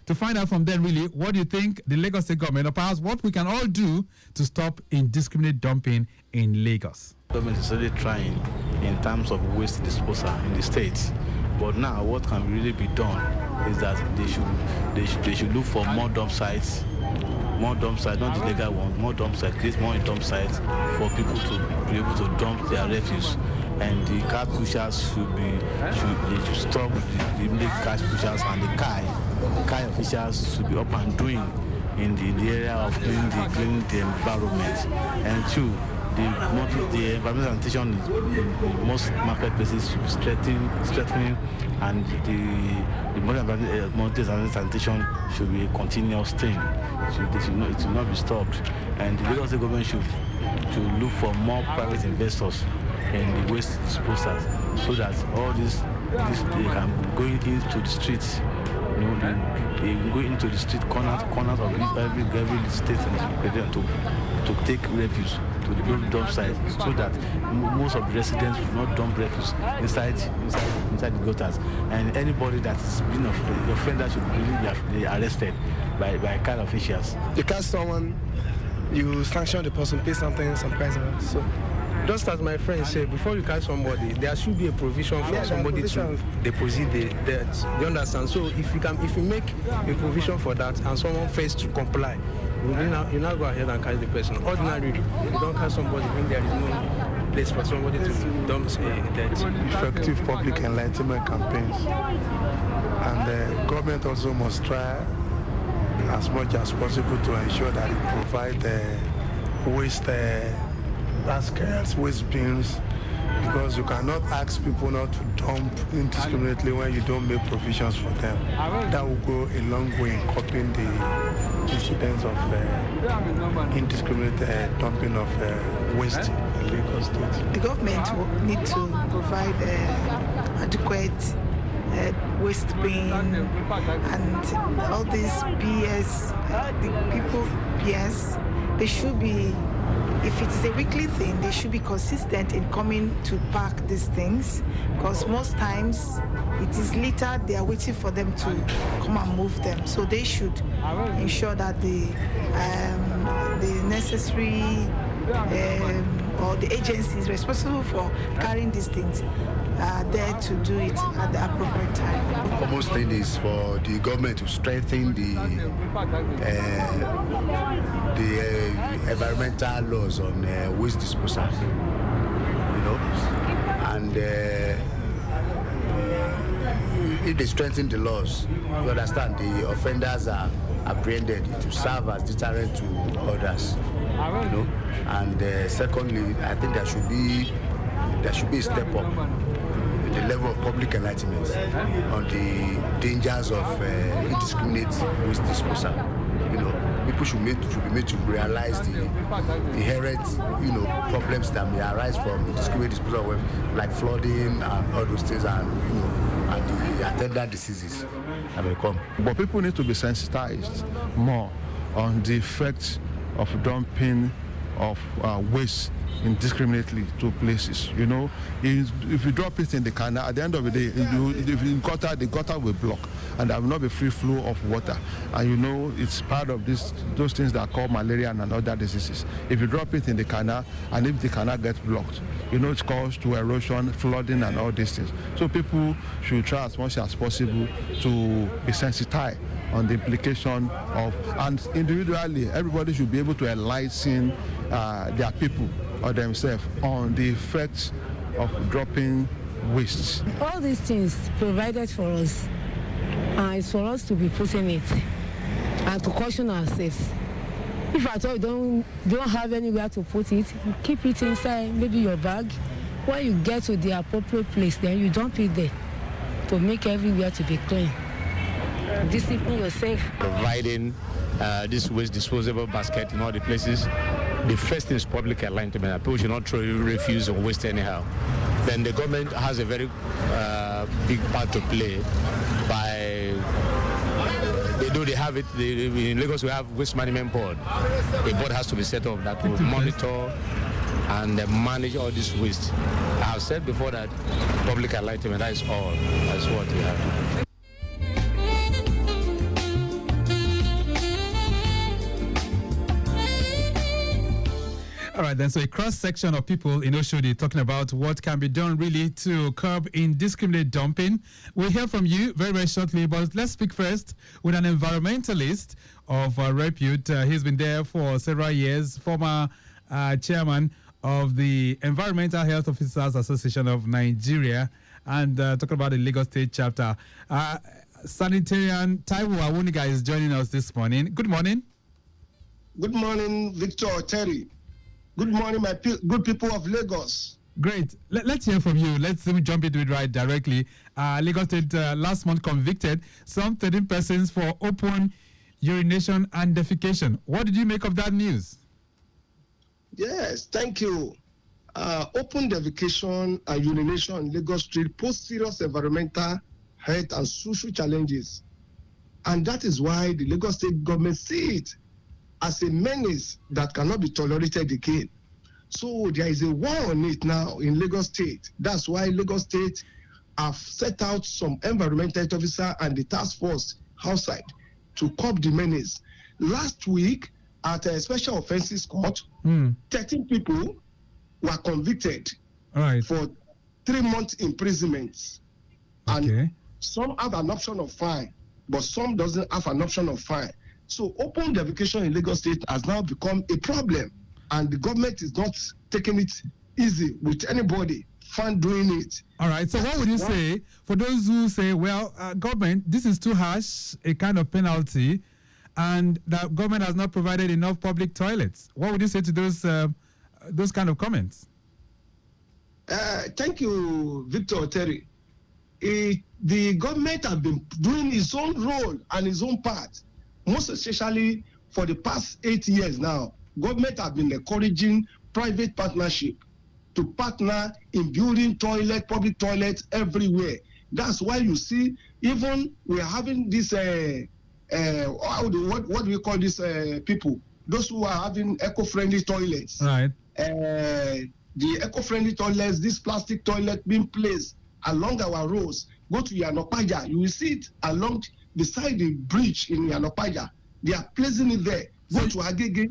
to find out from them, really, what do you think the Lagos State government, or perhaps what we can all do to stop indiscriminate dumping in Lagos? The government is really trying in terms of waste disposal in the states. But now what can really be done is that they should look for more dump sites, not the legal ones, more dump sites, create more dump sites for people to be able to dump their refuse. And the car pushers should stop the illegal car pushers, and the car officials should be up and doing in the area of cleaning the environment. And two, the environmental sanitation in most marketplaces should be strengthening, and the modern sanitation should be a continuous thing. It should not be stopped. And the Lagos State government should look for more private investors in the waste disposals, so that all this they can go into the streets. They go into the street corners of every state and to take refuse to the dump site, so that most of the residents will not dump refuse inside the gutters. And anybody that has been an offender should really be arrested by car officials. You catch someone, you sanction the person, pay something, some price. So, just as my friend said, before you catch somebody, there should be a provision for somebody to deposit the debt. You understand? So if you make a provision for that and someone fails to comply, you now go ahead and catch the person. Ordinarily, you don't catch somebody when there is no place for somebody to dump a debt. Effective public enlightenment campaigns, and the government also must try as much as possible to ensure that it provides waste baskets, waste bins, because you cannot ask people not to dump indiscriminately when you don't make provisions for them. That will go a long way in coping the incidents of indiscriminate dumping of waste in Lagos State. The government will need to provide adequate waste bin and all these PS, the people PS, they should be, if it is a weekly thing, they should be consistent in coming to pack these things, because most times it is littered, they are waiting for them to come and move them. So they should ensure that the necessary or the agencies responsible for carrying these things are there to do it at the appropriate time. The most thing is for the government to strengthen the environmental laws on waste disposal, and if they strengthen the laws, you understand, the offenders are apprehended to serve as deterrent to others, and secondly, I think there should be a step up in the level of public enlightenment on the dangers of indiscriminate waste disposal. People should be made to realize the inherent, problems that may arise from indiscriminate disposal, like flooding and all those things, and the attendant diseases that may come. But people need to be sensitized more on the effects of dumping of waste indiscriminately to places. If you drop it in the canal, at the end of the day, if you gutter, the gutter will block, and there will not be free flow of water. And it's part of those things that are called malaria and other diseases. If you drop it in the canal, and if the canal gets blocked, it causes to erosion, flooding, and all these things. So people should try as much as possible to be sensitized on the implication of, and individually, everybody should be able to enlighten their people or themselves on the effects of dropping waste. All these things provided for us, it's for us to be putting it and to caution ourselves. If at all you don't have anywhere to put it, you keep it inside, maybe your bag. When you get to the appropriate place, then you dump it there to make everywhere to be clean. Discipline yourself. Providing this waste disposable basket in all the places. The first thing is public enlightenment. People should not throw refuse or waste anyhow. Then the government has a very big part to play by, they have it, in Lagos we have waste management board. A board has to be set up that will monitor and manage all this waste. I have said before that public enlightenment, that is all. That's what we have. then so a cross-section of people in Oshodi talking about what can be done really to curb indiscriminate dumping. We'll hear from you very, very shortly, but let's speak first with an environmentalist of repute. He's been there for several years, former chairman of the Environmental Health Officers Association of Nigeria, and talking about the Lagos State chapter. Sanitarian Taiwo Awoniga is joining us this morning. Good morning. Good morning, Victor Terry. Good morning, my good people of Lagos. Great. Let's hear from you. Let me jump into it right directly. Lagos State last month convicted some 13 persons for open urination and defecation. What did you make of that news? Yes, thank you. Open defecation and urination in Lagos Street pose serious environmental, health, and social challenges. And that is why the Lagos State government see it as a menace that cannot be tolerated again. So there is a war on it now in Lagos State. That's why Lagos State have set out some environmental officer and the task force outside to curb the menace. Last week, at a special offences court, 13 people were convicted for 3 months imprisonment. And some have an option of fine, but some doesn't have an option of fine. So open defecation in Lagos State has now become a problem, and the government is not taking it easy with anybody found doing it. All right. So what would you say for those who say, well, government, this is too harsh, a kind of penalty, and the government has not provided enough public toilets? What would you say to those kind of comments? Thank you, Victor Terry. The government has been doing its own role and its own part. Most especially for the past 8 years now, government have been encouraging private partnership to partner in building public toilets everywhere. That's why you see, even we're having this, what do we call these people? Those who are having eco-friendly toilets. Right. The eco-friendly toilets, this plastic toilet being placed along our roads. Go to Yanopaja, you will see it along beside the bridge in Yanopaja. They are placing it there. Go to Agege.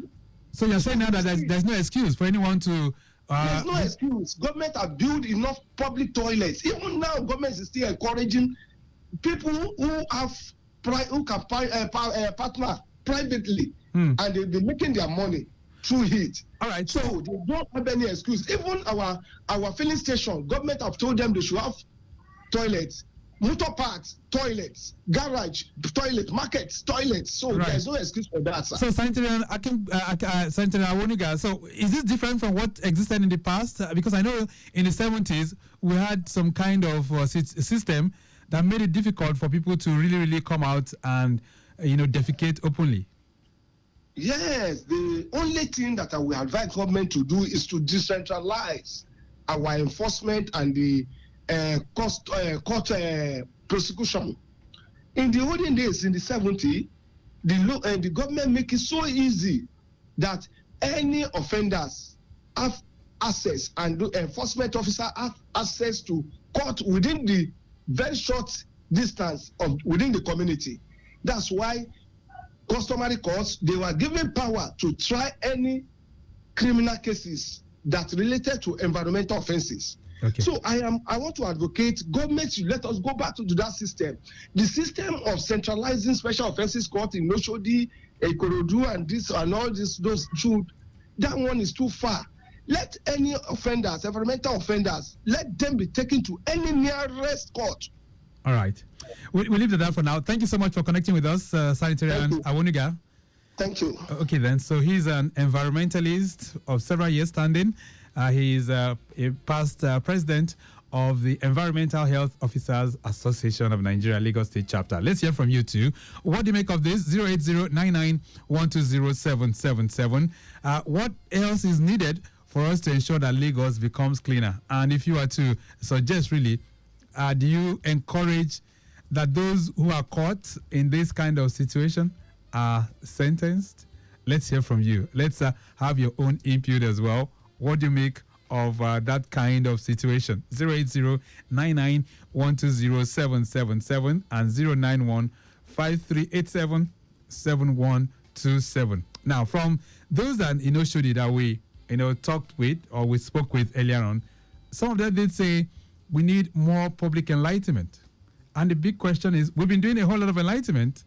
So you're saying now that there's no excuse for anyone to... There's no excuse. Government have built enough public toilets. Even now, government is still encouraging people who can partner privately, and they've been making their money through it. All right. So they don't have any excuse. Even our filling station, government have told them they should have toilets, motor parks, toilets, garage, toilet, markets, toilets. So there's no excuse for that, sir. So Sanitarian Awoniga, so is this different from what existed in the past? Because I know in the 70s we had some kind of system that made it difficult for people to really come out and defecate openly. Yes, the only thing that I will advise government to do is to decentralize our enforcement and the court prosecution. In the olden days, in the 70s, the government make it so easy that any offenders have access, and the enforcement officer have access to court within the very short distance within the community. That's why customary courts, they were given power to try any criminal cases that related to environmental offenses. Okay. So I want to advocate government should let us go back to that system. The system of centralizing special offences court in Oshodi, Ikorodu, and this and all this, that one is too far. Let any offenders, environmental offenders, let them be taken to any nearest court. All right. We'll leave that for now. Thank you so much for connecting with us, Sanitarian Awoniga. Thank you. Okay, then. So he's an environmentalist of several years standing. He is a past president of the Environmental Health Officers Association of Nigeria, Lagos State chapter. Let's hear from you too. What do you make of this? 080-99-120-777. What else is needed for us to ensure that Lagos becomes cleaner? And if you were to suggest, really, do you encourage that those who are caught in this kind of situation are sentenced? Let's hear from you. Let's have your own input as well. What do you make of that kind of situation? 080-99-120-777 and 091-5387-7127. Now, from those that Shodi that we talked with or we spoke with earlier on, some of them did say we need more public enlightenment. And the big question is, we've been doing a whole lot of enlightenment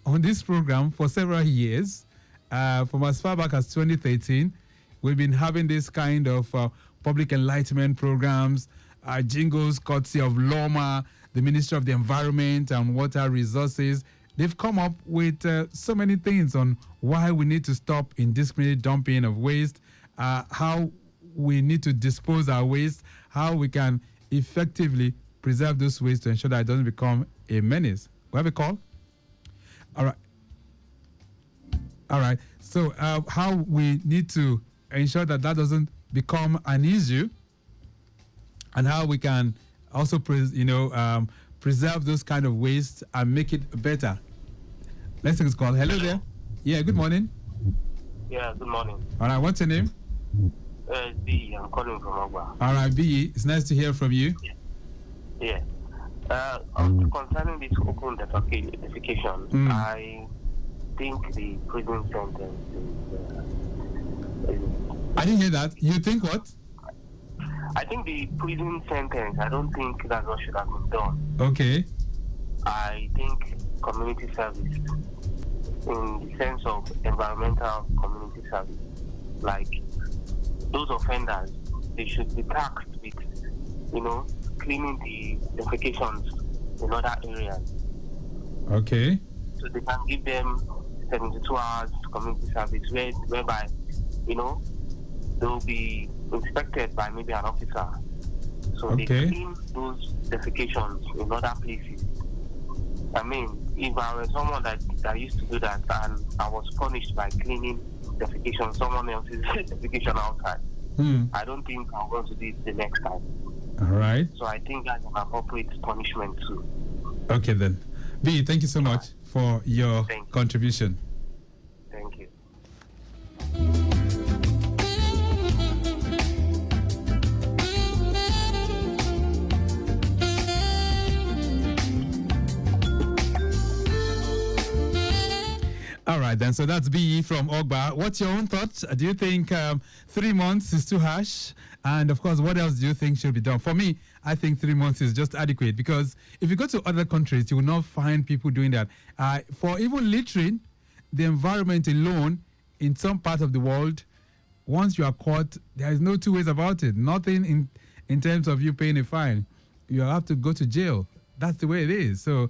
on this program for several years. From as far back as 2013, we've been having this kind of public enlightenment programs, jingles courtesy of LOMA, the Ministry of the Environment and Water Resources. They've come up with so many things on why we need to stop indiscriminate dumping of waste, how we need to dispose our waste, how we can effectively preserve those waste to ensure that it doesn't become a menace. We have a call? All right. So how we need to ensure that doesn't become an issue, and how we can also preserve those kind of waste and make it better. Let's take this call. Hello there. Yeah, good morning. Yeah, good morning. All right, what's your name? B. I'm calling from Agba. All right, B. It's nice to hear from you. Yeah. Concerning this open defecation, I think the prison sentence is. I didn't hear that. You think what? I think the prison sentence, I don't think that's what should have been done. Okay. I think community service, in the sense of environmental community service, like those offenders, they should be tasked with, cleaning the defecations in other areas. Okay. So they can give them 72 hours community service whereby, they'll be inspected by maybe an officer. So they clean those defecations in other places. I mean, if I was someone that used to do that and I was punished by cleaning defecation, someone else's defecation outside, I don't think I'm going to do it the next time. All right. So I think that's an appropriate punishment too. Okay then. B, thank you so much for your contribution. Thank you. All right, then. So that's BE from Ogba. What's your own thoughts? Do you think 3 months is too harsh? And, of course, what else do you think should be done? For me, I think 3 months is just adequate, because if you go to other countries, you will not find people doing that. For even littering, the environment alone in some part of the world, once you are caught, there is no two ways about it. Nothing in terms of you paying a fine. You have to go to jail. That's the way it is. So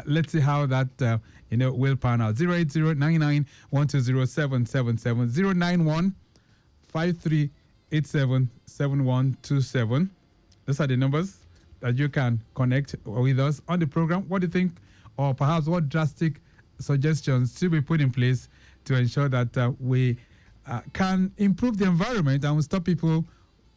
let's see how that will pan out. 08099120777 09153877127. Those are the numbers that you can connect with us on the program. What do you think, or perhaps what drastic suggestions should be put in place to ensure that we can improve the environment and we stop people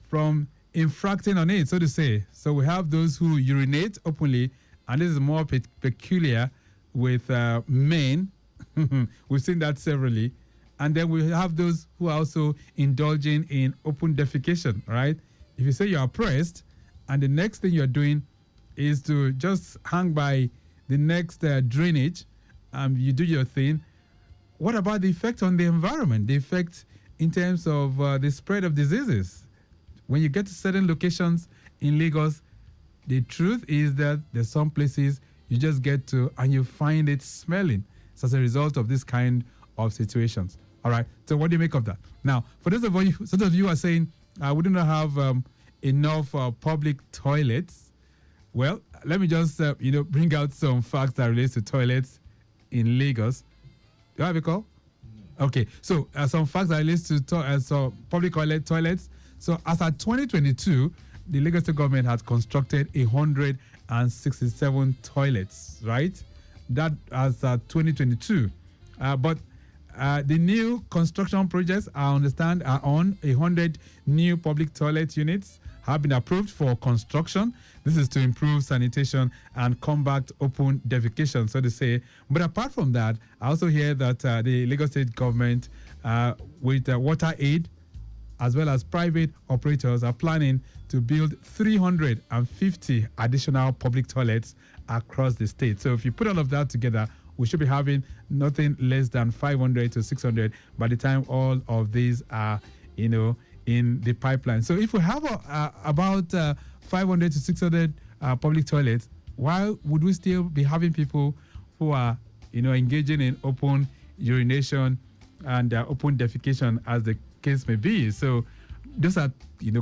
from infracting on it, so to say? So we have those who urinate openly, and this is more peculiar with men. We've seen that severally. And then we have those who are also indulging in open defecation, right? If you say you're oppressed and the next thing you're doing is to just hang by the next drainage, you do your thing, what about the effect on the environment, the effect in terms of the spread of diseases? When you get to certain locations in Lagos, the truth is that there's some places you just get to and you find it smelling. It's as a result of this kind of situations. All right. So what do you make of that? Now, for those of you who are saying we do not have enough public toilets, well, let me just bring out some facts that relate to toilets in Lagos. Do I have a call? Okay. So some facts that relate to public toilets. So as at 2022, the Lagos State government has constructed 167 toilets, right? That as 2022. But the new construction projects, I understand, are on 100 new public toilet units have been approved for construction. This is to improve sanitation and combat open defecation, so to say. But apart from that, I also hear that the Lagos State government, with Water Aid, as well as private operators, are planning to build 350 additional public toilets across the state. So if you put all of that together, we should be having nothing less than 500 to 600 by the time all of these are, in the pipeline. So if we have about 500 to 600 public toilets, why would we still be having people who are, engaging in open urination and open defecation, as the case may be? So those are,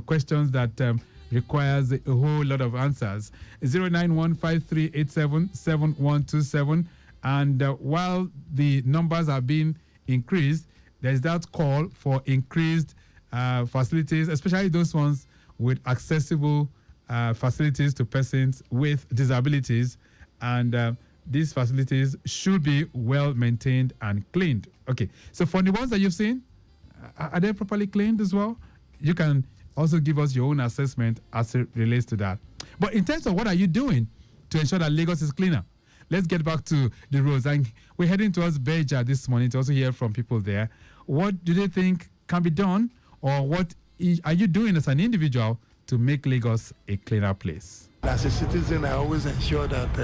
questions that requires a whole lot of answers. 09153877127. And while the numbers are being increased, there's that call for increased facilities, especially those ones with accessible facilities to persons with disabilities. And these facilities should be well maintained and cleaned. Okay, so for the ones that you've seen, are they properly cleaned as well? You can also give us your own assessment as it relates to that. But in terms of what are you doing to ensure that Lagos is cleaner? Let's get back to the roads. And we're heading towards Beja this morning to also hear from people there. What do they think can be done, or what are you doing as an individual to make Lagos a cleaner place? As a citizen, I always ensure that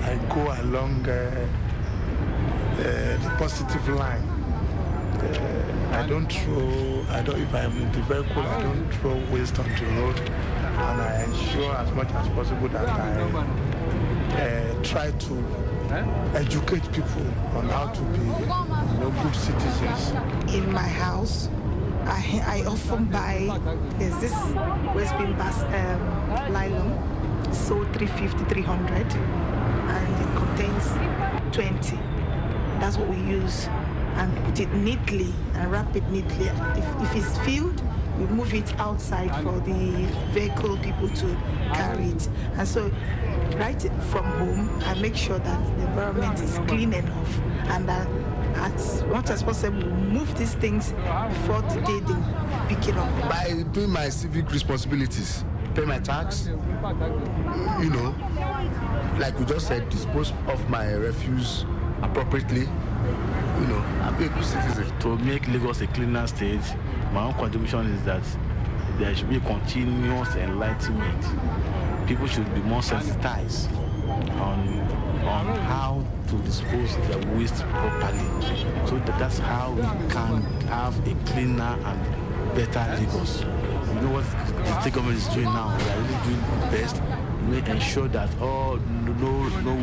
I go along the positive line. If I'm in the vehicle, I don't throw waste on the road, and I ensure as much as possible that I try to educate people on how to be good citizens. In my house, I often buy, there's this waste bin nylon, so 350, 300, and it contains 20. That's what we use, and put it neatly and wrap it neatly. If it's filled, we move it outside for the vehicle people to carry it. And so right from home, I make sure that the environment is clean enough, and that as much as possible, move these things before the day they pick it up. By doing my civic responsibilities, pay my tax, like we just said, dispose of my refuse appropriately, I'm a good citizen. To make Lagos a cleaner state, my own contribution is that there should be continuous enlightenment. People should be more sensitized on how to dispose of their waste properly. So that's how we can have a cleaner and better Lagos. You know what the state government is doing now? We are really doing the best. We ensure that no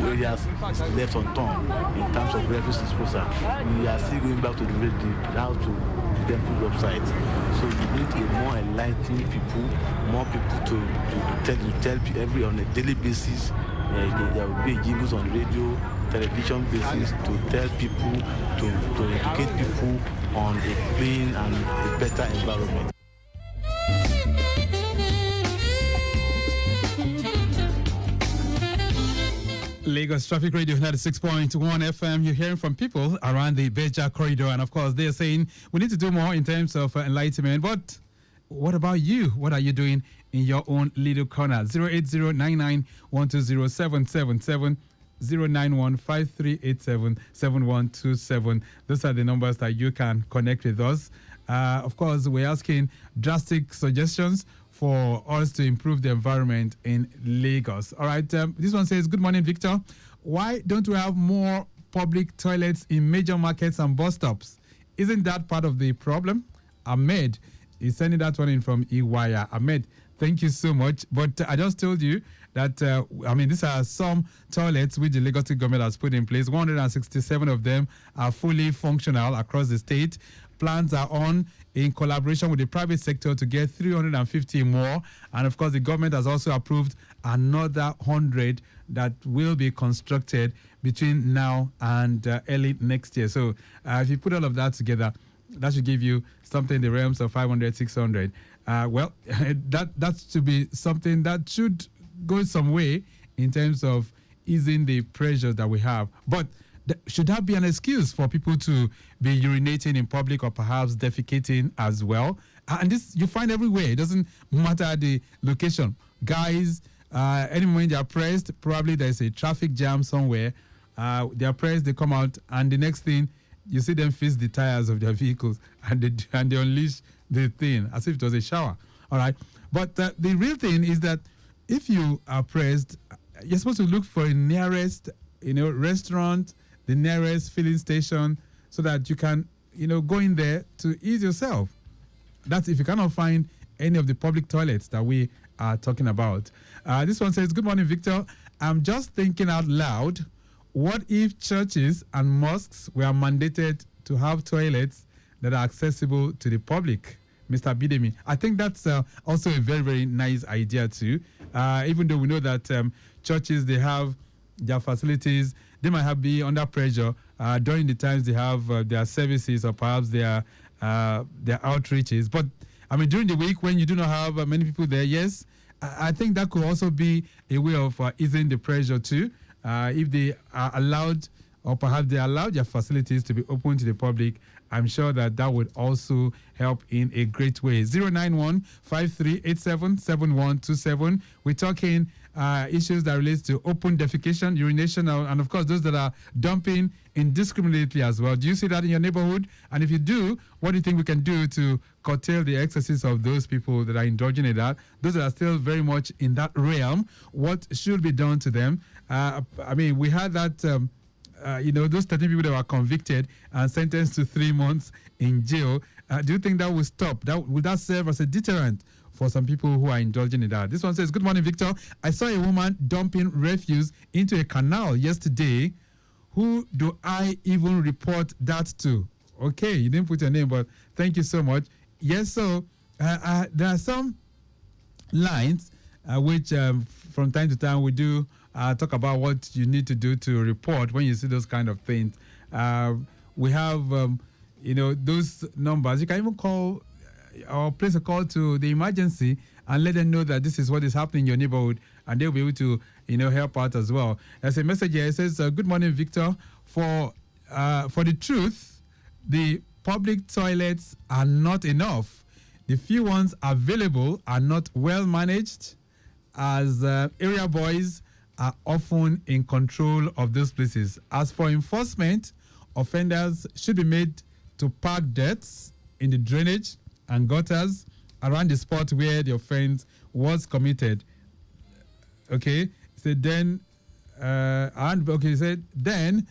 areas is left unturned in terms of refuse disposal. We are still going back to how to them to website. So we need a more enlightened people, more people to tell people on a daily basis. There will be jingles on radio, television basis to tell people, to educate people on a clean and a better environment. Lagos Traffic Radio 96.1 FM. You're hearing from people around the Beja corridor, and of course they're saying we need to do more in terms of enlightenment. But what about you? What are you doing in your own little corner? 08099120777, 09153877127. Those are the numbers that you can connect with us. Of course, we're asking drastic suggestions for us to improve the environment in Lagos. All right, this one says, good morning, Victor. Why don't we have more public toilets in major markets and bus stops? Isn't that part of the problem? Ahmed is sending that one in from Iwaya. Ahmed, thank you so much. But I just told you that, these are some toilets which the Lagos government has put in place. 167 of them are fully functional across the state. Plans are on in collaboration with the private sector to get 350 more. And of course, the government has also approved another 100 that will be constructed between now and early next year. So if you put all of that together, that should give you something in the realms of 500, 600. That should be something that should go some way in terms of easing the pressure that we have. But should that be an excuse for people to be urinating in public or perhaps defecating as well? And this you find everywhere. It doesn't matter the location. Guys, any moment they are pressed, probably there's a traffic jam somewhere. They are pressed, they come out, and the next thing, you see them fix the tires of their vehicles and they unleash the thing as if it was a shower. All right. But the real thing is that if you are pressed, you're supposed to look for a nearest, restaurant, the nearest filling station, so that you can, go in there to ease yourself. That's if you cannot find any of the public toilets that we are talking about. This one says, good morning, Victor. I'm just thinking out loud. What if churches and mosques were mandated to have toilets that are accessible to the public? Mr. Bidemi. I think that's also a very, very nice idea too. Even though we know that churches, they have their facilities, they might have be under pressure during the times they have their services or perhaps their outreaches. But I mean, during the week when you do not have many people there, yes, I think that could also be a way of easing the pressure too. If they are allowed, or perhaps they allow their facilities to be open to the public, I'm sure that that would also help in a great way. 091-5387-7127. We're talking issues that relate to open defecation, urination, and of course those that are dumping indiscriminately as well. Do you see that in your neighborhood? And if you do, what do you think we can do to curtail the excesses of those people that are indulging in that? Those that are still very much in that realm, what should be done to them? I mean, we had that... those 13 people that were convicted and sentenced to 3 months in jail. Do you think that will stop? Would that serve as a deterrent for some people who are indulging in that? This one says, good morning, Victor. I saw a woman dumping refuse into a canal yesterday. Who do I even report that to? Okay, you didn't put your name, but thank you so much. Yes, so there are some lines which from time to time we do talk about what you need to do to report when you see those kind of things. We have, those numbers. You can even call or place a call to the emergency and let them know that this is what is happening in your neighborhood, and they'll be able to, help out as well. There's a message here. It says, good morning, Victor. For the truth, the public toilets are not enough. The few ones available are not well managed, as area boys are often in control of those places. As for enforcement, offenders should be made to park dirts in the drainage and gutters around the spot where the offense was committed. Okay, so then, then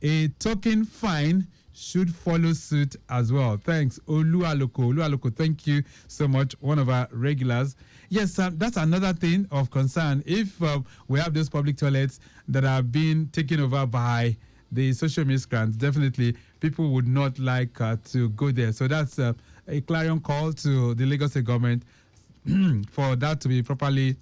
a token fine should follow suit as well. Thanks, Olualoko. Olualoko, thank you so much, one of our regulars. Yes, that's another thing of concern. If we have those public toilets that are being taken over by the social miscreants, definitely people would not like to go there. So that's a clarion call to the Lagos State government for that to be properly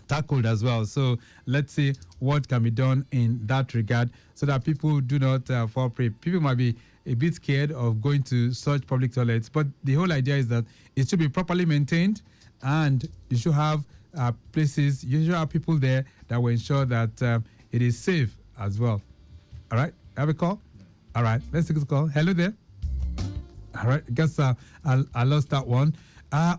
tackled as well. So let's see what can be done in that regard so that people do not fall prey. People might be a bit scared of going to such public toilets, but the whole idea is that it should be properly maintained, and you should have places, you should have people there that will ensure that it is safe as well. All right, have a call? All right, let's take this call. Hello there. All right, I guess I lost that one.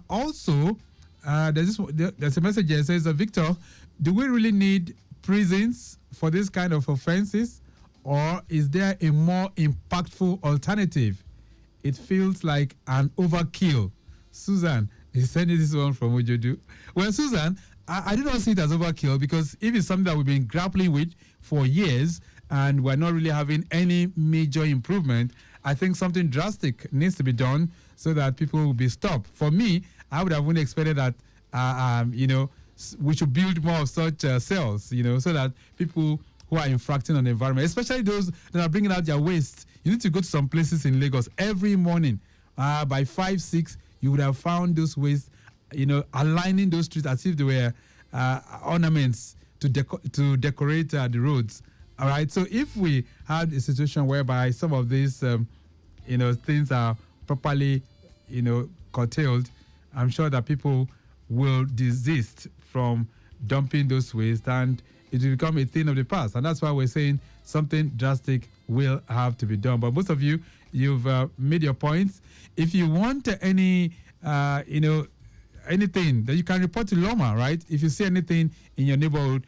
Also, there's a message here that says, Victor, do we really need prisons for this kind of offenses, or is there a more impactful alternative? It feels like an overkill. Susan is sending this one from Ojodu. Well, Susan, I do not see it as overkill, because if it's something that we've been grappling with for years and we're not really having any major improvement, I think something drastic needs to be done so that people will be stopped. For me, I would have really expected that, we should build more of such cells, so that people who are infracting on the environment, especially those that are bringing out their waste, you need to go to some places in Lagos every morning. By 5, 6, you would have found those waste, aligning those streets as if they were ornaments to decorate the roads. All right. So if we had a situation whereby some of these, things are properly, curtailed, I'm sure that people will desist from dumping those waste, and it will become a thing of the past. And that's why we're saying something drastic will have to be done. But most of you, you've made your points. If you want any, anything, that you can report to Loma, right? If you see anything in your neighborhood,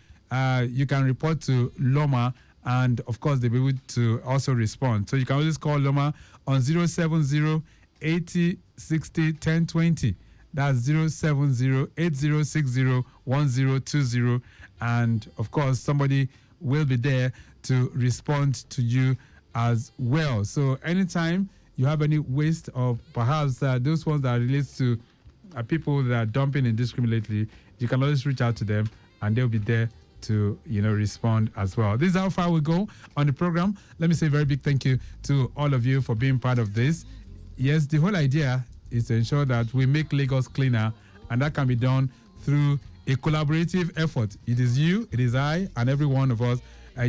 you can report to Loma, and of course they'll be able to also respond. So you can always call Loma on 070 80 60 1020. That's 070 8060 1020. And of course, somebody will be there to respond to you as well. So anytime you have any waste of perhaps those ones that relate to people that are dumping indiscriminately, you can always reach out to them and they'll be there to respond as well. This is how far we go on the program. Let me say a very big thank you to all of you for being part of this. Yes, the whole idea is to ensure that we make Lagos cleaner, and that can be done through a collaborative effort. It is you, it is I, and every one of us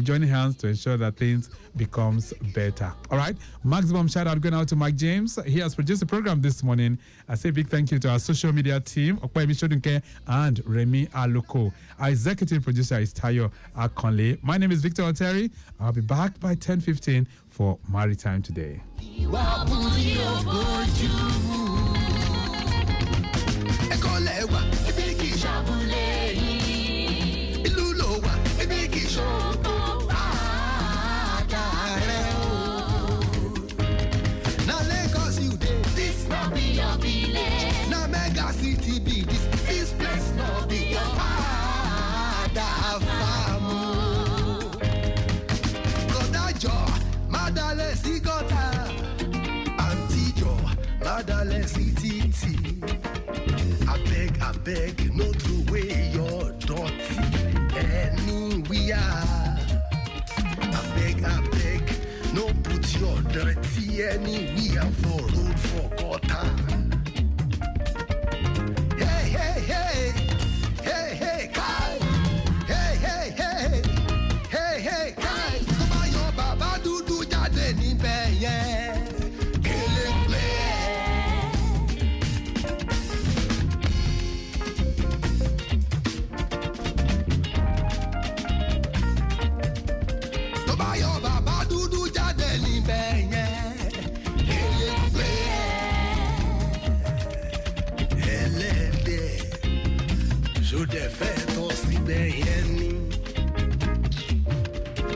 joining hands to ensure that things becomes better. All right, maximum shout out going out to Mike James. He has produced the program this morning. I say a big thank you to our social media team, Okpayemi Shodunke and Remy Aloko. Our executive producer is Tayo Akonle. My name is Victor Oteri. I'll be back by 10:15 for Maritime Today. This place no be your father farm. Godajo, madale sigota, antijo, madale sititi. I beg, no throw away your dirty anywhere. I beg, no put your dirty anywhere for road for gutter.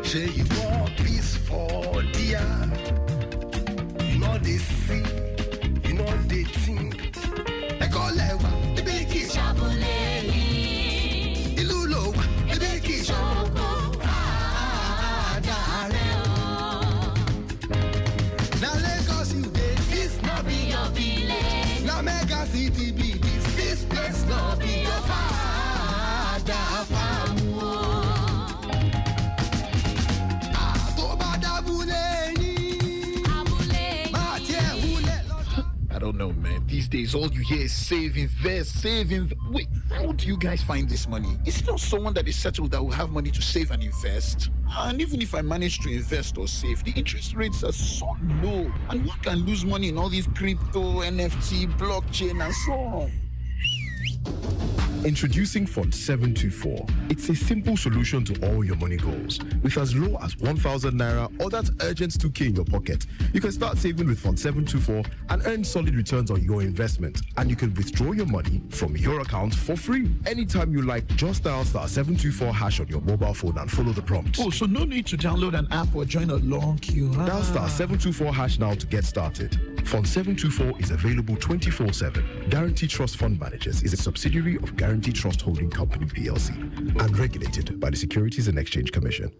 Say you want peace for dear. You know they see, you know they think. They call it the big key. Ilulo, the big key. Now Lagos you did, this not be your village. Now Mega City be this place not be your father farm. I don't know, man. These days, all you hear is save, invest, save, Wait, how do you guys find this money? Is it not someone that is settled that will have money to save and invest? And even if I manage to invest or save, the interest rates are so low. And one can lose money in all these crypto, NFT, blockchain, and so on. Introducing Fund 724. It's a simple solution to all your money goals. With as low as 1,000 naira or that urgent 2K in your pocket, you can start saving with Fund 724 and earn solid returns on your investment. And you can withdraw your money from your account for free. Anytime you like, just dial *724# on your mobile phone and follow the prompt. Oh, so no need to download an app or join a long queue. Dial *724# now to get started. Fund 724 is available 24/7. Guarantee Trust Fund Managers is a subsidiary of Guarantee Trust Holding Company PLC and regulated by the Securities and Exchange Commission.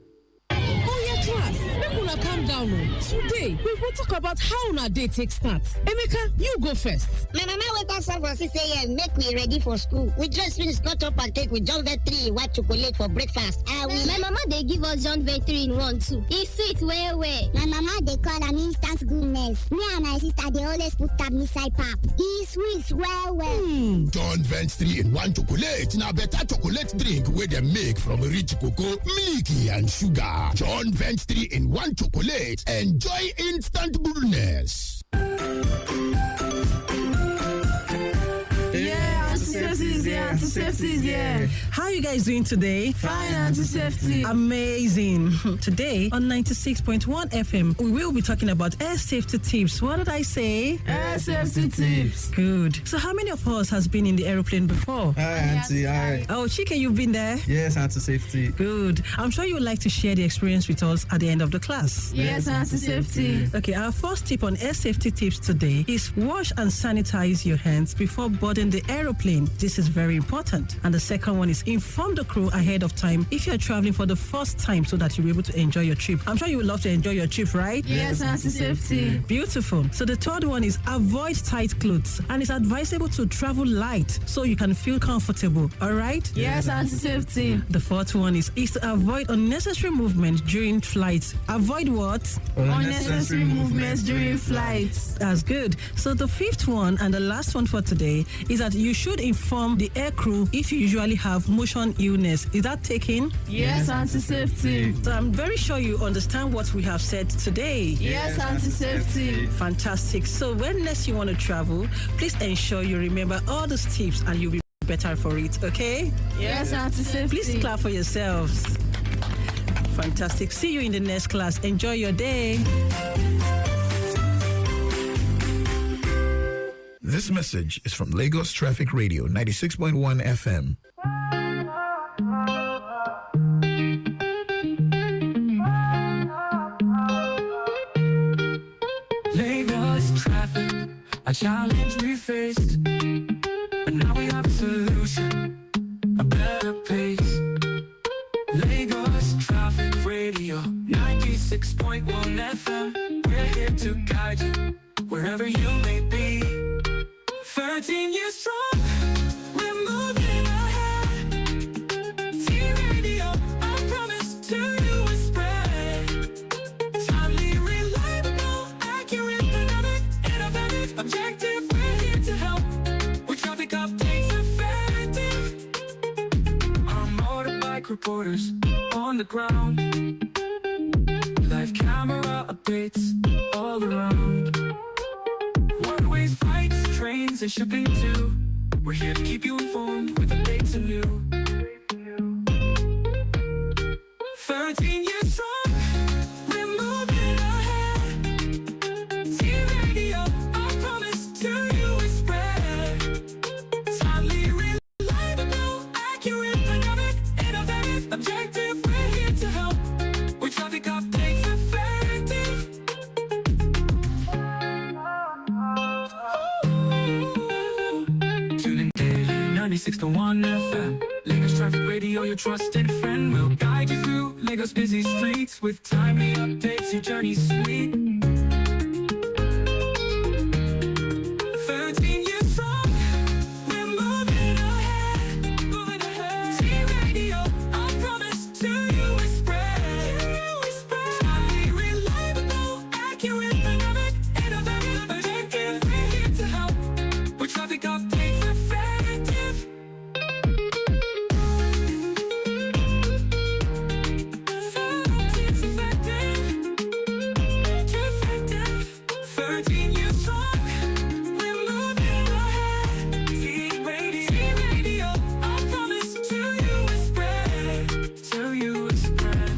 Class, make una calm down. Today, we will talk about how una day take start. Emeka, you go first. My mama wake us up for 6 a.m. make me ready for school. We just finished cut up and cake with John Vert 3 in white chocolate for breakfast. My mama they give us John Vert 3 in 1 too. It's sweet way. My mama they call an instant goodness. Me and my sister they always put tab inside pap. It's sweet well. John Vert 3 in 1 chocolate. Now better chocolate drink where they make from rich cocoa, milky and sugar. John Vert 3 in 1 chocolate. Enjoy instant goodness. Anti-safety is here. How are you guys doing today? Fine, anti-safety. Amazing. Today on 96.1 FM, we will be talking about air safety tips. What did I say? Air safety tips. Good. So how many of us has been in the aeroplane before? Hi, Auntie. Hi. Oh, Chike, you've been there? Yes, anti-safety. Good. I'm sure you would like to share the experience with us at the end of the class. Yes, anti-safety. Okay, our first tip on air safety tips today is wash and sanitize your hands before boarding the aeroplane. This is very very important. And the second one is inform the crew ahead of time if you're traveling for the first time so that you'll be able to enjoy your trip. I'm sure you would love to enjoy your trip, right? Yes, anti-safety. Beautiful. So the third one is avoid tight clothes, and it's advisable to travel light so you can feel comfortable. All right? Yes, anti-safety. The fourth one is to avoid unnecessary movement during flights. Avoid what? Unnecessary movements during flights. That's good. So the fifth one and the last one for today is that you should inform the air crew if you usually have motion illness. Is that taken? Yes, anti-safety. So I'm very sure you understand what we have said today. Yes, anti-safety. Fantastic. So when next you want to travel, please ensure you remember all those tips and you'll be better for it, okay? Yes, anti-safety. Please clap for yourselves. Fantastic. See you in the next class. Enjoy your day. This message is from Lagos Traffic Radio 96.1 FM. Lagos traffic, a challenge we faced, but now we have a solution, a better pace. Lagos Traffic Radio 96.1 FM, we're here to guide you wherever you may be. 13 years strong, we're moving ahead. T-Radio, I promise to you is spread. Timely, reliable, accurate, dynamic, innovative, objective, we're here to help. With traffic updates effective. Our motorbike reporters on the ground. Live camera updates all around. Waterways, flights, trains, and shipping too. We're here to keep you informed with updates and new. 13 years strong, we're moving ahead. T-Radio, I promise to you is spread. Timely, reliable, accurate, dynamic, innovative, objective, we're here to help. With traffic updates effective. Tune in daily, 96.1 FM. Lagos Traffic Radio, your trusted friend, will guide you through Lagos busy streets with timely updates. Your journey's sweet. 13 years strong, we're moving ahead. T-Radio, I promise to you is spread. Timely, reliable, accurate, dynamic, innovative, objective, we're here to help. With traffic updates effective. 13 years strong, we're moving ahead. T-Radio, I promise to you is spread. To you is spread.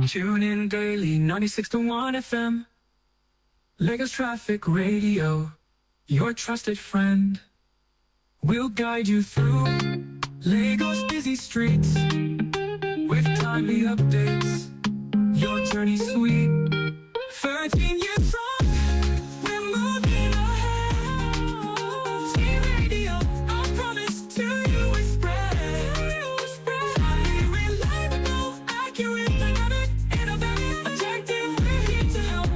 Tune in daily, 96.1 FM. Lagos Traffic Radio, your trusted friend. We'll guide you through Lagos busy streets with timely updates. Your journey's sweet. 13 years strong, we're moving ahead. T-Radio, I promise to you is spread. Timely, reliable, accurate, dynamic, innovative, objective, we're here to help.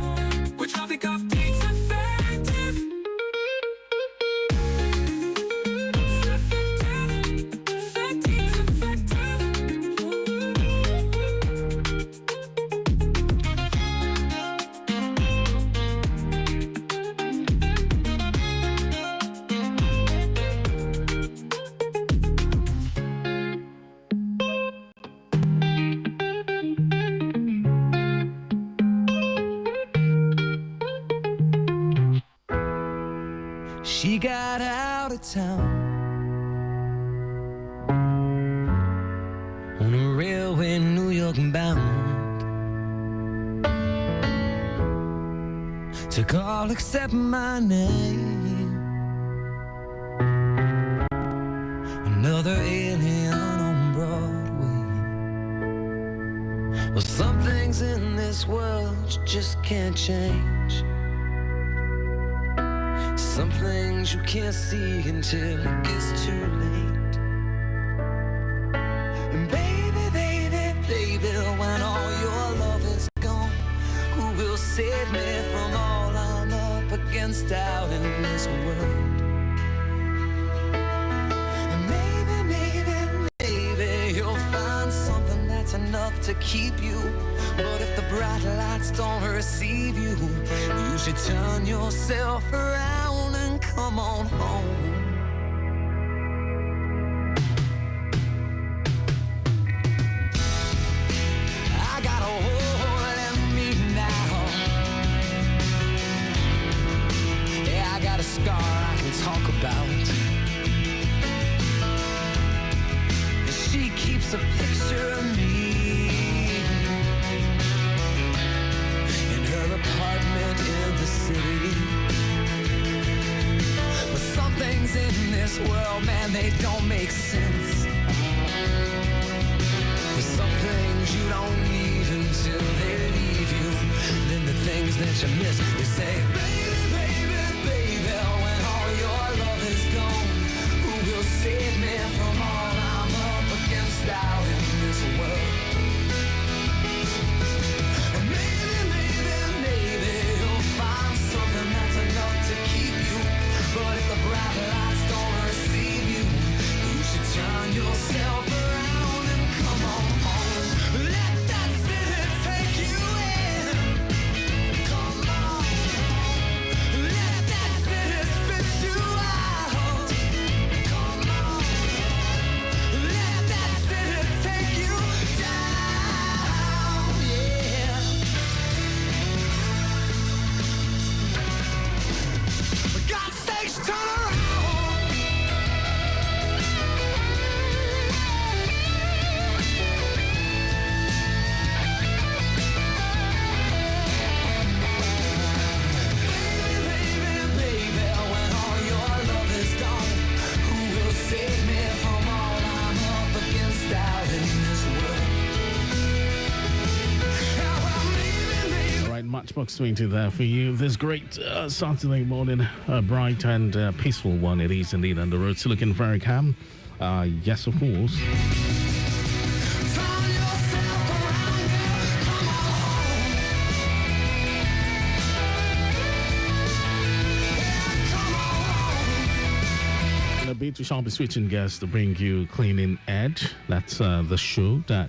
With traffic updates effective. She got out of town on a railway, New York bound. Took all except my name. Another alien on Broadway. Well, some things in this this world you just can't change. Some things you can't see until it gets too late. And baby, baby, baby, when all your love is gone, who will save me from all I'm up against out in this world? And maybe you'll find something that's enough to keep you. But if the bright lights don't receive you, you should turn yourself around and come on home. I got a hole in me now. Yeah, I got a scar I can talk about. And she keeps a picture of me apartment in the city. But some things in this world, man, they don't make sense. There's some things you don't need until they leave you. Then the things that you miss, you say, baby, baby, baby, when all your love is gone, who will save me from all I'm up against out in this world? But if the bright lights don't receive you, you should turn yourself around and come on home. Let that city take you in. Come on. Let that city spit you out. Come on. Let that city take you down. Yeah. For God's sakes, turn around. Matchbox 20 there for you. This great Saturday morning, a bright and peaceful one it is indeed, and the road's looking very calm. Yes, of course. In a bit, we shall be switching gears to bring you Cleaning Edge. That's the show that,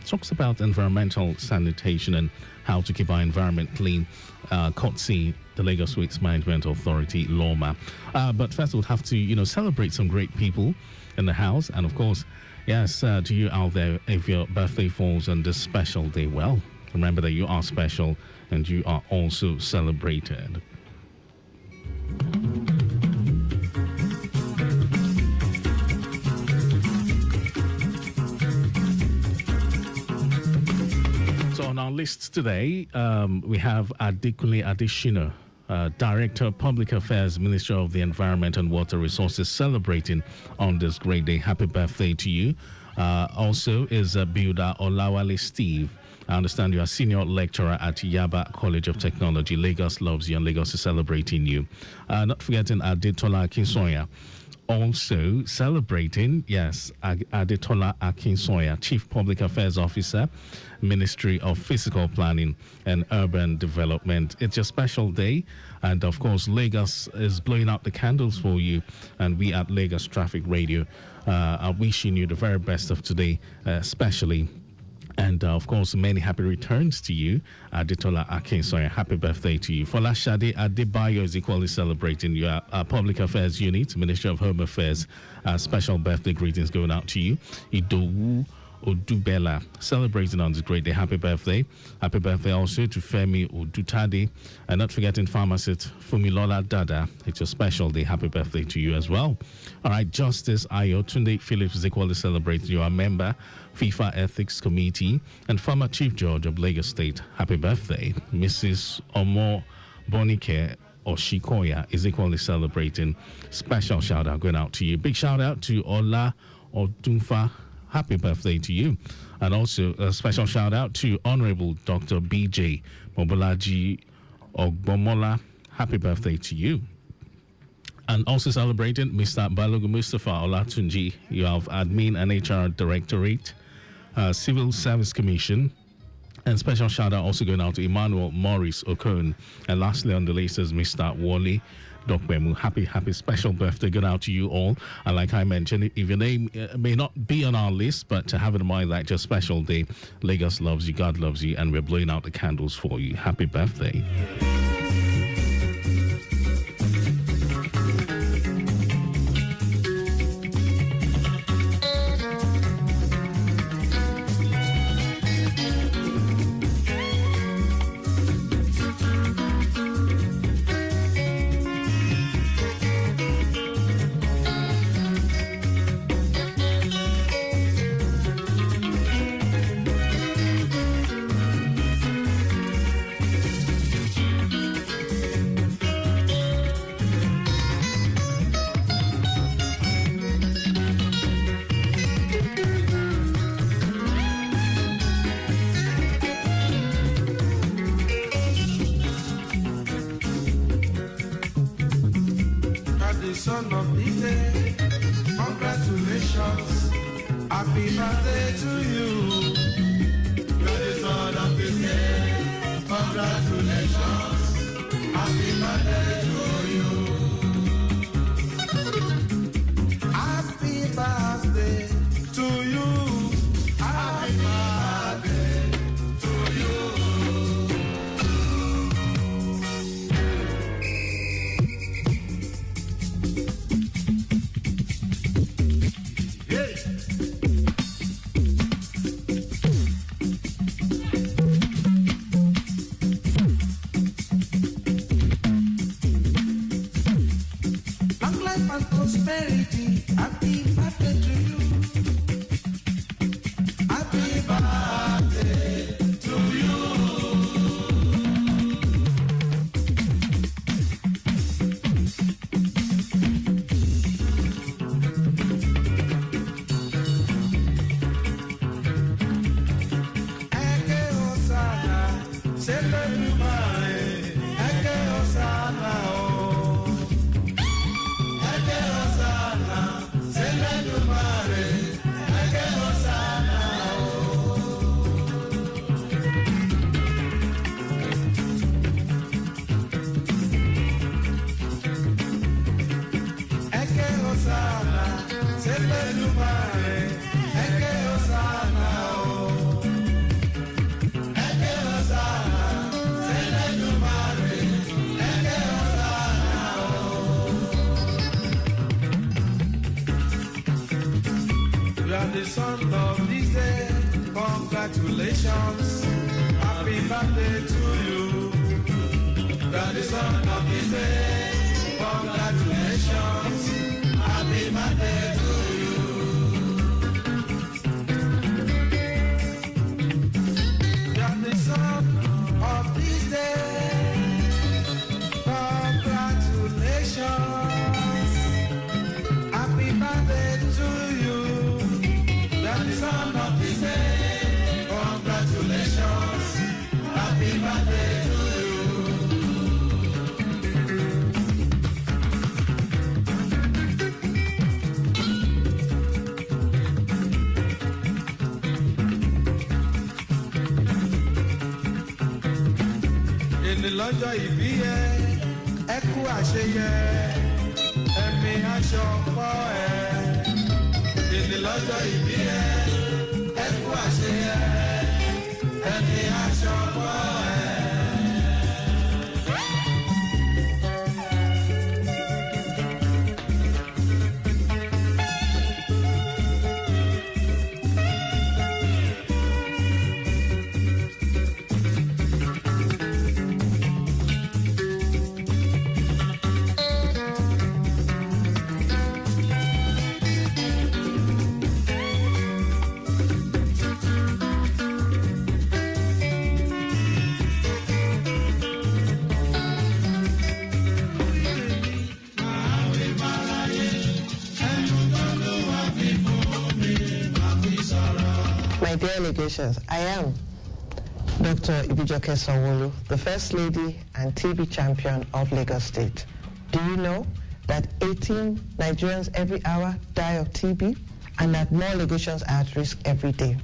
talks about environmental sanitation and how to keep our environment clean, courtesy the Lagos Waste Management Authority, LOMA. But first, we'll have to, celebrate some great people in the house. And of course, yes, to you out there, if your birthday falls on this special day, well, remember that you are special and you are also celebrated. So on our list today, we have Adekunle Adeshina, Director of Public Affairs, Minister of the Environment and Water Resources, celebrating on this great day. Happy birthday to you. Also is Builder Olawale Steve. I understand you are senior lecturer at Yaba College of Technology. Lagos loves you and Lagos is celebrating you. Not forgetting Adetola Akinsoya. Also celebrating, yes, Adetola Akinsoya, Chief Public Affairs Officer, Ministry of Physical Planning and Urban Development. It's a special day, and of course, Lagos is blowing out the candles for you, and we at Lagos Traffic Radio are wishing you the very best of today, especially. And of course, many happy returns to you, Adetola Akinsoya. Happy birthday to you. Folashade Adebayo is equally celebrating your Public Affairs Unit, Ministry of Home Affairs. Special birthday greetings going out to you. Idowu Odubela celebrating on this great day. Happy birthday. Happy birthday also to Femi Odutade. And not forgetting pharmacist Fumilola Dada. It's a special day. Happy birthday to you as well. All right, Justice Ayotunde Phillips is equally celebrating you. A member, FIFA Ethics Committee, and former Chief Judge of Lagos State. Happy birthday. Mrs. Omo Bonike Oshikoya is equally celebrating. Special shout out going out to you. Big shout out to Ola Odunfa Happy birthday to you. And also a special shout out to Honorable Dr. BJ Mobolaji Ogbomola. Happy birthday to you. And also celebrating Mr. Balogu Mustafa Olatunji. You have Admin and HR Directorate, Civil Service Commission. And special shout out also going out to Emmanuel Morris Okon. And lastly on the list is Mr. Wally Dokbemu. Happy special birthday going out to you all. And like I mentioned, if your name may not be on our list, but to have in mind that your special day, Lagos loves you, God loves you, and we're blowing out the candles for you. Happy birthday. Son of the day, congratulations, happy birthday to you. You're the son of the day, congratulations, happy birthday to you. Happy birthday to you, happy birthday to you. Prosperity, happy birthday to you. Happy birthday to you. Eke Osana, Selelumare, Eke Osana, oh. The son of this day, congratulations, happy birthday to you. You are the son of this day, congratulations, happy birthday to you. You are the son of this day, congratulations, happy birthday to you. The son of this day, congratulations, happy birthday to you. Èní lọ́jọ́ ìbí ẹ, ẹ kú àṣeyẹ, ẹ̀mí aṣọ pọ̀ ẹ. Èní lọ́jọ́ ìbí ẹ, ẹ kú àṣeyẹ, ẹ̀mí aṣọ pọ̀ ẹ. delegations, I am Dr. Ibijoke Sanwo-Olu, the First Lady and TB champion of Lagos State. Do you know that 18 Nigerians every hour die of TB and that more Lagosians are at risk every day?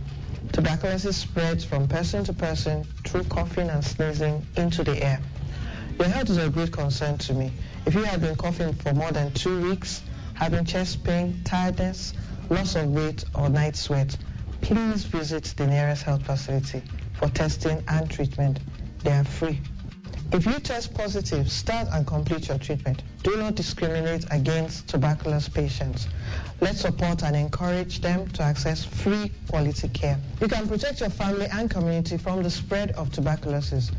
Tuberculosis spreads from person to person through coughing and sneezing into the air. Your health is a great concern to me. If you have been coughing for more than 2 weeks, having chest pain, tiredness, loss of weight, or night sweat, please visit the nearest health facility for testing and treatment. They are free. If you test positive, start and complete your treatment. Do not discriminate against tuberculosis patients. Let's support and encourage them to access free quality care. You can protect your family and community from the spread of tuberculosis.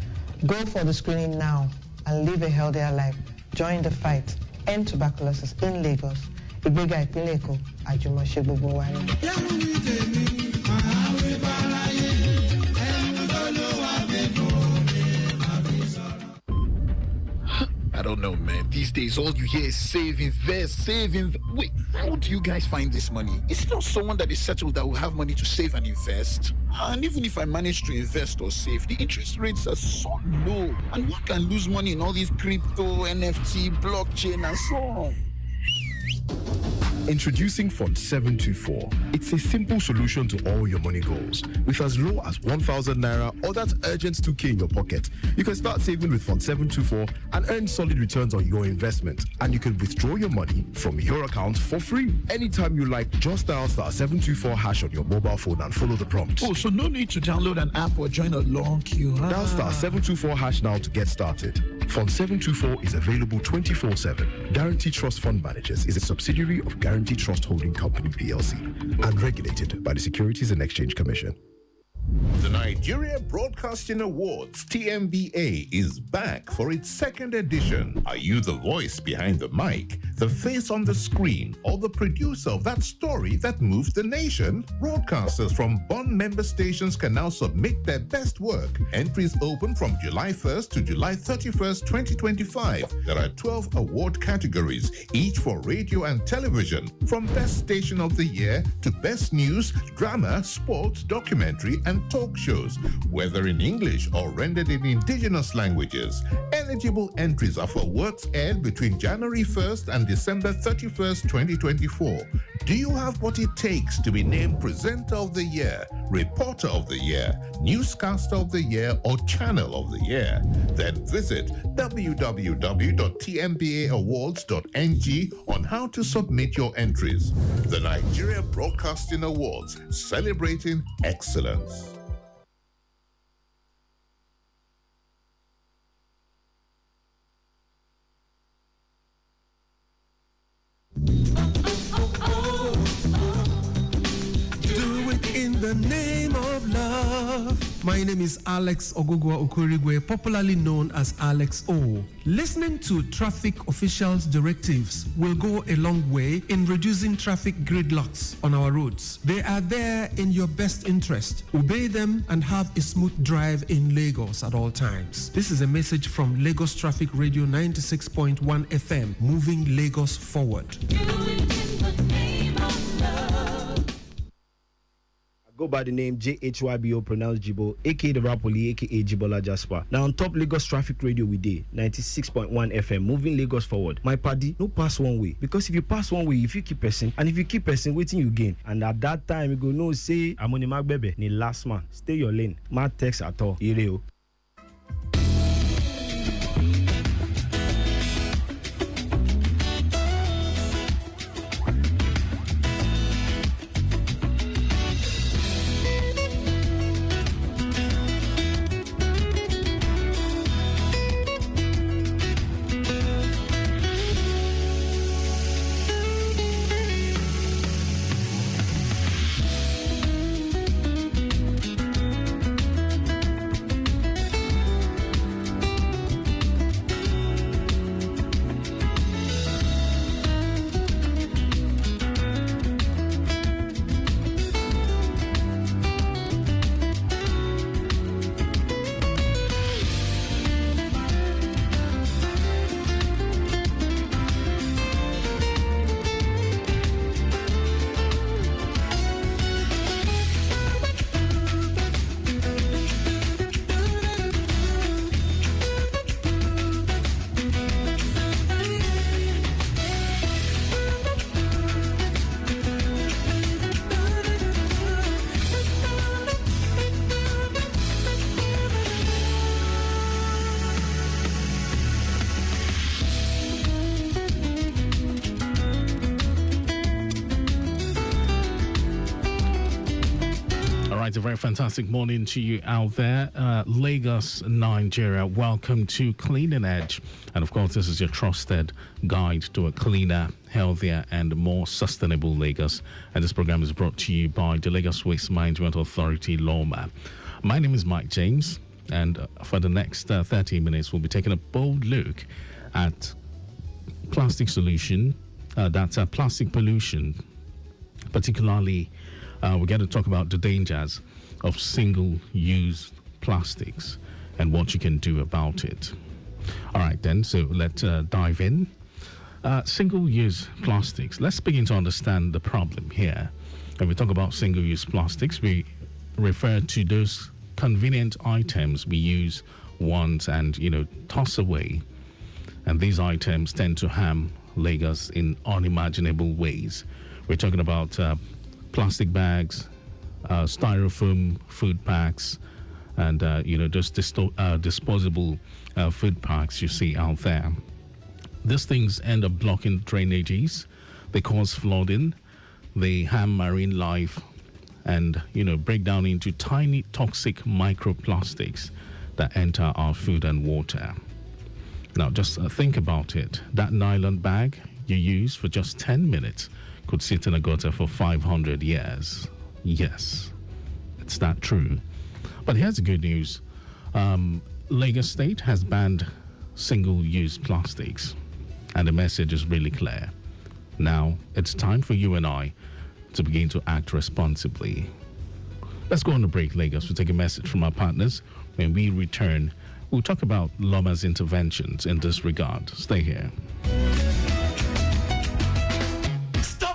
Go for the screening now and live a healthier life. Join the fight. End tuberculosis in Lagos. Ìgbéga ìpínlẹ̀ Èkó, àjùmọ̀ṣe gbogbo wa ni. I don't know, man. These days, all you hear is save, invest, save, Wait, how do you guys find this money? Is it not someone that is settled that will have money to save and invest? And even if I manage to invest or save, the interest rates are so low. And one can lose money in all these crypto, NFT, blockchain, and so on. Introducing Fund 724. It's a simple solution to all your money goals. With as low as 1,000 naira or that urgent 2K in your pocket, you can start saving with Fund 724 and earn solid returns on your investment. And you can withdraw your money from your account for free. Anytime you like, just dial *724# on your mobile phone and follow the prompts. Oh, so no need to download an app or join a long queue, huh? Dial *724# now to get started. Fund 724 is available 24/7. Guarantee Trust Fund Managers is a subsidiary of Guarantee Trust Holding Company PLC and regulated by the Securities and Exchange Commission. The Nigeria Broadcasting Awards, TMBA, is back for its second edition. Are you the voice behind the mic, the face on the screen, or the producer of that story that moved the nation? Broadcasters from Bond member stations can now submit their best work. Entries open from July 1st to July 31st, 2025. There are 12 award categories, each for radio and television, from Best Station of the Year to Best News, Drama, Sports, Documentary, and talk shows, whether in English or rendered in indigenous languages. Eligible entries are for works aired between January 1st and December 31st, 2024. Do you have what it takes to be named Presenter of the Year, Reporter of the Year, Newscaster of the Year, or Channel of the Year? Then visit www.tmbaawards.ng on how to submit your entries. The Nigeria Broadcasting Awards, celebrating excellence. The name of love. My name is Alex Ogugwa Okorigwe, popularly known as Alex O. Listening to traffic officials' directives will go a long way in reducing traffic gridlocks on our roads. They are there in your best interest. Obey them and have a smooth drive in Lagos at all times. This is a message from Lagos Traffic Radio 96.1 FM, moving Lagos forward. Go by the name JHYBO, pronounced Jibo, aka the Rapoli, aka Jibola Jasper. Now on top Lagos Traffic Radio we day 96.1 FM, moving Lagos forward. My party, no pass one way, because if you pass one way, if you keep person, and if you keep person, waiting you gain. And at that time you go no say I'm on the Mac baby, ni last man. Stay your lane, mad text at all. Ireo. right, a very fantastic morning to you out there. Lagos, Nigeria, welcome to Clean Edge. And of course, this is your trusted guide to a cleaner, healthier, and more sustainable Lagos. And this program is brought to you by the Lagos Waste Management Authority, LOMA. My name is Mike James, and for the next 30 minutes, we'll be taking a bold look at plastic solution, that's plastic pollution, particularly we're going to talk about the dangers of single-use plastics and what you can do about it. All right, then, so let's dive in. Single-use plastics. Let's begin to understand the problem here. When we talk about single-use plastics, we refer to those convenient items we use once and, toss away. And these items tend to harm Lagos in unimaginable ways. We're talking about plastic bags, styrofoam food packs, and those disposable food packs you see out there. These things end up blocking drainages, they cause flooding, they harm marine life, and break down into tiny toxic microplastics that enter our food and water. Now just think about it. That nylon bag you use for just 10 minutes could sit in a gutter for 500 years. Yes, it's that true. But here's the good news. Lagos State has banned single-use plastics, and the message is really clear. Now, it's time for you and I to begin to act responsibly. Let's go on a break, Lagos. We'll take a message from our partners. When we return, we'll talk about LOMA's interventions in this regard. Stay here.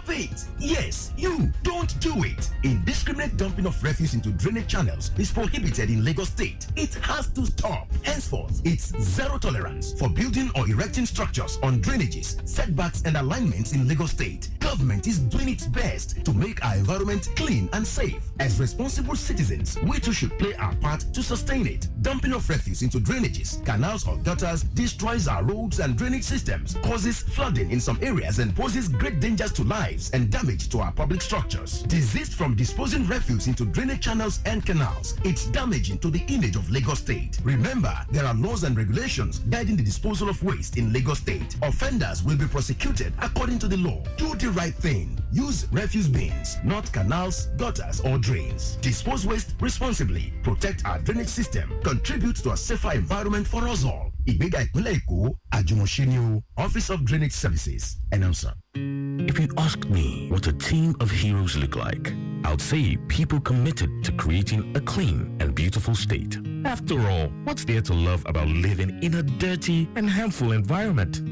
It. Yes, you don't do it. Indiscriminate dumping of refuse into drainage channels is prohibited in Lagos State. It has to stop. Henceforth, it's zero tolerance for building or erecting structures on drainages, setbacks, and alignments in Lagos State. Government is doing its best to make our environment clean and safe. As responsible citizens, we too should play our part to sustain it. Dumping of refuse into drainages, canals, or gutters destroys our roads and drainage systems, causes flooding in some areas, and poses great dangers to lives and damage to our public structures. Desist from disposing refuse into drainage channels and canals. It's damaging to the image of Lagos State. Remember, there are laws and regulations guiding the disposal of waste in Lagos State. Offenders will be prosecuted according to the law. Do the right thing. Use refuse bins, not canals, gutters, or drains. Dispose waste responsibly. Protect our drainage system. Contribute to a safer environment for us all. Ìgbéga ìpínlẹ̀ Èkó, Àjùmọ̀ṣe Office of Drainage Services. Announcer. If you asked me what a team of heroes look like, I would say people committed to creating a clean and beautiful state. After all, what's there to love about living in a dirty and harmful environment?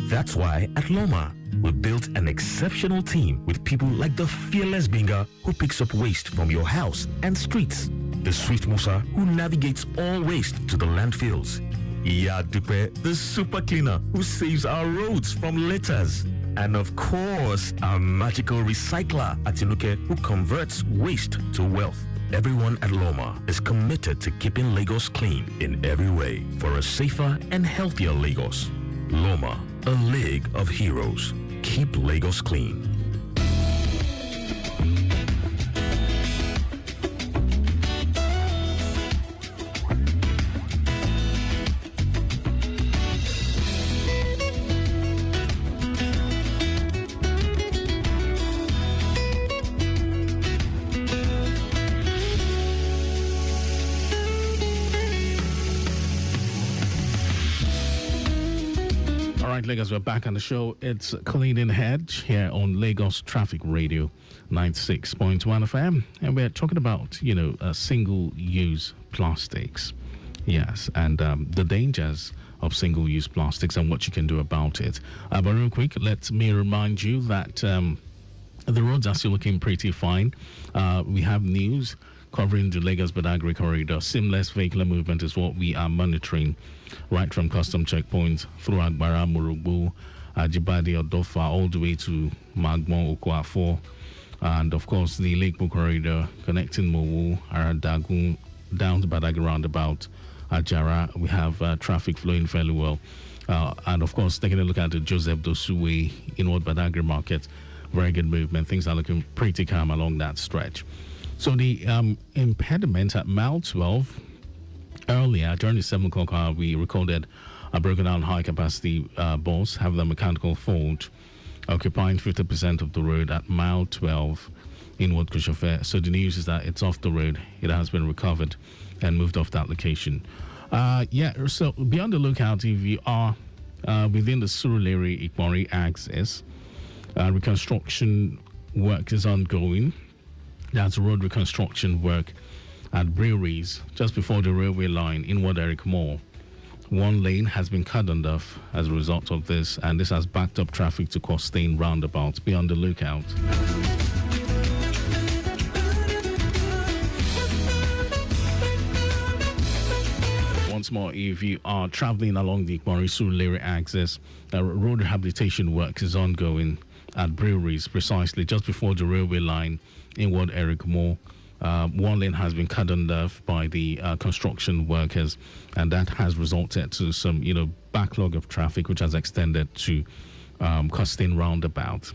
That's why at Loma, we built an exceptional team with people like the fearless Binga who picks up waste from your house and streets, the swift Musa who navigates all waste to the landfills, Yadupe, the super cleaner who saves our roads from litters, and of course, our magical recycler, Atinuke, who converts waste to wealth. Everyone at Loma is committed to keeping Lagos clean in every way for a safer and healthier Lagos. Loma, a league of heroes. Keep Lagos clean. Lagos, we're back on the show. It's Clean Edge here on Lagos Traffic Radio 96.1 FM, and we're talking about single-use plastics. Yes, and the dangers of single-use plastics and what you can do about it. But real quick, let me remind you that the roads are still looking pretty fine. We have news covering the Lagos-Badagry corridor. Seamless vehicular movement is what we are monitoring, right from custom checkpoints through Agbara, Morogbo, Ajibade, Odofa, all the way to Magbon, Okwafo, and of course the Lake corridor connecting Mowu, Aradagun, down to Badagry roundabout, Ajara. We have traffic flowing fairly well. And of course, taking a look at the Joseph Dosu Way, Inward Badagry Market, very good movement. Things are looking pretty calm along that stretch. So the impediment at mile 12, earlier during the 7 o'clock hour, we recorded a broken down high capacity bus having a mechanical fault, occupying 50% of the road at mile 12 inward Kushofe. So the news is that it's off the road. It has been recovered and moved off that location. So be on the lookout if you are within the Surulere Ikmori axis. Reconstruction work is ongoing. That's road reconstruction work at breweries just before the railway line inward Eric Moore. One lane has been cut off as a result of this, and this has backed up traffic to Costain roundabout. Be on the lookout. Once more, if you are traveling along the Ikmori-Surulere axis, road rehabilitation work is ongoing at breweries, precisely just before the railway line inward Eric Moore. One lane has been cut off by the construction workers, and that has resulted to some, backlog of traffic, which has extended to Costain roundabout.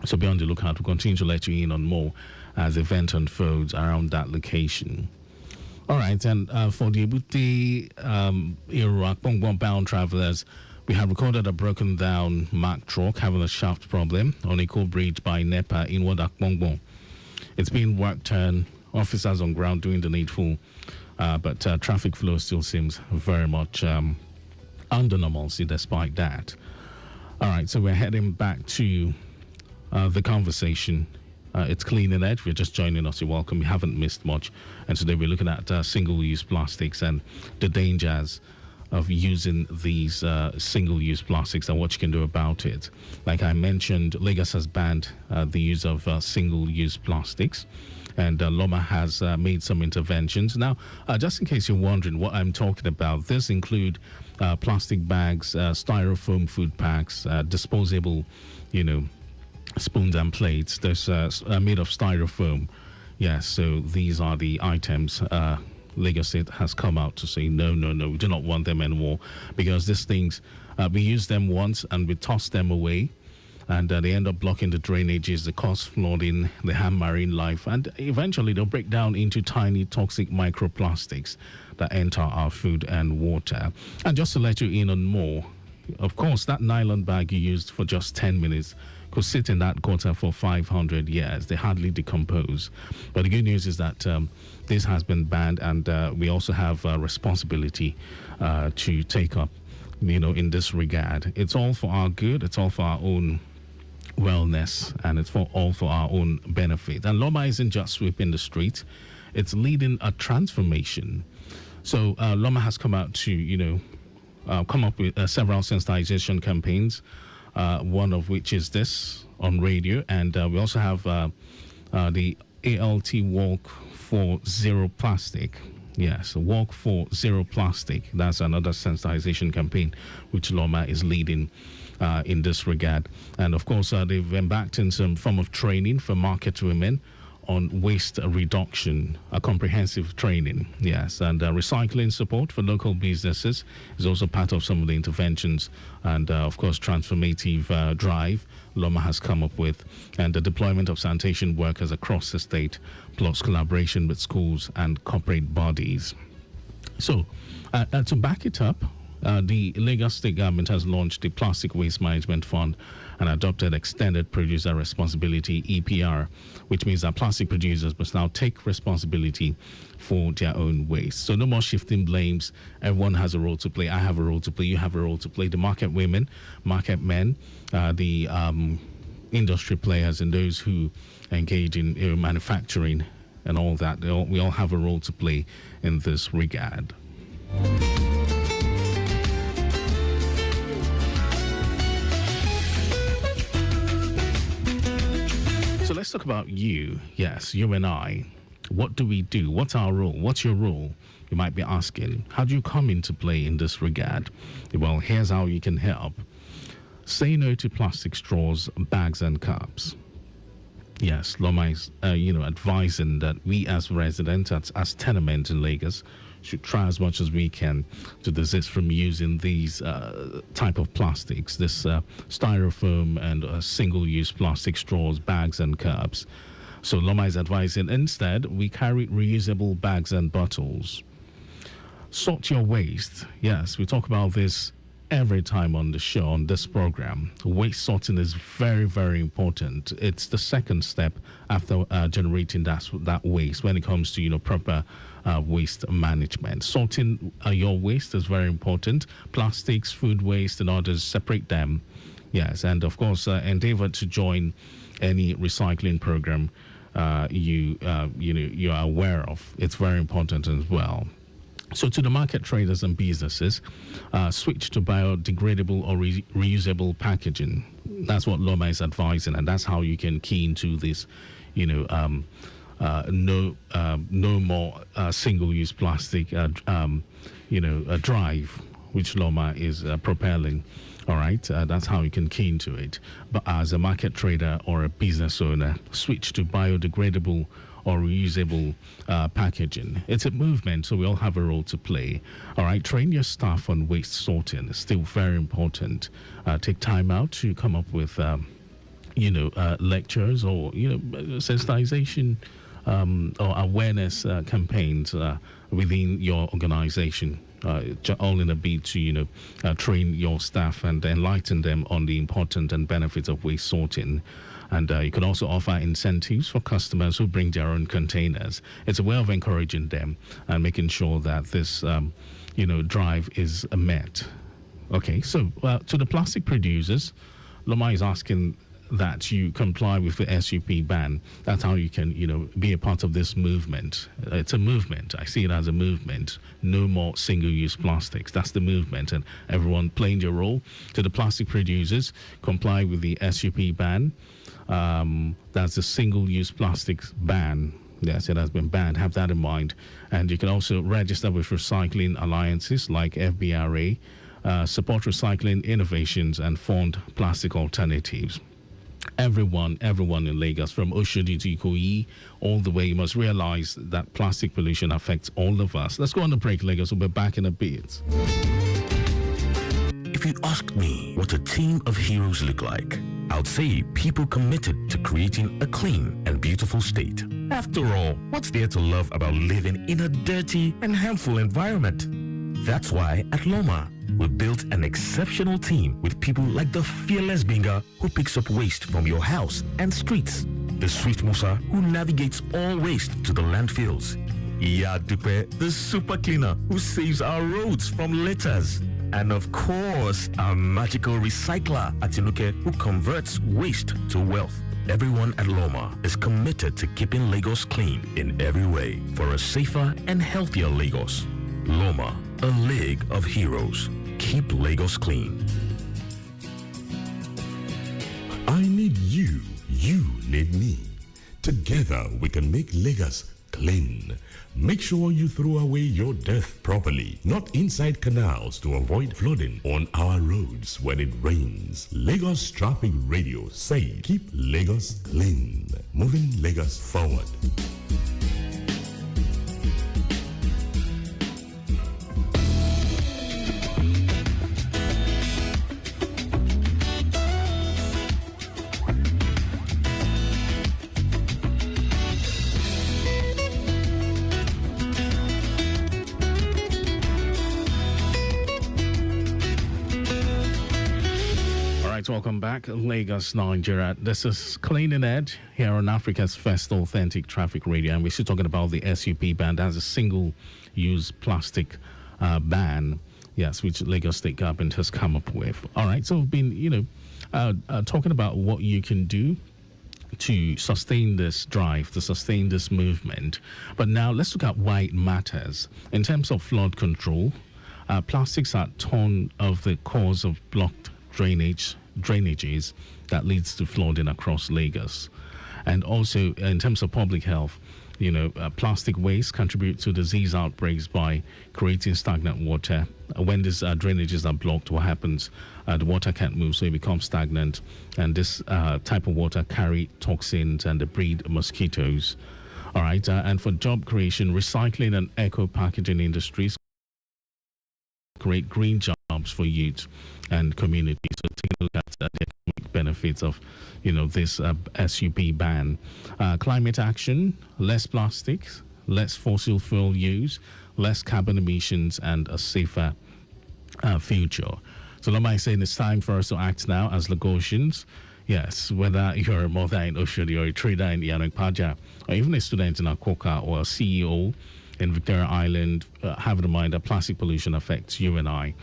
So be on the lookout. We'll continue to let you in on more as event unfolds around that location. All right, and for the Ebute Iraq bound travelers, we have recorded a broken down Mack truck having a shaft problem on Eco Bridge by NEPA inward Akbongbon. It's being worked on, officers on ground doing the needful, but traffic flow still seems very much under normalcy despite that. All right, so we're heading back to the conversation. It's Cleaning Edge. If you're just joining us, you're welcome. You haven't missed much. And today we're looking at single-use plastics and the dangers of using these single-use plastics and what you can do about it. Like I mentioned, Lagos has banned the use of single-use plastics, and Loma has made some interventions. Now, just in case you're wondering what I'm talking about, this include plastic bags, styrofoam food packs, disposable, spoons and plates. Those are made of styrofoam. Yes, so these are the items Lagos State has come out to say, no, we do not want them anymore, because these things, we use them once and we toss them away, and they end up blocking the drainages, they cause flooding, they harm marine life, and eventually they'll break down into tiny toxic microplastics that enter our food and water. And just to let you in on more, of course, that nylon bag you used for just 10 minutes could sit in that gutter for 500 years. They hardly decompose. But the good news is that this has been banned, and we also have a responsibility to take up, in this regard. It's all for our good. It's all for our own wellness, and it's all for our own benefit. And Loma isn't just sweeping the street. It's leading a transformation. So Loma has come out to, come up with several sensitization campaigns. One of which is this on radio, and we also have the ALT Walk for Zero Plastic. Yes, Walk for Zero Plastic. That's another sensitization campaign which Loma is leading in this regard. And of course, they've embarked in some form of training for market women on waste reduction, a comprehensive training, yes, and recycling support for local businesses is also part of some of the interventions, and of course transformative drive Loma has come up with, and the deployment of sanitation workers across the state, plus collaboration with schools and corporate bodies. So to back it up, the Lagos State government has launched the Plastic Waste Management Fund and adopted Extended Producer Responsibility, EPR, which means that plastic producers must now take responsibility for their own waste. So no more shifting blames. Everyone has a role to play. I have a role to play. You have a role to play. The market women, market men, the industry players, and those who engage in manufacturing and all that, we all have a role to play in this regard. So let's talk about you. Yes, you and I. What do we do? What's our role? What's your role? You might be asking. How do you come into play in this regard? Well, here's how you can help. Say no to plastic straws, bags, and cups. Yes, Loma is, advising that we as residents, as tenements in Lagos, should try as much as we can to desist from using these type of plastics, this styrofoam and single-use plastic straws, bags, and cups. So Loma is advising instead we carry reusable bags and bottles. Sort your waste. Yes, we talk about this every time on the show, on this program. Waste sorting is very, very important. It's the second step after generating that waste when it comes to proper waste management. Sorting your waste is very important. Plastics, food waste, and others, separate them. Yes, and of course, endeavor to join any recycling program you are aware of. It's very important as well. So to the market traders and businesses, switch to biodegradable or reusable packaging. That's what Loma is advising, and that's how you can key into this, no more single-use plastic, a drive, which Loma is propelling. All right, that's how you can key into it. But as a market trader or a business owner, switch to biodegradable or reusable packaging. It's a movement, so we all have a role to play. All right, train your staff on waste sorting. It's still very important. Take time out to come up with, lectures or, sensitization or awareness campaigns within your organization. All in a bid to, train your staff and enlighten them on the importance and benefits of waste sorting. And you can also offer incentives for customers who bring their own containers. It's a way of encouraging them and making sure that this, drive is met. Okay, so to the plastic producers, Loma is asking that you comply with the SUP ban. That's how you can, be a part of this movement. It's a movement. I see it as a movement. No more single-use plastics. That's the movement, and everyone playing their role. To the plastic producers, comply with the SUP ban. That's the single-use plastics ban. Yes, it has been banned. Have that in mind. And you can also register with recycling alliances like FBRA, support recycling innovations, and fund plastic alternatives. Everyone in Lagos, from Oshodi to Ikoyi, all the way, you must realize that plastic pollution affects all of us. Let's go on the break, Lagos. We'll be back in a bit. If you asked me what a team of heroes look like, I would say people committed to creating a clean and beautiful state. After all, what's there to love about living in a dirty and harmful environment? That's why at Loma, we built an exceptional team with people like the fearless Binga who picks up waste from your house and streets, the swift Musa who navigates all waste to the landfills, Yadupe, the super cleaner who saves our roads from litters, and of course, our magical recycler, Atinuke, who converts waste to wealth. Everyone at Loma is committed to keeping Lagos clean in every way for a safer and healthier Lagos. Loma, a league of heroes. Keep Lagos clean. I need you. You need me. Together we can make Lagos clean. Make sure you throw away your dirt properly, not inside canals to avoid flooding on our roads when it rains. Lagos Traffic Radio say keep Lagos clean, moving Lagos forward. Welcome back, Lagos, Nigeria. This is Cleaning Edge here on Africa's first authentic traffic radio, and we're still talking about the SUP ban. That's a single-use plastic ban, yes, which Lagos State government has come up with. All right, so we've been, talking about what you can do to sustain this drive, to sustain this movement. But now let's look at why it matters. In terms of flood control, plastics are torn of the cause of blocked drainages that leads to flooding across Lagos. And also in terms of public health, plastic waste contribute to disease outbreaks by creating stagnant water. When these drainages are blocked, what happens? The water can't move, so it becomes stagnant, and this type of water carry toxins and they breed mosquitoes. All right, and for job creation, recycling and eco packaging industries create green jobs for youth and communities. So take a look at the economic benefits of, this SUP ban. Climate action, less plastics, less fossil fuel use, less carbon emissions, and a safer future. So Loma is saying it's time for us to act now as Lagosians. Yes, whether you're a mother in Oshodi or a trader in Yanokpaja, or even a student in Akoka or a CEO in Victoria Island, have in mind that plastic pollution affects you and I.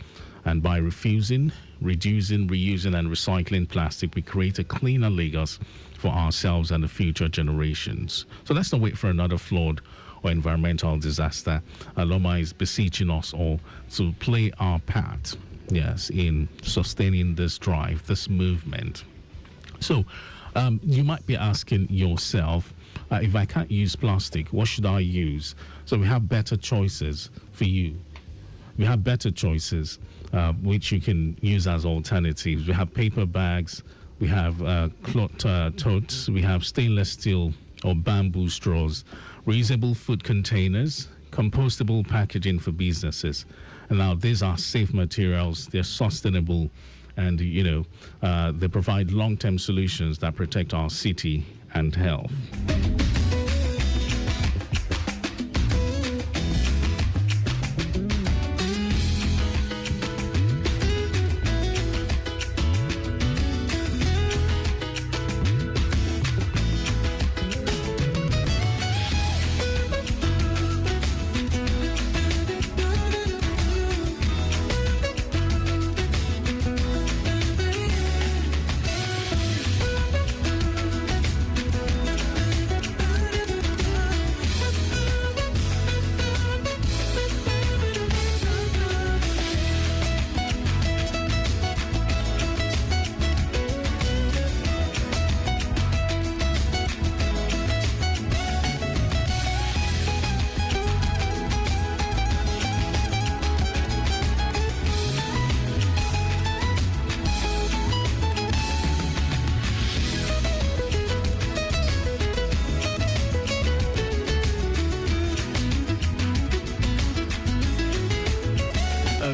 And by refusing, reducing, reusing, and recycling plastic, we create a cleaner Lagos for ourselves and the future generations. So let's not wait for another flood or environmental disaster. Loma is beseeching us all to play our part, yes, in sustaining this drive, this movement. So you might be asking yourself, if I can't use plastic, what should I use? So we have better choices for you. We have better choices which you can use as alternatives. We have paper bags, we have cloth totes, we have stainless steel or bamboo straws, reusable food containers, compostable packaging for businesses. And now these are safe materials, they're sustainable, and they provide long-term solutions that protect our city and health.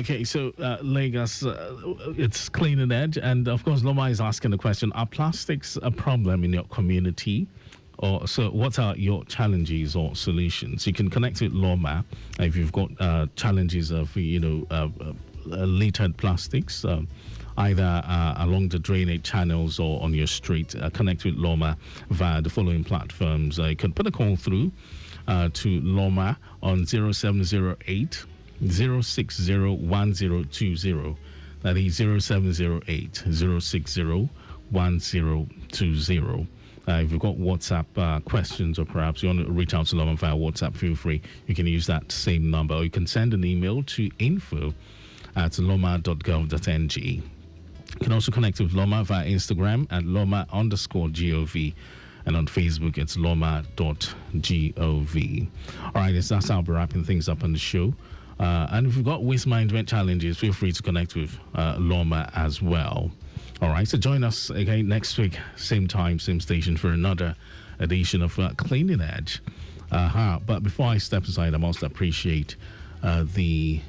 Okay, so Lagos, it's clean edge, and of course Loma is asking the question, are plastics a problem in your community? Or so what are your challenges or solutions? You can connect with Loma if you've got challenges of littered plastics, either along the drainage channels or on your street. Connect with Loma via the following platforms. You can put a call through to Loma on 0708 0601020. That is 0708 0601020. If you've got WhatsApp questions, or perhaps you want to reach out to Loma via WhatsApp, feel free. You can use that same number, or you can send an email to info@loma.gov.ng. You can also connect with Loma via Instagram at Loma_GOV. And on Facebook, it's Loma.gov. All right, that's how we're wrapping things up on the show. And if you've got waste management challenges, feel free to connect with Loma as well. All right, so join us again next week, same time, same station, for another edition of Cleaning Edge. But before I step aside, I must appreciate the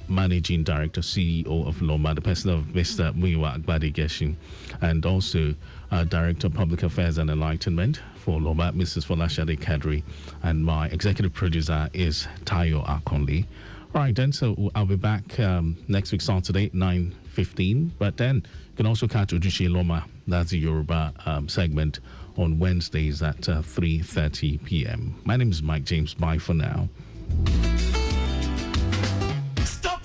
Managing Director, CEO of Loma, the person of Mr. Muyiwa Agbadi Geshin, and also Director of Public Affairs and Enlightenment for Loma, Mrs. Folashade Kadri, and my executive producer is Tayo Akonli. All right, then, so I'll be back next week, Saturday, 9:15. But then you can also catch Ojúṣe Loma, that's the Yoruba segment, on Wednesdays at 3:30 p.m. My name is Mike James. Bye for now.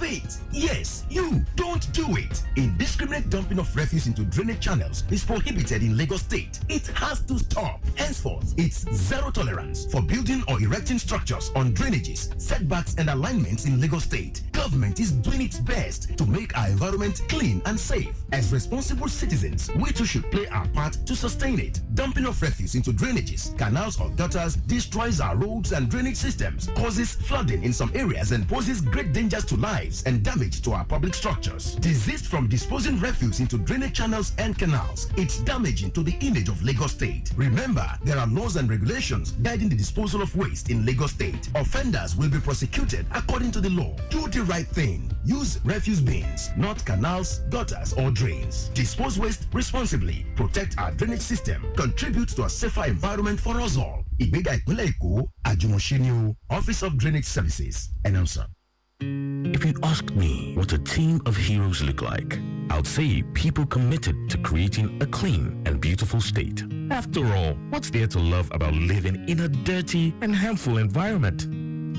It. Yes, you don't do it. Indiscriminate dumping of refuse into drainage channels is prohibited in Lagos State. It has to stop. Henceforth, it's zero tolerance for building or erecting structures on drainages, setbacks, and alignments in Lagos State. Government is doing its best to make our environment clean and safe. As responsible citizens, we too should play our part to sustain it. Dumping of refuse into drainages, canals, or gutters destroys our roads and drainage systems, causes flooding in some areas, and poses great dangers to lives and damages damage to our public structures. Desist from disposing refuse into drainage channels and canals. It's damaging to the image of Lagos State. Remember, there are laws and regulations guiding the disposal of waste in Lagos State. Offenders will be prosecuted according to the law. Do the right thing. Use refuse bins, not canals, gutters, or drains. Dispose waste responsibly. Protect our drainage system. Contribute to a safer environment for us all. Ìgbéga ìpínlẹ̀ Èkó, Àjùmọ̀ṣe Office of Drainage Services. Announcer. If you asked me what a team of heroes look like, I'd say people committed to creating a clean and beautiful state. After all, what's there to love about living in a dirty and harmful environment?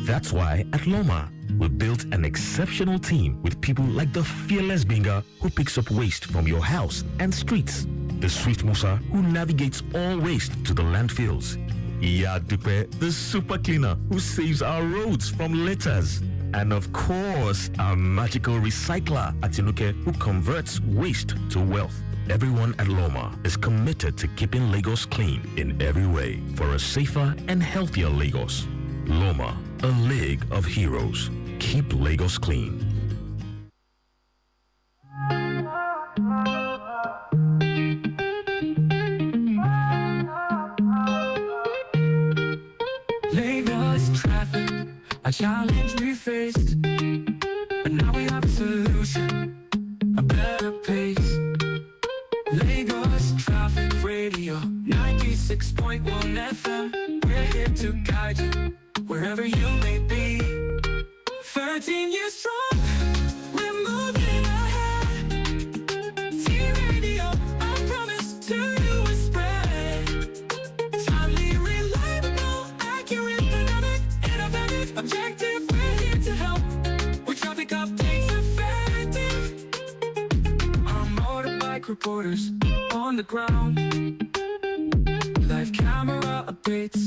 That's why at Loma, we built an exceptional team with people like the fearless Binga who picks up waste from your house and streets, the Swift Musa who navigates all waste to the landfills, Iya Dupe, the super cleaner who saves our roads from litters, and of course, our magical recycler, Atinuke, who converts waste to wealth. Everyone at Loma is committed to keeping Lagos clean in every way for a safer and healthier Lagos. Loma, a league of heroes. Keep Lagos clean. Lagos traffic, a challenge we faced, but now we have a solution, a better pace. Lagos Traffic Radio 96.1 FM, we're here to guide you wherever you may be. 13 years strong, we're moving ahead. T-Radio, I promise to you is spread. Timely, reliable, accurate, dynamic, innovative, objective, we're here to help. With traffic updates effective. Our motorbike reporters on the ground. Live camera updates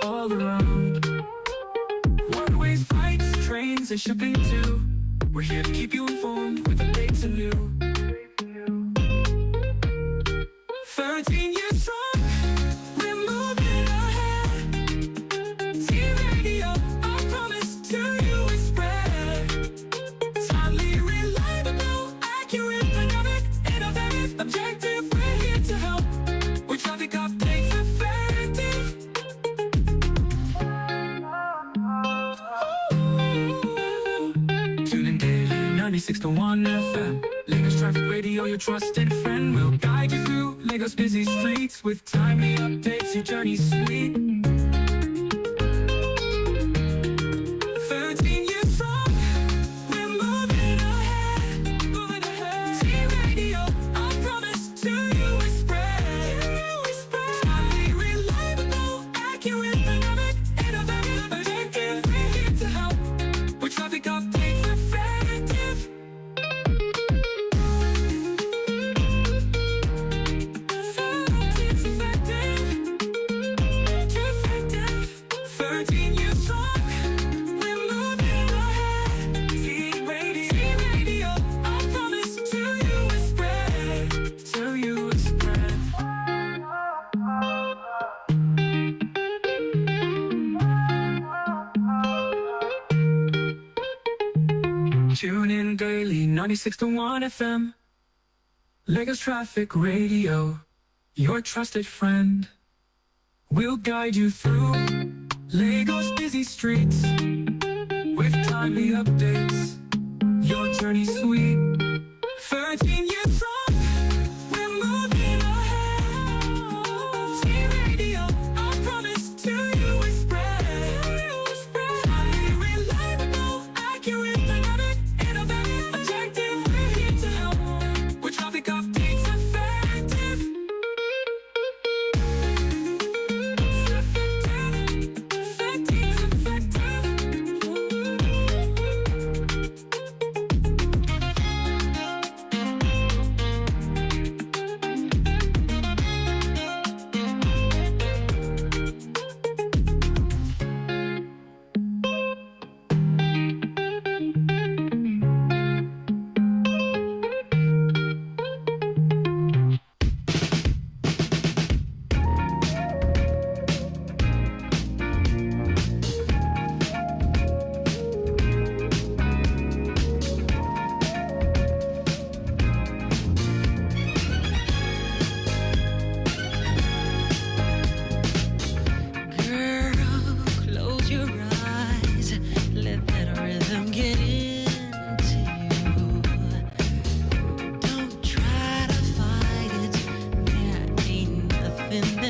all around. Waterways, flights, trains, and shipping too. We're here to keep you informed with updates and new. 13 years strong, we're moving ahead. T-Radio, I promise to you is spread. Timely, reliable, accurate, dynamic, innovative, objective, we're here to help. With traffic updates effective. Tune in daily, 96.1 FM. Lagos Traffic Radio, your trusted friend. Will guide you through Lagos busy streets. With timely updates, your journey's sweet. 13 years strong, we're moving ahead. Moving ahead. T-Radio, I promise to you is spread. Timely, reliable, accurate, dynamic, innovative, objective. We're here to help. With traffic updates effective. 13 years strong, we're moving ahead. T-Radio, I promise to you is spread. To you is spread. Tune in daily, 96.1 FM. Lagos Traffic Radio, your trusted friend. We'll guide you through Lagos busy streets with timely updates. Your journey's sweet. 13 years strong, we're moving ahead. T-Radio, I promise to you is spread. Timely, reliable, accurate, dynamic, innovative, objective. We're here to help. With traffic updates effective.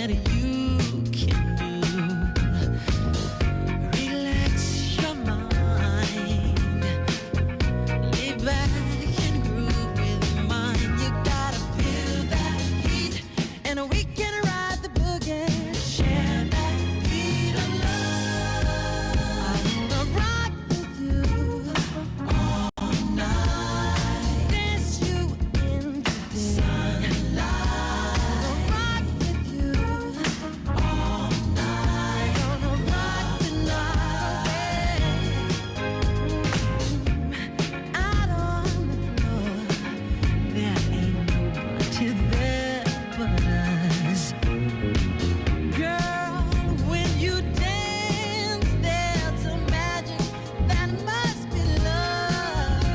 that you can do. Relax your mind, lay back and groove with mine. You gotta feel that heat, and we can ride the boogie. Share that beat of love. I wanna rock with you all night, dance you into the sunlight. Rock with you all night, gonna rock the night out on the floor. There ain't nobody there but us. Girl, when you dance, there's a magic that must be love.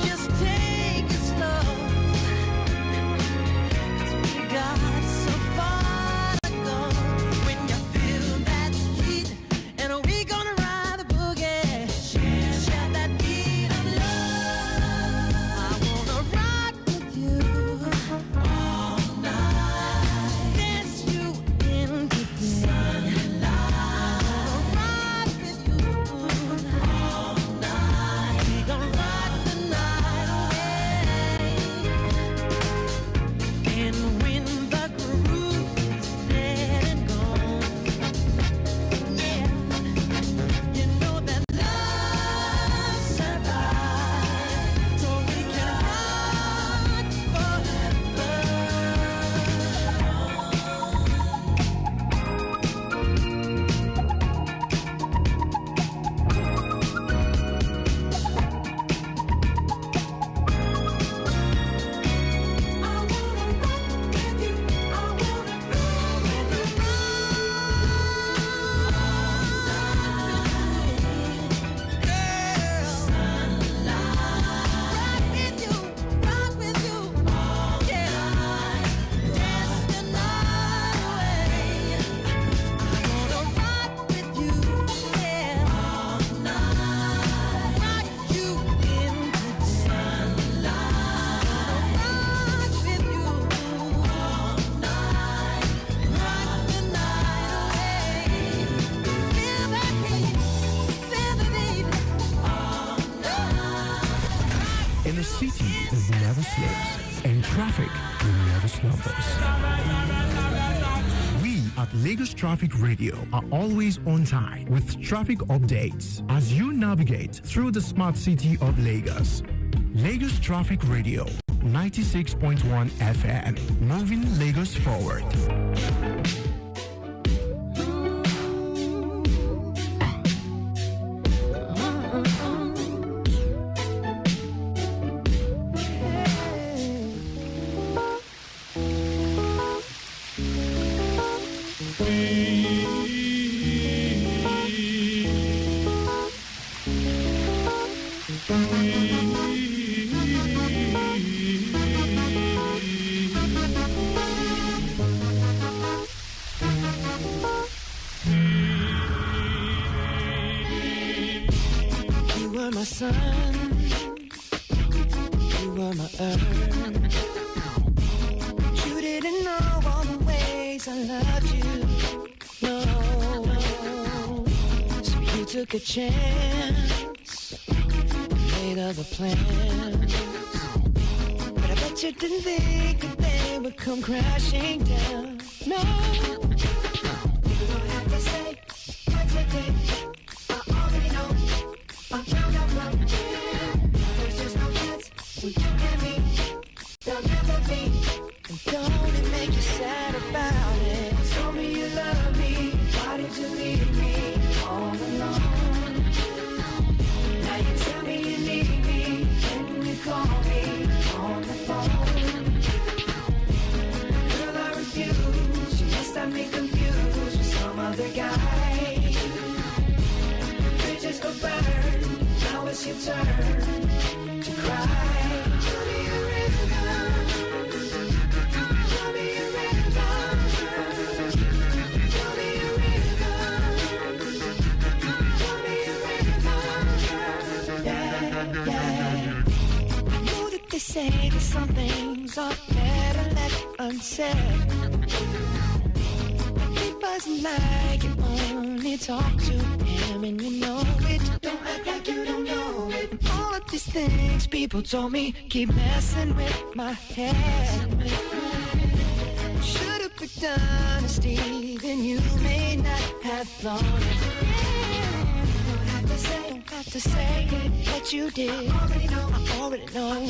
Just take it slow, 'cause we got so far to go. When you feel that heat, and we gonna ride the boogie. Share that beat of love. I wanna rock with you all night, dance you into the sunlight. Rock with you all night. We gonna rock the night away. And when the groove is dead and gone, yeah, you know that love survives, so we can rock forever. In a city that never sleeps, and traffic will never slump us. We at Lagos Traffic Radio are always on time with traffic updates as you navigate through the smart city of Lagos. Lagos Traffic Radio 96.1 FM, moving Lagos forward. You were my sun, you were my earth. You didn't know all the ways I loved you, no. So you took a chance, made other plans, but I bet you didn't think that they would come crashing down, no. You don't have to say what you did, I already know. I'm found out from here. There's just no chance when you and me, there'll never be. And don't it make you sad about it? Told me you love me, why did you leave me all alone? Now you tell me you need me, when you call me on the phone. Girl, I refuse, you must have me confused with some other guy. Bridges go burn, now it's your turn to cry. Tell me a river, tell me a river, tell me a river, tell me a river, yeah, yeah. I know that they say that some things are better left and said, it wasn't like you only talk to him and you know it. Don't act like you don't know it. All of these things people told me keep messing with my head. Should've picked honesty, then you may not have thought it. Don't have to say what you did. I already know.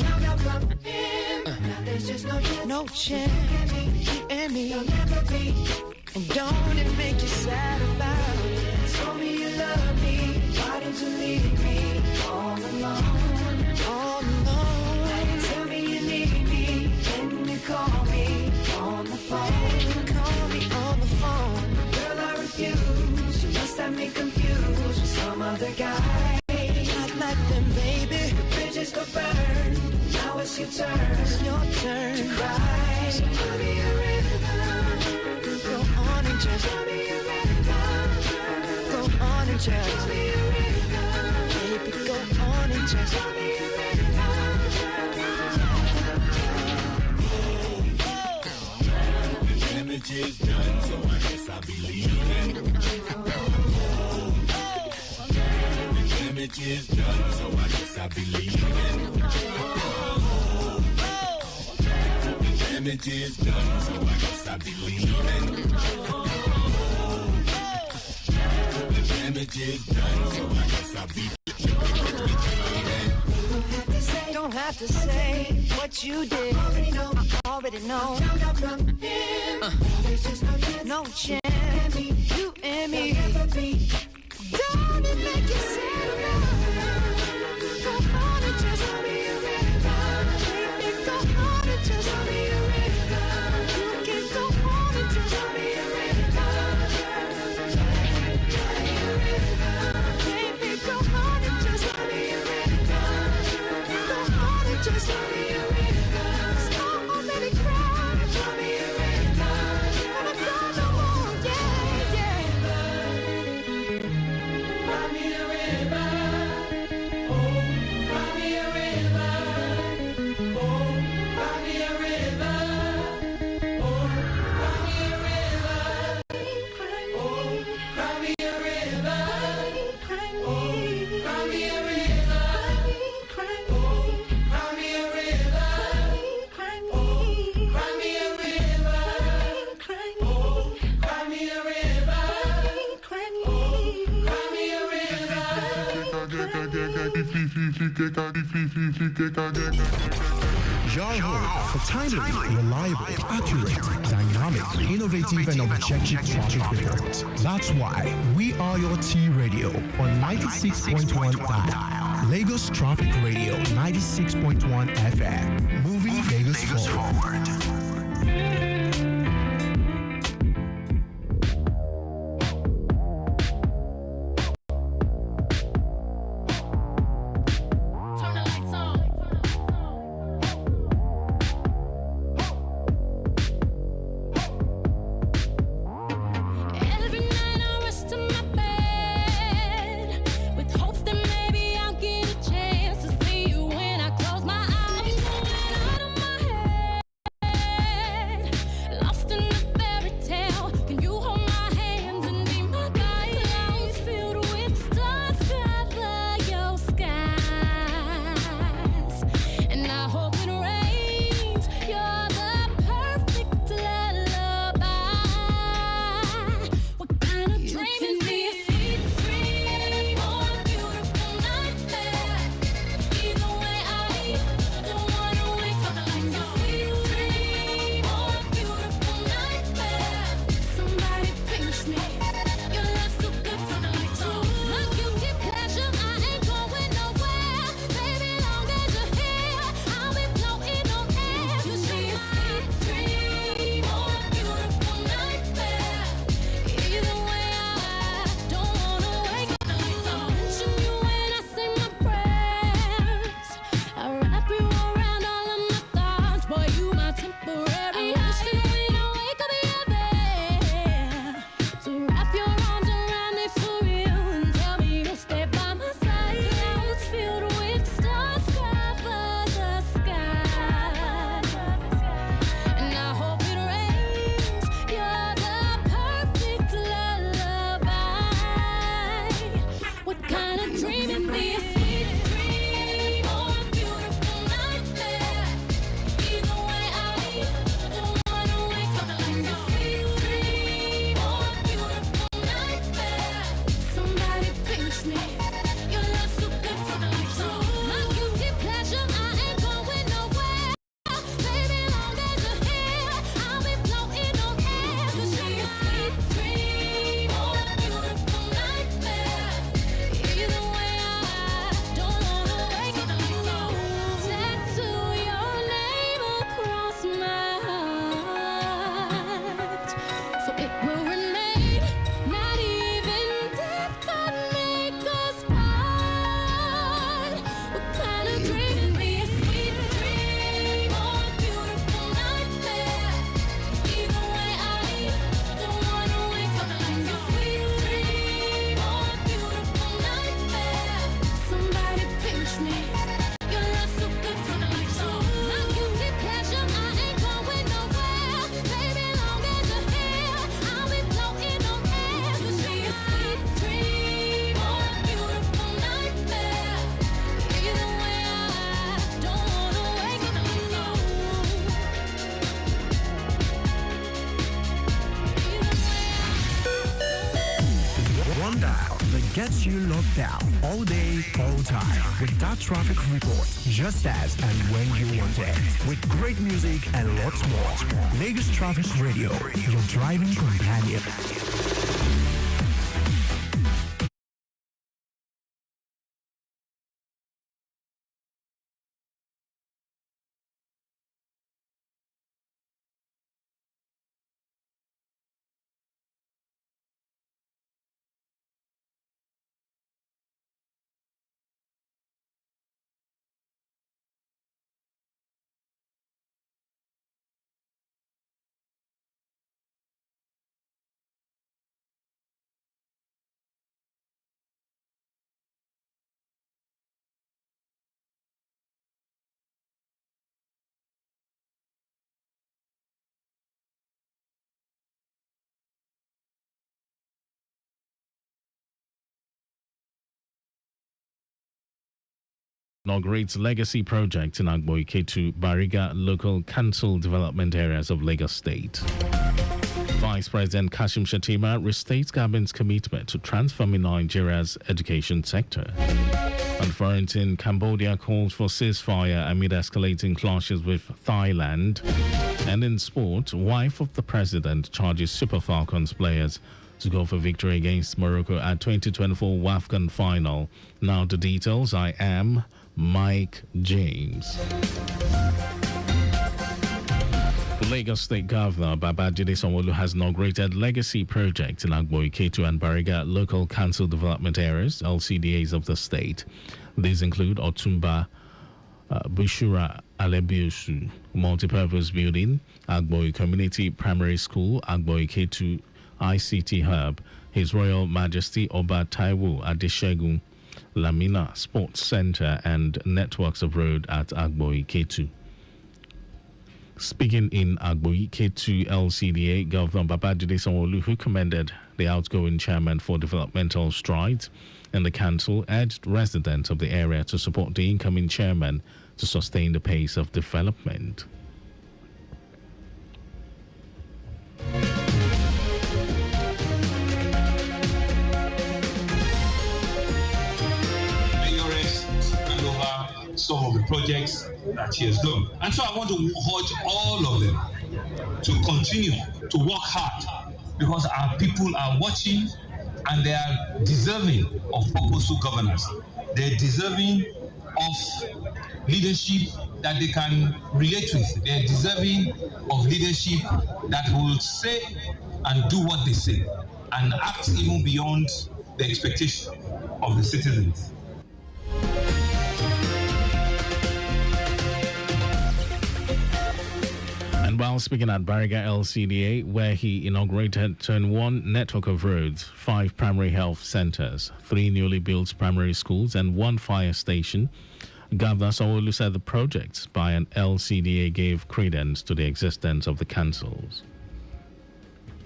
There's just no chance. You and me. And don't it make you sad about it? Told me you love me. Why did you leave me all alone? All alone. Tell me you need me. Can you call me on the phone? Call me on the phone. Girl, I refuse. You must have me confused with some other guy. Not like them, baby. The bridges go burn. Now it's your turn. It's your turn to cry. So give me a rhythm. Go on and just give me a rhythm. Go on and just give me a rhythm. Baby, go on and just give me a rhythm. The damage is done, so I guess I'll be leaving. The damage is done, so I guess I'll be leaving. The damage is done, so I guess I'll be leaving. The damage is done, so I guess I'll be Don't have to say what you did. I already know. There's just no chance. You and me. Don't it make you sad now? Go on and just give me a rhythm. Baby, go on and just give me a rhythm. You can go on and just give me a rhythm. Baby, go on and just give me a rhythm. Go on and just give me a rhythm. Stop already crying. Give me a rhythm. And I don't know more. Yeah, yeah. Cry me a river, oh, cry me a river, oh, cry me a river, oh, cry me a river, oh, cry me a river, oh, cry me a river, oh, cry me a river, oh, cry me a river, oh, cry me a river. Your home for timely, reliable, accurate, dynamic, innovative, and objective traffic reports. That's why we are your T Radio on 96.1 dial. Lagos Traffic Radio 96.1 FM. Moving Lagos forward. Every night I rest in my bed with hopes that maybe I'll get a chance to see you when I close my eyes. Going out of my head. that gets you locked down all day, all time with that traffic report, just as and when you want it. With great music and lots more. Lagos Traffic Radio, your driving companion. Inaugurates legacy project in Agboike Bariga local council development areas of Lagos State. Vice President Kashim Shettima restates government's commitment to transforming Nigeria's education sector. And foreign in Cambodia calls for ceasefire amid escalating clashes with Thailand. And in sport, wife of the president charges Super Falcons players to go for victory against Morocco at 2024 WAFCON final. Now the details. I am Mike James. Lagos State Governor Babajide Sanwo-Olu has inaugurated legacy projects in Agboike and Bariga local council development areas, LCDAs of the state. These include Otumba Bushura Alebiosu multipurpose building, Agboy Community Primary School, Agboike ICT Hub, His Royal Majesty Oba Taiwo Adeshegun Lamina Sports Center, and networks of road at Agboike. Speaking in Agboike LCDA, Governor Babajide Sanwo-Olu, who commended the outgoing chairman for developmental strides in the council, urged residents of the area to support the incoming chairman to sustain the pace of development. Some of the projects that she has done. And so I want to urge all of them to continue to work hard, because our people are watching and they are deserving of purposeful governance. They're deserving of leadership that they can relate with. They're deserving of leadership that will say and do what they say and act even beyond the expectation of the citizens. And while speaking at Bariga LCDA, where he inaugurated Turn 1 network of roads, 5 primary health centers, 3 newly built primary schools, and 1 fire station, Governor Sanwo-Olu said the projects by an LCDA gave credence to the existence of the councils.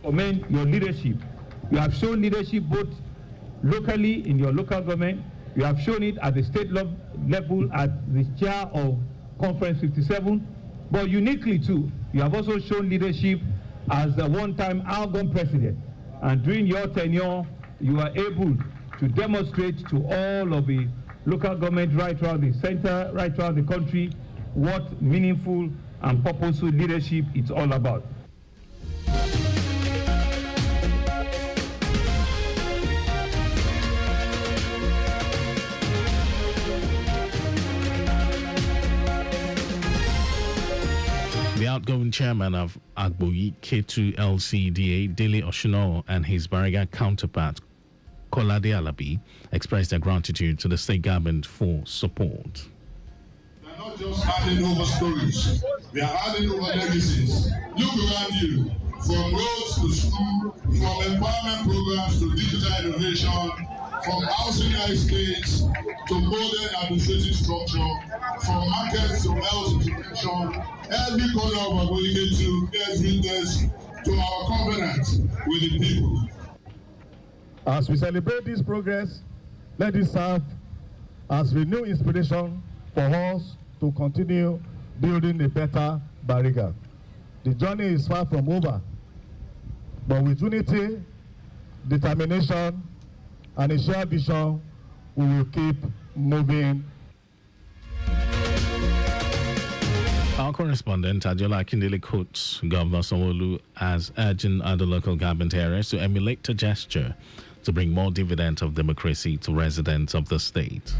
Commend your leadership. You have shown leadership both locally in your local government. You have shown it at the state level at the chair of Conference 57. But uniquely too, you have also shown leadership as the one-time outgoing president. And during your tenure, you are able to demonstrate to all of the local government right throughout the center, right throughout the country, what meaningful and purposeful leadership is all about. The outgoing chairman of Agboyi K2 LCDA, Dele Oshuno, and his Bariga counterpart, Kolade Alabi, expressed their gratitude to the state government for support. We are not just adding over stories, we are adding over legacies. Look around you, from roads to school, from empowerment programs to digital innovation, from housing estates to modern administrative structure, from markets to health education, every corner of Agboike bears witness to our covenant with the people. As we celebrate this progress, let it serve as renewed inspiration for us to continue building a better Bariga. The journey is far from over, but with unity, determination, and a shared vision, we will keep moving. Our correspondent Adiola Akindele quotes Governor Sanwo-Olu as urging other local government areas to emulate a gesture to bring more dividend of democracy to residents of the state.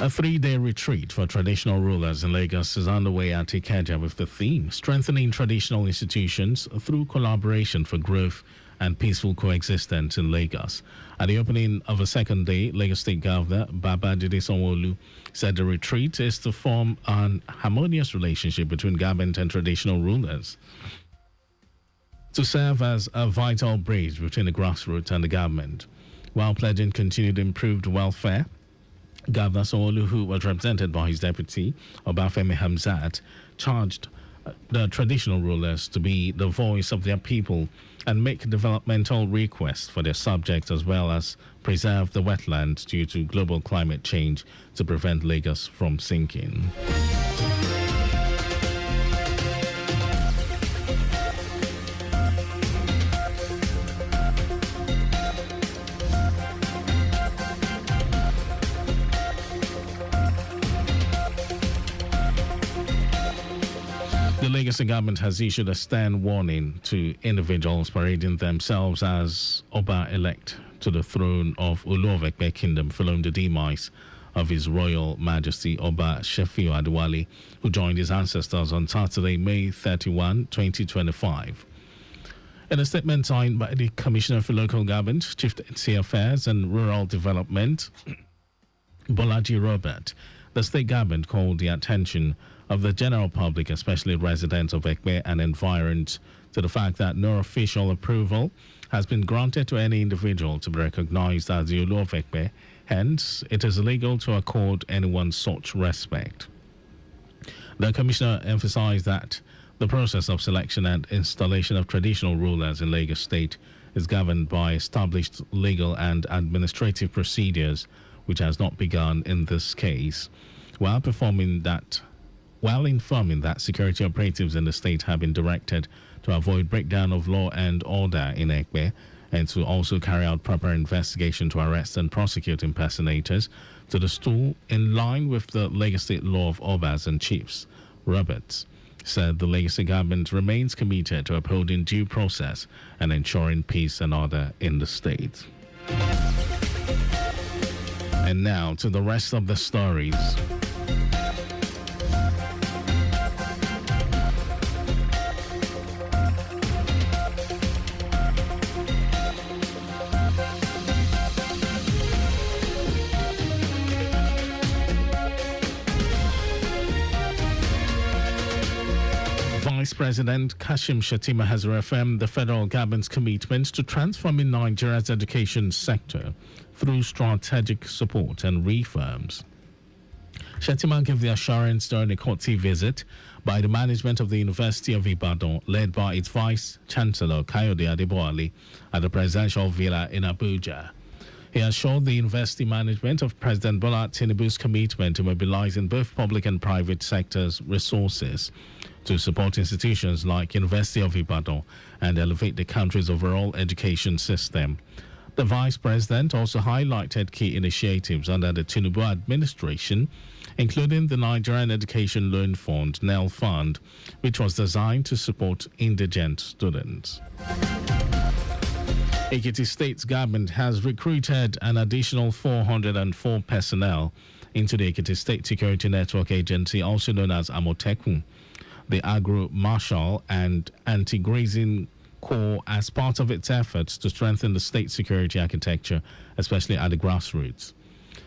A 3-day retreat for traditional rulers in Lagos is underway at Ikeja with the theme Strengthening Traditional Institutions Through Collaboration for Growth and Peaceful Coexistence in Lagos. At the opening of a second day, Lagos State Governor Babajide Sanwo-Olu said the retreat is to form an harmonious relationship between government and traditional rulers, to serve as a vital bridge between the grassroots and the government, while pledging continued improved welfare. Governor Sanwo-Olu, who was represented by his deputy, Obafemi Hamzat, charged the traditional rulers to be the voice of their people and make developmental requests for their subjects, as well as preserve the wetlands due to global climate change to prevent Lagos from sinking. The Lagos government has issued a stern warning to individuals parading themselves as Oba-elect to the throne of Olu of Ekpe Kingdom following the demise of His Royal Majesty Oba Shefiu Adewale, who joined his ancestors on Saturday, May 31, 2025. In a statement signed by the Commissioner for Local Government, Chief Agency Affairs and Rural Development, Bolaji Robert, the state government called the attention of the general public, especially residents of Ekpe and environs, to the fact that no official approval has been granted to any individual to be recognized as the Olu of Ekpe. Hence, it is illegal to accord anyone such respect. The commissioner emphasized that the process of selection and installation of traditional rulers in Lagos State is governed by established legal and administrative procedures, which has not begun in this case, while informing that security operatives in the state have been directed to avoid breakdown of law and order in Ekpe and to also carry out proper investigation to arrest and prosecute impersonators to the stool in line with the Lagos State law of Obas and Chiefs. Roberts said the Lagos State government remains committed to upholding due process and ensuring peace and order in the state. And now to the rest of the stories. Vice President Kashim Shettima has reaffirmed the federal government's commitment to transforming Nigeria's education sector through strategic support and reforms. Shettima gave the assurance during a courtesy visit by the management of the University of Ibadan, led by its Vice Chancellor Kayode Adeboale, at the presidential villa in Abuja. He assured the university management of President Bola Tinubu's commitment to mobilizing both public and private sectors' resources to support institutions like University of Ibadan and elevate the country's overall education system. The Vice President also highlighted key initiatives under the Tinubu administration, including the Nigerian Education Loan Fund, NEL Fund, which was designed to support indigent students. Ekiti State's government has recruited an additional 404 personnel into the Ekiti State Security Network Agency, also known as Amotekun, the Agro-Martial and Anti-Grazing Corps, as part of its efforts to strengthen the state security architecture, especially at the grassroots.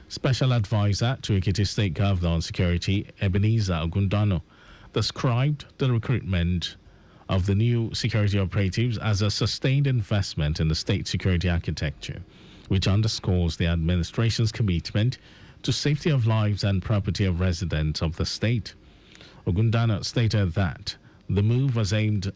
Special Advisor to Ekiti State Governor on Security, Ebenezer Ogundano, described the recruitment of the new security operatives as a sustained investment in the state security architecture, which underscores the administration's commitment to safety of lives and property of residents of the state. Ogundano stated that the move was aimed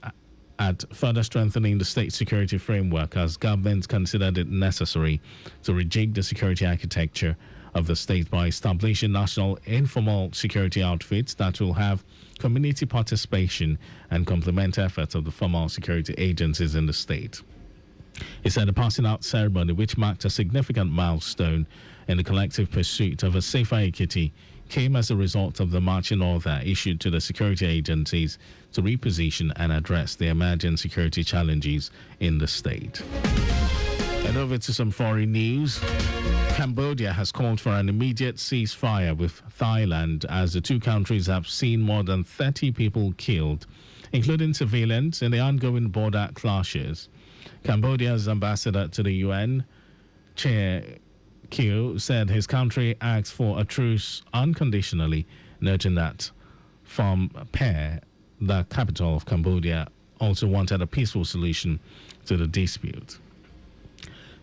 at further strengthening the state security framework as governments considered it necessary to rejig the security architecture of the state by establishing national informal security outfits that will have community participation and complement efforts of the formal security agencies in the state. He said the passing out ceremony, which marked a significant milestone in the collective pursuit of a safer Ekiti, came as a result of the marching order issued to the security agencies to reposition and address the emerging security challenges in the state. And over to some foreign news. Cambodia has called for an immediate ceasefire with Thailand as the two countries have seen more than 30 people killed, including civilians, in the ongoing border clashes. Cambodia's ambassador to the UN, Chair Kyo, said his country asked for a truce unconditionally, noting that Phnom Penh, the capital of Cambodia, also wanted a peaceful solution to the dispute.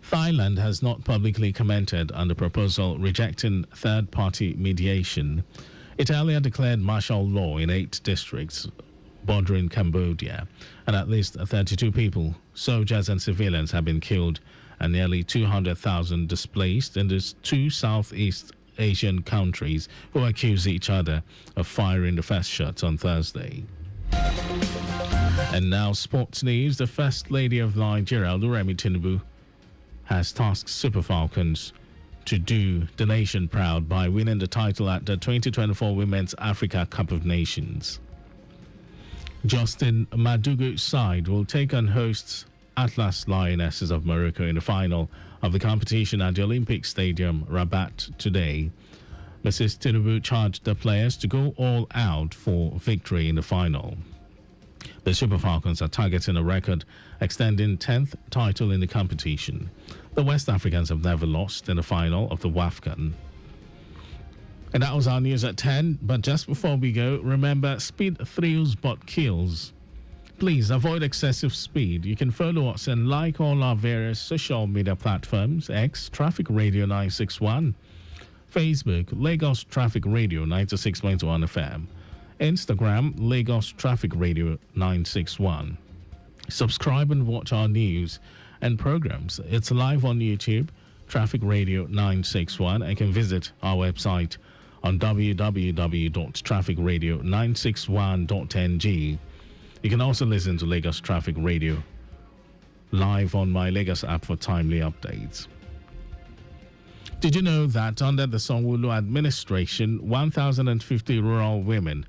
Thailand has not publicly commented on the proposal rejecting third-party mediation. It earlier declared martial law in 8 districts bordering Cambodia, and at least 32 people, soldiers and civilians, have been killed and nearly 200,000 displaced in the 2 Southeast Asian countries who accuse each other of firing the first shots on Thursday. And now sports news. The First Lady of Nigeria, Oluremi Tinubu, has tasked Super Falcons to do the nation proud by winning the title at the 2024 Women's Africa Cup of Nations. Justin Madugu's side will take on hosts Atlas Lionesses of Morocco in the final of the competition at the Olympic Stadium, Rabat, today. Mrs. Tinubu charged the players to go all out for victory in the final. The Super Falcons are targeting a record extending 10th title in the competition. The West Africans have never lost in the final of the WAFCON. And that was our news at 10. But just before we go, remember, speed thrills but kills. Please avoid excessive speed. You can follow us and like all our various social media platforms: X, Traffic Radio 961, Facebook, Lagos Traffic Radio 96.1 FM, Instagram, Lagos Traffic Radio 961. Subscribe and watch our news and programs. It's live on YouTube, Traffic Radio 961. And you can visit our website on www.trafficradio961.ng. You can also listen to Lagos Traffic Radio live on my Lagos app for timely updates. Did you know that under the Sanwo-Olu administration, 1,050 rural women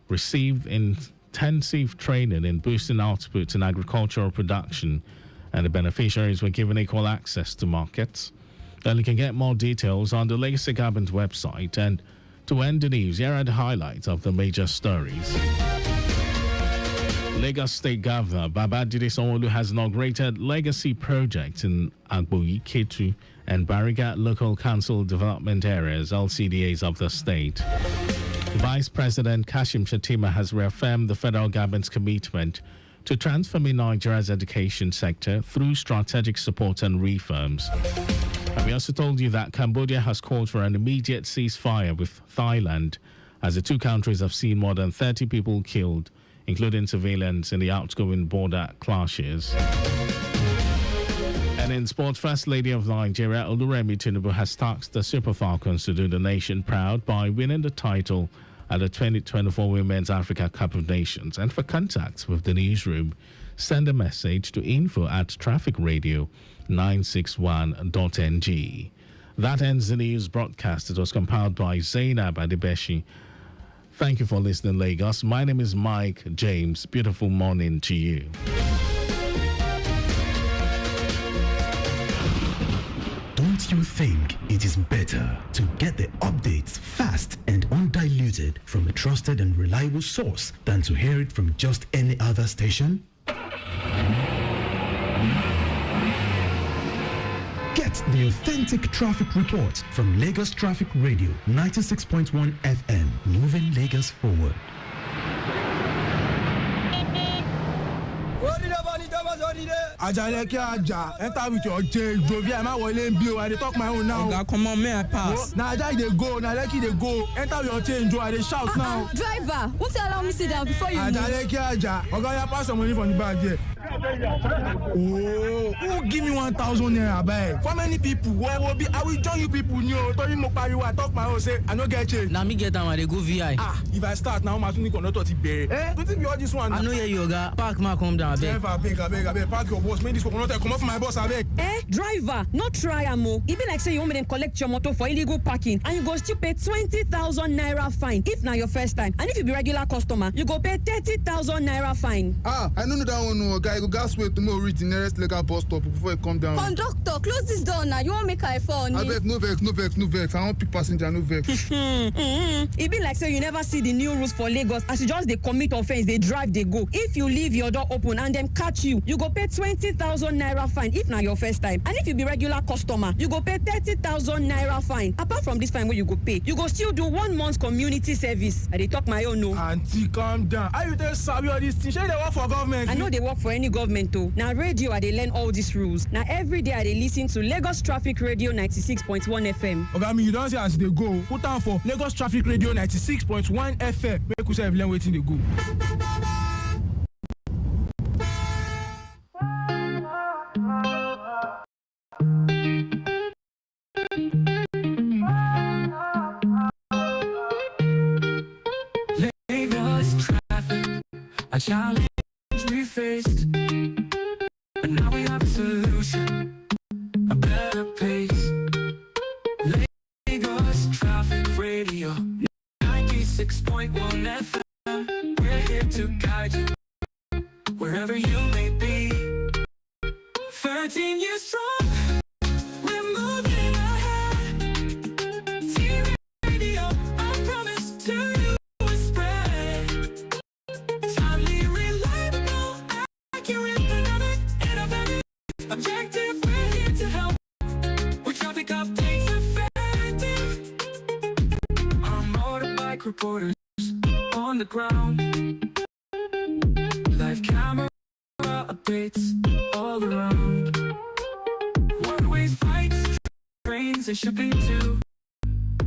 received intensive training in boosting output in agricultural production, and the beneficiaries were given equal access to markets? Then you can get more details on the Legacy Government website. And to end the news, here are the highlights of the major stories. Lagos State Governor Babajide Sanwo-Olu has inaugurated legacy projects in Agboyi, Ketu, and Bariga Local Council Development Areas, LCDAs of the state. Vice President Kashim Shettima has reaffirmed the federal government's commitment to transforming Nigeria's education sector through strategic support and reforms. And we also told you that Cambodia has called for an immediate ceasefire with Thailand, as the two countries have seen more than 30 people killed, including civilians, in the outgoing border clashes. And in sport, First Lady of Nigeria, Oluremi Tinubu, has tasked the Super Falcons to do the nation proud by winning the title at the 2024 Women's Africa Cup of Nations. And for contacts with the newsroom, send a message to info@trafficradio961.ng. That ends the news broadcast. It was compiled by Zainab Adebeshi. Thank you for listening, Lagos. My name is Mike James. Beautiful morning to you. Don't you think it is better to get the updates fast and undiluted from a trusted and reliable source than to hear it from just any other station? Get the authentic traffic report from Lagos Traffic Radio 96.1 FM, moving Lagos forward. Ajale ki aja, enter with your J, Jovia, am I willing to I dey talk my own now. Oga, come on, may I pass? Now Aja dey go, now Lekki dey go. Enter with your change, Joe, I dey shout now. Driver, won't you allow me sit down before you move? Ajale ki aja, Oga, ya pass some money from the bag here. Oh, who give me 1,000 naira, bag? For many people, where will be? I will join you people. You told me I talk my own say I no get change. Now me get down and they go VI. If I start now, my soon not to be. Don't you be all this one? I know you yoga. Park ma come down, beg. I beg. Park your boss. Make this coconut come off my boss, I beg. Driver, not try amo. It be like say you want me to collect your motor for illegal parking, and you go still pay 20,000 naira fine if now your first time. And if you be regular customer, you go pay 30,000 naira fine. I don't know that one. No, guy, go gas wait tomorrow reach the nearest legal bus stop before you come down. Conductor, close this door now. You won't make a phone. I beg, no vex. I want pick passenger, no vex. It be like say you never see the new rules for Lagos. As you just they commit offense, they drive, they go. If you leave your door open and them catch you, you go pay 20,000 naira fine if now your first time. And if you be regular customer, you go pay 30,000 naira fine. Apart from this fine where you go pay, you go still do 1 month community service. I they talk my own no. Auntie, calm down. Are you there sabi all this thing? Shey they work for government? I know they work for any government too. Now radio I they learn all these rules. Now every day I they listen to Lagos Traffic Radio 96.1 FM. Okay, me you don't say as they go. Put on for Lagos Traffic Radio 96.1 FM. Make you say learn waiting they go. Lagos traffic, a challenge we faced, but now we have a solution, a better pace. Lagos Traffic Radio 96.1 FM. We're here to guide you wherever you may be. 13 years strong, we're moving ahead. T-Radio, I promise to you will spread. Timely, reliable, accurate, dynamic, innovative, objective. We're here to help with traffic updates effective. Our motorbike reporters on the ground, live camera updates all around. Waterways, flights, trains, and shipping too.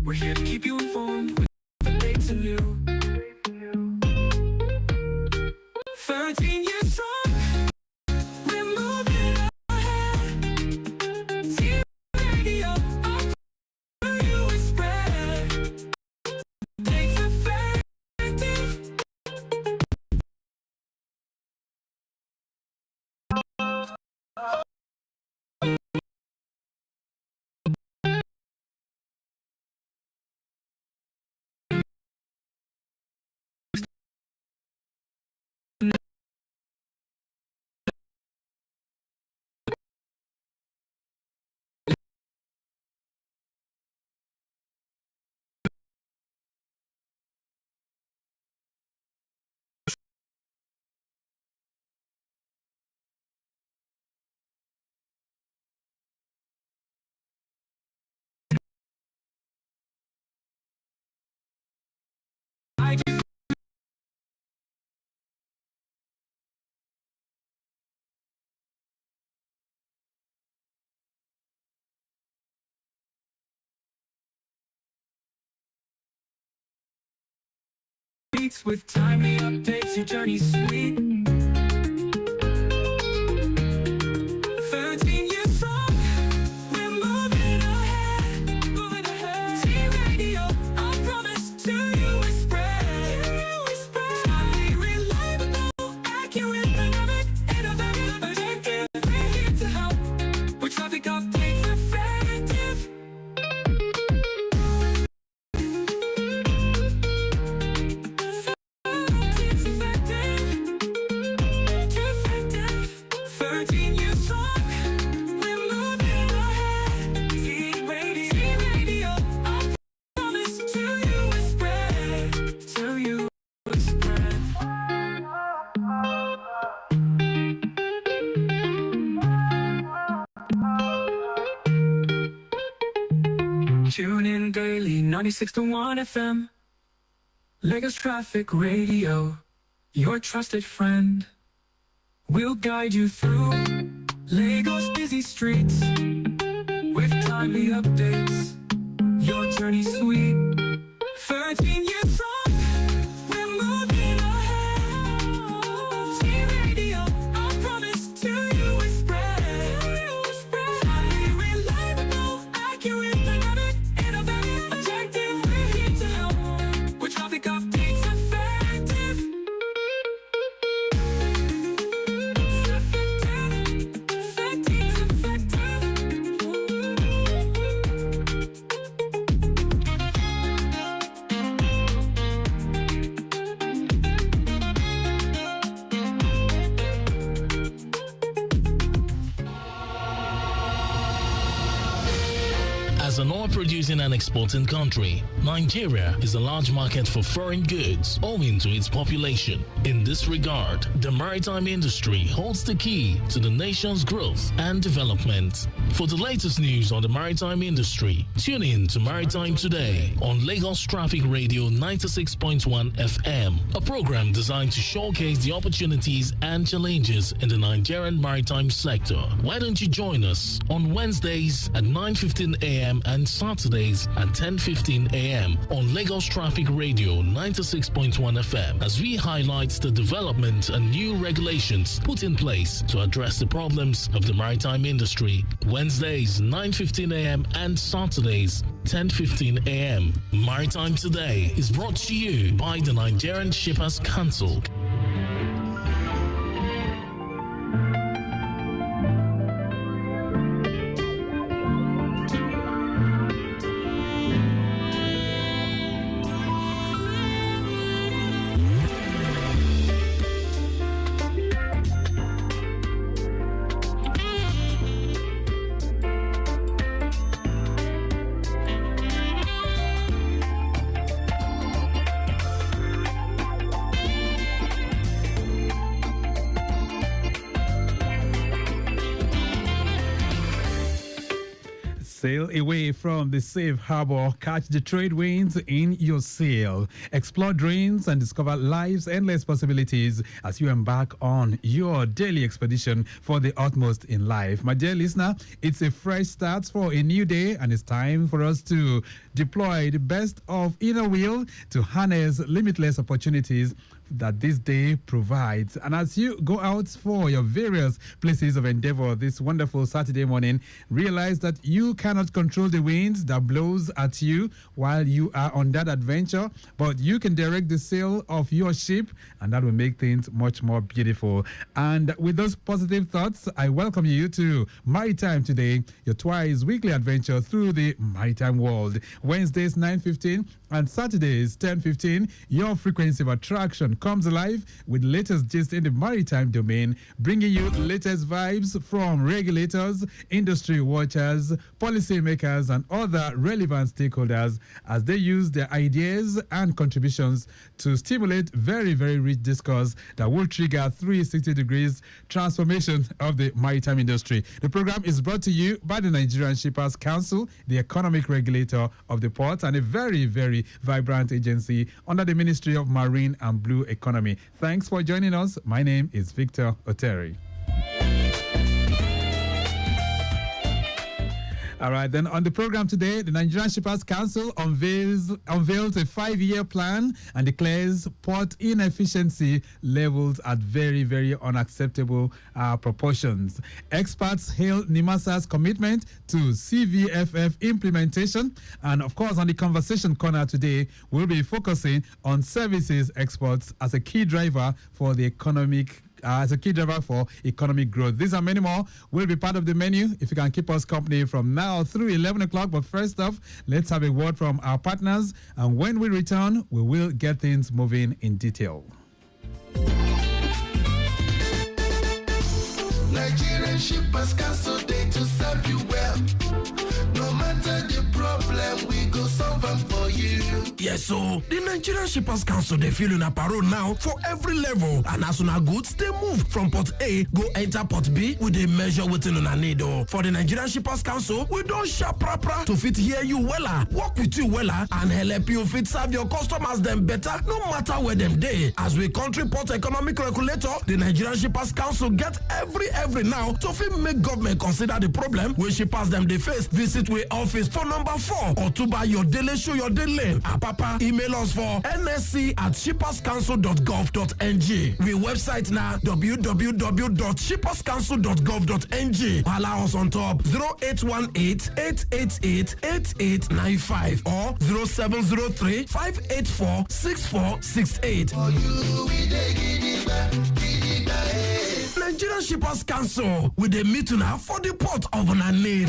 We're here to keep you informed with updates and new. 13 years strong, we're moving ahead. T-Radio, our you will spread. Thanks effective. With timely updates, your journey's sweet. 13 years strong, we're moving ahead. T-Radio, I promise to you we spread. Timely, reliable, accurate, dynamic, innovative, objective. We're here to help with traffic updates effective. Tune in daily, 96.1 FM. Lagos Traffic Radio, your trusted friend. We'll guide you through Lagos busy streets with timely updates. Your journey's sweet. 13 years strong, we're moving ahead. T-Radio, I promise producing and exporting country, Nigeria is a large market for foreign goods owing to its population. In this regard, the maritime industry holds the key to the nation's growth and development. For the latest news on the maritime industry, tune in to Maritime Today on Lagos Traffic Radio 96.1 FM, a program designed to showcase the opportunities and challenges in the Nigerian maritime sector. Why don't you join us on Wednesdays at 9:15 a.m. and Saturdays at 10:15 a.m. on Lagos Traffic Radio 96.1 FM as we highlight the development and new regulations put in place to address the problems of the maritime industry. Wednesdays 9:15 a.m. and Saturdays 10:15 a.m. Maritime Today is brought to you by the Nigerian Shippers Council. Sail away from the safe harbor, catch the trade winds in your sail, explore dreams and discover life's endless possibilities as you embark on your daily expedition for the utmost in life. My dear listener, it's a fresh start for a new day, and it's time for us to deploy the best of inner will to harness limitless opportunities that this day provides. And as you go out for your various places of endeavor this wonderful Saturday morning, realize that you cannot control the winds that blows at you while you are on that adventure, but you can direct the sail of your ship, and that will make things much more beautiful. And with those positive thoughts, I welcome you to Maritime Today, your twice weekly adventure through the maritime world. Wednesdays 9:15 and Saturdays 10:15, your frequency of attraction comes alive with latest gist in the maritime domain, bringing you latest vibes from regulators, industry watchers, policymakers, and other relevant stakeholders as they use their ideas and contributions to stimulate very, very rich discourse that will trigger 360 degrees transformation of the maritime industry. The program is brought to you by the Nigerian Shippers Council, the economic regulator of the port, and a very, very vibrant agency under the Ministry of Marine and Blue Economy. Thanks for joining us. My name is Victor Oteri. All right, then on the program today, the Nigerian Shippers Council unveils a 5-year plan and declares port inefficiency levels at very, very unacceptable proportions. Experts hail NIMASA's commitment to CVFF implementation. And of course, on the conversation corner today, we'll be focusing on services exports as a key driver for the economic growth. These and many more will be part of the menu if you can keep us company from now through 11 o'clock. But first off, let's have a word from our partners. And when we return, we will get things moving in detail. Nigerian Shippers Council, they to serve you well. No matter the problem, we go solve them for you. Yes, so the Nigerian Shippers Council, they feel in a parole now for every level. And as soon as goods, they move from port A, go enter port B with a measure within on a needle. For the Nigerian Shippers Council, we don't sharp proper to fit hear you wella, work with you wella, and help you fit serve your customers them better, no matter where them day. As we country port economic regulator, the Nigerian Shippers Council get every now to fit make government consider the problem when shippers them they face. Visit we office for number 4 or to buy your daily show your daily. Papa, email us for nsc@shipperscouncil.gov.ng. We website now www.shipperscouncil.gov.ng. Allow us on top 0818-888-8895 or 0703-584-6468. Nigerian Shippers Council with a meeting now for the port of Nanir.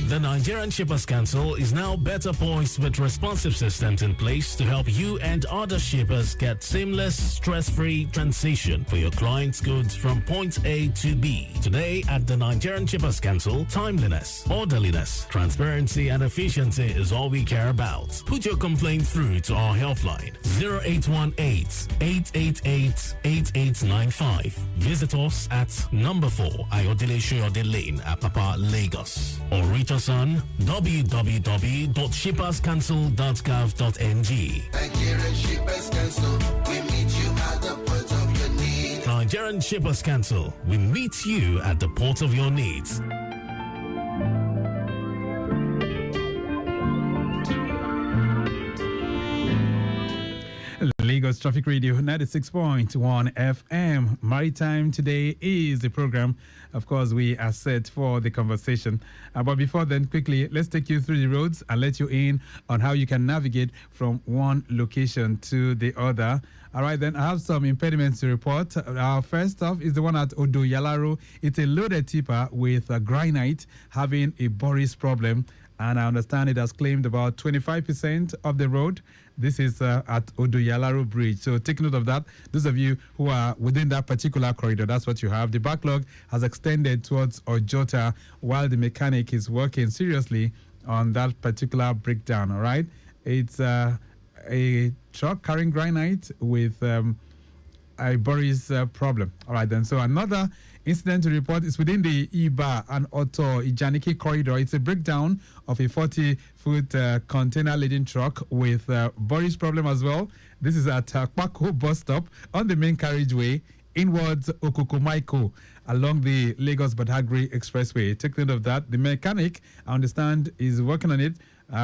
The Nigerian Shippers Council is now better poised with responsive systems in place to help you and other shippers get seamless, stress-free transition for your clients' goods from point A to B. Today at the Nigerian Shippers Council, timeliness, orderliness, transparency, and efficiency is all we care about. Put your complaint through to our helpline 0818-888-8895. Visit us at number 4 Ayodele Shoyode Lane, Apapa, Lagos, or reach us on www.shipperscouncil.gov.ng. Nigerian Shippers Council, we meet you at the point of your need. Nigerian Shippers Council, we meet you at the port of your needs. Lagos Traffic Radio 96.1 FM. Maritime Today is the program. Of course, we are set for the conversation. But before then, quickly, let's take you through the roads and let you in on how you can navigate from one location to the other. All right, then I have some impediments to report. First off is the one at Odo Yalaro. It's a loaded tipper with a granite having a Boris problem. And I understand it has claimed about 25% of the road. This is at Odoyalaro Bridge. So take note of that. Those of you who are within that particular corridor, that's what you have. The backlog has extended towards Ojota while the mechanic is working seriously on that particular breakdown, all right? It's a truck carrying granite with a Boris problem. All right, then. So another incident to report is within the Iba and Otto Ijaniki corridor. It's a breakdown of a 40-foot container laden truck with Boris problem as well. This is at Kwako bus stop on the main carriageway inwards Okokomaiko along the Lagos-Badagry Expressway. Take note of that. The mechanic, I understand, is working on it,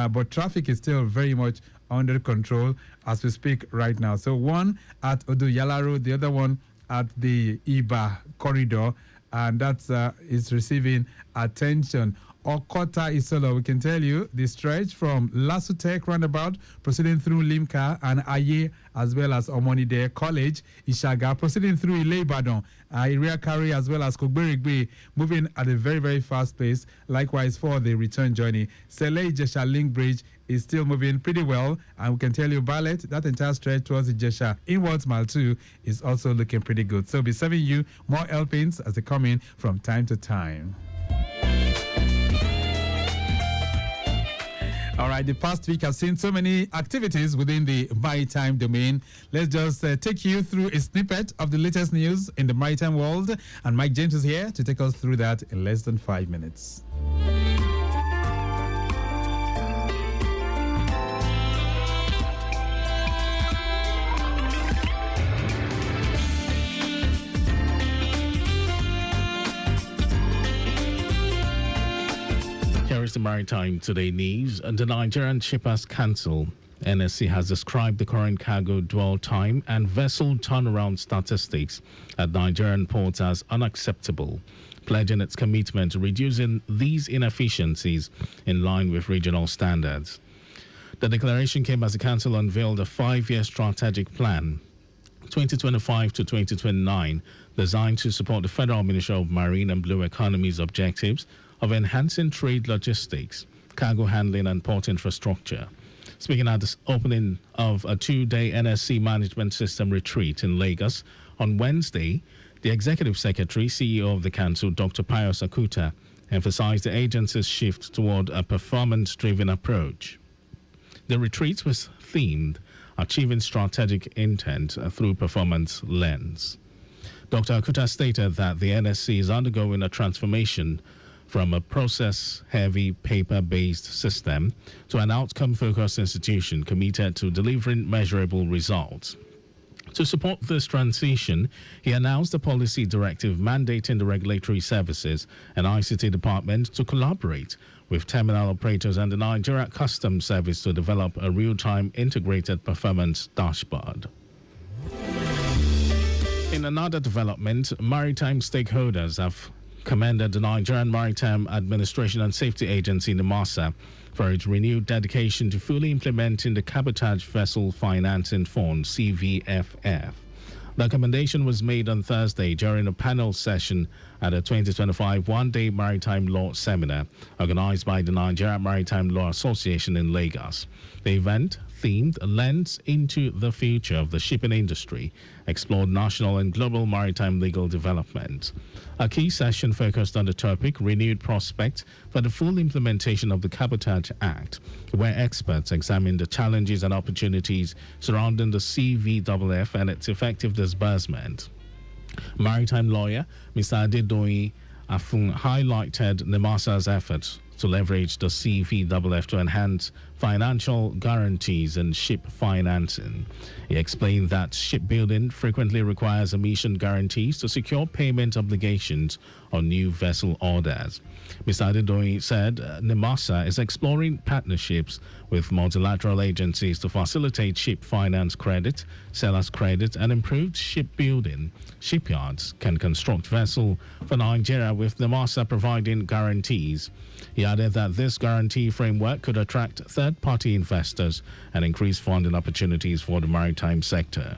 but traffic is still very much under control as we speak right now. So one at Odoyalaro, the other one at the Iba corridor, and that's is receiving attention. Okota Isolo, we can tell you the stretch from Lasutek roundabout proceeding through Limca and Aye, as well as Omonide College, Ishaga, proceeding through Ile-Ibadan, area carry, as well as Kogberigbe, moving at a very, very fast pace. Likewise for the return journey. Sele Ijesha Link Bridge is still moving pretty well, and we can tell you Ballet, that entire stretch towards Ijesha inwards Mile 2 is also looking pretty good. So be serving you more helpings as they come in from time to time. All right, the past week I've seen so many activities within the maritime domain. Let's just take you through a snippet of the latest news in the maritime world. And Mike James is here to take us through that in less than 5 minutes. The Maritime Today news. The Nigerian Shippers Council, NSC, has described the current cargo dwell time and vessel turnaround statistics at Nigerian ports as unacceptable, pledging its commitment to reducing these inefficiencies in line with regional standards. The declaration came as the council unveiled a 5-year strategic plan, 2025 to 2029, designed to support the Federal Ministry of Marine and Blue Economy's objectives of enhancing trade logistics, cargo handling, and port infrastructure. Speaking at the opening of a 2-day NSC Management System retreat in Lagos on Wednesday, the Executive Secretary, CEO of the Council, Dr. Pius Akuta, emphasized the agency's shift toward a performance-driven approach. The retreat was themed Achieving Strategic Intent Through Performance Lens. Dr. Akuta stated that the NSC is undergoing a transformation from a process-heavy, paper-based system to an outcome-focused institution committed to delivering measurable results. To support this transition, he announced a policy directive mandating the regulatory services and ICT department to collaborate with terminal operators and the Nigeria Customs Service to develop a real-time integrated performance dashboard. In another development, maritime stakeholders have commended the Nigerian Maritime Administration and Safety Agency, NIMASA, for its renewed dedication to fully implementing the Cabotage Vessel Financing Fund, CVFF. The recommendation was made on Thursday during a panel session at a 2025 one-day maritime law seminar organized by the Nigeria Maritime Law Association in Lagos. The event, themed Lens into the Future of the Shipping Industry, explored national and global maritime legal development. A key session focused on the topic Renewed Prospect for the Full Implementation of the Cabotage Act, where experts examined the challenges and opportunities surrounding the CVFF and its effective disbursement. Maritime lawyer Mr. Adedoyin Afun highlighted NEMASA's efforts to leverage the CVFF to enhance financial guarantees and ship financing. He explained that shipbuilding frequently requires emission guarantees to secure payment obligations on new vessel orders. Mr. Adedoyin said NEMASA is exploring partnerships with multilateral agencies to facilitate ship finance credit, sellers credit, and improved shipbuilding. Shipyards can construct vessels for Nigeria with NEMASA providing guarantees. He added that this guarantee framework could attract third-party investors and increase funding opportunities for the maritime sector.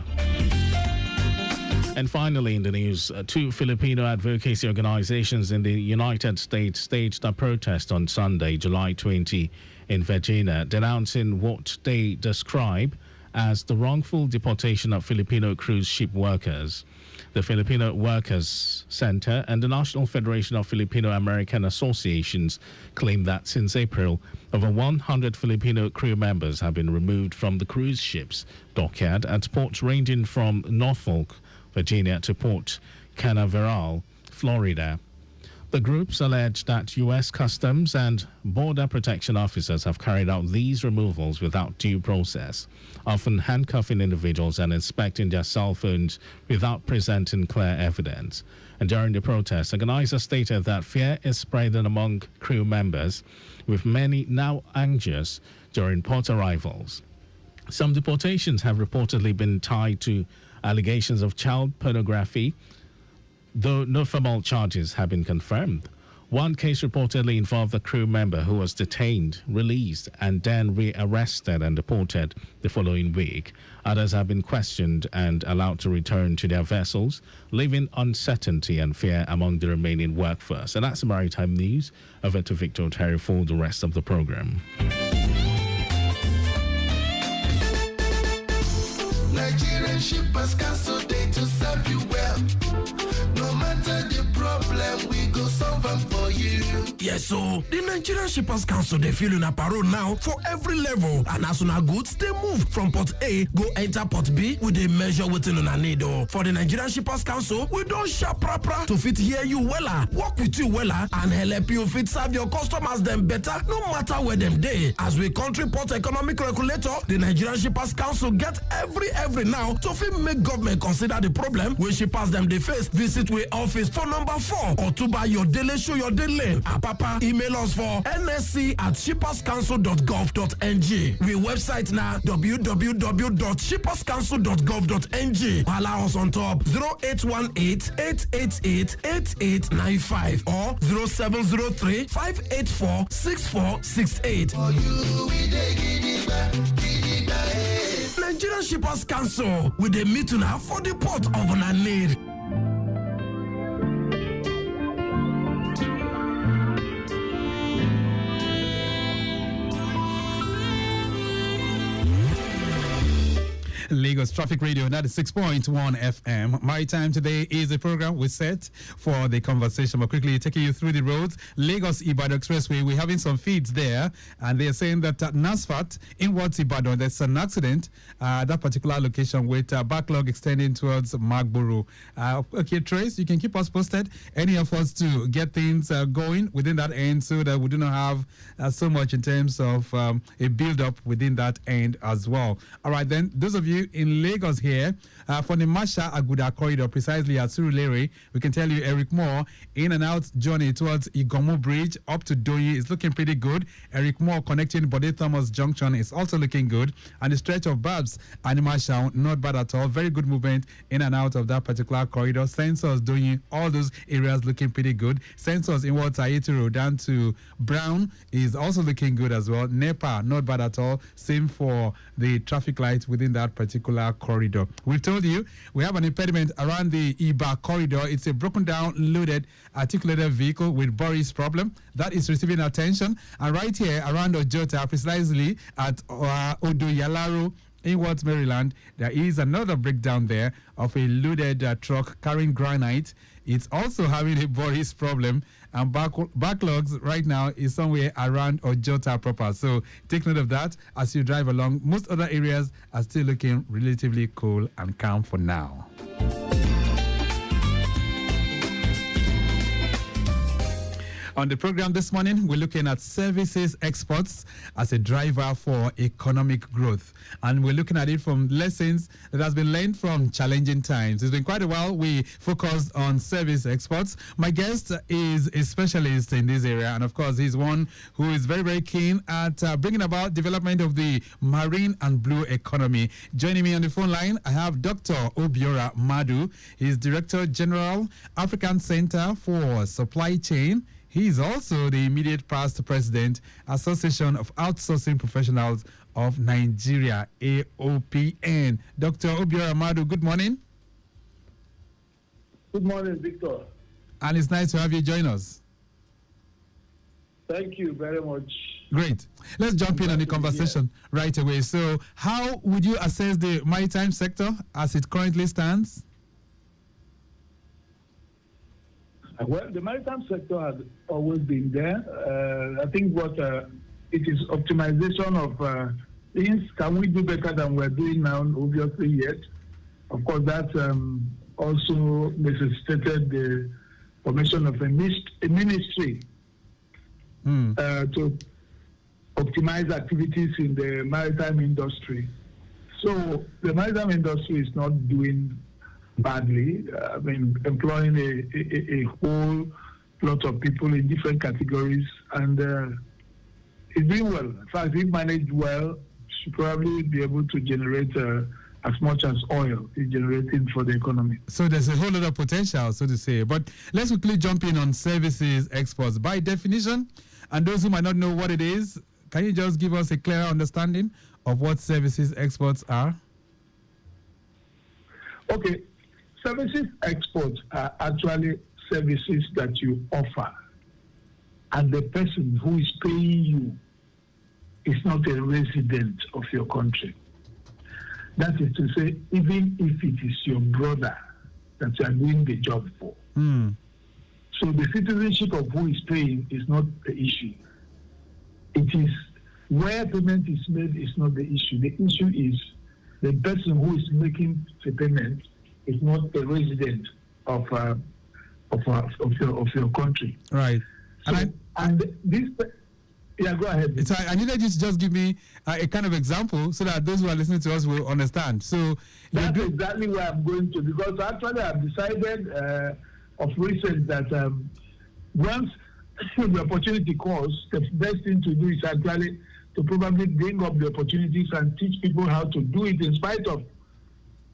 And finally, in the news, two Filipino advocacy organizations in the United States staged a protest on Sunday, July 20, in Virginia, denouncing what they describe as the wrongful deportation of Filipino cruise ship workers. The Filipino Workers Center and the National Federation of Filipino American Associations claim that since April, over 100 Filipino crew members have been removed from the cruise ships dockyard at ports ranging from Norfolk, Virginia to Port Canaveral, Florida. The groups allege that U.S. Customs and Border Protection officers have carried out these removals without due process, often handcuffing individuals and inspecting their cell phones without presenting clear evidence. And during the protest, organizers stated that fear is spreading among crew members, with many now anxious during port arrivals. Some deportations have reportedly been tied to allegations of child pornography, though no formal charges have been confirmed. One case reportedly involved a crew member who was detained, released, and then rearrested and deported the following week. Others have been questioned and allowed to return to their vessels, leaving uncertainty and fear among the remaining workforce. And that's the maritime news. Over to Victor Terry for the rest of the program. Nigerian shippers cancel day to serve you well. No matter the problem, we go solve them for you. Yes, so the Nigerian Shippers Council they feel in a parole now for every level, and as soon as goods they move from Port A go enter Port B with a measure within on a need. For the Nigerian Shippers Council, we don't sharp proper to fit hear you wella, work with you wella, and help you fit serve your customers them better, no matter where them day. As we country port economic regulator, the Nigerian Shippers Council get every now to fit make government consider the problem when shippers them they face. Visit we office for number 4 or to buy your daily show your daily. Papa, email us for nsc@shipperscouncil.gov.ng. We website now www.shipperscouncil.gov.ng. Allow us on top 0818-888-8895 or 0703-584-6468. Nigerian Shippers Council with a meeting for the port of Nanir. Lagos Traffic Radio 96.1 FM. My time today is a program we set for the conversation. But quickly taking you through the roads. Lagos Ibadan Expressway, we're having some feeds there, and they're saying that at Nasfat, inwards Ibadan, there's an accident at that particular location with backlog extending towards Magboro. Okay, Trace, you can keep us posted. Any efforts to get things going within that end so that we do not have so much in terms of a build-up within that end as well. All right, then, those of you in Lagos here, for the Masha Aguda corridor, precisely at Surulere, we can tell you Eric Moore in and out journey towards Igomo Bridge up to Doyi is looking pretty good. Eric Moore connecting Bode Thomas Junction is also looking good, and the stretch of Babs and Masha, not bad at all. Very good movement in and out of that particular corridor. Sensors doing all those areas looking pretty good. Sensors in what Ayeti Road down to Brown is also looking good as well. NEPA, not bad at all. Same for the traffic lights within that particular particular corridor. We've told you we have an impediment around the Iba corridor. It's a broken down, loaded, articulated vehicle with Boris problem that is receiving attention. And right here around Ojota, precisely at Odoyalaro, in Watts, Maryland, there is another breakdown there of a loaded truck carrying granite. It's also having a Boris problem, and backlogs right now is somewhere around Ojota proper. So take note of that as you drive along. Most other areas are still looking relatively cool and calm for now. On the program this morning, we're looking at services exports as a driver for economic growth. And we're looking at it from lessons that has been learned from challenging times. It's been quite a while we focused on service exports. My guest is a specialist in this area. And of course, he's one who is very, very keen at bringing about development of the marine and blue economy. Joining me on the phone line, I have Dr. Obiora Madu. He's Director General, African Center for Supply Chain. He is also the immediate past president, Association of Outsourcing Professionals of Nigeria, AOPN. Dr. Obiora Madu, good morning. Good morning, Victor. And it's nice to have you join us. Thank you very much. Great. Let's jump in on the conversation right away. So how would you assess the maritime sector as it currently stands? Well, the maritime sector has always been there. I think what it is optimization of things. Can we do better than we're doing now? Obviously, yet. Of course, that also necessitated the formation of a ministry to optimize activities in the maritime industry. So the maritime industry is not doing badly. Employing a whole lot of people in different categories, and it's doing well. In fact, if managed well, should probably be able to generate as much as oil is generating for the economy. So there's a whole lot of potential, so to say. But let's quickly jump in on services exports. By definition, and those who might not know what it is, can you just give us a clearer understanding of what services exports are? Okay. Services exports are actually services that you offer, and the person who is paying you is not a resident of your country. That is to say, even if it is your brother that you are doing the job for. So the citizenship of who is paying is not the issue. It is where payment is made is not the issue. The issue is the person who is making the payment is not a resident of your country. Right. So, go ahead. So I needed you to just give me a kind of example so that those who are listening to us will understand. So that's exactly where I'm going to, because actually I've decided of recent that once the opportunity calls, the best thing to do is actually to probably bring up the opportunities and teach people how to do it in spite of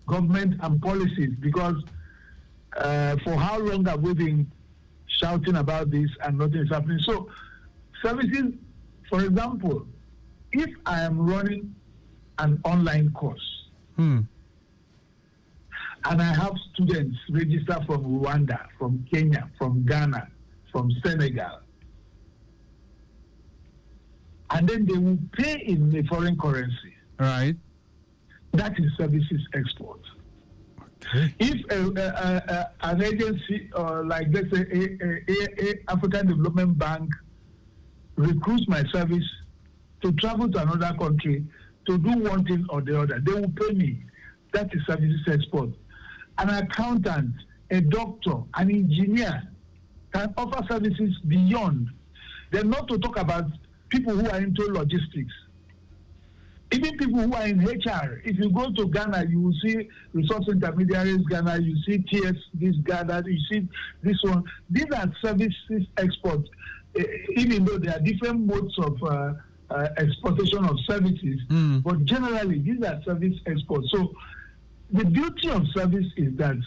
government and policies, because for how long have we been shouting about this and nothing is happening? So services, for example, if I am running an online course and I have students register from Rwanda, from Kenya, from Ghana, from Senegal, and then they will pay in a foreign currency. Right. That is services export. Okay. If an agency, like let's say a African Development Bank, recruits my service to travel to another country to do one thing or the other, they will pay me. That is services export. An accountant, a doctor, an engineer can offer services beyond. Then not to talk about people who are into logistics. Even people who are in HR, if you go to Ghana, you will see resource intermediaries Ghana, you see TS, this Ghana, you see this one. These are services exports, even though there are different modes of exportation of services, but generally these are service exports. So the beauty of service is that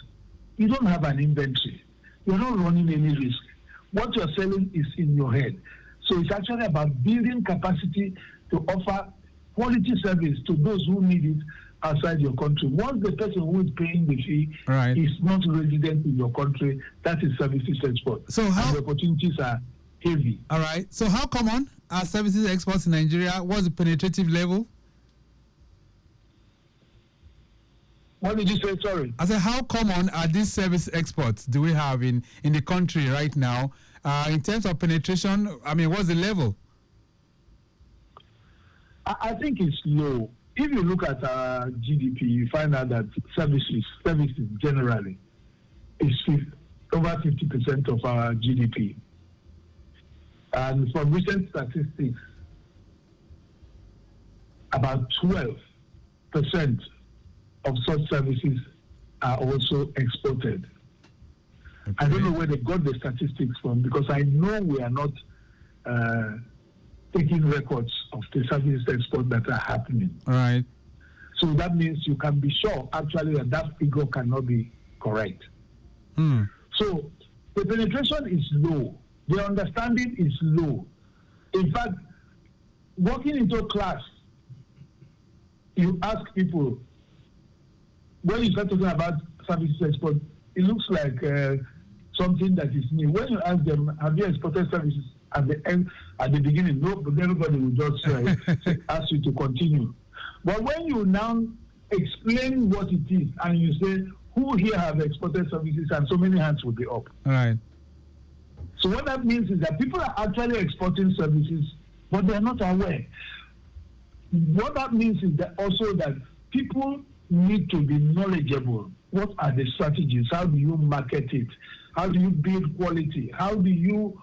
you don't have an inventory. You're not running any risk. What you're selling is in your head. So it's actually about building capacity to offer quality service to those who need it outside your country. Once the person who is paying the fee Right. is not resident in your country, that is services export. So how and the opportunities are heavy. All right. So how common are services exports in Nigeria? What's the penetrative level? What did you say? Sorry. I said, how common are these service exports do we have in the country right now? In terms of penetration, I mean, what's the level? I think it's low. If you look at our GDP, you find out that services generally is over 50% of our GDP. And from recent statistics, about 12% of such services are also exported. Okay. I don't know where they got the statistics from, because I know we are not taking records of the service export that are happening. All right. So that means you can be sure actually that figure cannot be correct. So the penetration is low. The understanding is low. In fact, walking into a class, you ask people, when you start talking about services export, it looks like something that is new. When you ask them, have you exported services at the beginning? No, but everybody will just ask you to continue. But when you now explain what it is and you say, who here have exported services, and so many hands will be up. All right. So what that means is that people are actually exporting services, but they are not aware. What that means is that also that people need to be knowledgeable. What are the strategies? How do you market it? How do you build quality? How do you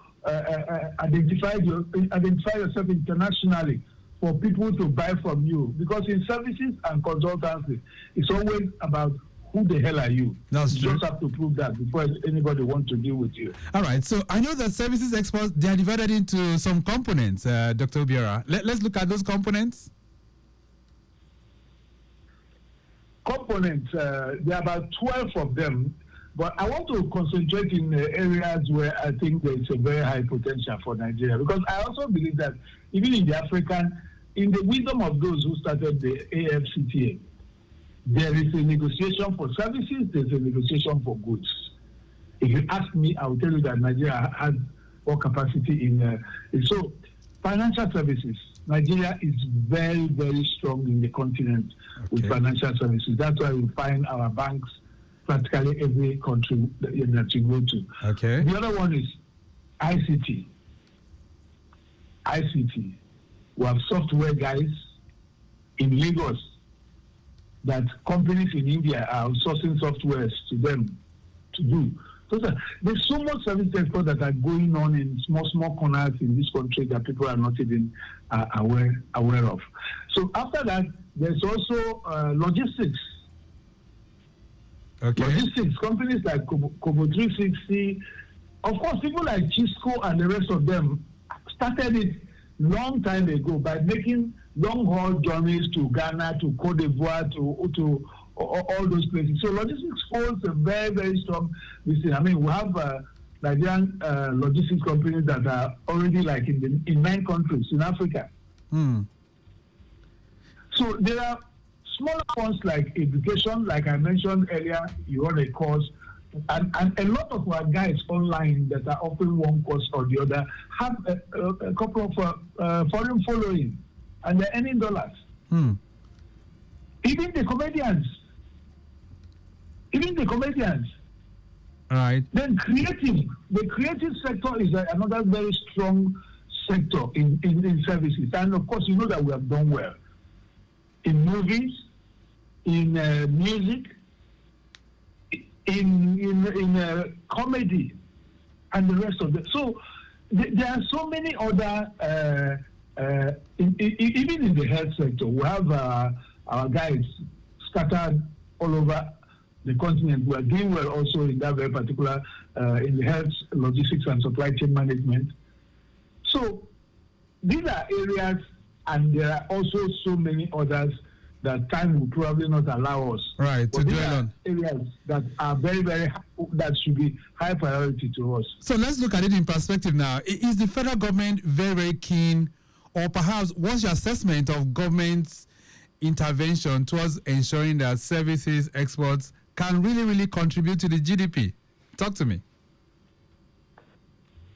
identify yourself internationally for people to buy from you? Because in services and consultancy, it's always about who the hell are you? That's you true. just have to prove that before anybody wants to deal with you. All right. So I know that services exports, they are divided into some components, Dr. Obiora. Let's look at those components. Components, there are about 12 of them, but I want to concentrate in areas where I think there is a very high potential for Nigeria, because I also believe that even in the wisdom of those who started the AFCTA, there is a negotiation for services, there's a negotiation for goods. If you ask me, I will tell you that Nigeria has more capacity in so financial services. Nigeria is very, very strong in the continent with financial services. That's why we find our banks practically every country that you go to. Okay. The other one is ICT. ICT. We have software guys in Lagos that companies in India are outsourcing softwares to them to do. There's so much service export that are going on in small corners in this country that people are not even aware of. So after that, there's also logistics. Okay. Logistics, companies like Kobo 360. Of course, people like Chisco and the rest of them started it long time ago by making long-haul journeys to Ghana, to Cote d'Ivoire, to all those places. So logistics holds a very, very strong business. I mean, we have Nigerian logistics companies that are already like in 9 countries in Africa. So there are smaller ones like education, like I mentioned earlier, you run a course, and a lot of our guys online that are offering one course or the other have a couple of foreign following, and they're earning dollars. Even the comedians. All right. Then the creative sector is another very strong sector in services. And of course, you know that we have done well in movies, in music, in comedy, and the rest of it. So there are so many other, even in the health sector, we have our guys scattered all over the continent. We are doing well also in that very particular, in the health, logistics, and supply chain management. So these are areas, and there are also so many others that time will probably not allow us. Right, but these are areas that are very, very, that should be high priority to us. So let's look at it in perspective now. Is the federal government very, very keen, or perhaps what's your assessment of government's intervention towards ensuring that services exports can really contribute to the GDP? Talk to me.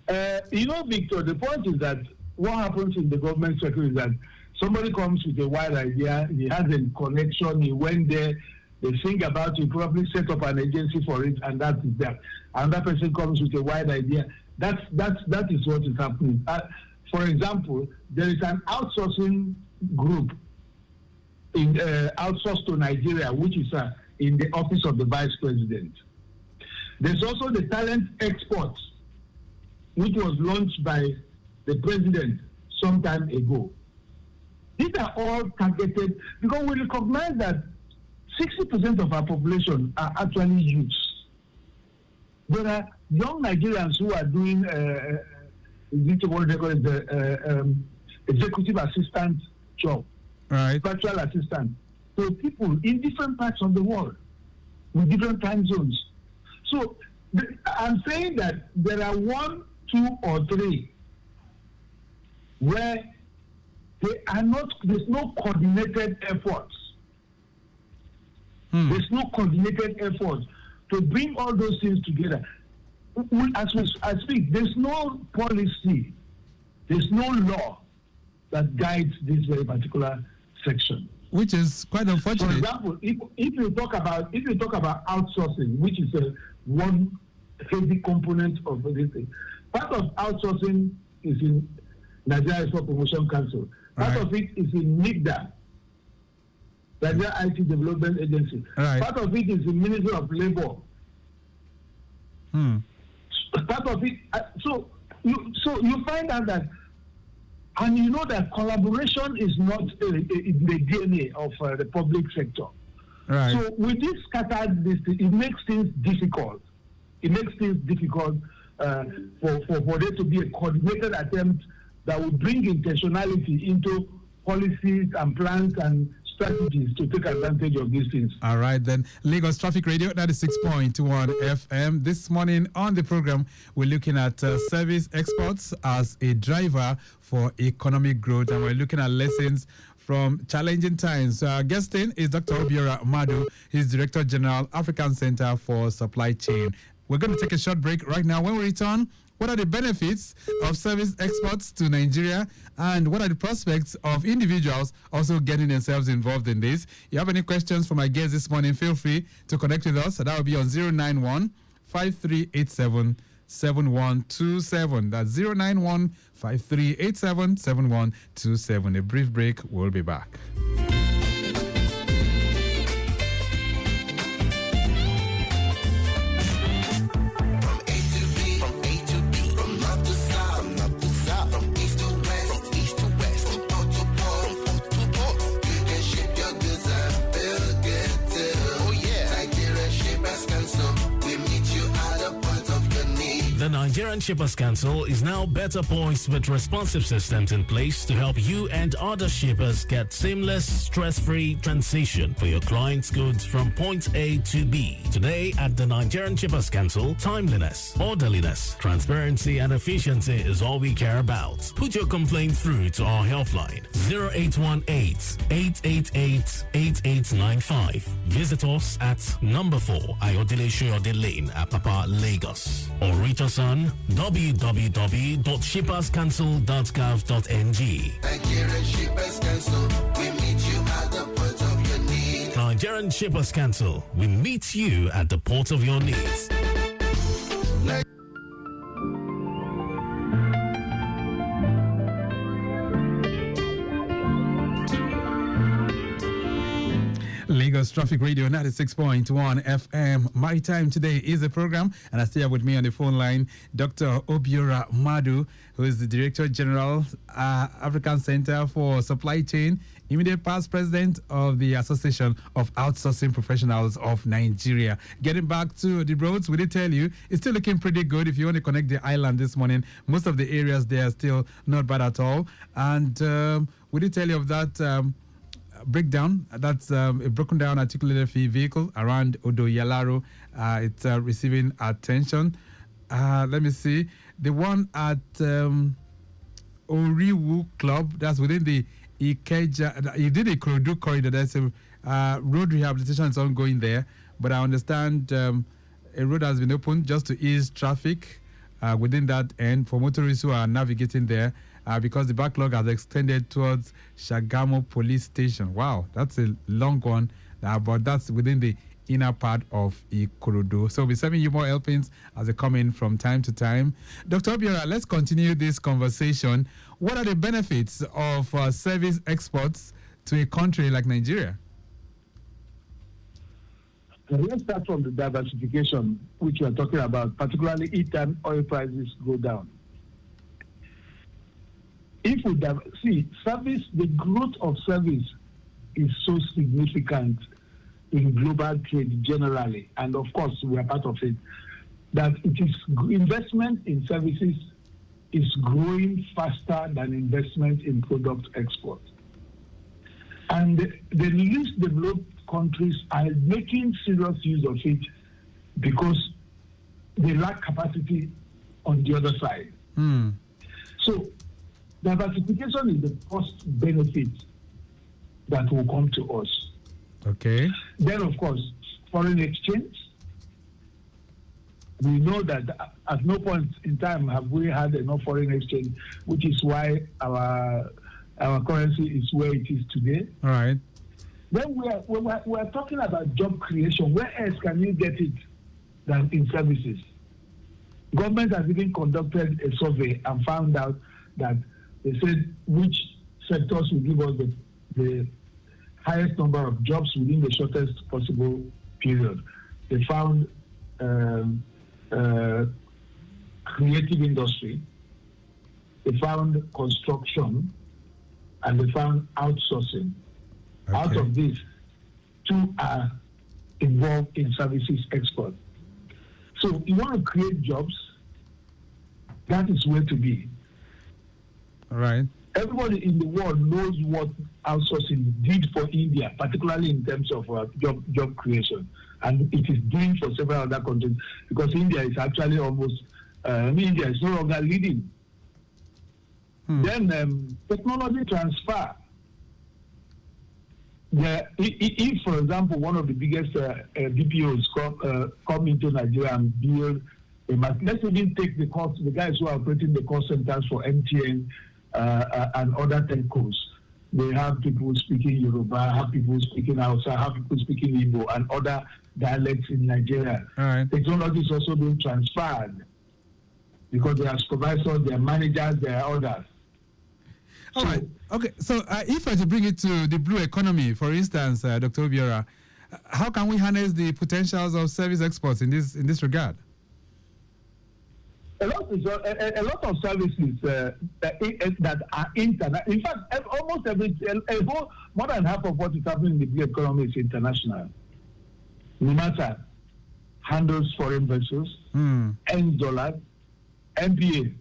Victor, the point is that what happens in the government sector is that somebody comes with a wild idea, he has a connection, he went there, they think about it, probably set up an agency for it, and that is that. Another person comes with a wild idea. That is what is happening. For example, there is an outsourcing group in outsourced to Nigeria, which is in the office of the vice president. There's also the talent exports, which was launched by the president some time ago. These are all targeted because we recognize that 60% of our population are actually youths. There are young Nigerians who are doing executive assistant job, right? Virtual assistant. So people in different parts of the world with different time zones. So I'm saying that there are 1, 2, or 3 where they are not. There's no coordinated efforts. There's no coordinated effort to bring all those things together. As we speak, there's no policy, there's no law that guides this very particular section. Which is quite unfortunate. For example, if you talk about outsourcing, which is one heavy component of this thing, part of outsourcing is in Nigeria Export Promotion Council. Part of it is in NIGDA, Nigeria IT Development Agency. Part of it is the Ministry of Labor. Part of it, so you find out that, and you know that collaboration is not the DNA of the public sector. Right. So with this scattered, it makes things difficult. It makes things difficult for there to be a coordinated attempt that will bring intentionality into policies and plans and strategies to take advantage of these things. All right, then. Lagos Traffic Radio 96.1 FM. This morning on the program, we're looking at service exports as a driver for economic growth, and we're looking at lessons from challenging times. Our guest in is Dr. Obiora Madu. He's Director General, African Center for Supply Chain. We're going to take a short break right now. When we return, what are the benefits of service exports to Nigeria, and what are the prospects of individuals also getting themselves involved in this? If you have any questions for my guests this morning, feel free to connect with us. That will be on 091-5387-7127. That's 091-5387-7127. A brief break. We'll be back. The Nigerian Shippers Council is now better poised with responsive systems in place to help you and other shippers get seamless, stress-free transition for your clients' goods from point A to B. Today at the Nigerian Shippers Council, timeliness, orderliness, transparency and efficiency is all we care about. Put your complaint through to our helpline 0818-888-8895. Visit us at number 4 Ayodele Shoyode Lane, Apapa, Lagos, or reach us on www.shipperscouncil.gov.ng. Nigerian Shippers Council, we meet you at the point of your need. Nigerian Shippers Council, we meet you at the port of your needs. Lagos Traffic Radio 96.1 FM. Maritime Today is the program, and I still have with me on the phone line Dr. Obiora Madu, who is the Director General, African Center for Supply Chain, immediate past president of the Association of Outsourcing Professionals of Nigeria. Getting back to the roads, we did tell you, it's still looking pretty good. If you want to connect the island this morning, most of the areas there are still not bad at all. And we did tell you of that breakdown. That's a broken down articulated vehicle around Odo Yalaro. It's receiving attention. Let me see. The one at Oriwu Club, that's within the Ikeja, you did a Ikorodu corridor. There's a road rehabilitation is ongoing there, but I understand a road has been opened just to ease traffic within that end for motorists who are navigating there because the backlog has extended towards Shagamu Police Station. Wow, that's a long one, but that's within the inner part of Ikorodu. So we'll be serving you more helpings as they come in from time to time. Dr. Obiora, let's continue this conversation. What are the benefits of service exports to a country like Nigeria? Let's start from the diversification, which we are talking about, particularly each time oil prices go down. If we see service, the growth of service is so significant in global trade generally, and of course we are part of it, that it is investment in services is growing faster than investment in product export. And the least developed countries are making serious use of it because they lack capacity on the other side. So diversification is the first benefit that will come to us. Okay. Then, of course, foreign exchange. We know that at no point in time have we had enough foreign exchange, which is why our currency is where it is today. All right. Then we are talking about job creation. Where else can you get it than in services? Government has even conducted a survey and found out that they said which sectors will give us the highest number of jobs within the shortest possible period. They found creative industry, they found construction, and they found outsourcing. Okay. Out of these, 2 are involved in services export. So you want to create jobs, that is where to be. All right. Everybody in the world knows what outsourcing did for India, particularly in terms of job creation. And it is doing for several other countries because India is actually almost, India is no longer leading. Then technology transfer. If, for example, one of the biggest BPOs come into Nigeria and build let's even take the guys who are operating the call centers for MTN and other telcos. They have people speaking Yoruba, have people speaking Hausa, have people speaking Igbo and other dialects in Nigeria. All right. Technology is also being transferred because there are supervisors, there are managers, there are others. All right. Okay. So if I were to bring it to the blue economy, for instance, Dr. Obiora, how can we harness the potentials of service exports in this regard? A lot of services that are international. In fact, almost more than half of what is happening in the blue economy is international. NIMATA handles foreign vessels, earns dollars, MBA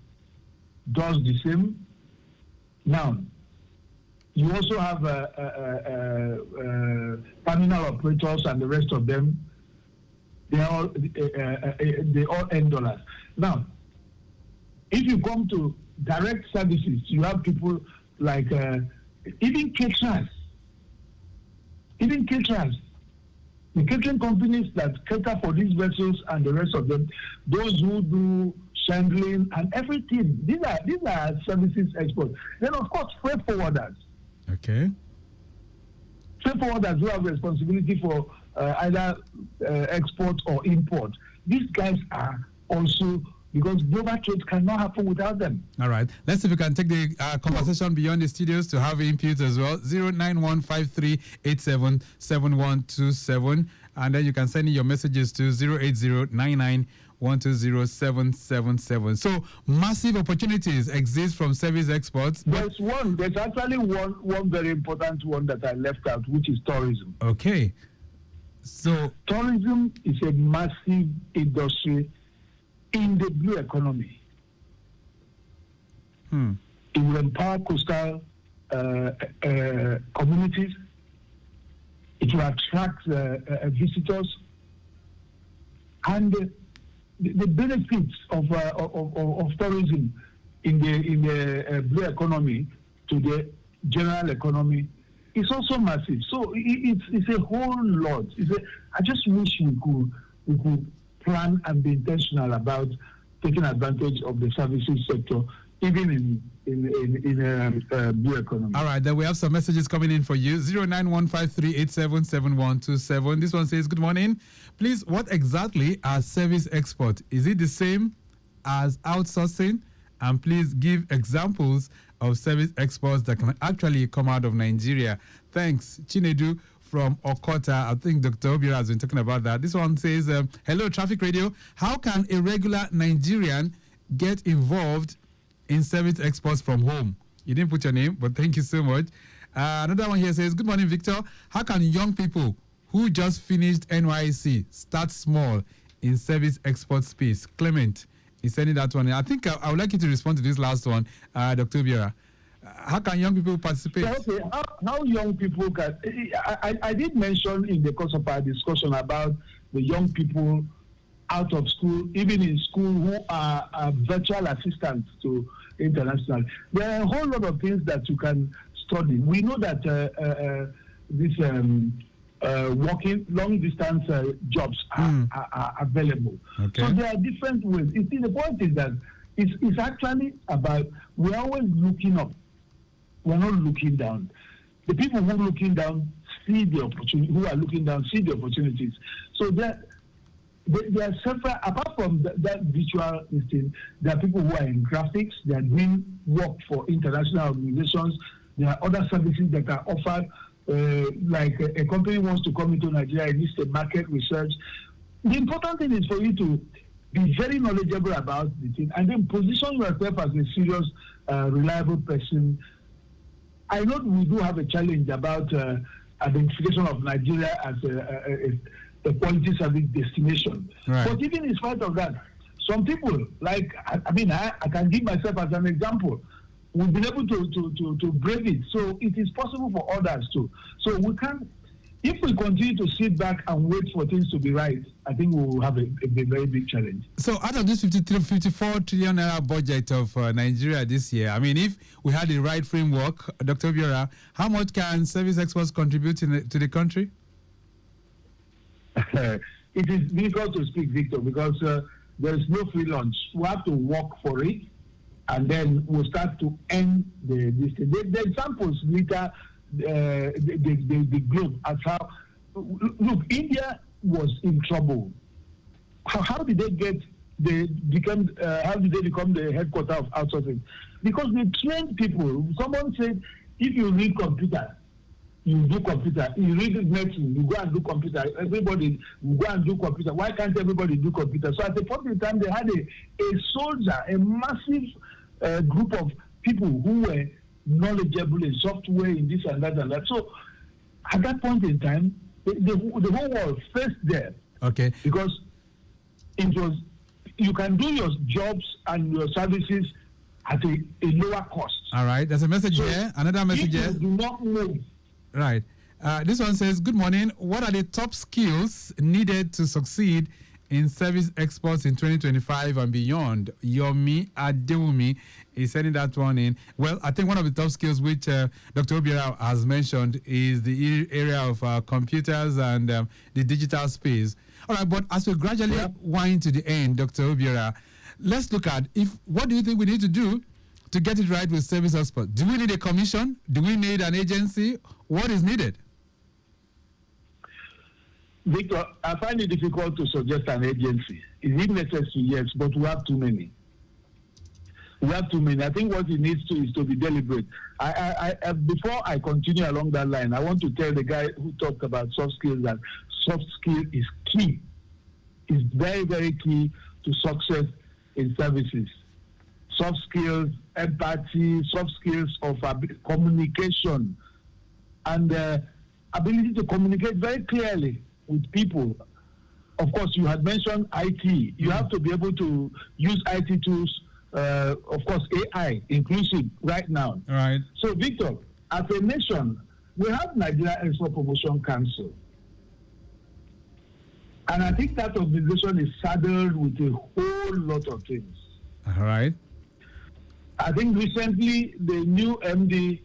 does the same. Now, you also have terminal operators and the rest of them. They all earn dollars. Now, if you come to direct services, you have people like even caterers. The catering companies that cater for these vessels and the rest of them, those who do chandling and everything. These are services exports. Then, of course, freight forwarders. Okay. Freight forwarders who have responsibility for either export or import. These guys are also, because global trade cannot happen without them. All right. Let's see if we can take the conversation beyond the studios to have input as well. 09153877127. And then you can send in your messages to 08099120777. So massive opportunities exist from service exports. There's actually one very important one that I left out, which is tourism. Okay. So tourism is a massive industry in the blue economy. It will empower coastal communities. It will attract visitors, and the benefits of tourism in the blue economy to the general economy is also massive. So it's a whole lot. I just wish we could plan and be intentional about taking advantage of the services sector, even in a blue economy. All right, then we have some messages coming in for you. 09153877127. This one says, good morning. Please, what exactly are service export? Is it the same as outsourcing? And please give examples of service exports that can actually come out of Nigeria. Thanks, Chinedu from Okota. I think Dr. Obiora has been talking about that. This one says, hello, Traffic Radio. How can a regular Nigerian get involved in service exports from home? You didn't put your name, but thank you so much. Another one here says, good morning, Victor. How can young people who just finished NYC start small in service export space? Clement is sending that one. I think I would like you to respond to this last one, Dr. Obiora. How can young people participate? Okay, how young people can... I did mention in the course of our discussion about the young people out of school, even in school, who are virtual assistants to international. There are a whole lot of things that you can study. We know that this working long-distance jobs are available. Okay. So there are different ways. You see, the point is that it's actually about, we're always looking up. We're not looking down. The people who are looking down see the opportunity, who are looking down see the opportunities. So there are several, apart from that visual thing, there are people who are in graphics, they are doing work for international organizations, there are other services that are offered, like a company wants to come into Nigeria, it needs to market research. The important thing is for you to be very knowledgeable about the thing and then position yourself as a serious, reliable person. I know we do have a challenge about identification of Nigeria as a quality service destination. Right. But even in spite of that, some people, like, I can give myself as an example, we've been able to brave it. So it is possible for others too. So we can, if we continue to sit back and wait for things to be right, I think we will have a very big challenge. So out of this 54 trillion naira budget of Nigeria this year, if we had the right framework, Dr. Obiora, how much can service exports contribute to the country? It is difficult to speak, Victor, because there is no free lunch. We have to work for it, and then we'll start to end the examples later. The globe as how, look, India was in trouble. How did they become the headquarters of outsourcing? Because they trained people. Someone said, if you read computer, you do computer. You read medicine, you go and do computer. Everybody will go and do computer. Why can't everybody do computer? So at the point in time, they had a soldier, a massive group of people who were knowledgeable in software, in this and that and that. So at that point in time, the whole world faced there. Okay. Because it was, you can do your jobs and your services at a lower cost. All right. There's a message here. Another message here. Do not move. Right. This one says, good morning. What are the top skills needed to succeed in service exports in 2025 and beyond? Yomi Adewumi is sending that one in. Well, I think one of the top skills which Dr. Obiora has mentioned is the area of computers and the digital space. All right, but as we gradually wind to the end, Dr. Obiora, let's look at what do you think we need to do to get it right with service exports? Do we need a commission? Do we need an agency? What is needed? Victor, I find it difficult to suggest an agency. Is it necessary? Yes, but we have too many. I think what it needs to is to be deliberate. I before I continue along that line, I want to tell the guy who talked about soft skills that soft skill is key. It's very, very key to success in services. Soft skills, empathy, soft skills of communication, and ability to communicate very clearly with people. Of course, you had mentioned IT. You have to be able to use IT tools, of course, AI, inclusive right now. All right. So, Victor, as a nation, we have Nigeria Export Promotion Council. And I think that organization is saddled with a whole lot of things. All right. I think recently the new MD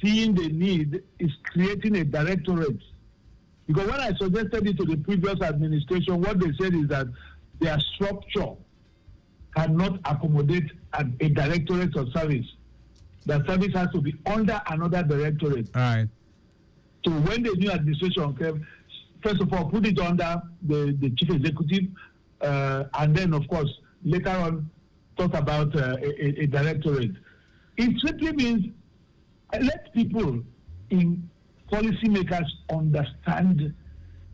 seeing the need is creating a directorate. Because when I suggested it to the previous administration, what they said is that their structure cannot accommodate a directorate of service. The service has to be under another directorate. All right. So when the new administration came, first of all, put it under the chief executive, and then, of course, later on, talk about a directorate. It simply means let people in policymakers understand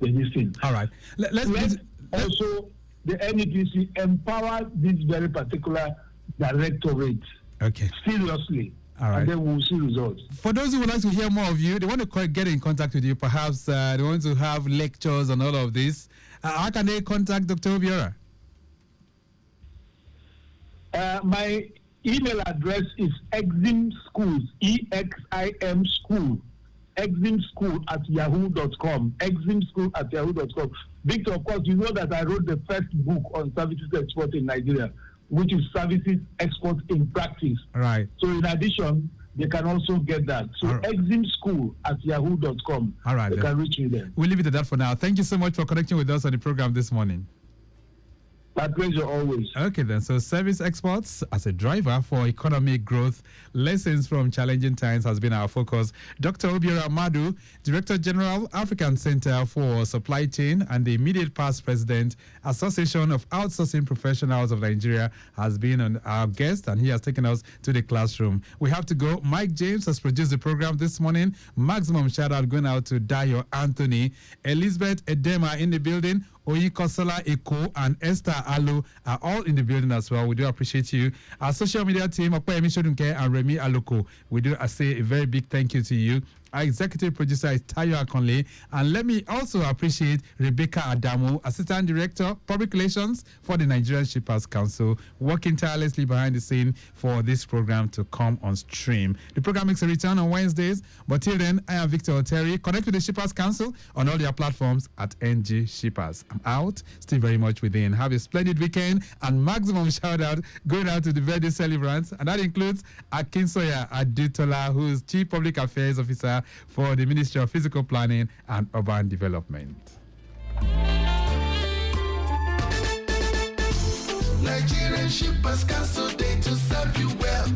the thing. All right. Let's also the NEPC empower this very particular directorate. Okay. Seriously. All right. And then we'll see results. For those who would like to hear more of you, they want to get in contact with you. Perhaps they want to have lectures on all of this. How can they contact Dr. Obiora? My email address is eximschools, EXIM school, eximschool@yahoo.com, eximschool@yahoo.com. Victor, of course, you know that I wrote the first book on services export in Nigeria, which is Services Export in Practice. Right. So in addition, they can also get that. So eximschool@yahoo.com. All right. They can reach me there. We'll leave it at that for now. Thank you so much for connecting with us on the program this morning. My pleasure always. Okay then, so service exports as a driver for economic growth. Lessons from challenging times has been our focus. Dr. Obiora Madu, Director General, African Center for Supply Chain and the immediate past President, Association of Outsourcing Professionals of Nigeria, has been on our guest and he has taken us to the classroom. We have to go. Mike James has produced the program this morning. Maximum shout out going out to Dayo Anthony, Elizabeth Edema in the building, Oyinkosola Eko and Esther Alu are all in the building as well. We do appreciate you. Our social media team, Okoyemi Shodunke and Remy Aloko, we do say a very big thank you to you. Our executive producer is Tayo Akonle. And let me also appreciate Rebecca Adamu, Assistant Director, Public Relations for the Nigerian Shippers Council, working tirelessly behind the scene for this program to come on stream. The program makes a return on Wednesdays, but till then, I am Victor Oteri. Connect with the Shippers Council on all their platforms at NG Shippers. I'm out. Still very much within. Have a splendid weekend and maximum shout out going out to the birthday celebrants. And that includes Akinsoya Adutola, who's Chief Public Affairs Officer for the Ministry of Physical Planning and Urban Development. Nigerian Shippers Council Day to serve you well.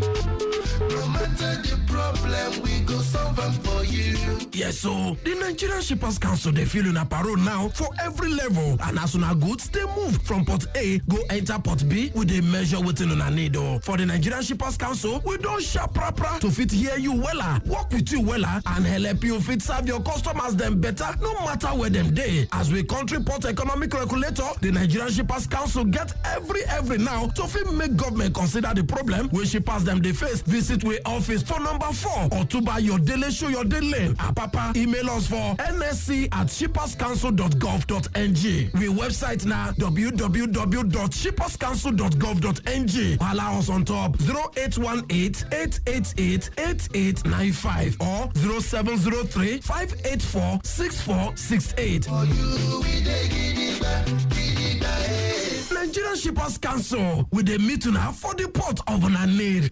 No matter the problem, we go solve them for you. Yes, so the Nigerian Shippers Council, they feel in a parole now for every level. And as soon as goods, they move from Port A, go enter Port B with a measure within on a needle. For the Nigerian Shippers Council, we don't sharp proper to fit hear you wella, work with you wella, and help you fit serve your customers them better, no matter where them day. As we country port economic regulator, the Nigerian Shippers Council get every now to fit make government consider the problem when shippers them they face. Visit we office for number 4 or to buy your daily show your daily. Papa, email us for nsc@shipperscouncil.gov.ng. We website now www.shipperscouncil.gov.ng. Allow us on top 0818-888-8895 or 0703-584-6468. Nigerian Shippers Council with the meeting for the port of an need.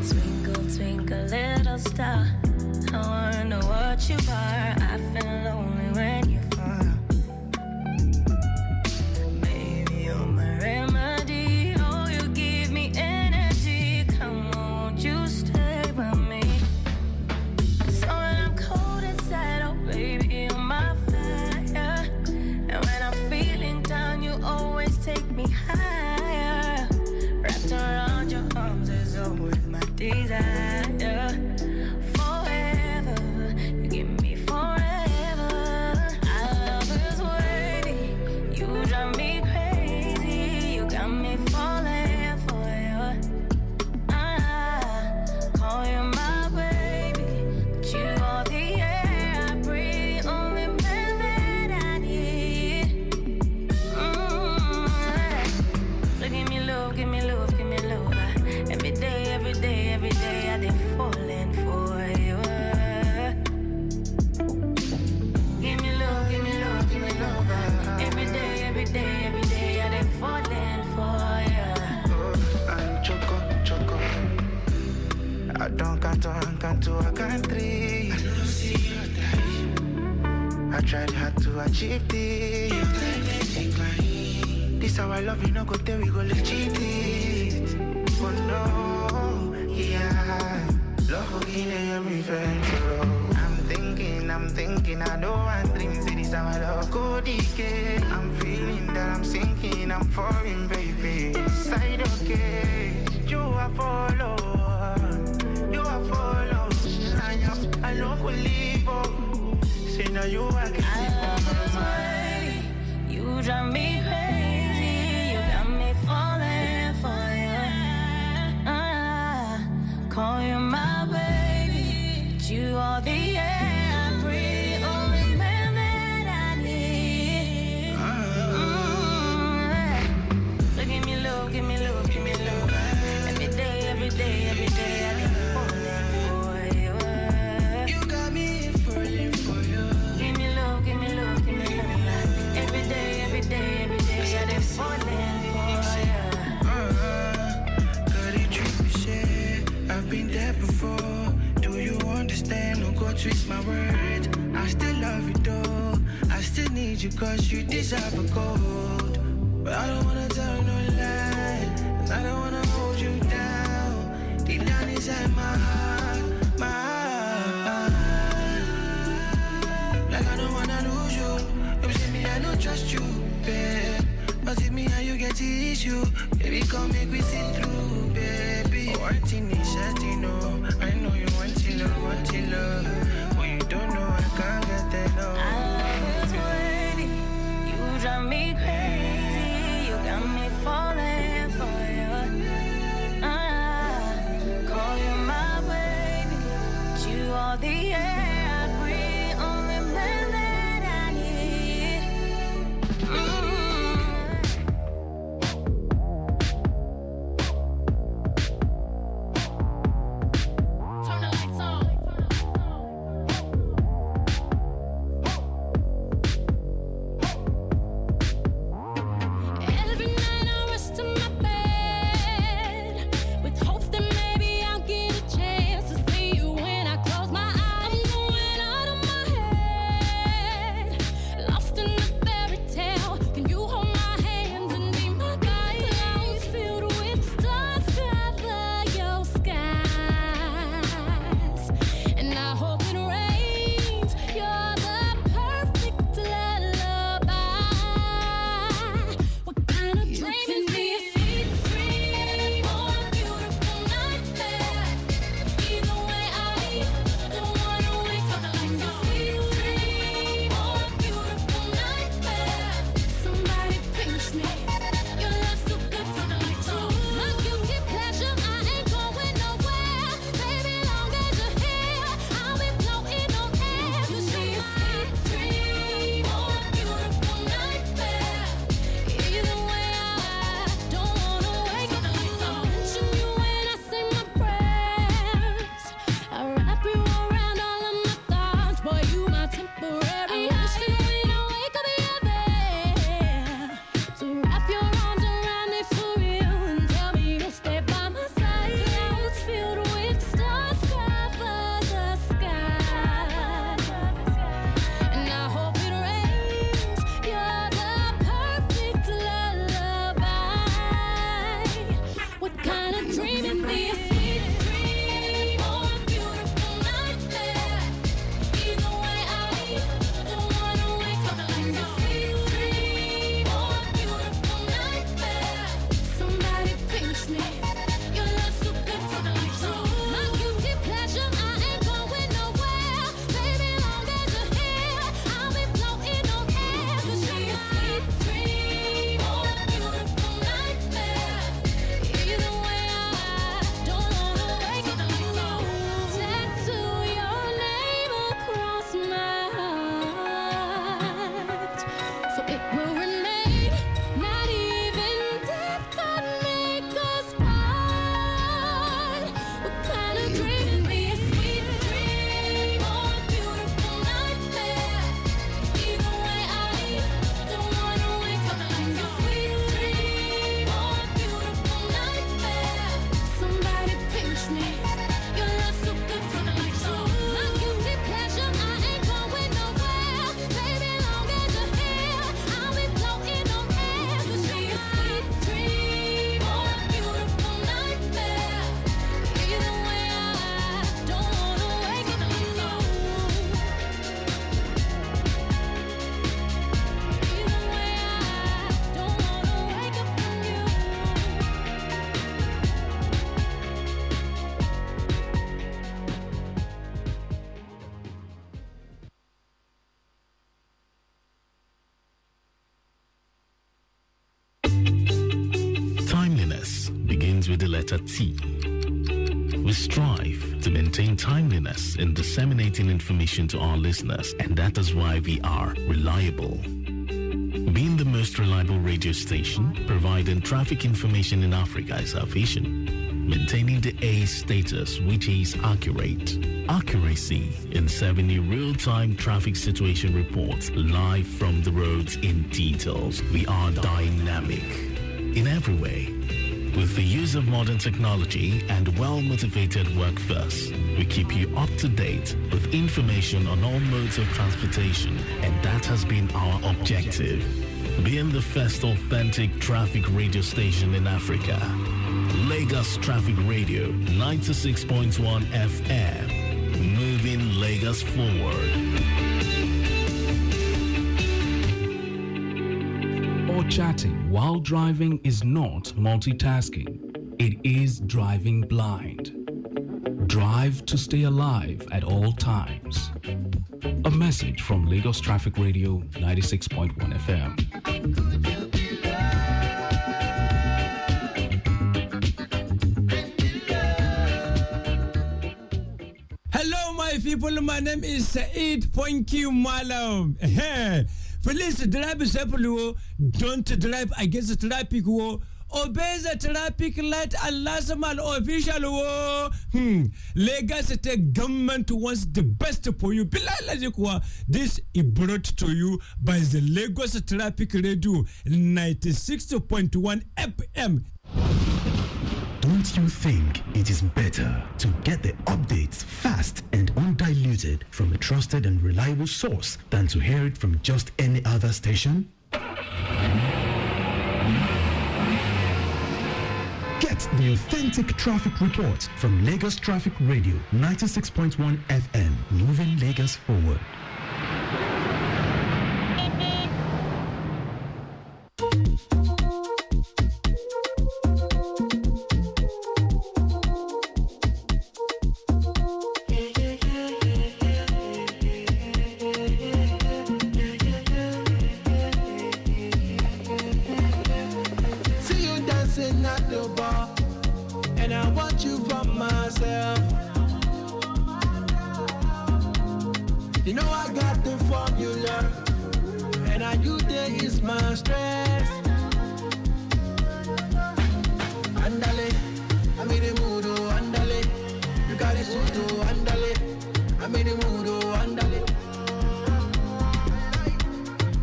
Twinkle, twinkle, little star. I wanna know what you are. I feel lonely when you're far. Baby, you're my remedy. Oh, to a country. I don't see your time. I tried hard to achieve this. Your time is decline. This how I love you, no go tell we go legit it. Oh no, yeah. Love again, me venture. I'm thinking, I know I dream, see this how I love go decay. I'm feeling that I'm sinking, I'm falling, baby. Side okay, you are follow. I don't believe, say now you are getting for my mind. You drive me crazy, you got me falling for you. Call you my baby, but you are the air I breathe, only man that I need. So give me love, give me love, give me love. Every day, every day, every day I get falling for you. You got me falling for you. Give me love, give me love, give me love. Every day, every day, every day I get falling for you. Got it true, shit. I've been there before. Do you understand? No go twist my words. I still love you though. I still need you cause you deserve a gold. But I don't wanna tell you no lie. Cause I don't wanna hold you down. Deep down inside my heart, my heart. Like I don't wanna lose you. You say me I don't trust you, babe. But see me how you get the issue. Baby come make me see through, baby. Wanting is certain, no. I know you want to love, when you don't know I can't get that love. I love is waiting. You drive me crazy. You got me falling for you. Call you my baby, but you are the air I breathe, only man that I need. Turn the lights on. with the letter T. We strive to maintain timeliness in disseminating information to our listeners, and that is why we are reliable. Being the most reliable radio station, providing traffic information in Africa is our vision. Maintaining the A status, which is accurate. Accuracy in serving you real-time traffic situation reports live from the roads in details. We are dynamic in every way. With the use of modern technology and well-motivated workforce, we keep you up to date with information on all modes of transportation, and that has been our objective. Being the first authentic traffic radio station in Africa, Lagos Traffic Radio 96.1 FM, moving Lagos forward. Or chatting while driving is not multitasking. It is driving blind. Drive to stay alive at all times. A message from Lagos Traffic Radio 96.1 FM. Hello, my people. My name is Said Ponki Malam. Police drive simple. Don't drive against the traffic. Obey the traffic light and last man official. Lagos State government wants the best for you. This is brought to you by the Lagos Traffic Radio 96.1 FM. Don't you think it is better to get the updates fast and undiluted from a trusted and reliable source than to hear it from just any other station? Get the authentic traffic report from Lagos Traffic Radio 96.1 FM, moving Lagos forward. You know I got the formula, and I knew there is my stress. Andale, I'm in the mood, oh, andale. You got it, suit, oh, andale. I'm in the mood, oh, andale.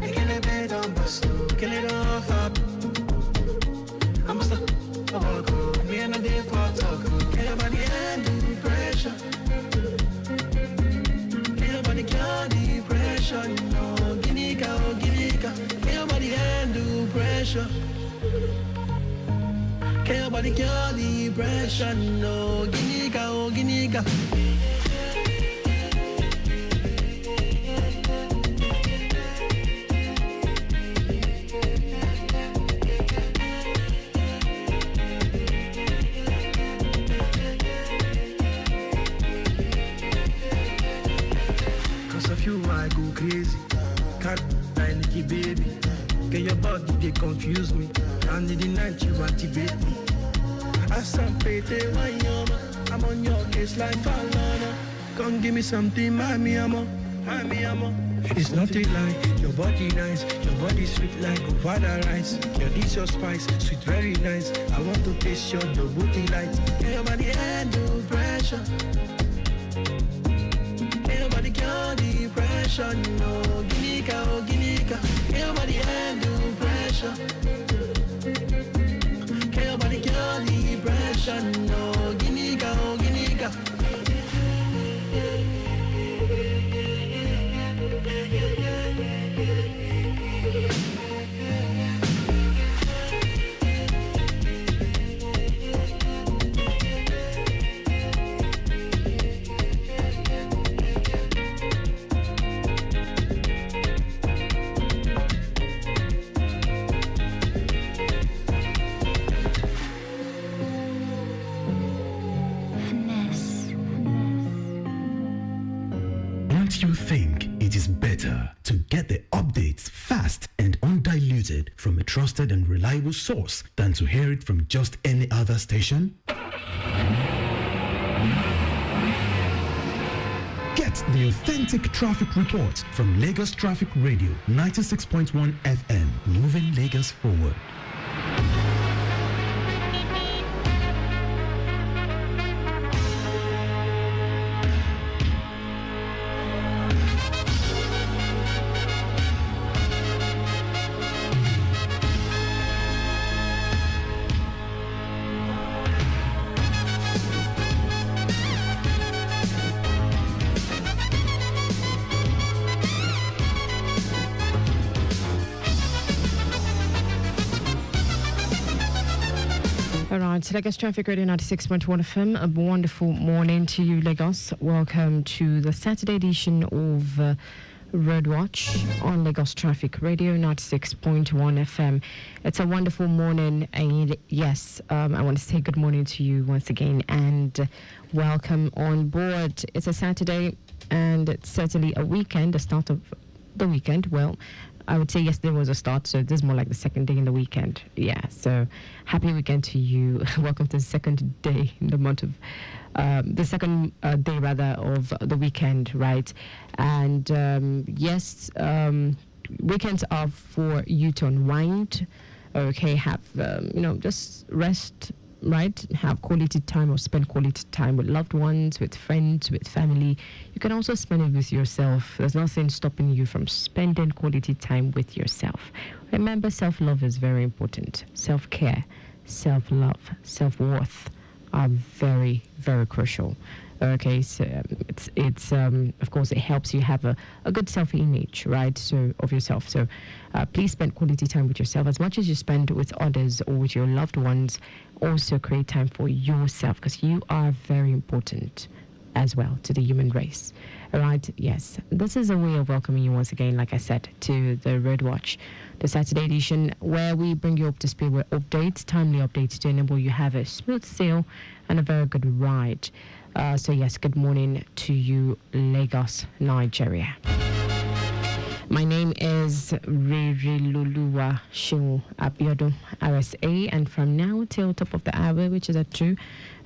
You can't bet on bust, kill it off up. I'm stuck, I walk up, me and I did for talk. Everybody handle pressure. No, Ginika, can't nobody handle pressure. Can't nobody cure depression. No, Ginika. I go crazy, can't find the baby. Get your body, they confuse me. And in the night you activate me. As I'm paying I'm on your case like Falana. Come give me something, mommy, amo. It's not a lie, your body nice, your body sweet like Ovada rice. Your dish your spice, sweet very nice. I want to taste your booty light. Get your body handle pressure. Nobody can depression, no. Ginika, nobody handle pressure. Nobody can depression, no. Ginika. Don't you think it is better to get the updates fast and undiluted from a trusted trusted and reliable source than to hear it from just any other station? Get the authentic traffic report from Lagos Traffic Radio 96.1 FM, moving Lagos forward. Lagos Traffic Radio 96.1 FM. A wonderful morning to you, Lagos. Welcome to the Saturday edition of Road Watch on Lagos Traffic Radio 96.1 FM. It's a wonderful morning, and yes, I want to say good morning to you once again and welcome on board. It's a Saturday and it's certainly a weekend, the start of the weekend. Well, I would say yesterday was a start, so this is more like the second day in the weekend. Yeah, so happy weekend to you. Welcome to the second day in the month of, the second day rather of the weekend, right? And yes, weekends are for you to unwind, okay, have, just rest, right? Have quality time or spend quality time with loved ones, with friends, with family. You can also spend it with yourself. There's nothing stopping you from spending quality time with yourself. Remember, self-love is very important. Self-care, self-love, self-worth are very, very crucial. Okay, so it's of course it helps you have a good self-image, right? So of yourself. So please spend quality time with yourself as much as you spend with others or with your loved ones. Also create time for yourself because you are very important as well to the human race. All right, yes, this is a way of welcoming you once again, like I said, to the Road Watch, the Saturday edition, where we bring you up to speed with updates, timely updates to enable you have a smooth sail and a very good ride. So yes, good morning to you, Lagos, Nigeria. My name is Ririluluwa Shimu Abiodun, RSA, and from now till top of the hour, which is at 2,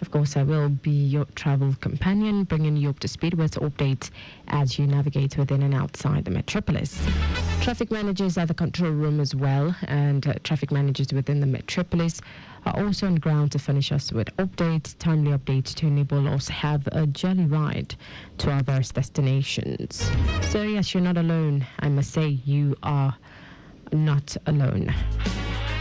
of course, I will be your travel companion, bringing you up to speed with updates as you navigate within and outside the metropolis. Traffic managers at the control room as well, and traffic managers within the metropolis are also on ground to furnish us with updates, timely updates to enable us have a jolly ride to our various destinations. So yes, you're not alone. I must say you are not alone.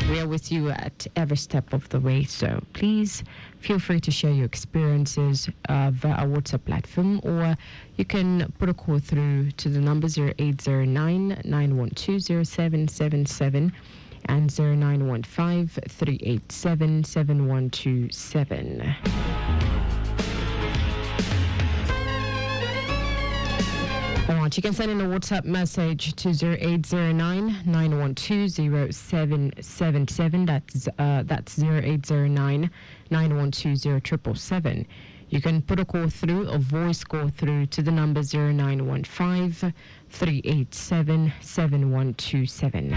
We are with you at every step of the way, so please feel free to share your experiences via our WhatsApp platform, or you can put a call through to the number 0809-912-0777 and 0915-387-7127. All right, you can send in a WhatsApp message to 0809-912-0777. That's 0809-912-0777. You can put a call through, a voice call through to the number 0915-387-7127.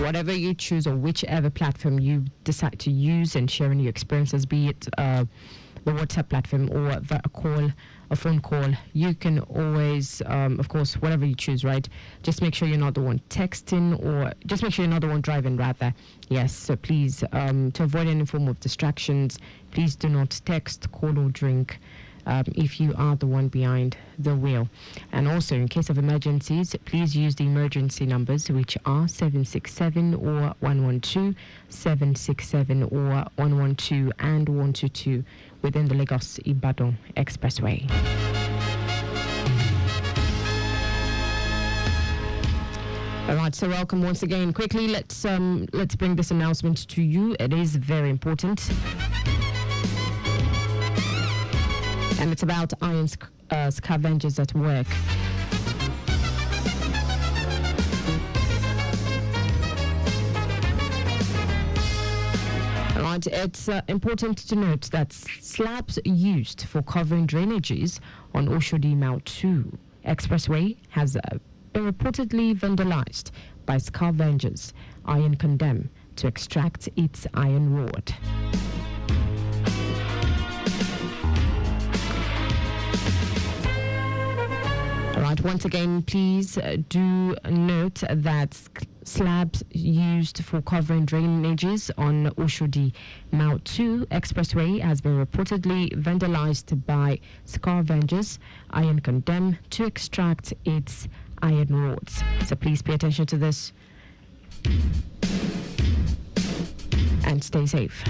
Whatever you choose or whichever platform you decide to use and sharing your experiences, be it the WhatsApp platform or a phone call, you can always, of course, whatever you choose, right? Just make sure you're not the one texting, or just make sure you're not the one driving, rather. Yes, so please, to avoid any form of distractions, please do not text, call, or drink if you are the one behind the wheel. And also, in case of emergencies, please use the emergency numbers, which are 767 or 112, 767 or 112 and 122 within the Lagos-Ibadan Expressway. All right, so welcome once again. Quickly, let's bring this announcement to you. It is very important. And it's about iron scavengers at work. All right, it's important to note that slabs used for covering drainages on Oshodi Mile 2 Expressway has been reportedly vandalized by scavengers. Iron condemned to extract its iron rod. All right, once again, please do note that slabs used for covering drainages on Oshodi Mount 2 Expressway has been reportedly vandalized by scavengers. Iron condemned to extract its iron rods. So please pay attention to this and stay safe.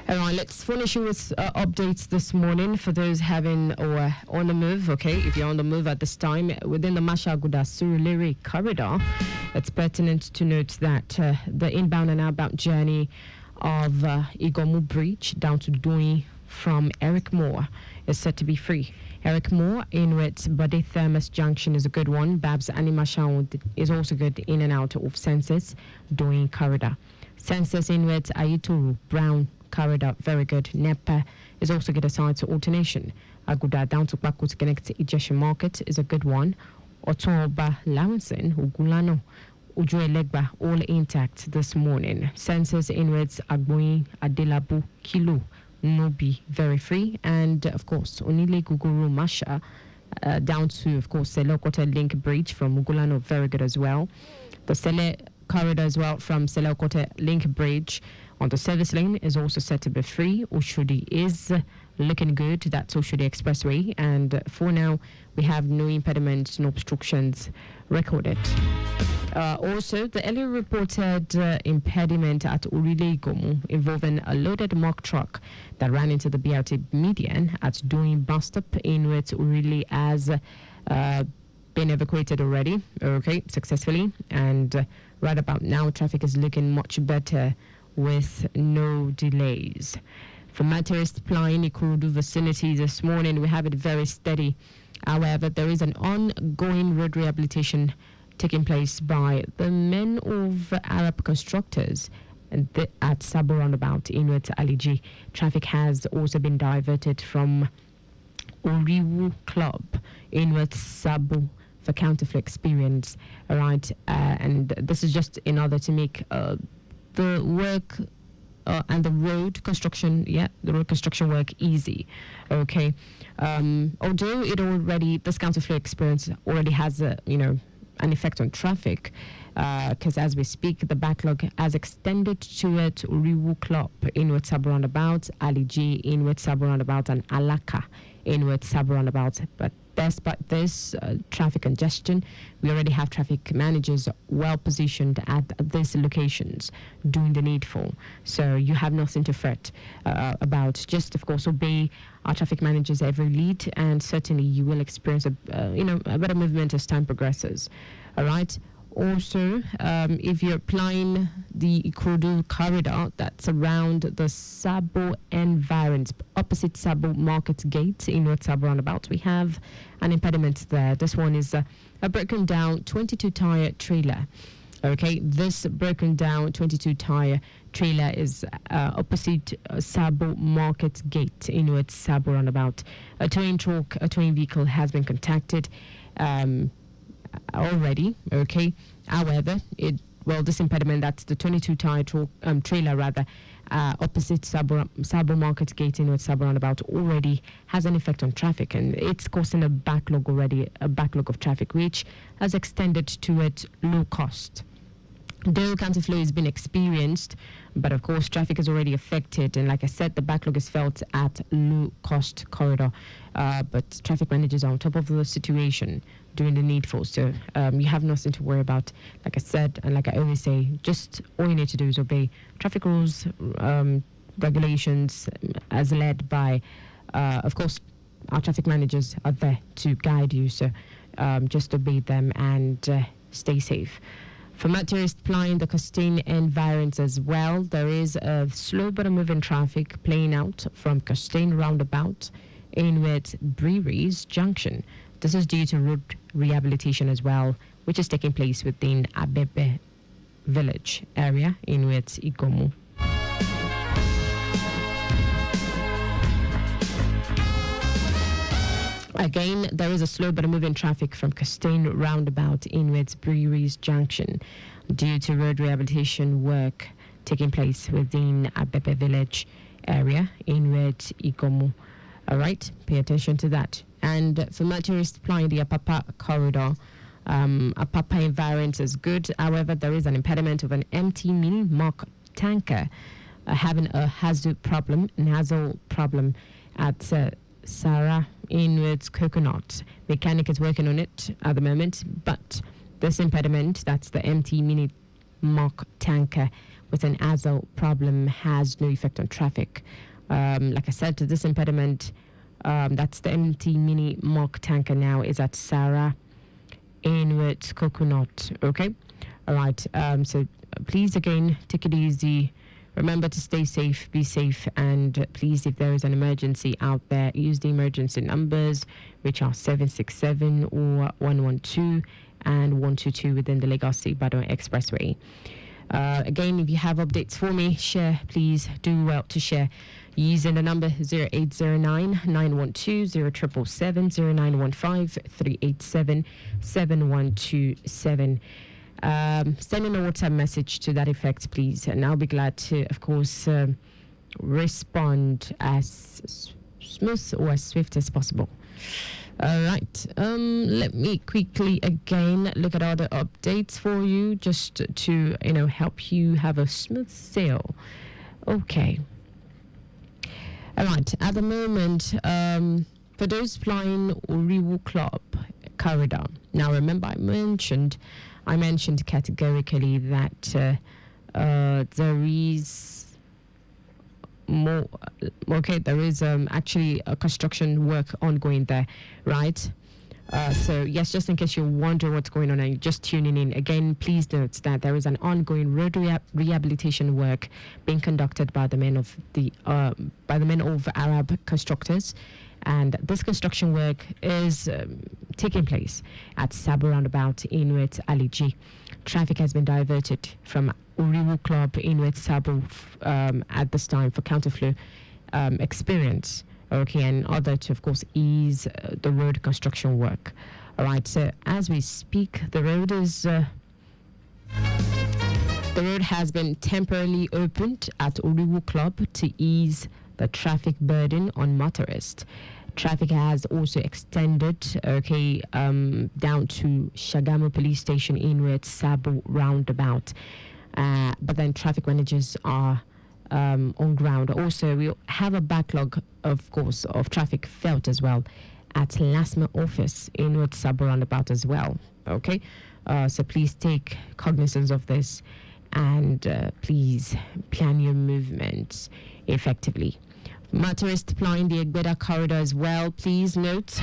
All right, let's finish with updates this morning for those having or on the move. Okay, if you're on the move at this time within the Mashaguda Surulere corridor, it's pertinent to note that the inbound and outbound journey of Igomu Bridge down to Doi from Eric Moore is set to be free. Eric Moore in with Bode Thermos Junction is a good one. Babs Animashaun is also good in and out of Census Doi corridor. Census in with Ayuturu Brown corridor, very good. Nepa is also good aside to alternation. Aguda down to Baku to connect to Ijeshi Market is a good one. Otoba Lawson, Ugulano, Ujue Legba, all intact this morning. Census inwards Agboin, Adelabu, Kilo, Nobi, very free. And of course, Onile Guguru Masha, down to, of course, Selokote Link Bridge from Ugulano, very good as well. The Sele corridor as well from Selokote Link Bridge on the service lane is also set to be free. Oshodi is looking good. That's Oshodi Expressway. And for now, we have no impediments, no obstructions recorded. Also, the earlier reported impediment at Urile Gomu involving a loaded mock truck that ran into the BRT median at Doing bus stop in which Urile has been evacuated already, okay, successfully. And right about now, traffic is looking much better with no delays. From Materist Plain, Ikurudu vicinity this morning, we have it very steady. However, there is an ongoing road rehabilitation taking place by the men of Arab constructors at Sabo roundabout Inwet Aliji. Traffic has also been diverted from Oriwu Club Inwet Sabo for counterflow experience. All right, and this is just in order to make the work and the road construction, the road construction work easy. Okay, although this counterflow experience already has an effect on traffic, because as we speak, the backlog has extended to it Uriwu Club Inward Sabo roundabout, Aliji Inward Sabo roundabout, and Alaka Inward Sabo roundabout. But despite this traffic congestion, we already have traffic managers well positioned at these locations doing the needful. So you have nothing to fret about. Just, of course, obey our traffic managers' every lead, and certainly you will experience a better movement as time progresses. All right. Also, if you're applying the Ikorodu corridor that's around the Sabo environs, opposite Sabo Market Gate in North Sabo roundabout, we have an impediment there. This one is a broken down 22-tire trailer. Okay, this broken down 22-tire trailer is opposite Sabo Market Gate in North Sabo roundabout. A towing vehicle has been contacted already. Okay, however, this impediment, that's the 22-tire trailer rather, opposite Sabo Market Gate in Sabo roundabout, already has an effect on traffic, and it's causing a backlog of traffic, which has extended to its low cost. Though counterflow has been experienced, but of course traffic is already affected, and like I said, the backlog is felt at low cost corridor, but traffic managers are on top of the situation doing the needful, so you have nothing to worry about. Like I said, and like I always say, just all you need to do is obey traffic rules, regulations as led by of course our traffic managers are there to guide you, so just obey them and stay safe. For motorists plying the Costain environs as well, there is a slow but moving traffic playing out from Costain roundabout in with Breweries Junction. This is due to road rehabilitation as well, which is taking place within Abebe village area in with Igomu. Again, there is a slow but moving traffic from Costain roundabout inwards Breweries Junction due to road rehabilitation work taking place within Abebe village area inwards Ikomo. All right, pay attention to that. And for motorists applying the Apapa corridor, Apapa environment is good. However, there is an impediment of an empty mini mock tanker having a nozzle problem at Sarah inwards Coconut. Mechanic is working on it at the moment, but this impediment, that's the empty mini mock tanker with an nozzle problem, has no effect on traffic. Like I said, this impediment, that's the empty mini mock tanker now, is at Sarah inwards Coconut. Okay, all right. So please again take it easy. Remember to stay safe, be safe, and please, if there is an emergency out there, use the emergency numbers, which are 767 or 112 and 122 within the Lagos-Ibadan Expressway. Again, if you have updates for me, share. Please do well to share using the number 0809 912 0777 0915 387 7127. Sending a WhatsApp message to that effect, please, and I'll be glad to, of course, respond as smooth or as swift as possible. All right, let me quickly again look at other updates for you, just to help you have a smooth sail. Okay. All right, at the moment, for those flying Oriwu Club corridor, now remember I mentioned categorically that there is more. Okay, there is actually a construction work ongoing there, right? So yes, just in case you wonder what's going on and you're just tuning in, again, please note that there is an ongoing road rehabilitation work being conducted by the men of Arab constructors. And this construction work is taking place at Sabo roundabout inwards Aliji. Traffic has been diverted from Oriwu Club inwards Sabo at this time for counterflow experience. Okay, and other to, of course, ease the road construction work. All right, so as we speak, the road has been temporarily opened at Oriwu Club to ease the traffic burden on motorists. Traffic has also extended, down to Shagamu Police Station inwards Sabo roundabout. But then traffic managers are on ground. Also, we have a backlog, of course, of traffic felt as well at LASMA office inwards Sabo roundabout as well. Okay, so please take cognizance of this and please plan your movements effectively. Motorists applying the Egbeda corridor as well, please note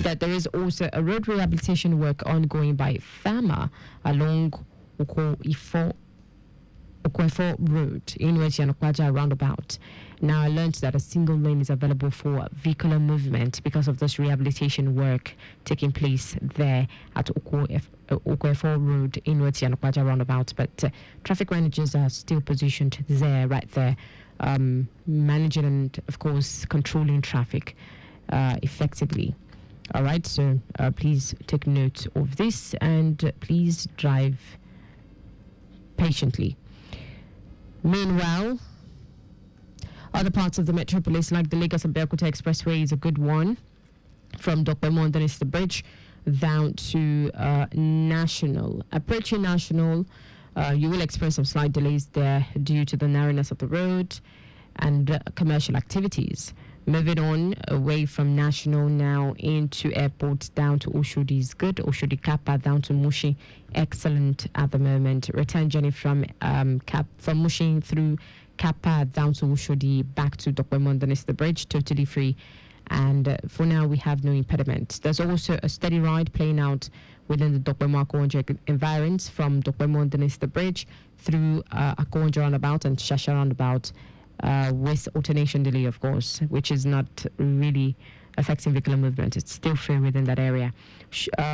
that there is also a road rehabilitation work ongoing by FAMA along Okoefo Road in Yanokwaja roundabout. Now, I learned that a single lane is available for vehicular movement because of this rehabilitation work taking place there at Okoefo Road in Yanokwaja roundabout. But traffic managers are still positioned there, right there, managing and, of course, controlling traffic effectively. All right, so please take note of this and please drive patiently. Meanwhile, other parts of the metropolis, like the Lagos-Abeokuta Expressway, is a good one, from Dokpemo Donista Bridge down to National. Approaching National, you will experience some slight delays there due to the narrowness of the road and commercial activities. Moving on away from National now into airport down to Oshodi is good. Oshodi Kappa down to Mushi, excellent at the moment. Return journey from Mushi through Kappa down to Oshodi back to Dokpemo Donista Bridge, totally free. And for now, we have no impediment. There's also a steady ride playing out within the Dokpemo Akonjo environs from Dokpemo Donista Bridge through Akonjo roundabout and Shasha roundabout, with alternation delay, of course, which is not really affecting vehicular movement. It's still free within that area.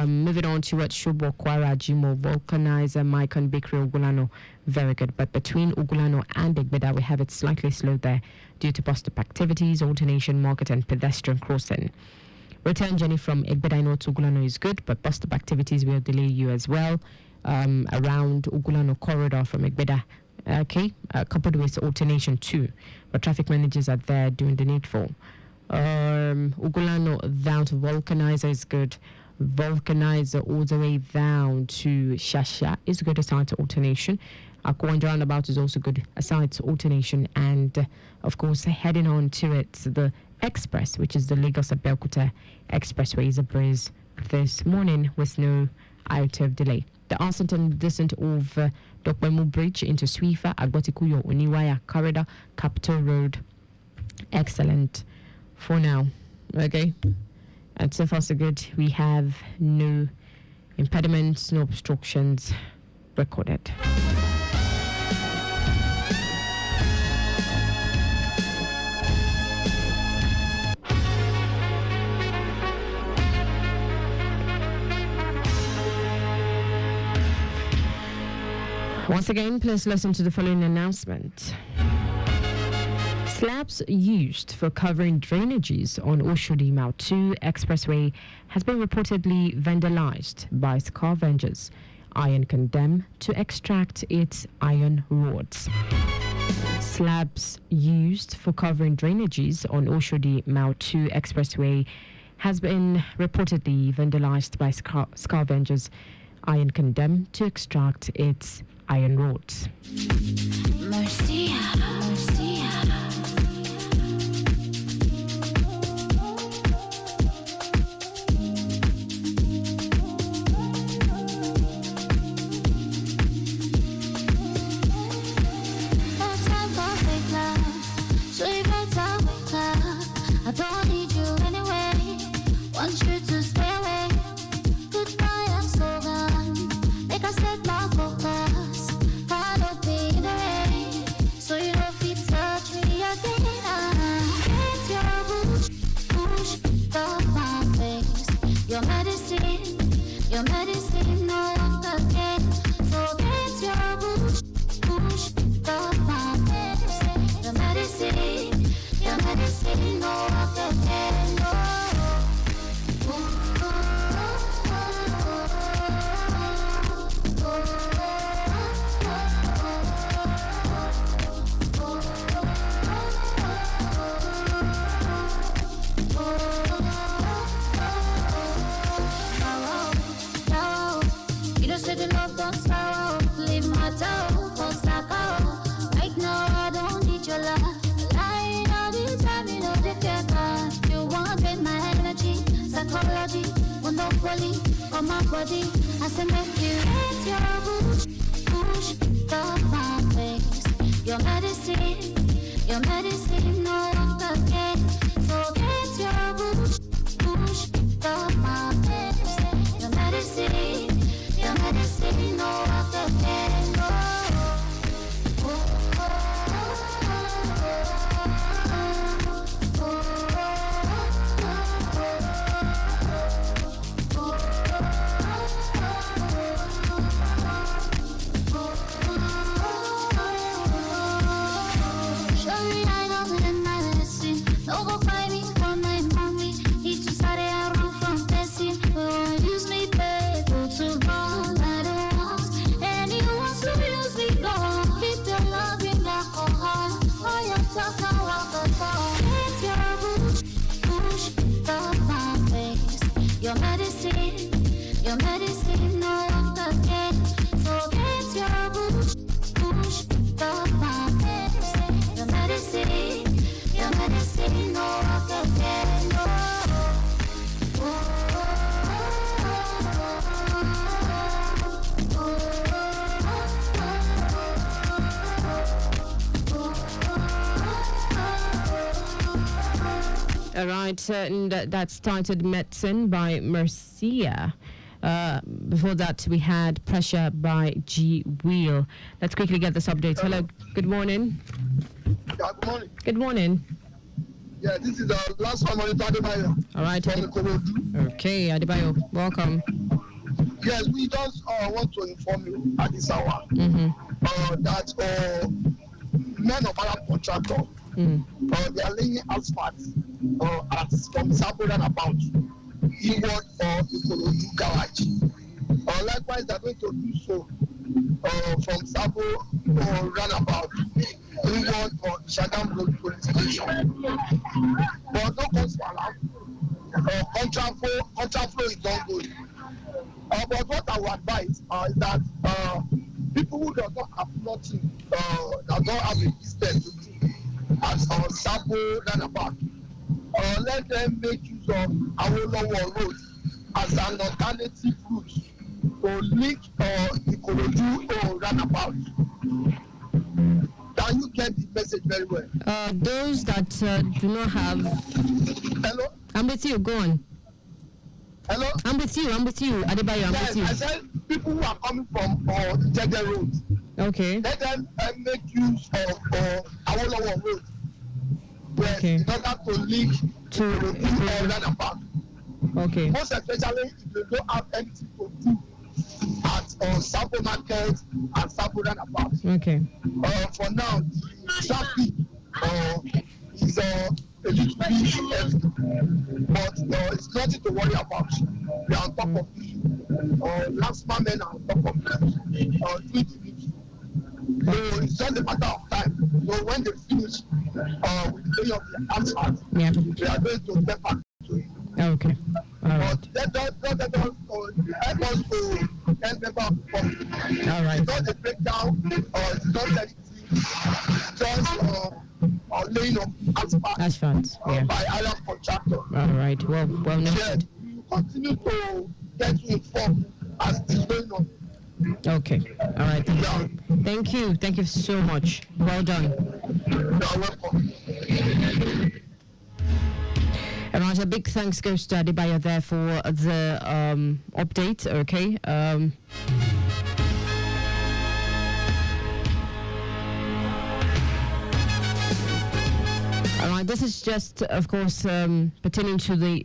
Moving on to what Shubo, Kwara, Jimo, Vulcanizer, Maikon, Bakery, Ugulano, very good. But between Ugulano and Egbeda, we have it slightly slow there due to bus stop activities, alternation, market, and pedestrian crossing. Return journey from Egbedaino to Ugulano is good, but bus stop activities will delay you as well. Around Ugulano corridor from Egbeda, coupled with alternation too. But traffic managers are there doing the needful. Ugulano down to Vulcanizer is good. Vulcanizer all the way down to Shasha is good aside to alternation. Akwanja roundabout is also good aside to alternation, and of course heading on to it, the express, which is the Lagos Abeokuta Expressway, is a breeze this morning with no iota of delay. The ascent and descent of Dokbemu Bridge into Swifa, Agbotikuyo, Uniwaya corridor, Capital Road, excellent for now. Okay, and so far so good. We have no impediments, no obstructions recorded. Once again, please listen to the following announcement. Slabs used for covering drainages on Oshodi Mile 2 Expressway has been reportedly vandalized by scavengers. Iron condemned to extract its iron rods. Slabs used for covering drainages on Oshodi Mile 2 Expressway has been reportedly vandalized by scavengers. Iron condemned to extract its iron rods. Mercia, Mercia. I don't need you anyway. Want you to stay away. Goodbye, I'm so gone. Make us set my focus. Follow me in the rain. So you don't feel touch me again. It's your push, off my face. Your medicine, no longer can. So get your push, off my face. Your medicine, no longer can. No. You just said the love don't sorrow. Leave my toe for Sako. Right now I don't need your love. Lying all the time, you know the fear cause you want with my energy, psychology, monopoly on my body. I say make you hate your push, off my face. Your medicine, no longer can. So get your push, off my face. Your medicine, no longer can. No. Your medicine, no longer can. So get your push, off my face. Your medicine, no longer can. No. All right, and that's titled Medicine by Mercia. Before that, we had Pressure by G Wheel. Let's quickly get this update. Hello, good morning. Yeah, good morning. Good morning. Yeah, this is the last one on Adebayo. All right. Okay, Adebayo, welcome. Yes, we just want to inform you at this hour that men of our contractor, they are laying asphalt from Sabo roundabout inward or Ikorodu garage. Likewise, they're going to do so from Sabo or roundabout inward or Shagam Road police station. But no cause for alarm. Contract flow is ongoing. But what I would advise is that people who do not have nothing, that don't have a business to do at Sabo roundabout, let them make use of Awolowo Road as an alternative route to link Ikorodu or roundabout. Can you get the message very well? Those that do not have. Hello? I'm with you, go on. Hello? I'm with you, Adebayo, I'm with you. I said people who are coming from Jede Road. Okay. Let them make use of Awolowo Road. Yes, okay. In order to link to roundabout. Okay. Most especially if they don't have anything to do at Sabo Market and Sabo roundabout. Okay. For now, the traffic is a little bit heavy, but it's nothing to worry about. We are on top of it. Last men are on top of it. So it's just a matter of time. So when they finish with laying of the asphalt, they are going to step back to it. Okay. All right. Let us help us to end member of the public. All right. It's not a breakdown, it's not anything. Just laying of asphalt by island contractor. All right. Well noted. Yes, we will continue to get you informed as it's going on. Okay. All right. Thank you. Thank you so much. Well done. You're welcome. And a big thanks goes to Adebayo there for the update. Okay. All right, this is just, of course, pertaining to the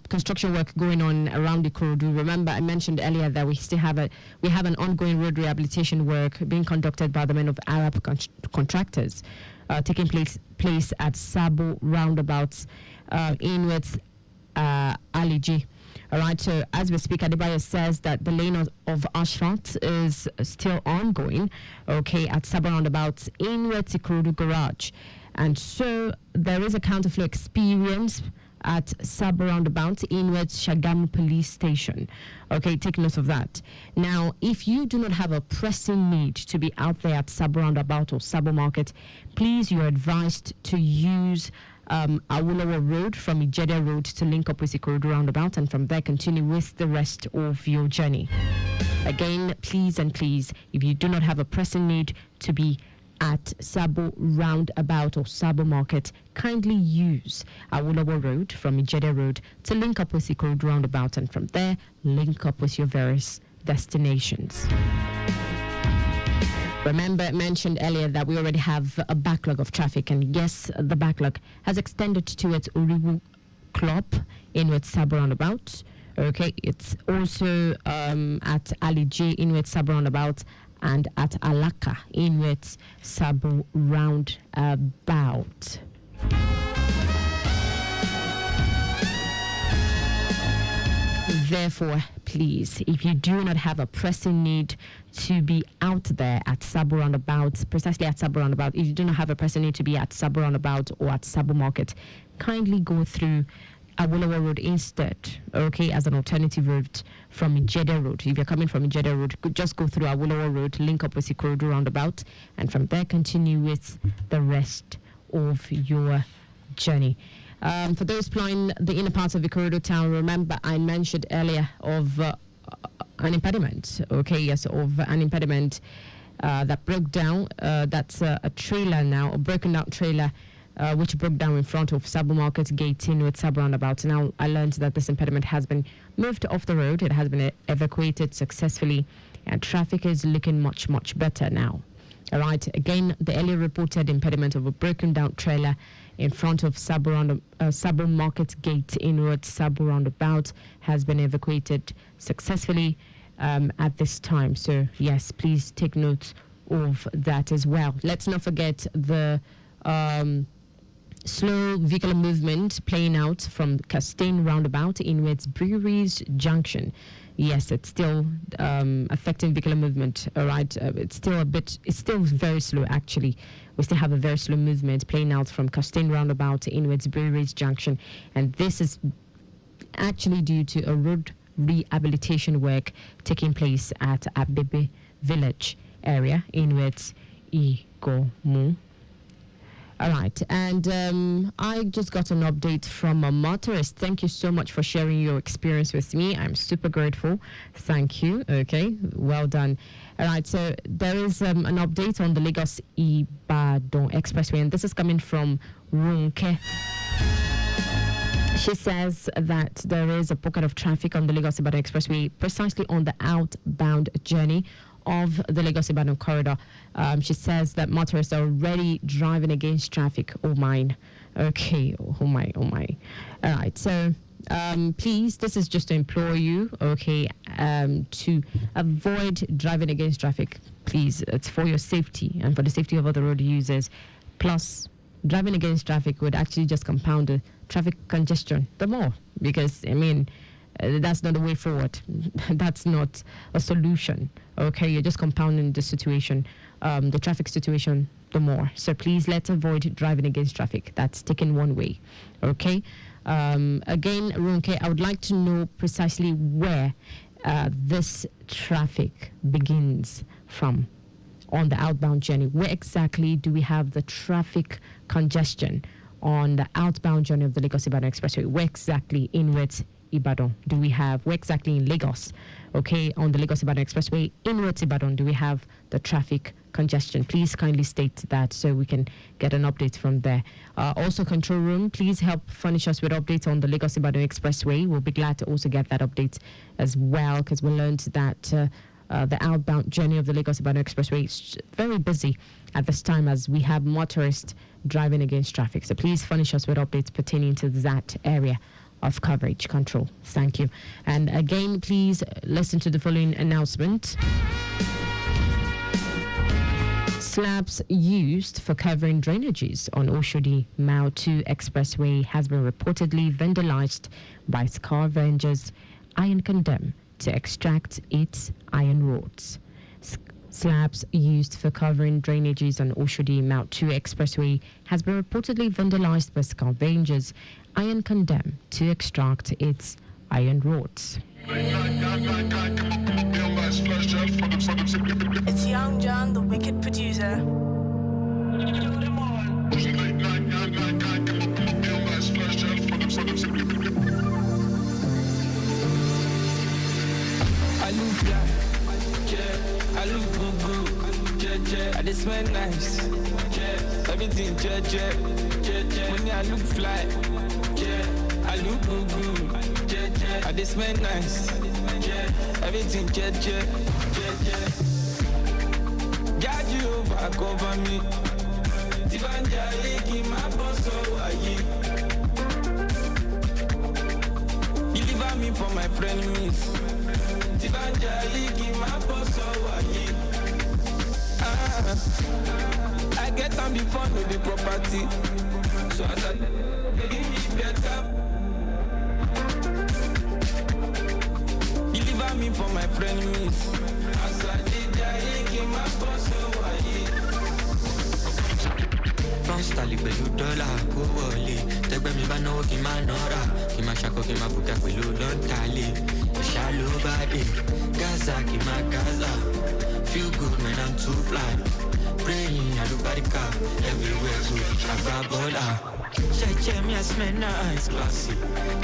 construction work going on around the Ikorodu. Remember, I mentioned earlier that we have an ongoing road rehabilitation work being conducted by the men of Arab contractors, taking place at Sabo roundabouts in with Aliji. All right, so as we speak, Adebayo says that the lane of asphalt is still ongoing, okay, at Sabo roundabouts in with Ikorodu garage. And so there is a counterflow experience at Sabo roundabout in with Shagamu police station. Okay, take note of that. Now, if you do not have a pressing need to be out there at Sabo roundabout or Sabo market, please, you're advised to use Awolowo Road from Ijede Road to link up with Ikorodu roundabout, and from there continue with the rest of your journey. Again, please, if you do not have a pressing need to be at Sabo roundabout or Sabo market, kindly use Awolowo Road from Ijede Road to link up with Ikorodu roundabout, and from there link up with your various destinations. Remember, I mentioned earlier that we already have a backlog of traffic, and yes, the backlog has extended to its Oriwu Club in with Sabo roundabout. Okay, it's also at Aliji in with Sabo roundabout, and at Alaka in with Sabo roundabout. Therefore, please, if you do not have a pressing need to be out there at Sabo roundabout, precisely at Sabo roundabout, if you do not have a pressing need to be at Sabo roundabout or at Sabo market, kindly go through Awolowo Road instead, okay, as an alternative route from Ijede Road. If you're coming from Ijede Road, just go through Awolowo Road, link up with Ikorodu roundabout, and from there continue with the rest of your journey. For those plying the inner parts of Ikorodu town, remember I mentioned earlier of an impediment, okay, yes, of an impediment that broke down. That's a trailer now, a broken down trailer, which broke down in front of Sabo Market Gate in with Sabo roundabout. Now, I learned that this impediment has been moved off the road. It has been evacuated successfully, and traffic is looking much, much better now. All right, again, the earlier reported impediment of a broken down trailer in front of Sabo Market Gate in with Sabo roundabout has been evacuated successfully at this time. So, yes, please take note of that as well. Let's not forget the slow vehicular movement playing out from Castaigne roundabout inwards Breweries Junction. Yes, it's still affecting vehicular movement. All right, it's still very slow actually. We still have a very slow movement playing out from Castaigne roundabout inwards Breweries Junction, and this is actually due to a road rehabilitation work taking place at Abebe Village area inwards Igomu. All right, and I just got an update from a motorist. Thank you so much for sharing your experience with me. I'm super grateful. Thank you. Okay, well done. All right, so there is an update on the Lagos Ibadan Expressway, and this is coming from Runke. She says that there is a pocket of traffic on the Lagos Ibadan Expressway, precisely on the outbound journey of the Lagos Ibadan corridor. She says that motorists are already driving against traffic. Oh my. Okay. Oh my. All right. So please, this is just to implore you, okay, to avoid driving against traffic. Please, it's for your safety and for the safety of other road users. Plus, driving against traffic would actually just compound the traffic congestion the more, because that's not the way forward. That's not a solution. Okay, you're just compounding the situation, the traffic situation, the more. So please, let's avoid driving against traffic. That's taken one way. Okay. Again, Runke, I would like to know precisely where this traffic begins from on the outbound journey. Where exactly do we have the traffic congestion on the outbound journey of the Lagos Ibadan Expressway? Where exactly inwards Ibadan do we have? Where exactly in Lagos, okay, on the Lagos Ibadan Expressway inwards Ibadan do we have the traffic congestion? Please kindly state that so we can get an update from there. Also, control room, please help furnish us with updates on the Lagos Ibadan Expressway. We'll be glad to also get that update as well, because we learned that the outbound journey of the Lagos Ibadan Expressway is very busy at this time as we have motorists driving against traffic. So please furnish us with updates pertaining to that area of coverage control. Thank you. And again, please listen to the following announcement. Slabs used for covering drainages on Oshodi Mile 2 Expressway has been reportedly vandalized by scavengers. Iron condemned to extract its iron rods. Slabs used for covering drainages on Oshodi Mile 2 Expressway has been reportedly vandalized by scavengers. Iron condemned to extract its iron rods. It's Young John, the wicked producer. I look fly, yeah. I look good, yeah. I just smell nice, yeah. Everything, yeah. When I look fly, yeah. I look good, yeah. I just smell nice, yeah. Everything, yeah. God, you over, cover me. Tivanja, iki, my boss, so are you? Deliver me from my frenemies. Tivanja, iki, my boss, so are you? I get them before no be property. So I said, give me better. Deliver me from my frenemies. I said, give my boss away. Constantly pẹ̀lú dọ́là kó wọlé. Tẹ́gbẹ́ mi bá náwó kí n má nọ́ra. Kí n má ṣakọ kí n má bùkà pẹ̀lú lọ́ntàlẹ̀. Ìṣá ló bá dé. Gaza kí n má Gaza. Feel good when I'm too fly. Praying alubarika everywhere good. Àgbà bọ́là. Check me, I smell nice, classy.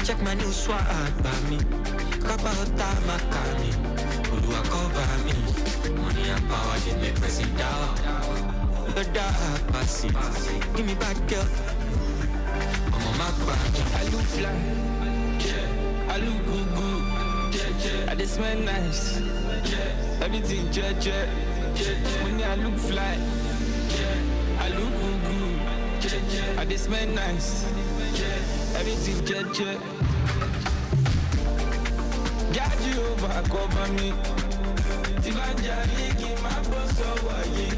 Check my new swag by me. Kapa ọ̀tá makami. Olúwa cover me. Money and power, they make person down. But that pass it. Give me back, girl. I'm on my back. I look fly, yeah. I look good, yeah. I just smell nice, yeah. Everything, yeah. When I look fly, yeah. I look good, yeah. I just smell nice, yeah. Everything, yeah. God, you over, cover me. Tivanja, iki, my boss, so are you?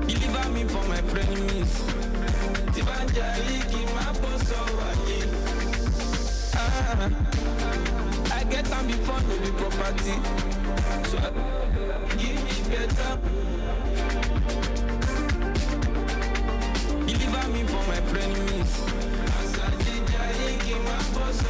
Deliver me me for my frenemies. Tibanja iki my boss over. I get them before no be property. So give me better. Deliver me for my frenemies. As I did Jaiki, my boss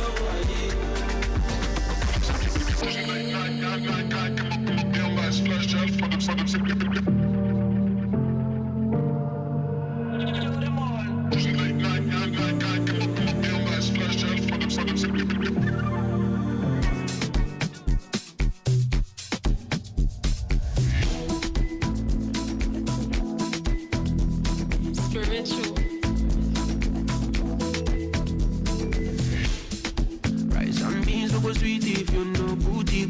Spiritual. Rice and beans no go sweet if you no booty.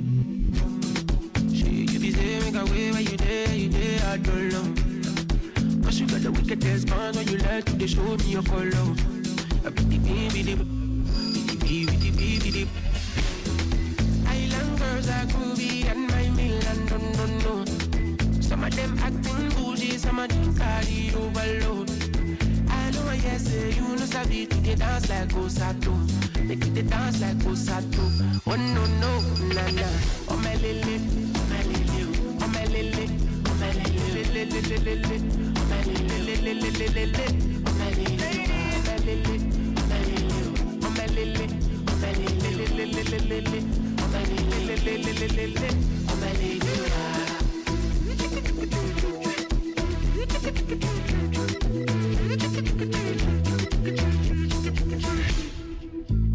She you be say make a way where you there, I don't know. Cause you got the wickedest bond when you like to they show me your color. I be Island girls are groovy and my Milan no. Some of them acting bougie, some of them carry overload. I know yes, you know sabi to they dance like Osato. Make it dance like Osato. Oh no, na. Oh my lily, oh my lily, oh my lily, oh my lily, oh my lily, oh my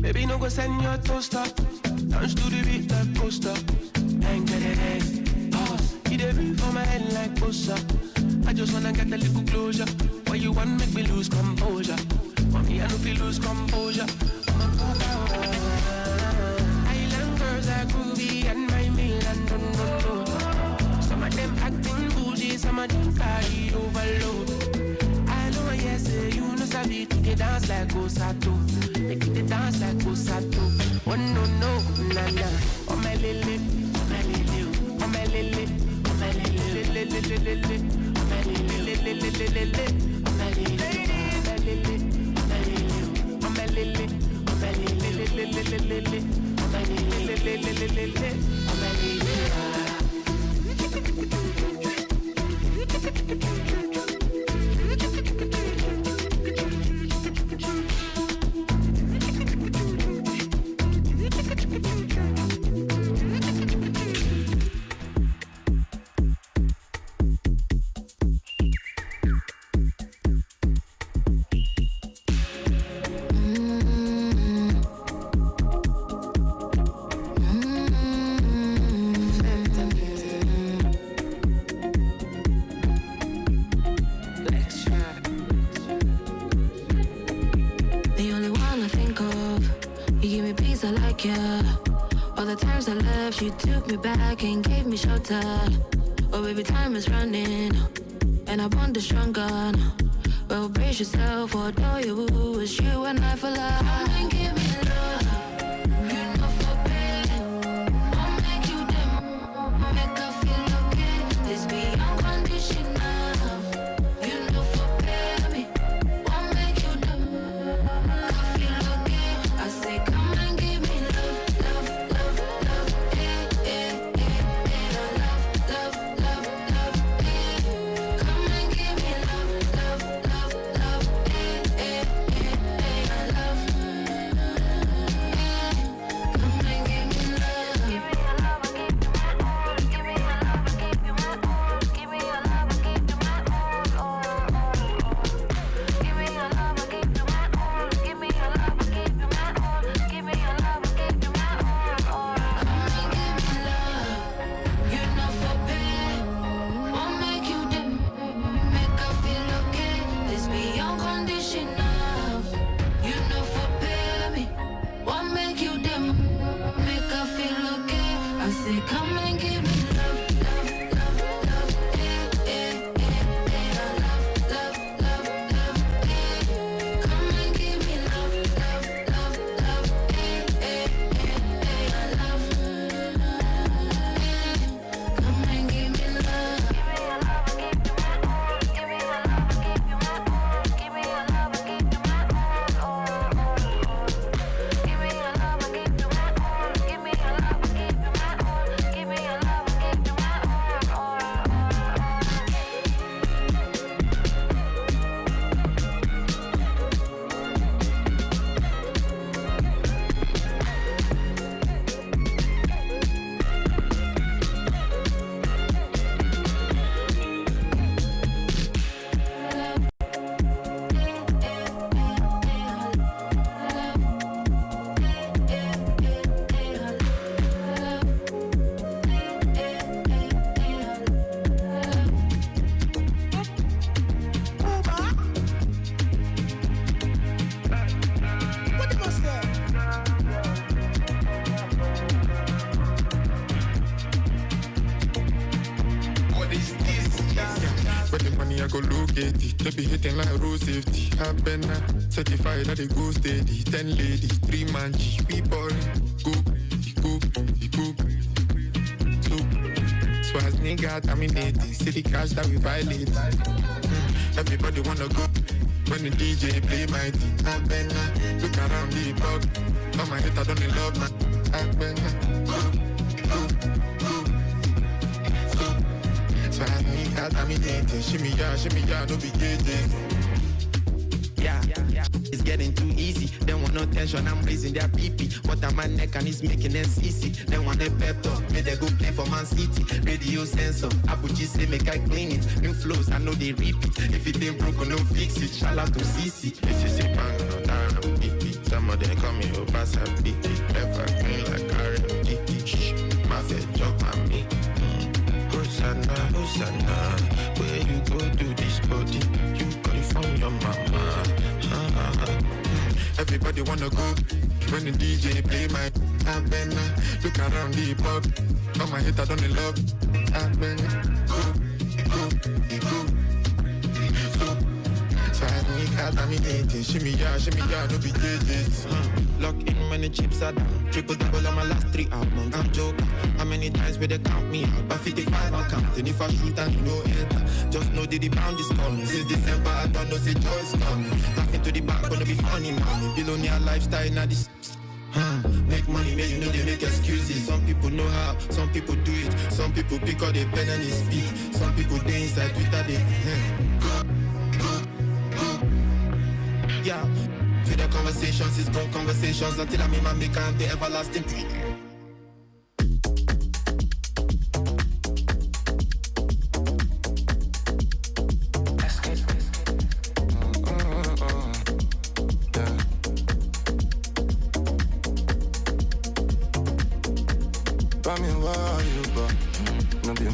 Baby, no go send your toaster. Dance to the beat like coaster. Hang, pause. He dey ring for my head like bossa. I just wanna get a little closure. Why you want make me lose composure? For me, I don't feel lose composure. Island girls are groovy and my Milan no. Some of them acting bougie, some of them carry overload. I know yes, you know sabi to dance like Osato. Make it dance like Osato. Oh no, na. Oh my lily, oh my lily, oh my lily, oh my lily, oh my lily, oh my You took me back and gave me shelter. Oh baby, time is running and I want the strong gun. Well, brace yourself, although you was you and I for love. Come and give me love. You know for bed. I'll make you them, make her feel okay. This be unconditional. You know for baby. I'll make you them, make her feel okay. I say come and give me love, love, love. for locate it. They be hitting like road safety. I've been certified that they go steady. 10 ladies, 3 man G. We boring. Go. So as nigga terminated, city cash that we violate. Everybody wanna go when the DJ play my thing. I've been look around the block. On my head I don't love man. I've been so as nigga terminated, shimmy ya, no be cages. Yeah, it's getting too easy. They want no tension, I'm raising their PP. What on my neck and it's making them sissy. They want a pep talk, may they go play for Man City. Radio sensor, Abuji say make I clean it. New flows, I know they repeat. If it ain't broken, no fix it. Shout out to CC. This is a bang, no down, I'm BP. Some of them call me Obas, I'm BP. Ever clean like R&D. Shh, my face joke on me. Hosanna, where you go do this body? You got it from your mama. Everybody wanna go when the DJ play my Abena. Look around the pub. On my head I don't love Abena. Go. So I need contaminated. Shimmy ya, no be cages. Lock in many chips are down. Triple double on my last 3 albums. I'm joking. How many times will they count me out? By 55 I'm counting. If I shoot and you know enter, just know that the pound is coming. Since December I don't know say joy is coming. Laughing to the back gonna be funny mommy. Billionaire lifestyle now this. Make money, make you know they make excuses. Some people know how, some people do it. Some people pick up the pen and they speak. Some people they inside Twitter they go. Yeah. To the conversations, it's good conversations until I meet my maker and the everlasting thing.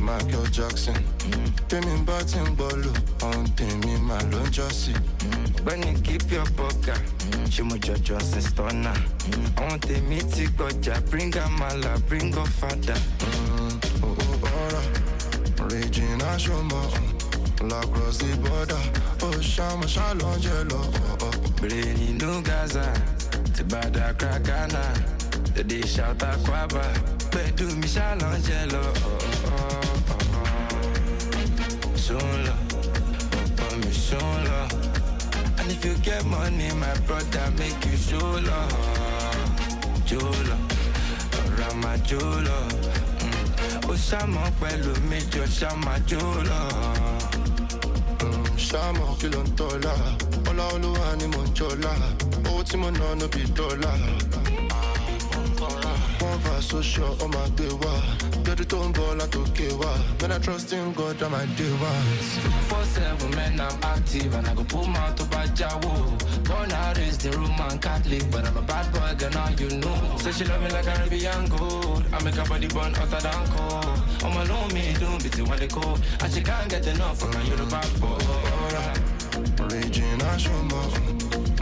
Michael Jackson. Temi batting bolo, on temi malo just When you keep your poker, she mo jojo se stunner. I want to meet you, goja, bring a mala, bring a father. Regina Shoma, la cross the border. Oh, Shama Shalom Jello. Brainy no Gaza, to bada crackana. The day shout aquaba, but do me Shalom Jello. Sola, papa me sola. And if you get money, my brother make you sola. Jola, Rama Jola. Osama pẹ̀lú méjọ Shama Jola. Shama Kilontola, Ola Oluwa ni mo jola. Owó tí mo ná no be dollar. One verse so sure on my day wa. Get it on ball like okay wa. When I trust in God, I'm my day ones. 247 man, I'm active and I go pull my out to Bajawo. Born out is the Roman Catholic, but I'm a bad boy, girl, now you know. So she love me like Caribbean gold. I make her body burn hotter than cold. I'm alone, me doing between what they call. And she can't get enough from my Yoruba boy. Regina Shoma,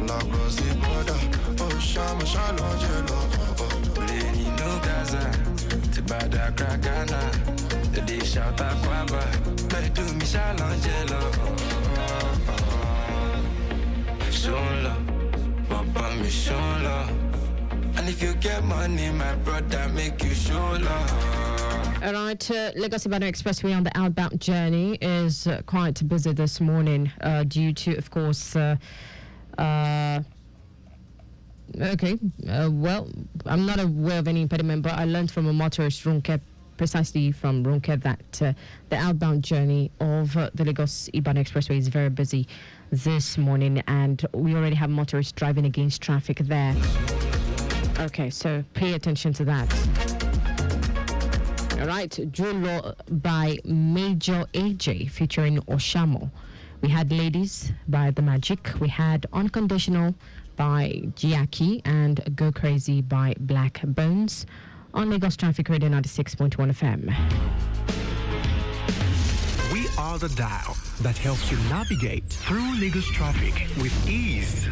la cross the border. Oh, Shama Shalom Jello. Brainy no Gaza, to bada crackana. The day shout aquaba, but do me Shalom Jello. Sola, papa me sola. And if you get money, my brother make you sola. All right, Lagos Ibadan Expressway on the outbound journey is quite busy this morning due to, of course, well, I'm not aware of any impediment, but I learned from a motorist, Ronke, precisely from Ronke, that the outbound journey of the Lagos Ibadan Expressway is very busy this morning, and we already have motorists driving against traffic there. Okay, so pay attention to that. All right, Jolo by Major AJ featuring Oshamo. We had Ladies by The Magic. We had Unconditional by Giaki and Go Crazy by Black Bones on Lagos Traffic Radio 96.1 FM. We are the dial that helps you navigate through Lagos traffic with ease.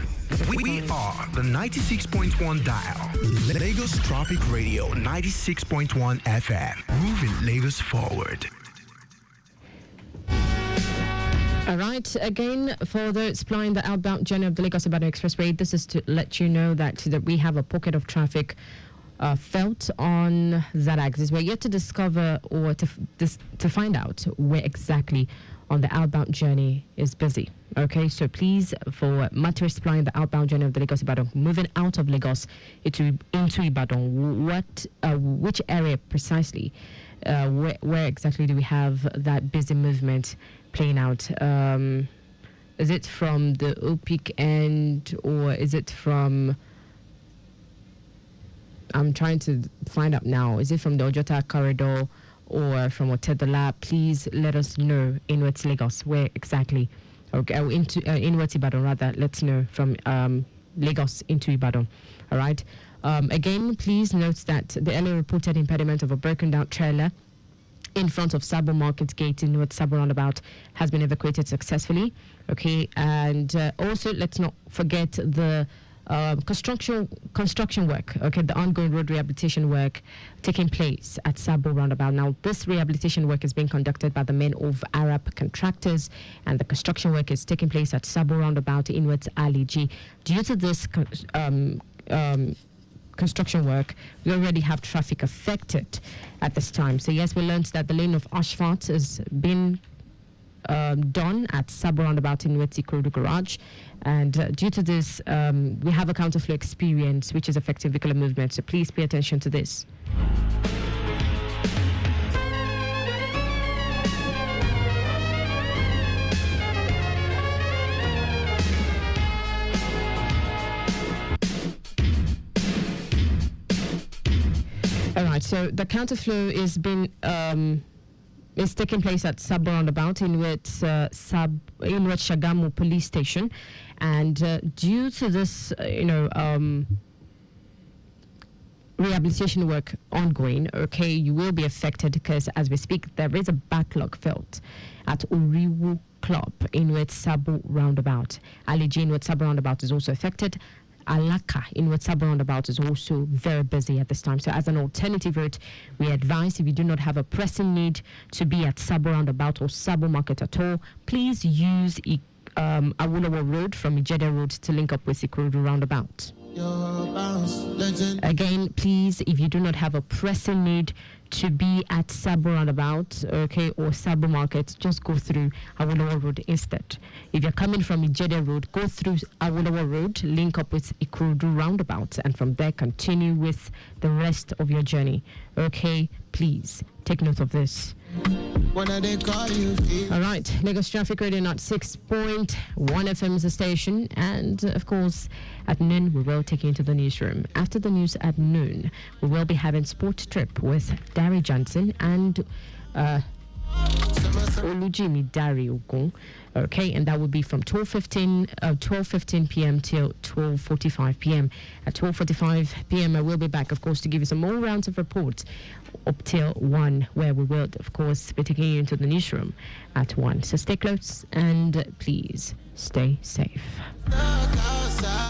We are the 96.1 dial. Lagos Traffic Radio 96.1 FM. Moving Lagos forward. All right. Again, for those flying the outbound journey of the Lagos-Ibadan Expressway, this is to let you know that we have a pocket of traffic felt on that axis. We're yet to discover or to find out where exactly on the outbound journey is busy. Okay, so please, for matters supplying the outbound journey of the Lagos-Ibadan, moving out of Lagos into Ibadan, which area precisely, where exactly do we have that busy movement playing out? Is it from the OPIC end, or is it from... I'm trying to find out now. Is it from the Ojota corridor or from Otedola? Please let us know in West Lagos where exactly. Okay, in West Ibadan rather. Let's know from Lagos into Ibadan. All right. Again, please note that the earlier reported impediment of a broken down trailer in front of Sabo Market Gate in North Sabo Roundabout has been evacuated successfully. Okay, and also let's not forget the construction work, okay, the ongoing road rehabilitation work taking place at Sabo Roundabout. Now, this rehabilitation work is being conducted by the men of Arab Contractors, and the construction work is taking place at Sabo Roundabout in West Ali G. Due to this construction work, we already have traffic affected at this time. So yes, we learned that the lane of asphalt has been done at Sabo Roundabout in Wetsi Krodo Garage, and due to this we have a counterflow experience which is affecting vehicular movement, so please pay attention to this. All right, so the counterflow is taking place at Sabo Roundabout in Shagamu Police Station, and due to this, rehabilitation work ongoing, okay, you will be affected because as we speak, there is a backlog felt at Uriwu Club in Sabo Roundabout. Aliji in Sabo Roundabout is also affected. Alaka in Sabo Roundabout is also very busy at this time. So as an alternative route, we advise if you do not have a pressing need to be at Sabo Roundabout or Sabo Market at all, please use Awolowo Road from Ijede Road to link up with Ikorodu Roundabout. Again, please, if you do not have a pressing need to be at Sabo Roundabout, okay, or Sabo Market, just go through Awolowo Road instead. If you're coming from Ijede Road, go through Awolowo Road, link up with Ikorodu Roundabout, and from there continue with the rest of your journey. Okay, please take note of this. All right, Lagos Traffic Radio 96.1 FM is the station, and of course at noon we will take you into the newsroom. After the news at noon, we will be having Sport Trip with Dari Johnson and Olujimi Dari Ogun. Okay, and that will be from 12:15 p.m. till 12:45 p.m. At 12:45 p.m. I will be back, of course, to give you some more rounds of reports up till 1, where we will, of course, be taking you into the newsroom at 1. So stay close and please stay safe.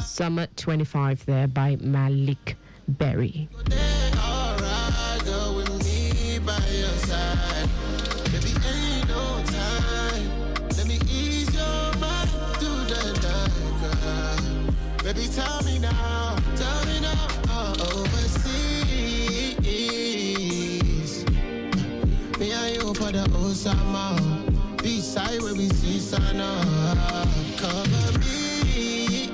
Summer 25 there by Malik Berry. Baby, tell me now, overseas. Me and you for the Osama, beside where we see Sana. Cover me.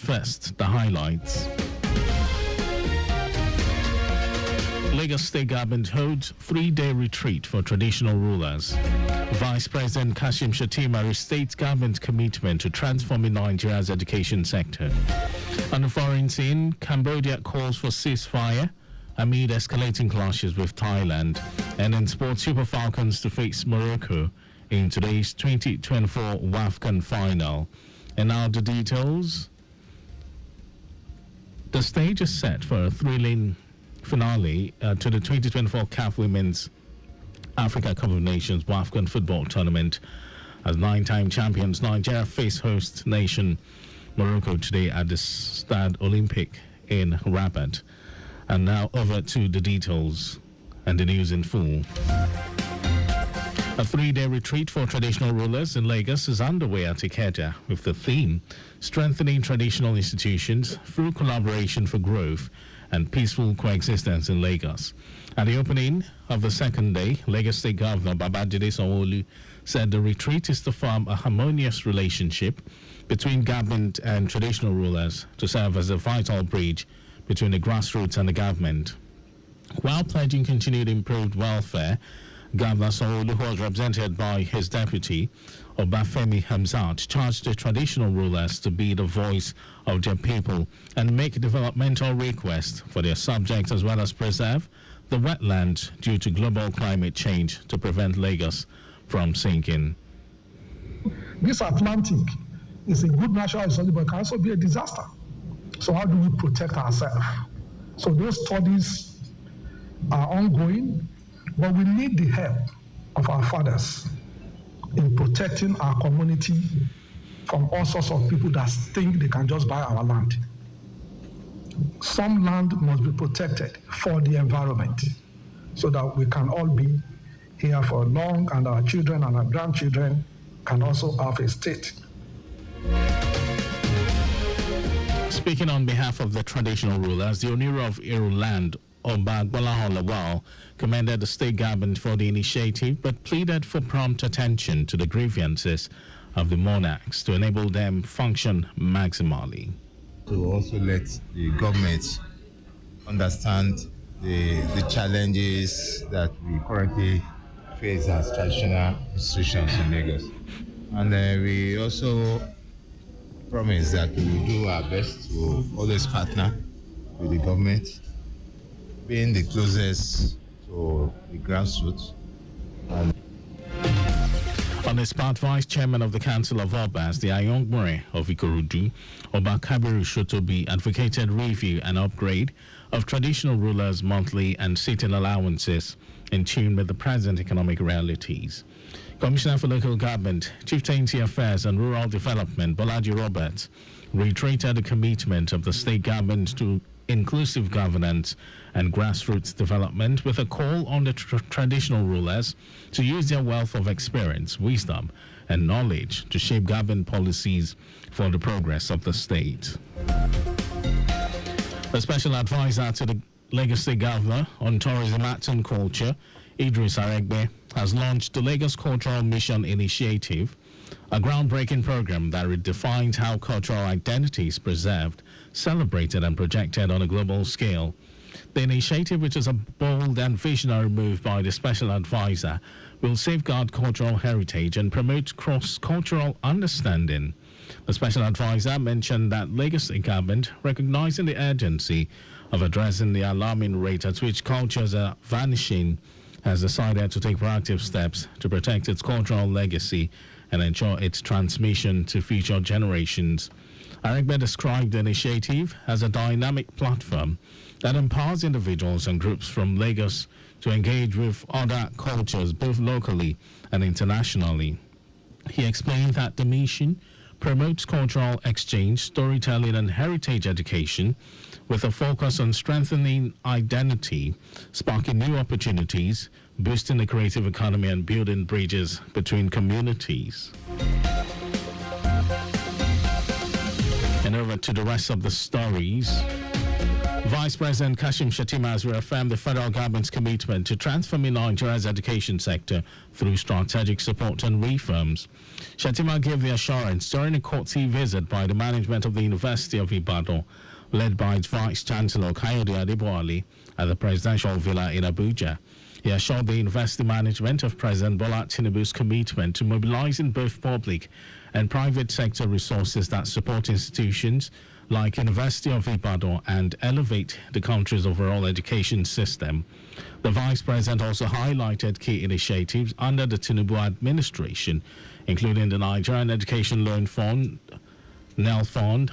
First, the highlights. Lagos State Government holds 3-day retreat for traditional rulers. Vice President Kashim Shettima restates government's commitment to transforming Nigeria's education sector. On the foreign scene, Cambodia calls for ceasefire amid escalating clashes with Thailand. And in sports, Super Falcons to face Morocco in today's 2024 WAFCON final. And now the details. The stage is set for a thrilling finale to the 2024 CAF Women's Africa Cup of Nations WAFCON football tournament as 9-time champions Nigeria face host nation Morocco today at the Stade Olympique in Rabat. And now over to the details and the news in full. A 3-day retreat for traditional rulers in Lagos is underway at Ikeja with the theme Strengthening Traditional Institutions Through Collaboration for Growth and Peaceful Coexistence in Lagos. At the opening of the second day, Lagos State Governor Babajide Sanwo-Olu said the retreat is to form a harmonious relationship between government and traditional rulers to serve as a vital bridge between the grassroots and the government. While pledging continued improved welfare, Governor Sanwo-Olu, who was represented by his deputy, Obafemi Hamzat, charged the traditional rulers to be the voice of their people and make developmental requests for their subjects as well as preserve the wetlands due to global climate change to prevent Lagos from sinking. This Atlantic is a good natural resource, but can also be a disaster. So how do we protect ourselves? So those studies are ongoing, but we need the help of our fathers in protecting our community from all sorts of people that think they can just buy our land. Some land must be protected for the environment so that we can all be here for long and our children and our grandchildren can also have a state. Speaking on behalf of the traditional rulers, the Oniro of Iruland, Oba Gbolahan Lawal, commended the state government for the initiative but pleaded for prompt attention to the grievances of the monarchs to enable them function maximally. To also let the government understand the challenges that we currently face as traditional institutions in Lagos. And we also promise that we will do our best to always partner with the government, being the closest to the grassroots. On his part, Vice Chairman of the Council of Obas, the Ayongmore of Ikorodu, Oba Kabiru Shotobi, advocated review and upgrade of traditional rulers' monthly and sitting allowances in tune with the present economic realities. Commissioner for Local Government, Chieftaincy Affairs and Rural Development, Bolaji Roberts, reiterated the commitment of the state government to inclusive governance and grassroots development with a call on the traditional rulers to use their wealth of experience, wisdom, and knowledge to shape government policies for the progress of the state. A special advisor to the Lagos State Governor on Tourism, Arts and Culture, Idris Aregbe, has launched the Lagos Cultural Mission Initiative, a groundbreaking program that redefines how cultural identity is preserved, celebrated and projected on a global scale. The initiative, which is a bold and visionary move by the special advisor, will safeguard cultural heritage and promote cross-cultural understanding. The special advisor mentioned that Lagos State Government, recognizing the urgency of addressing the alarming rate at which cultures are vanishing, has decided to take proactive steps to protect its cultural legacy and ensure its transmission to future generations. Aregbe described the initiative as a dynamic platform that empowers individuals and groups from Lagos to engage with other cultures both locally and internationally. He explained that the mission promotes cultural exchange, storytelling and heritage education with a focus on strengthening identity, sparking new opportunities, boosting the creative economy and building bridges between communities. And over to the rest of the stories. Vice President Kashim Shettima has reaffirmed the federal government's commitment to transforming Nigeria's education sector through strategic support and reforms. Shettima gave the assurance during a courtesy visit by the management of the University of Ibadan, led by its Vice Chancellor Kayode Adeboale at the Presidential Villa in Abuja. He assured the university management of President Bola Tinubu's commitment to mobilizing both public and private sector resources that support institutions like University of Ibadan and elevate the country's overall education system. The Vice President also highlighted key initiatives under the Tinubu administration, including the Nigerian Education Loan Fund, NEL Fund,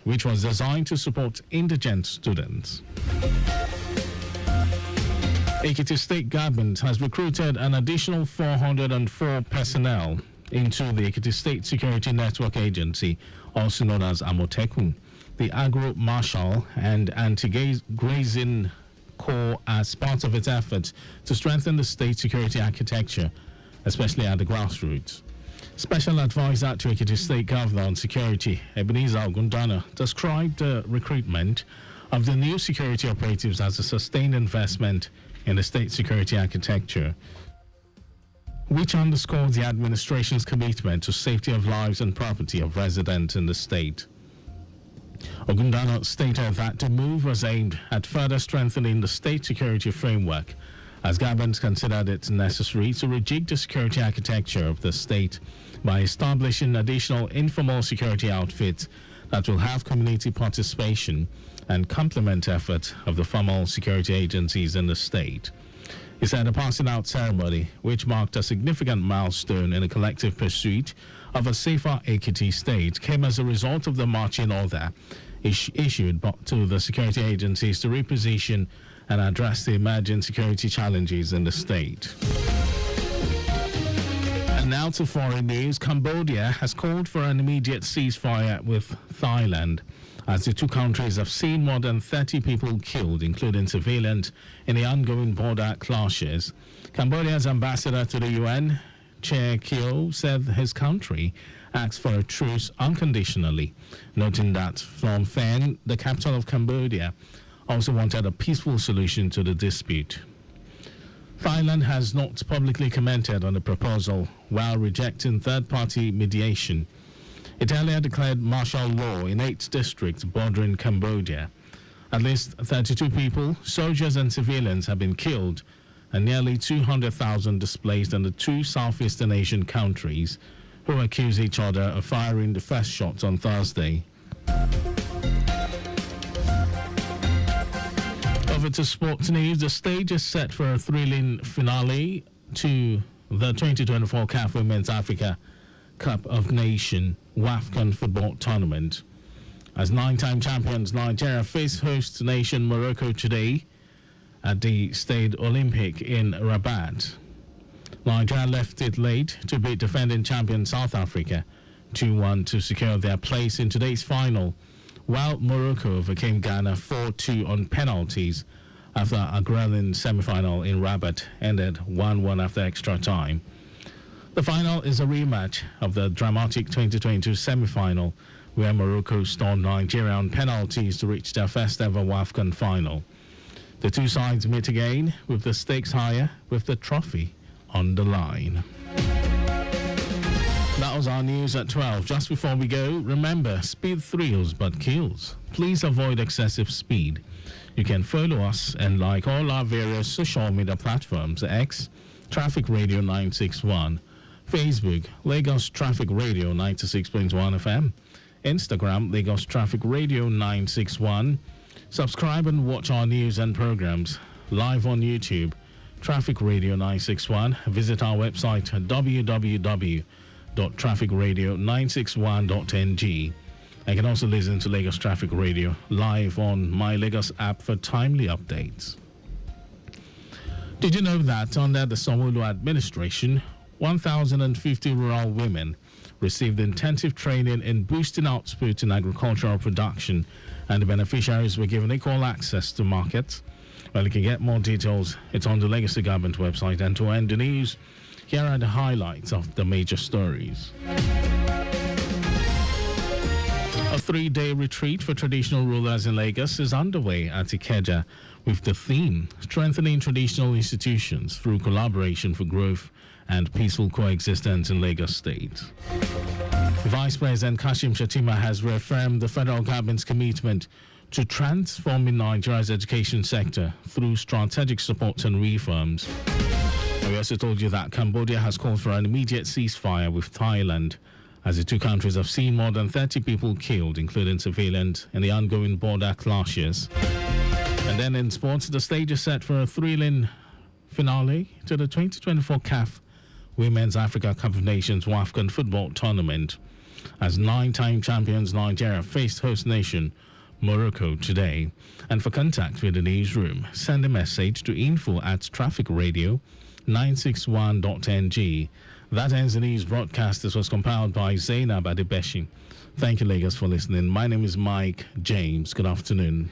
which was designed to support indigent students. Ekiti State Government has recruited an additional 404 personnel into the Ekiti State Security Network Agency, also known as Amotekun, the Agro-Martial and Anti-Grazing Corps, as part of its efforts to strengthen the state security architecture, especially at the grassroots. Special Advisor to Ekiti State Governor on Security, Ebenezer Ogundana, described the recruitment of the new security operatives as a sustained investment in the state security architecture, which underscores the administration's commitment to safety of lives and property of residents in the state. Ogundana stated that the move was aimed at further strengthening the state security framework, as governments considered it necessary to rejig the security architecture of the state by establishing additional informal security outfits that will have community participation and complement efforts of the formal security agencies in the state. He said the passing out ceremony, which marked a significant milestone in a collective pursuit of a safer Ekiti state, came as a result of the marching order issued to the security agencies to reposition and address the emerging security challenges in the state. And now to foreign news. Cambodia has called for an immediate ceasefire with Thailand, as the two countries have seen more than 30 people killed, including civilians, in the ongoing border clashes. Cambodia's ambassador to the UN, Che Kyo, said his country asked for a truce unconditionally, noting that Phnom Penh, the capital of Cambodia, also wanted a peaceful solution to the dispute. Thailand has not publicly commented on the proposal, while rejecting third-party mediation. It earlier declared martial law in 8 districts bordering Cambodia. At least 32 people, soldiers and civilians, have been killed, and nearly 200,000 displaced in the 2 Southeastern Asian countries, who accuse each other of firing the first shots on Thursday. Over to sports news. The stage is set for a thrilling finale to the 2024 CAF Women's Africa Cup of Nations WAFCON football tournament, as 9-time champions Nigeria face host nation Morocco today at the Stade Olympique in Rabat. Nigeria left it late to beat defending champion South Africa 2-1 to secure their place in today's final, while Morocco overcame Ghana 4-2 on penalties after a grueling semi-final in Rabat ended 1-1 after extra time. The final is a rematch of the dramatic 2022 semi-final, where Morocco stormed Nigeria on penalties to reach their first ever WAFCON final. The two sides meet again with the stakes higher, with the trophy on the line. That was our news at 12. Just before we go, remember, speed thrills but kills. Please avoid excessive speed. You can follow us and like all our various social media platforms: X, Traffic Radio 961, Facebook, Lagos Traffic Radio 96.1 FM, Instagram, Lagos Traffic Radio 961. Subscribe and watch our news and programs live on YouTube, Traffic Radio 961. Visit our website at www.trafficradio961.ng. You can also listen to Lagos Traffic Radio live on My Lagos app for timely updates. Did you know that under the Sanwo-Olu administration, 1,050 rural women received intensive training in boosting output in agricultural production, and the beneficiaries were given equal access to markets? Well, you can get more details. It's on the Legacy Government website. And to end the news, here are the highlights of the major stories. A 3-day retreat for traditional rulers in Lagos is underway at Ikeja with the theme Strengthening Traditional Institutions Through Collaboration for Growth and Peaceful Coexistence in Lagos State. Vice President Kashim Shettima has reaffirmed the federal government's commitment to transforming Nigeria's education sector through strategic support and reforms. We also told you that Cambodia has called for an immediate ceasefire with Thailand, as the two countries have seen more than 30 people killed, including civilians, in the ongoing border clashes. And then in sports, the stage is set for a thrilling finale to the 2024 CAF Women's Africa Cup of Nations WAFCON football tournament, as 9-time champions Nigeria faced host nation Morocco today. And for contact with the newsroom, send a message to info@trafficradio961.ng. That ends the news broadcast. This was compiled by Zainab Adebeshi. Thank you, Lagos, for listening. My name is Mike James. Good afternoon.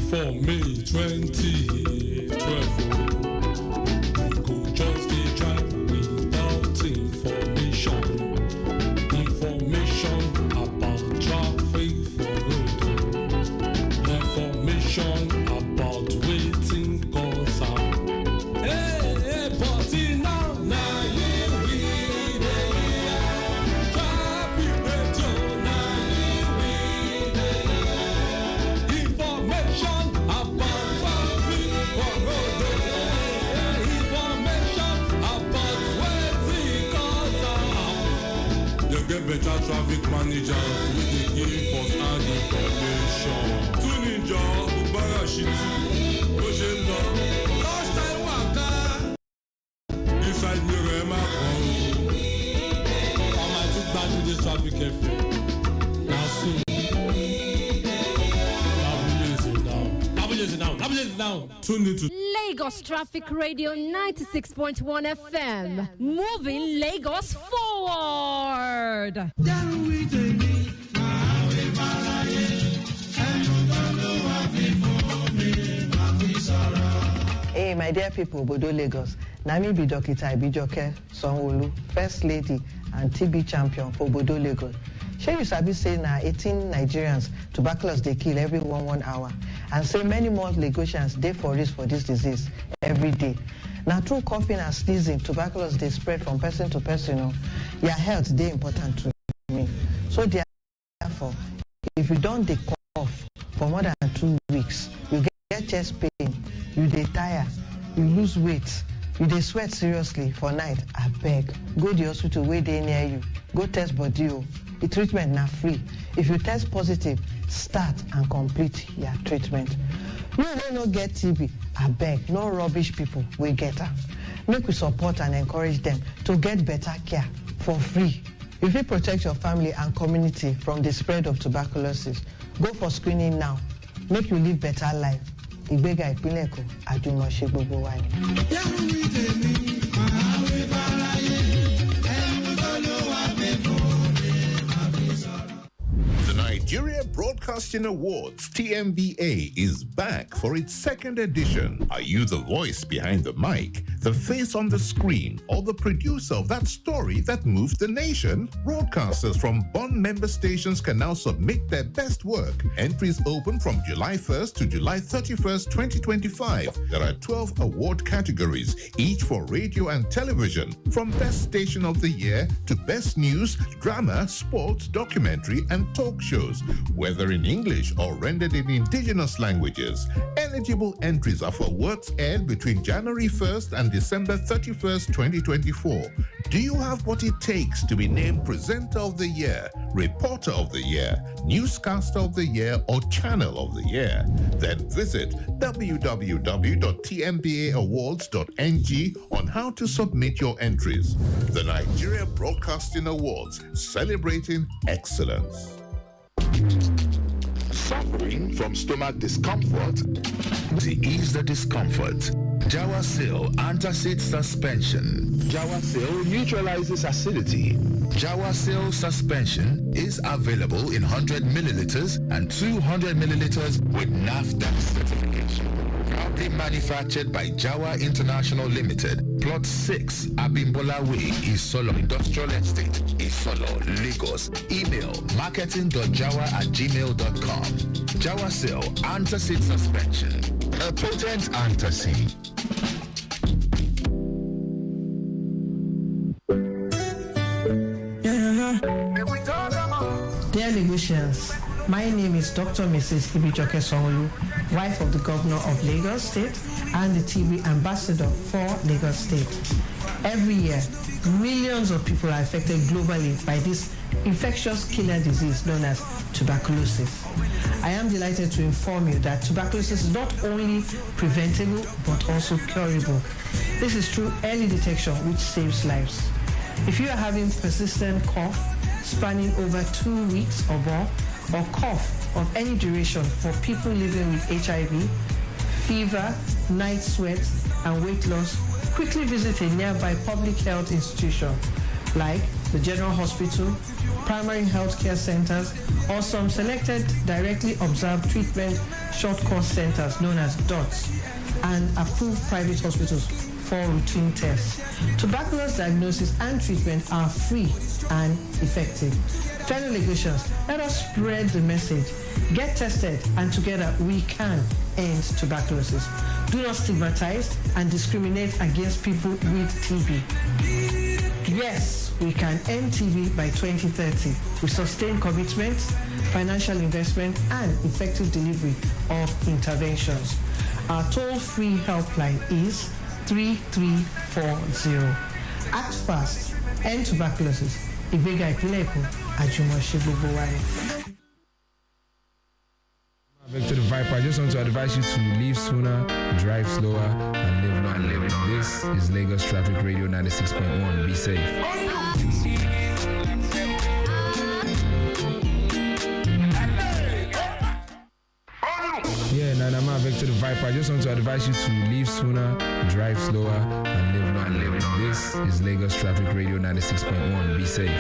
For May 2012, we could just be driving without information about traffic for road, information about waiting cars out. Hey, but now you read traffic radio, information about traffic for road, information about waiting cars out. You get better traffic managers with the give us and information. Tune in, John, Ubarashiti, Ojelo, last time waka, inside Mirema, I might took back to this traffic cafe. Now soon. Now. Tune into Lagos Traffic Radio 96.1 FM. Moving Lagos forward. Hey, my dear people, Bodo Lagos. Nami be Dr. Ibijoke Sonwolu, First Lady and TB champion for Bodo Lagos. Shey you sabi say na 18 Nigerians tuberculosis dey kill every 1 hour, and say many more Lagosians dey for risk for this disease every day. Na through coughing and sneezing, tuberculosis dey spread from person to person. Your health dey important to me. So therefore, if you don dey cough for more than 2 weeks, you get chest pain, you dey tire, you lose weight, you dey sweat seriously for night, abeg go the hospital wey dey near you, go test body o. The treatment na free. If you test positive, start and complete your treatment. You no get TB, abeg no rubbish people wey get am. Make we support and encourage them to get better care for free. If you protect your family and community from the spread of tuberculosis, go for screening now. Make you live better life. Ìgbéga ìpínlẹ̀ Èkó, àjùmọ̀ṣe gbogbo wa ni. Nigeria Broadcasting Awards TMBA is back for its second edition. Are you the voice behind the mic, the face on the screen, or the producer of that story that moved the nation? Broadcasters from Bond member stations can now submit their best work. Entries open from July 1st to July 31st, 2025. There are 12 award categories, each for radio and television, from Best Station of the Year to Best News, Drama, Sports, Documentary, and Talk Shows, whether in English or rendered in indigenous languages. Eligible entries are for works aired between January 1st and December 31st, 2024. Do you have what it takes to be named Presenter of the Year, Reporter of the Year, Newscaster of the Year, or Channel of the Year? Then visit www.tmbaawards.ng on how to submit your entries. The Nigeria Broadcasting Awards, celebrating excellence. Suffering from stomach discomfort? To ease the discomfort, Jawasil antacid suspension. Jawasil neutralizes acidity. Jawasil suspension is available in 100 milliliters and 200 milliliters with NAFDAC certification. Proudly manufactured by Jawa International Limited, Plot 6, Abimbola Way, Isolo Industrial Estate, Isolo, Lagos. Email marketing.jawa@gmail.com. Jawasil antacid suspension, a potent antacid. Dear Lagosians, my name is Dr. Mrs. Ibijoke Sonolu, wife of the Governor of Lagos State and the TB Ambassador for Lagos State. Every year, millions of people are affected globally by this infectious killer disease known as tuberculosis. I am delighted to inform you that tuberculosis is not only preventable but also curable. This is through early detection, which saves lives. If you are having persistent cough spanning over 2 weeks or more, or cough of any duration for people living with HIV, fever, night sweats, and weight loss, quickly visit a nearby public health institution like the General Hospital, primary health care centers, or some selected directly observed treatment short course centers known as DOTS, and approved private hospitals for routine tests. Tuberculosis diagnosis and treatment are free and effective. Fellow Lagosians, let us spread the message. Get tested, and together we can end tuberculosis. Do not stigmatize and discriminate against people with TB. Yes, we can end TB by 2030 with sustained commitment, financial investment, and effective delivery of interventions. Our toll-free helpline is 3340. Act fast, end tuberculosis. Ìgbéga ìpínlẹ̀ Èkó, àjùmọ̀ṣe gbogbo wa ni. Back to the Viper. I just want to advise you to leave sooner, drive slower, and live longer. This is Lagos Traffic Radio 96.1. Be safe. Yeah, Nanama, back to the Viper. I just want to advise you to leave sooner, drive slower, and live longer. This is Lagos Traffic Radio 96.1. Be safe.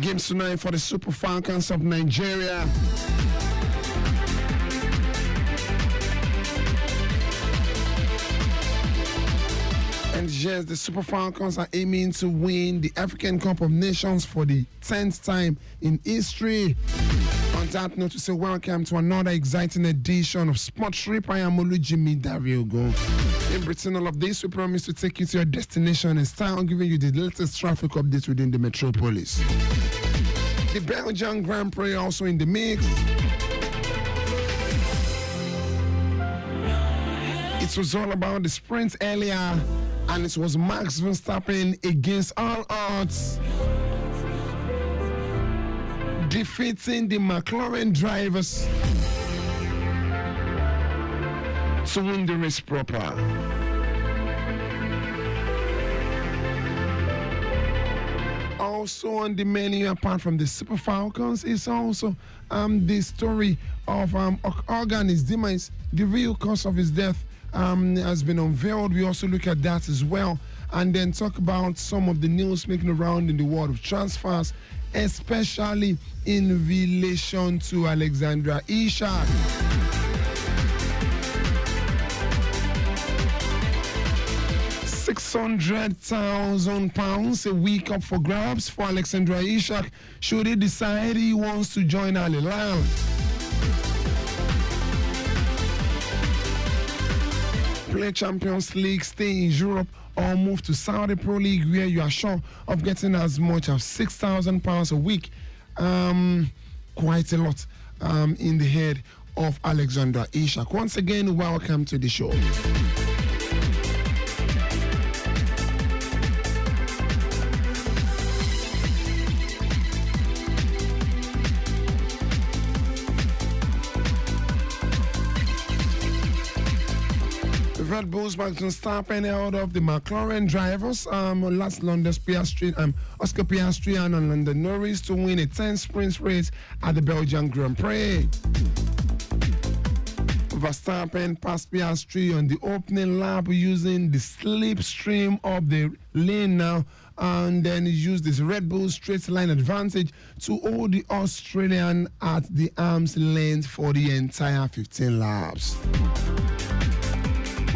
Games tonight for the Super Falcons of Nigeria. And yes, the Super Falcons are aiming to win the African Cup of Nations for the 10th time in history. On that note, we say welcome to another exciting edition of Sports Rip. I am Olujimi Dariogo. In between all of this, we promise to take you to your destination in style, giving you the latest traffic updates within the metropolis. The Belgian Grand Prix also in the mix. It was all about the sprint earlier, And it was Max Verstappen against all odds, defeating the McLaren drivers to win the race proper. Also on the menu, apart from the Super Falcons, is also the story of Organ's demise. The real cause of his death has been unveiled. We also look at that as well, and then talk about some of the news making around in the world of transfers, especially in relation to Alexandra Isak. £600,000 a week up for grabs for Alexandra Isak should he decide he wants to join Al Hilal. Play Champions League, stay in Europe, or move to Saudi Pro League where you are sure of getting as much as £6,000 a week. Quite a lot in the head of Alexandra Isak. Once again, welcome to the show. Red Bull's Max Verstappen held off the McLaren drivers, last London's Piastri, Oscar Piastri and London Norris to win a 10 sprint race at the Belgian Grand Prix. Verstappen passed Piastri on the opening lap using the slipstream of the lane now, and then he used his Red Bull straight line advantage to hold the Australian at the arm's length for the entire 15 laps.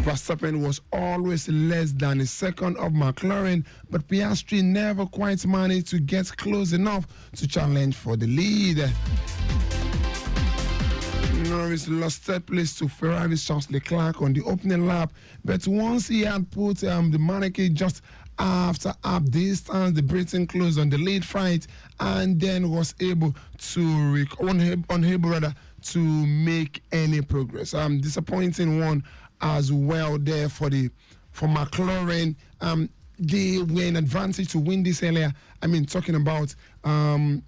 Verstappen was always less than a second of McLaren, but Piastri never quite managed to get close enough to challenge for the lead. Norris lost third place to Ferrari's Charles Leclerc on the opening lap, but once he had put the Maneke just after half distance, the Briton closed on the lead fight and then was able to unable to make any progress. Disappointing one as well there for McLaren. They were in advantage to win this earlier. I mean, talking about in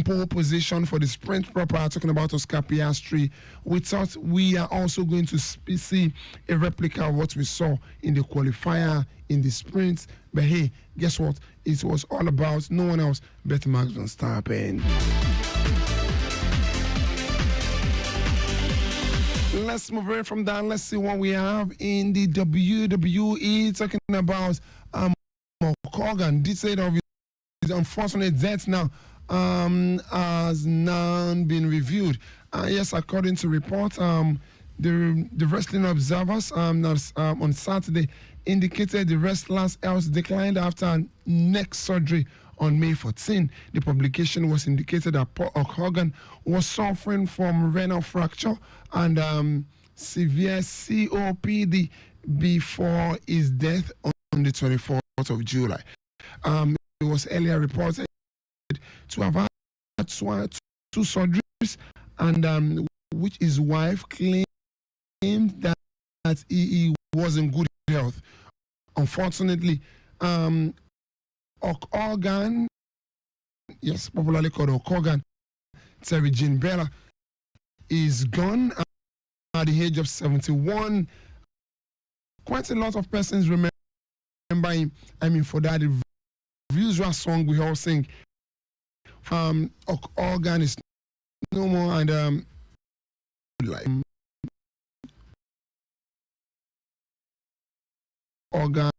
pole position for the sprint proper, talking about Oscar Piastri. We thought we are also going to see a replica of what we saw in the qualifier in the sprint. But hey, guess what? It was all about no one else but Max Verstappen. Let's move away from that. Let's see what we have in the WWE. Talking about Hogan. Detail of his unfortunate death now has now been reviewed. Yes, according to reports, the Wrestling Observers on Saturday indicated the wrestler's health declined after neck surgery on May 14. The publication was indicated that Hogan was suffering from renal fracture and severe COPD before his death on the 24th of July. It was earlier reported to have had two surgeries, and which his wife claimed that he was in good health. Unfortunately, Hogan, yes, popularly called Hogan, Terry Jean Bella, is gone at the age of 71. Quite a lot of persons remember him. I mean, for that usual song we all sing. Hogan is no more, and like Hogan.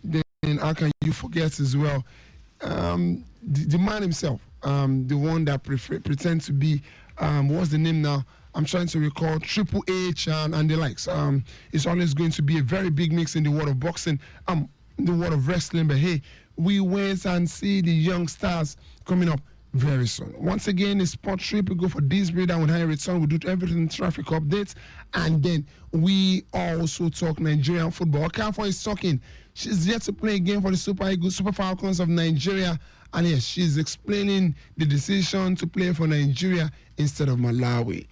Then how can you forget as well the man himself, the one that pretends to be what's the name now? I'm trying to recall Triple H and the likes. It's always going to be a very big mix in the world of boxing, in the world of wrestling. But hey, we wait and see the young stars coming up. very soon. Once again, it's sport trip. We go for this break, and when I return, we do everything traffic updates, and then we also talk Nigerian football. Okafor is talking. She's yet to play a game for the Super Eagles, Super Falcons of Nigeria, and yes, she's explaining the decision to play for Nigeria instead of Malawi.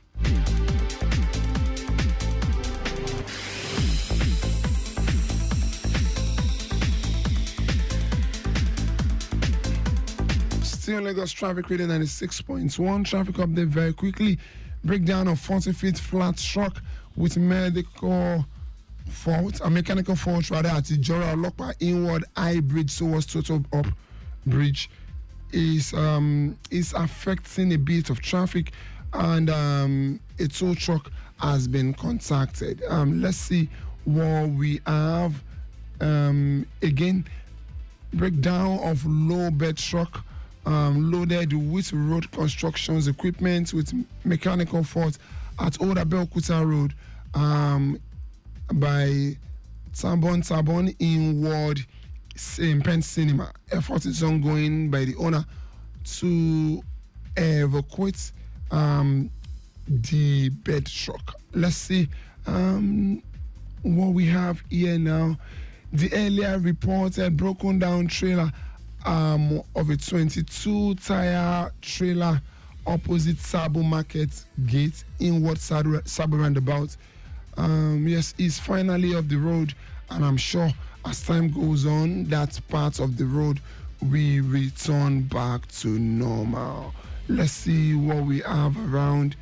Still Lagos Traffic Radio 96.1. Traffic update very quickly. Breakdown of 40-feet flat truck with mechanical fault rather at Ijora Olokpa inward high bridge towards Total Up Bridge is affecting a bit of traffic, and a tow truck has been contacted. Let's see what we have. Again, breakdown of low bed truck loaded with road constructions equipment with mechanical fault at Old Abeokuta Road by Tabon in Ward Pen Cinema. Effort is ongoing by the owner to evacuate the bed truck. Let's see what we have here now. The earlier reported broken down trailer of a 22-tire trailer opposite Sabo Market Gate in Sabo Roundabout. Yes, is finally off the road, and I'm sure as time goes on, that part of the road will return back to normal. Let's see what we have around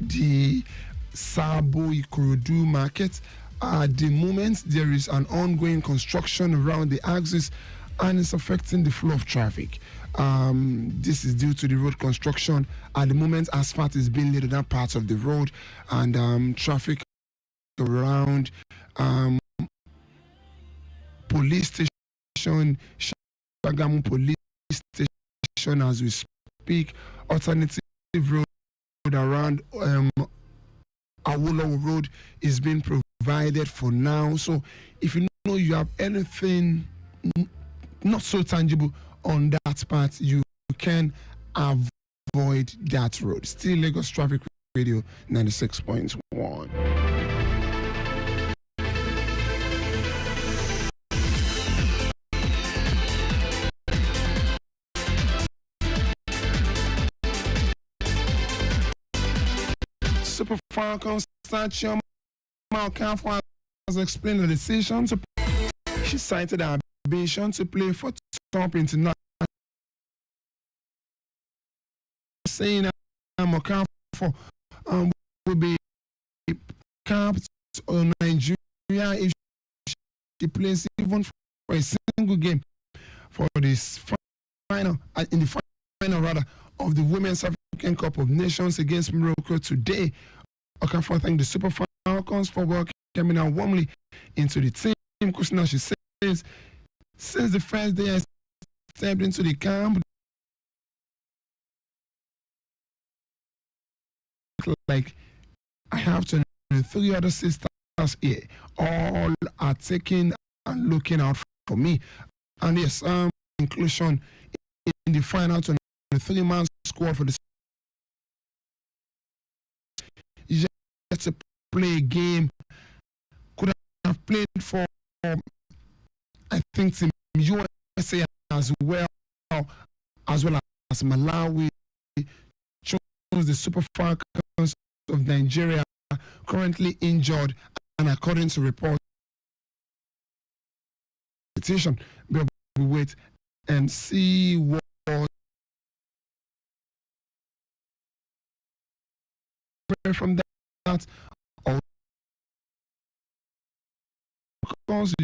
the Sabo Ikorodu Market. At the moment, there is an ongoing construction around the axis, and it's affecting the flow of traffic. This is due to the road construction. At the moment, asphalt is being laid on that part of the road, and traffic around police station, Shagamu police station as we speak, alternative road around Awolowo Road is being provided for now. So if you know you have anything not so tangible on that part, you can avoid that road. Still Lagos Traffic Radio 96.1. Super Falcons statue Okafor has explained the decision to. She cited her ambition to play for top international, saying Okafor will be capped on Nigeria if she plays even for a single game for this final in the final rather of the Women's African Cup of Nations against Morocco today. Okafor thanked the Super Falcons for welcoming her warmly into the team. Kusina, she says, since the first day I stepped into the camp, like I have 23 other sisters here, all are taking and looking out for me. And yes, inclusion in the final 23-man squad for the to play a game. Could have played for I think Team USA as well as Malawi. Chose the Super Falcons of Nigeria, currently injured, and according to reports, we wait and see what from that. Of course,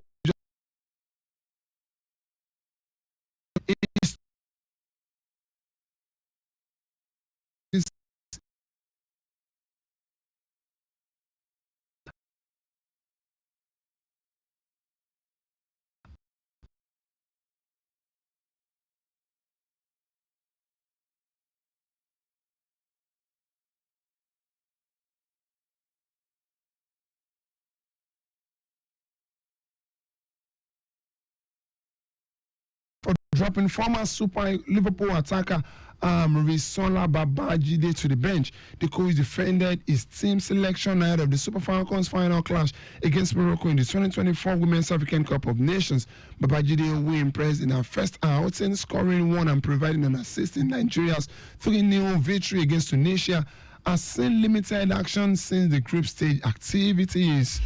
dropping former Super Liverpool attacker Risola Babajide to the bench. The coach defended his team selection ahead of the Super Falcons final clash against Morocco in the 2024 Women's African Cup of Nations. Babajide, who impressed in her first outing, scoring one and providing an assist in Nigeria's 3-0 victory against Tunisia, has seen limited action since the group stage activities.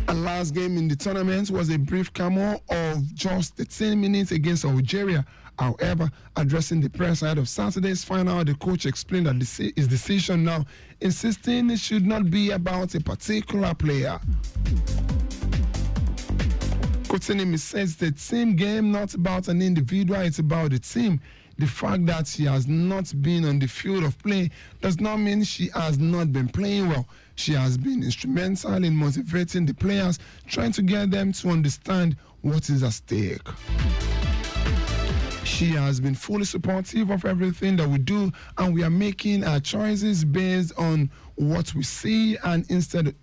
Her last game in the tournament was a brief cameo of just 13 minutes against Algeria. However, addressing the press ahead of Saturday's final, the coach explained that his decision now, insisting it should not be about a particular player. Kotinimi says the team game, not about an individual, it's about the team. The fact that she has not been on the field of play does not mean she has not been playing well. She has been instrumental in motivating the players, trying to get them to understand what is at stake. She has been fully supportive of everything that we do, and we are making our choices based on what we see and intended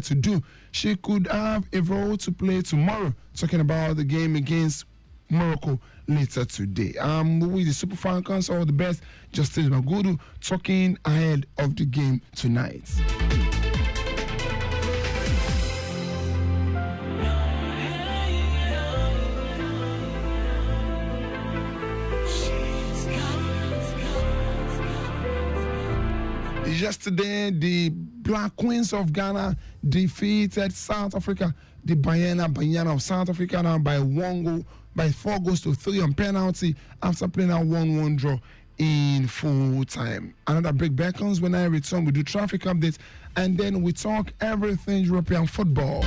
to do. She could have a role to play tomorrow, talking about the game against Morocco later today. With the Super Falcons, all the best. Justice Magudu talking ahead of the game tonight. Yesterday, the Black Queens of Ghana defeated South Africa, the Banyana of South Africa, now by 4 goals to 3 on penalty after playing a 1-1 draw in full time. Another break beckons. When I return, we do traffic updates, and then we talk everything European football.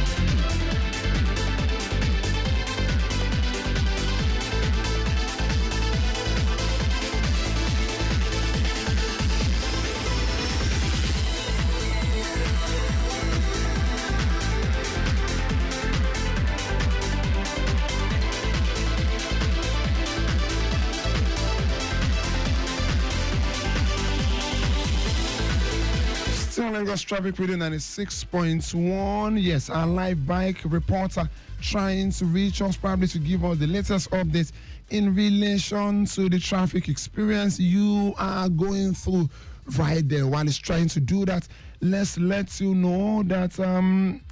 Lagos Traffic Radio 96.1. Yes, our live bike reporter trying to reach us, probably to give us the latest updates in relation to the traffic experience you are going through right there. While he's trying to do that, let's let you know that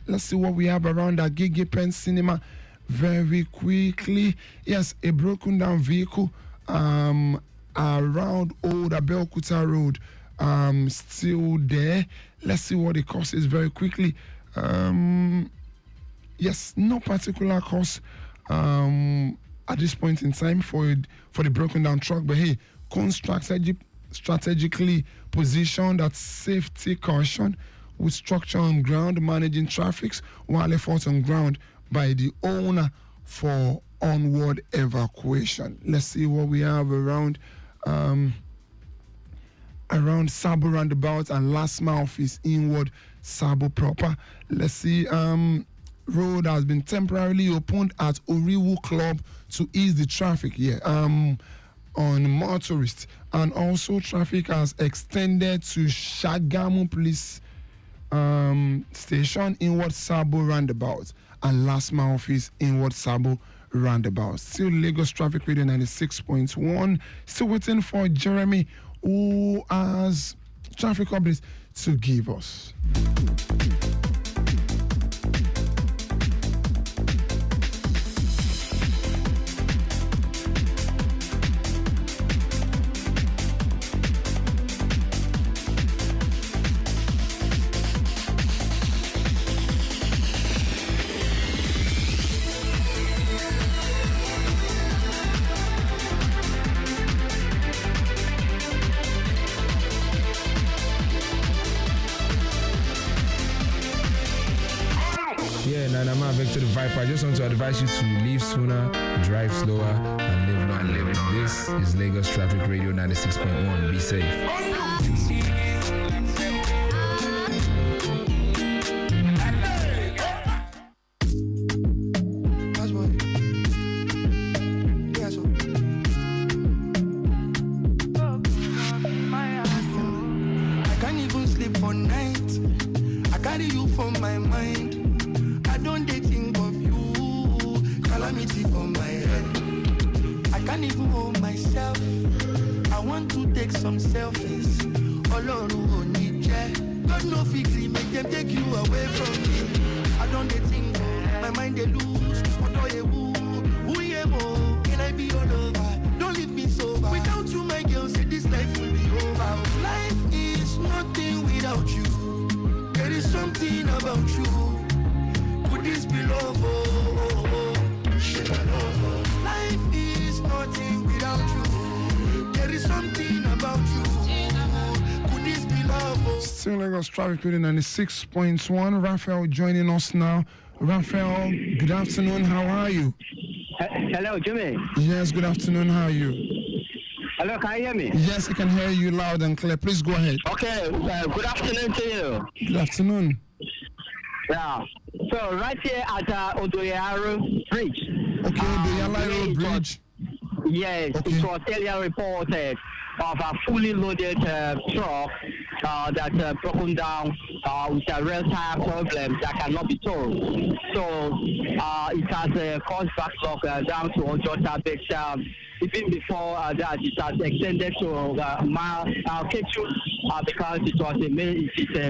let's see what we have around our Gigi Pen Cinema very quickly. Yes, a broken down vehicle around Old Abeokuta Road. Still there. Let's see what the cost is very quickly. Yes, no particular cost at this point in time for the broken down truck, but hey, strategically positioned at safety caution with structure on ground, managing traffic while efforts on ground by the owner for onward evacuation. Let's see what we have around Sabo roundabout and last mile office inward Sabo proper. Let's see, road has been temporarily opened at Oriwu Club to ease the traffic here on motorists, and also traffic has extended to Shagamu Police Station inward Sabo roundabout and last mile office inward Sabo roundabout. Still Lagos Traffic Radio 96.1. Still waiting for Jeremy, who has traffic updates to give us. To the Viper, I just want to advise you to leave sooner, drive slower, and live longer. This is Lagos Traffic Radio 96.1. Be safe. I can't even sleep for night. I carry you for my mind. I don't think of you. vanity for my head. I can't even hold myself. I want to take some selfies. Olorun ò ní jẹ́. God no fit gree make them take you away from me. I don't dey think, my mind dey loose. Who am I? Can I be your lover? Don't leave me sober. Without you, my girl, say this life will be over. Life is nothing without you. There is something about you. Could this be love? Life is nothing without you. There is something about you. Could this be love? Still Lagos Traffic Radio 96.1. Raphael joining us now. Raphael, good afternoon. How are you? Hello, Jimmy. Yes, good afternoon. How are you? Hello, can you hear me? Yes, I can hear you loud and clear. Please go ahead. Okay, good afternoon to you. Good afternoon. Yeah. So right here at Odoyaro Bridge. Okay, Odoyaro Bridge. Yes, okay. It was earlier reported of a fully loaded truck that broken down with a real tire problem that cannot be told. So it has caused backlog down to Ojota, but even before that, it has extended to Ketu because it was a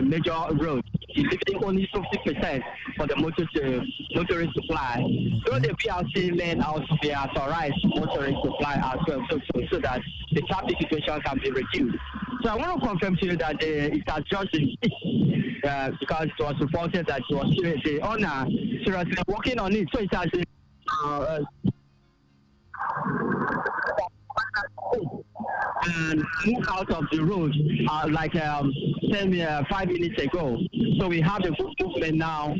major road. It's leaving only 50% for the motorist supply. So the PLC lane also be authorized motorist supply as well, so that the traffic situation can be reduced. So I want to confirm to you that it has just been because it was reported that it was the owner seriously working on it. So it has been and move out of the road 5 minutes ago. So we have a good movement now.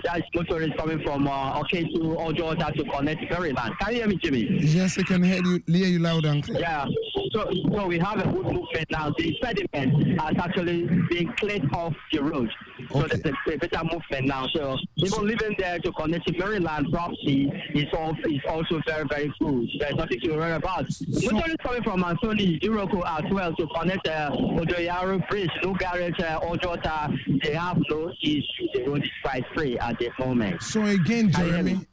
That's motorists coming from to Ojota to connect Maryland. Can you hear me, Jimmy? Yes, I can hear you loud and clear. Yeah. So we have a good movement now. The impediment has actually been cleared off the road. So there's a better movement now. So even living there to connect to Maryland property is also very, very good. There's nothing to worry about. Motorists coming from Anthony, Iroko as well to connect Odoyaro Bridge, no garage, Ojota, they have no issue. The road is quite free at the moment. So again, Jeremy,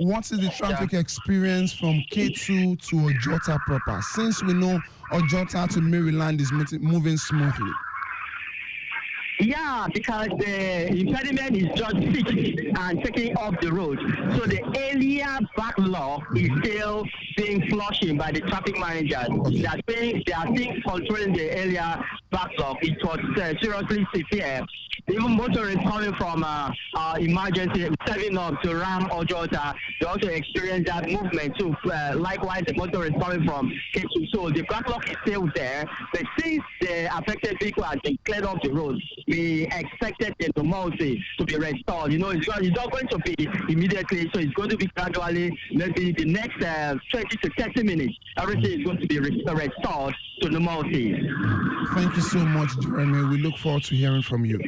what is the traffic experience from K2 to Ojota proper? Since we know Ojota to Maryland is moving smoothly. Yeah, because the impediment is just fixed and taking off the road. So the earlier backlog is still being flushing by the traffic managers. They are still controlling the earlier backlog. It was seriously severe. Even motorists coming from emergency, setting up to Ram Ojota, they also experience that movement too. Likewise, the motorists coming from K2. So the backlog is still there. But since the affected vehicle has been cleared off the road, we expected the normalcy to be restored. It's not going to be immediately, so it's going to be gradually, maybe the next 20 to 30 minutes, everything is going to be restored to normalcy. Thank you so much, Jeremy. We look forward to hearing from you.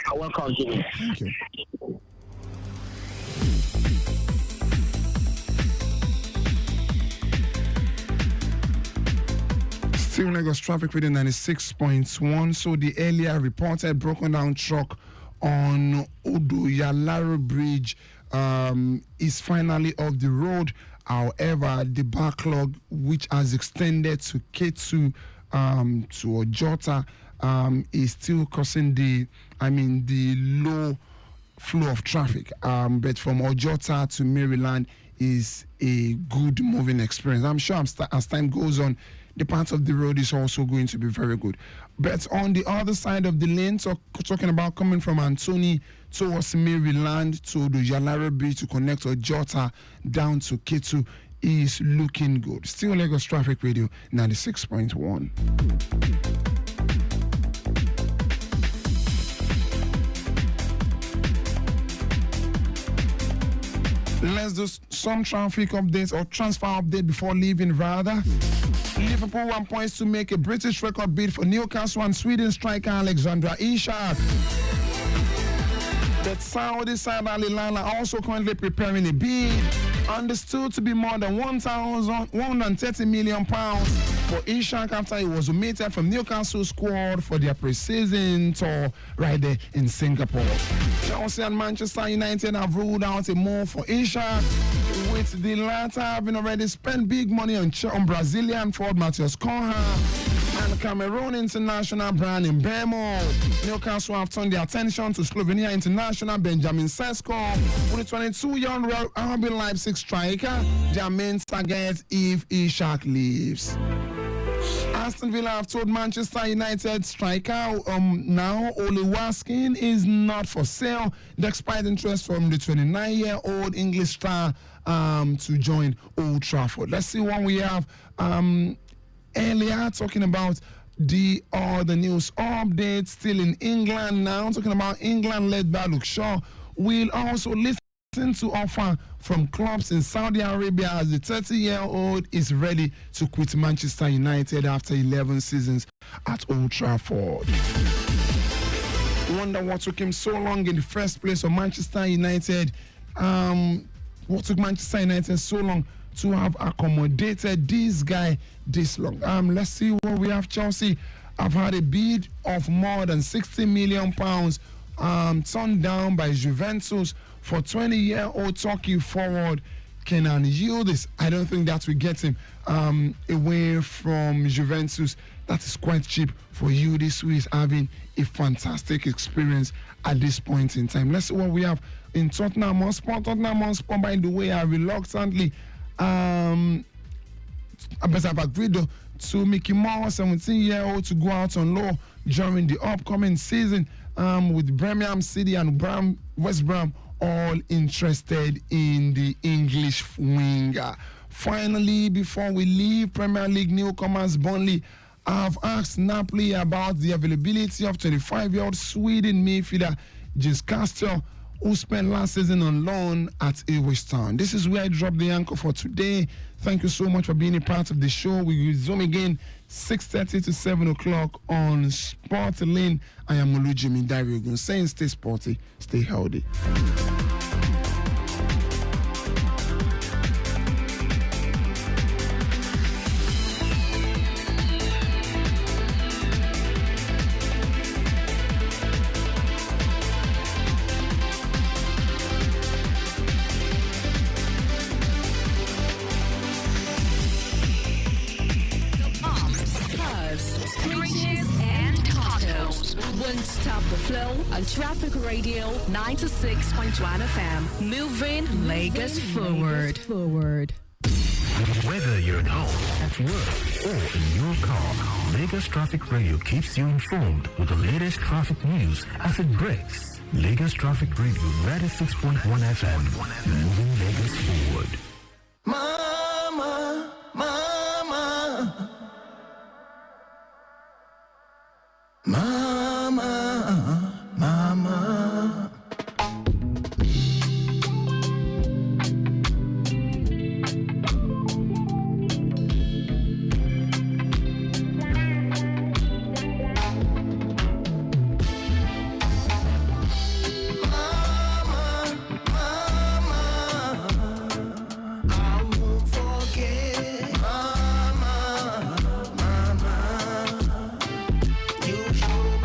You're welcome, Jimmy. Thank you. Still Lagos Traffic Radio 96.1. So the earlier reported broken down truck on Odoyalaro Bridge is finally off the road. However, the backlog, which has extended to K2 to Ojota, is still causing the low flow of traffic. But from Ojota to Maryland is a good moving experience. I'm sure as time goes on, the part of the road is also going to be very good. But on the other side of the lane, talking about coming from Anthony towards Maryland to the Yalare Bridge to connect Ojota down to K2 is looking good. Still Lagos Traffic Radio 96.1. Let's do some traffic updates or transfer update before leaving rather. Liverpool 1 points to make a British record bid for Newcastle and Sweden striker Alexandra Isak. The Saudi side Al Hilal are also currently preparing a bid understood to be more than £130 million for Ishak after he was omitted from Newcastle squad for their pre-season tour right there in Singapore. Chelsea and Manchester United have ruled out a move for Ishak, with the latter having already spent big money on Brazilian forward Matheus Cunha and Cameroon international Bryan Mbeumo. Newcastle have turned their attention to Slovenia international Benjamin Sesko, with the 22-year-old RB Leipzig striker, their main target if Ishak leaves. Aston Villa have told Manchester United striker now Ole Waskin is not for sale, despite interest from the 29-year-old English star to join Old Trafford. Let's see what we have earlier, talking about the news updates still in England now. Talking about England led by Luke Shaw will also listen to offer from clubs in Saudi Arabia as the 30-year-old is ready to quit Manchester United after 11 seasons at Old Trafford. Wonder what took him so long in the first place of Manchester United. What took Manchester United so long to have accommodated this guy this long? Let's see what we have. Chelsea have had a bid of more than £60 million turned down by Juventus for 20-year-old Turkey forward Kenan Yildiz. I don't think that will get him away from Juventus. That is quite cheap for Yildiz, who is having a fantastic experience at this point in time. Let's see what we have in Tottenham Hotspur. Tottenham Hotspur, by the way, are reluctantly have agreed to Mickey Moore, 17-year-old, to go out on loan during the upcoming season, with Birmingham City and West Brom all interested in the English winger. Finally, before we leave, Premier League newcomers Burnley have asked Napoli about the availability of 25-year-old Sweden midfielder Jens Castell, who spent last season on loan at Ipswich Town. This is where I drop the anchor for today. Thank you so much for being a part of the show. We resume again 6:30 to 7 o'clock on Sport Lane. I am Olujimi Dariogun saying stay sporty, stay healthy. Stop the flow on Traffic Radio 96.1 FM. Moving Lagos forward. Whether you're at home, at work, or in your car, Lagos Traffic Radio keeps you informed with the latest traffic news as it breaks. Lagos Traffic Radio 96.1 FM. Moving Lagos forward. Mama, mama, mama, mama. You show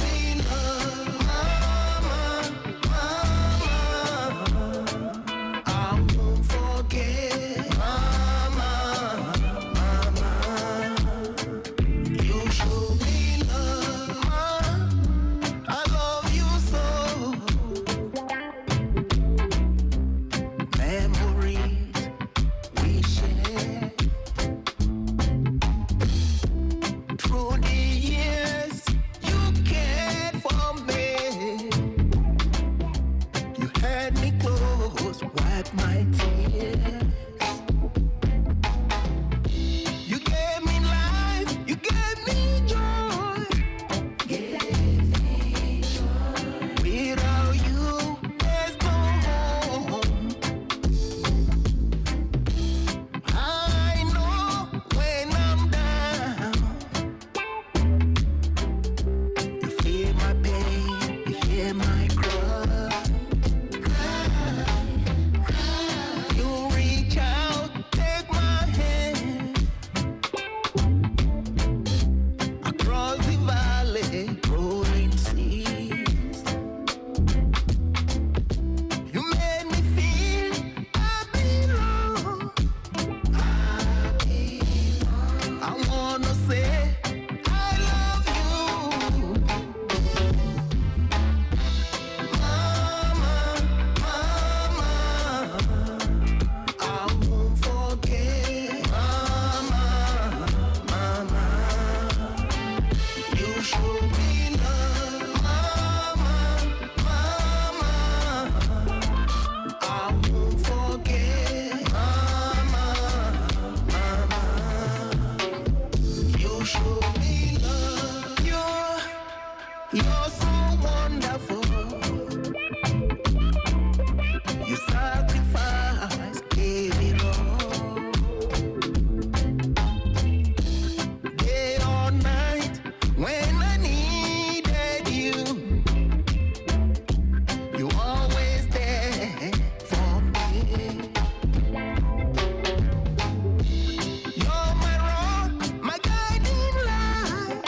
show me love. You're so wonderful. You sacrifice, gave it all. Day or night, when I needed you, you always there for me. You're my rock, my guiding light.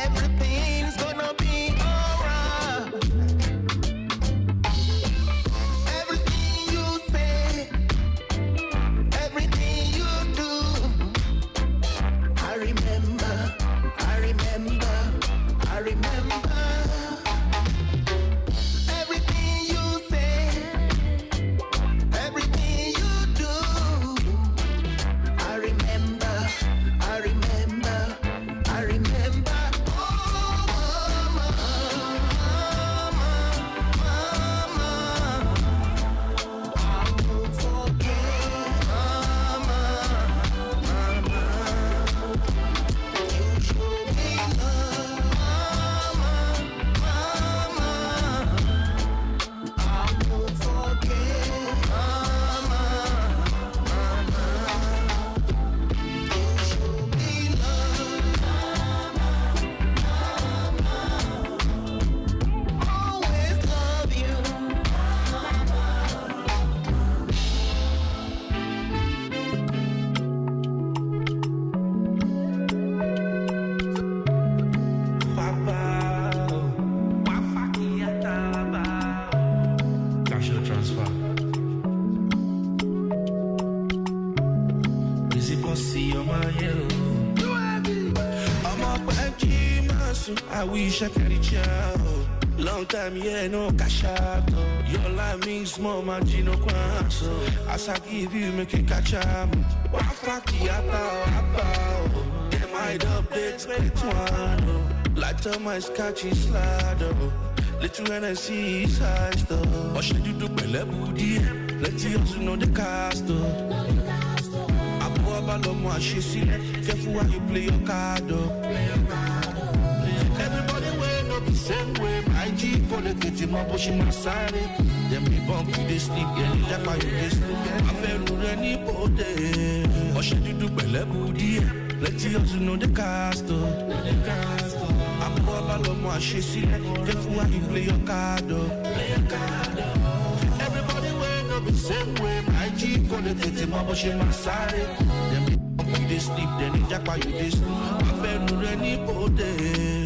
Everything's gonna be alright. Everything you say, everything you do, I remember, I remember, I remember. Everything you say, everything you do, I remember, I remember, I remember. Oh, mama, mama, I won't forget. Mama, you show me love. Mama, I won't forget. Mama, you show me love. Always love you. Cash out transfer. Is it possible, my yo? I'm up at G-Masu. I wish I could reach out. Long time, yeah, no cash out. Your life means more, my Gino Quanso. As I give you, make it catch up. They might update, great one. Light up my scotchy slide. Little when I see his eyes, though. What should you do, Bella Booty? Let you also know the cast, though. Careful how you play your card, though. Everybody will not be same way. My G for the kitty, my bush in my side. Then we bump you, they sleep, yeah, you just like you sleep. I'm very ready for day. What should you do, Bella Booty? Let you also know the cast, though. Careful how you play your card, though. Everybody will not be same way. My G for the kitty, my bush in my side. Then we bump you, they sleep, then you just like you sleep. I'm very ready for day.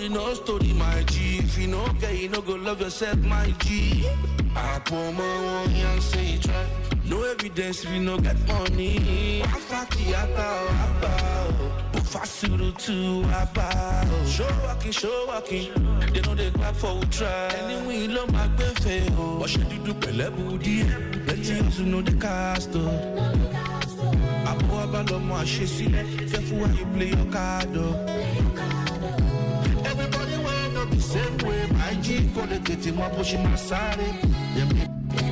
No story, my G. If you no get, you no go love yourself, my G. I pull my one and say try. No evidence, we no get money. Afaki about, Bufasuru to about. Show walking. They know they clap for we try. Anyway, love my birthday. What should you do, Bella Booty? Let you also know the cast, I pour about my shit. Careful how you play your card, everybody will not be same way. My G for the kitty, my bush in my side. Them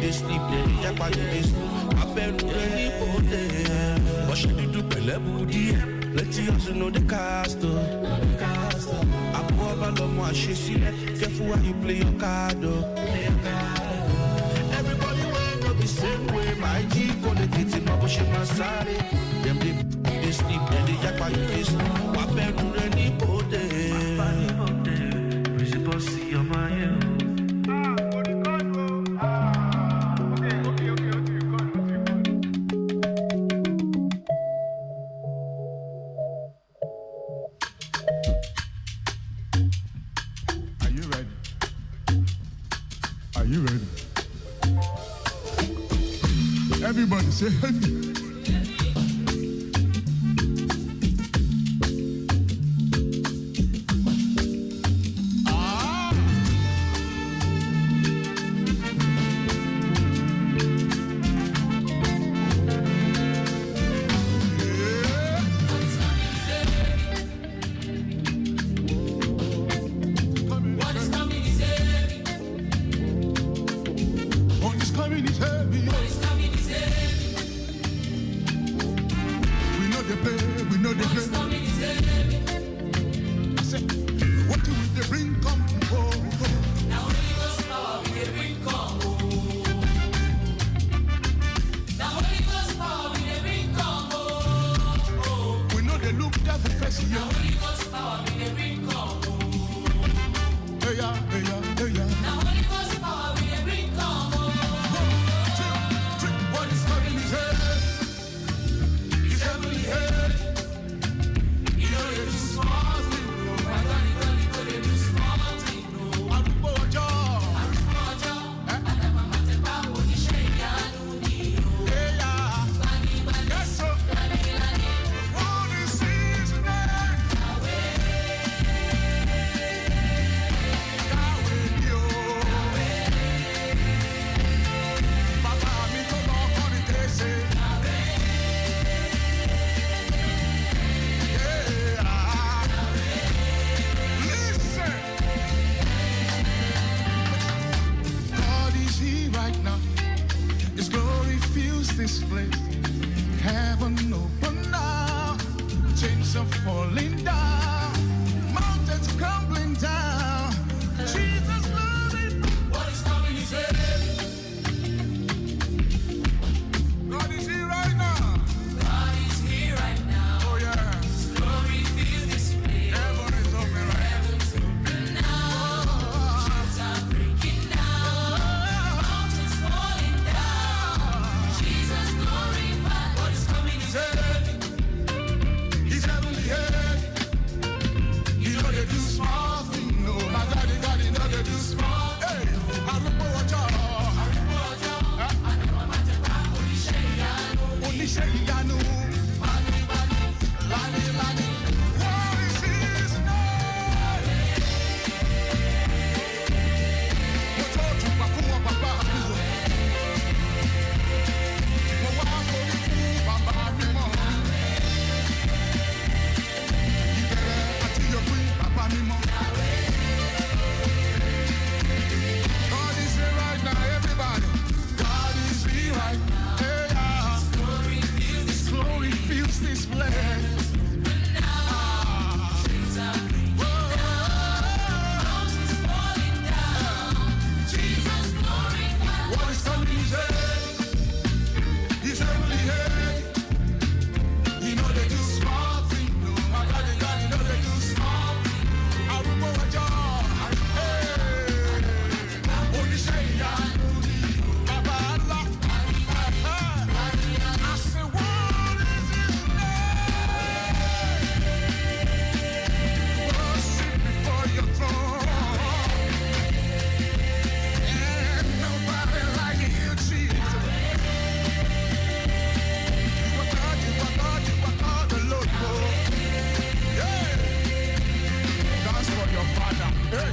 they sleep, they jump out they sleep. I bet you ready for them. What should you do, Bella Booty? Let you also know the cast, I pour about my shit. Careful how you play your card, everybody will not be same way. My G for the kitty, my bush in my side. Them they sleep, they jump out they sleep. I bet you ready for them. See your mind. Are you ready? Are you ready? Everybody say heavy. they look devil face you. Holy Ghost power we dey bring come. Hey yeah, hey yeah, hey yeah. Now Holy Ghost power we dey bring come. What is coming is head. He's heavenly head. You know they do small thing, no. My God, they do small thing, no. Arúgbó ọjọ́. Arúgbó ọjọ́. Adamama te pa oníṣẹ́ ìyanu ni o. Hey yeah. Gbani, gbani. Yes sir. Gbani, gbani. What is his name? Yahweh. Yahweh ni o. Bàbá mi tó lọ kọ́ ni kése. Listen. God is here right now. His glory fills this place. Heaven open now. Chains are falling down. Mountains crumbling down. Jesus loving. What is coming is head. God is here right now. God is here right now. Oh yeah. His glory fills this place. Heaven is open right now. Heaven's open now. Chains are breaking down. Mountains falling down. Jesus glorified. What is coming is head. He's heavenly head. You know they do small thing. No, my God, you know they do small. Hey, arúgbó ọjọ́. Arúgbó ọjọ́. Adamama te pa oníṣẹ́ ìyanu. Oníṣẹ́ ìyanu. Gbani, gbani. Lani, lani. What is his name? Mo tọ́jú pàkó wọn bàbá mi o. Mo wá forí fún bàbá mi mọ́. Ìbẹ̀rẹ̀ àti yọ̀gbìn bàbá mi mọ́. God is here right now, everybody. God is here right now. Hey, yeah. Glory fills His glory fills this place. Chains are breaking down. Mountains falling down. Jesus glorified. What is coming is head. He's heavenly head. You know they do small thing. No, my God, you know they do small thing. Arúgbó ọjọ́. Hey. Oníṣẹ́ ìyanu ni bàbá ńlá. I say, what is his name? Worship before your throne. And nobody like you, Jesus. You are God, you are God, you are God, the Lord. Yeah. Dance for your Father. Hey.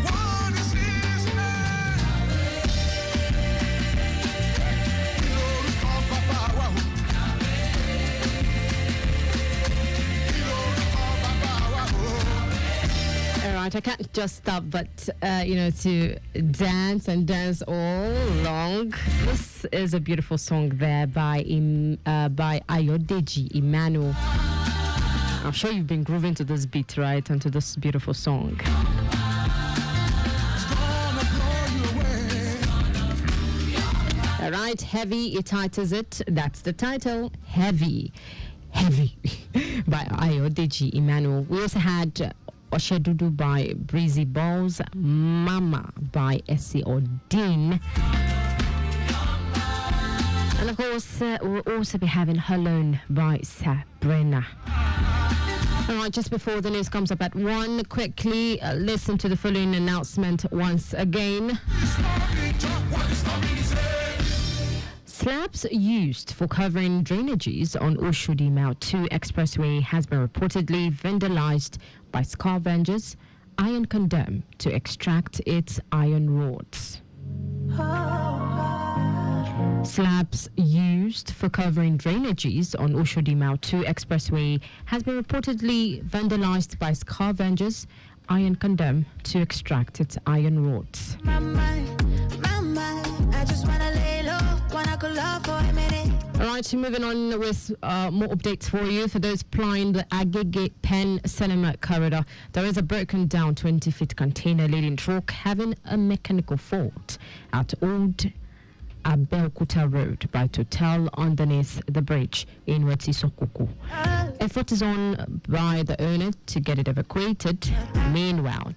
What is his name? Lórúkọ bàbá wa o. Lórúkọ bàbá wa o. All right, I can't just stop, but to dance and dance all along. This is a beautiful song there by Ayodeji Emmanuel. I'm sure you've been grooving to this beat, right, and to this beautiful song. Gonna blow you away. All right, Heavy, it titles it. That's the title, Heavy by Ayodeji Emmanuel. We also had Oshedudu by Breezy Balls, Mama by Essie Odin. And of course, we'll also be having Alone by Sabrina. All right, just before the news comes up at 1, quickly listen to the following announcement once again. Slabs used for covering drainages on Oshodi Mile 2 Expressway has been reportedly vandalized by scavengers, iron condemned to extract its iron rods. Slabs used for covering drainages on Oshodi Mile 2 Expressway has been reportedly vandalized by scavengers, iron condemned to extract its iron rods. My mind, I just wanna lay low, wanna go love for a minute. All right, so moving on with more updates for you. For those plying the Agege Pen Cinema corridor, there is a broken down 20-feet container leading truck having a mechanical fault at Old Abeokuta Road by Total underneath the bridge in Wetsi-Sokoko. Effort is on by the owner to get it evacuated. Meanwhile,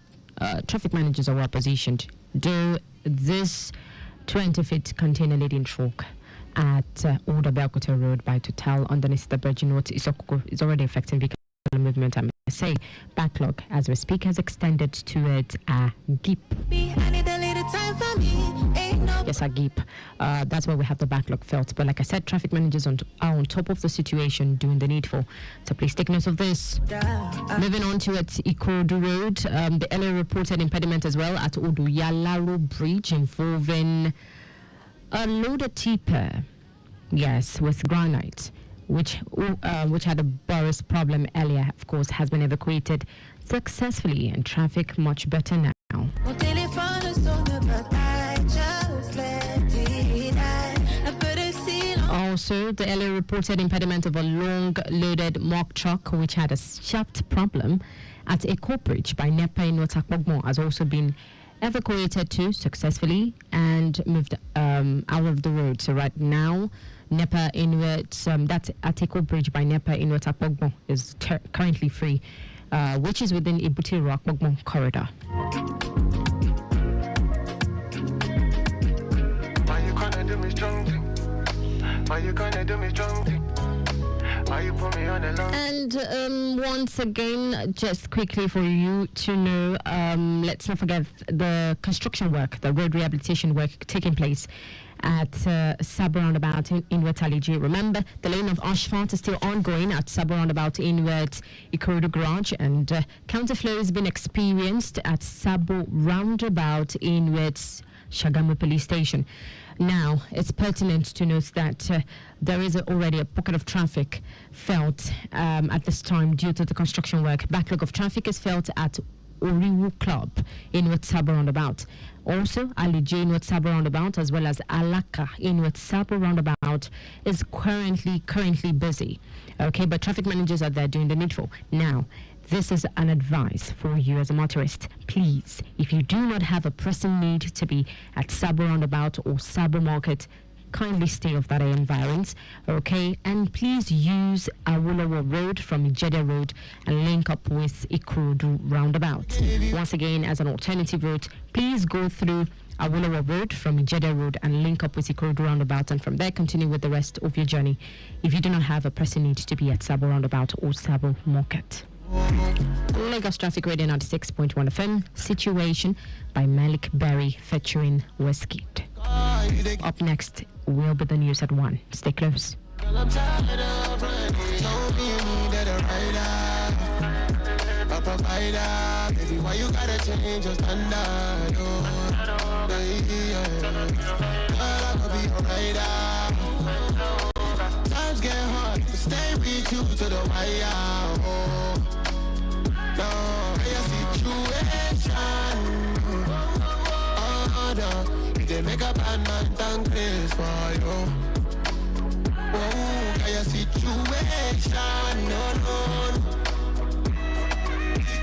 traffic managers are well positioned. Though this 20-feet container leading truck at Old Abeokuta Road by Total underneath the bridge in Wetsi-Sokoko is already affecting vehicle movement. I may say backlog as we speak has extended towards Gip. Yes, Gip. That's where we have the backlog felt. But like I said, traffic managers are on top of the situation, doing the needful. So please take note of this. Moving on to at Ikorodu Road, the earlier reported impediment as well at Oduyalaro Bridge involving a loaded tipper, yes, with granite, which had a Boris problem earlier, of course, has been evacuated successfully and traffic much better now. Also, the earlier reported impediment of a long-loaded mock truck which had a shaft problem at Eko Bridge by Nepa in Watakpogmo has also been evacuated too successfully and moved out of the road. So right now, Nepa Inward, that's Ateko Bridge by Nepa Inward Akpogbo is currently free, which is within Ibutiro Akpogbo corridor. Why you gonna do me strong thing? Why you gonna do me strong thing? Why you put me on the long? And once again, just quickly for you to know, let's not forget the construction work, the road rehabilitation work taking place at Sabo Roundabout in Wetaliji. Remember, the lane of asphalt is still ongoing at Sabo Roundabout inward Ikorodu Garage, and counterflow has been experienced at Sabo Roundabout inward Shagamu Police Station. Now, it's pertinent to note that there is already a pocket of traffic felt at this time due to the construction work. Backlog of traffic is felt at Oriwu Club in Sabo Roundabout. Also, Alije in Sabo Roundabout, as well as Alaka in Sabo Roundabout is currently busy. Okay, but traffic managers are there doing the needful. Now, this is an advice for you as a motorist. Please, if you do not have a pressing need to be at Sabo Roundabout or Sabo Market, kindly stay off that environs, okay? And please use Awolowo Road from Ijede Road and link up with Ikorodu Roundabout. Once again, as an alternative route, please go through Awolowo Road from Ijede Road and link up with Ikorodu Roundabout, and from there continue with the rest of your journey if you do not have a pressing need to be at Sabo Roundabout or Sabo Market. Lagos Traffic Radio 96.1 FM, Situation by Malik Berry featuring Westgate. Up next will be the news at 1. Stay close. I'm tired of running. Don't be that a rider, a provider. Baby, why you gotta change your standard? Oh, yeah. Girl, I could be a rider. Times get hard to stay with you to the wire. Oh, no, I situation. Oh, no, they make a bad man thank grace for you. Oh, I situation. No.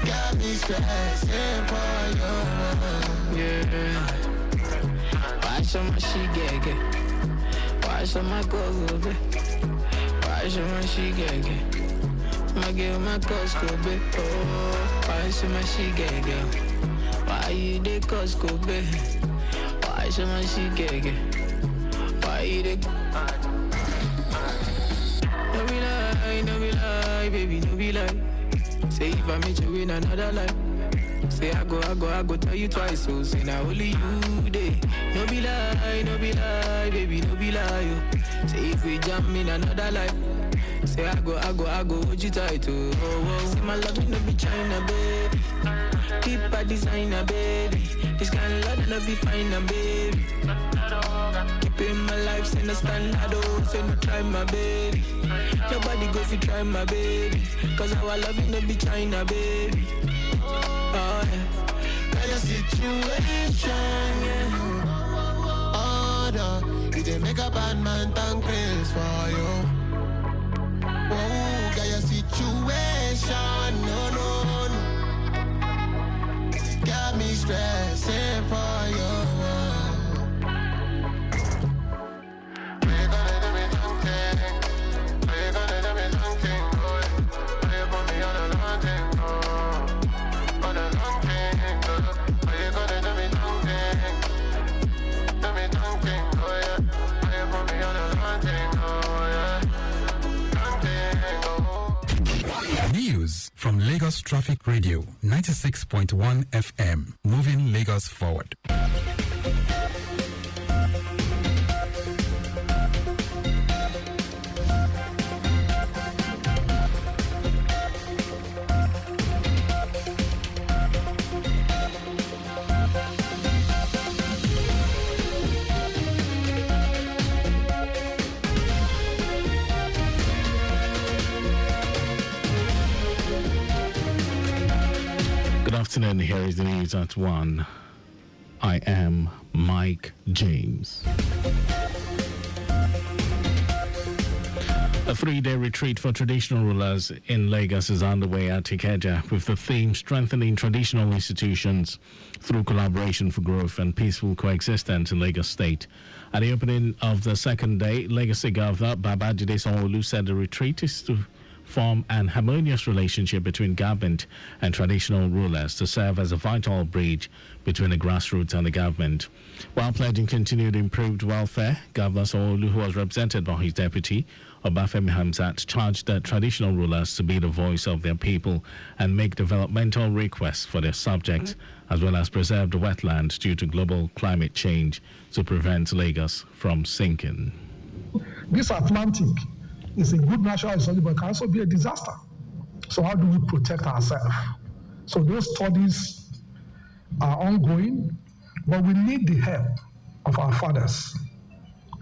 Got me stressing for you. Yeah. Why so much she get? Why so much go? Why so much she get? My girl, my Costco, babe. Oh, why so much she get? Why you the Costco, babe? Why so much she get? Why you the? No be lie, baby, no be lie. Say if I meet you in another life, say I go tell you twice. So say now only you day. No be lie, baby, no be lie. Oh. Say if we jump in another life, say I go hold you tight. Oh. Say my love no be China, baby. Keep a designer, baby. This kind of love no be fine, baby. Keep in my life, say no standard, oh. Say no try my baby. Nobody go if you try my baby. Cause our love no be China, baby. Oh yeah. Got a situation, yeah. Oh no. You didn't make a bad man thank grace for you. news from Lagos Traffic Radio 96.1 FM, moving Lagos forward. Good afternoon, here is the news at 1. I am Mike James. A 3-day retreat for traditional rulers in Lagos is underway at Ikeja with the theme Strengthening Traditional Institutions through Collaboration for Growth and Peaceful Coexistence in Lagos State. At the opening of the second day, Lagos State Governor Babajide Sanwo-Olu said the retreat is to form an harmonious relationship between government and traditional rulers to serve as a vital bridge between the grassroots and the government. While pledging continued improved welfare, Governor Sanwo-Olu, who was represented by his deputy, Obafemi Hamzat, charged the traditional rulers to be the voice of their people and make developmental requests for their subjects, as well as preserve the wetlands due to global climate change to prevent Lagos from sinking. This Atlantic is a good natural resource, but can also be a disaster. So how do we protect ourselves? So those studies are ongoing, but we need the help of our fathers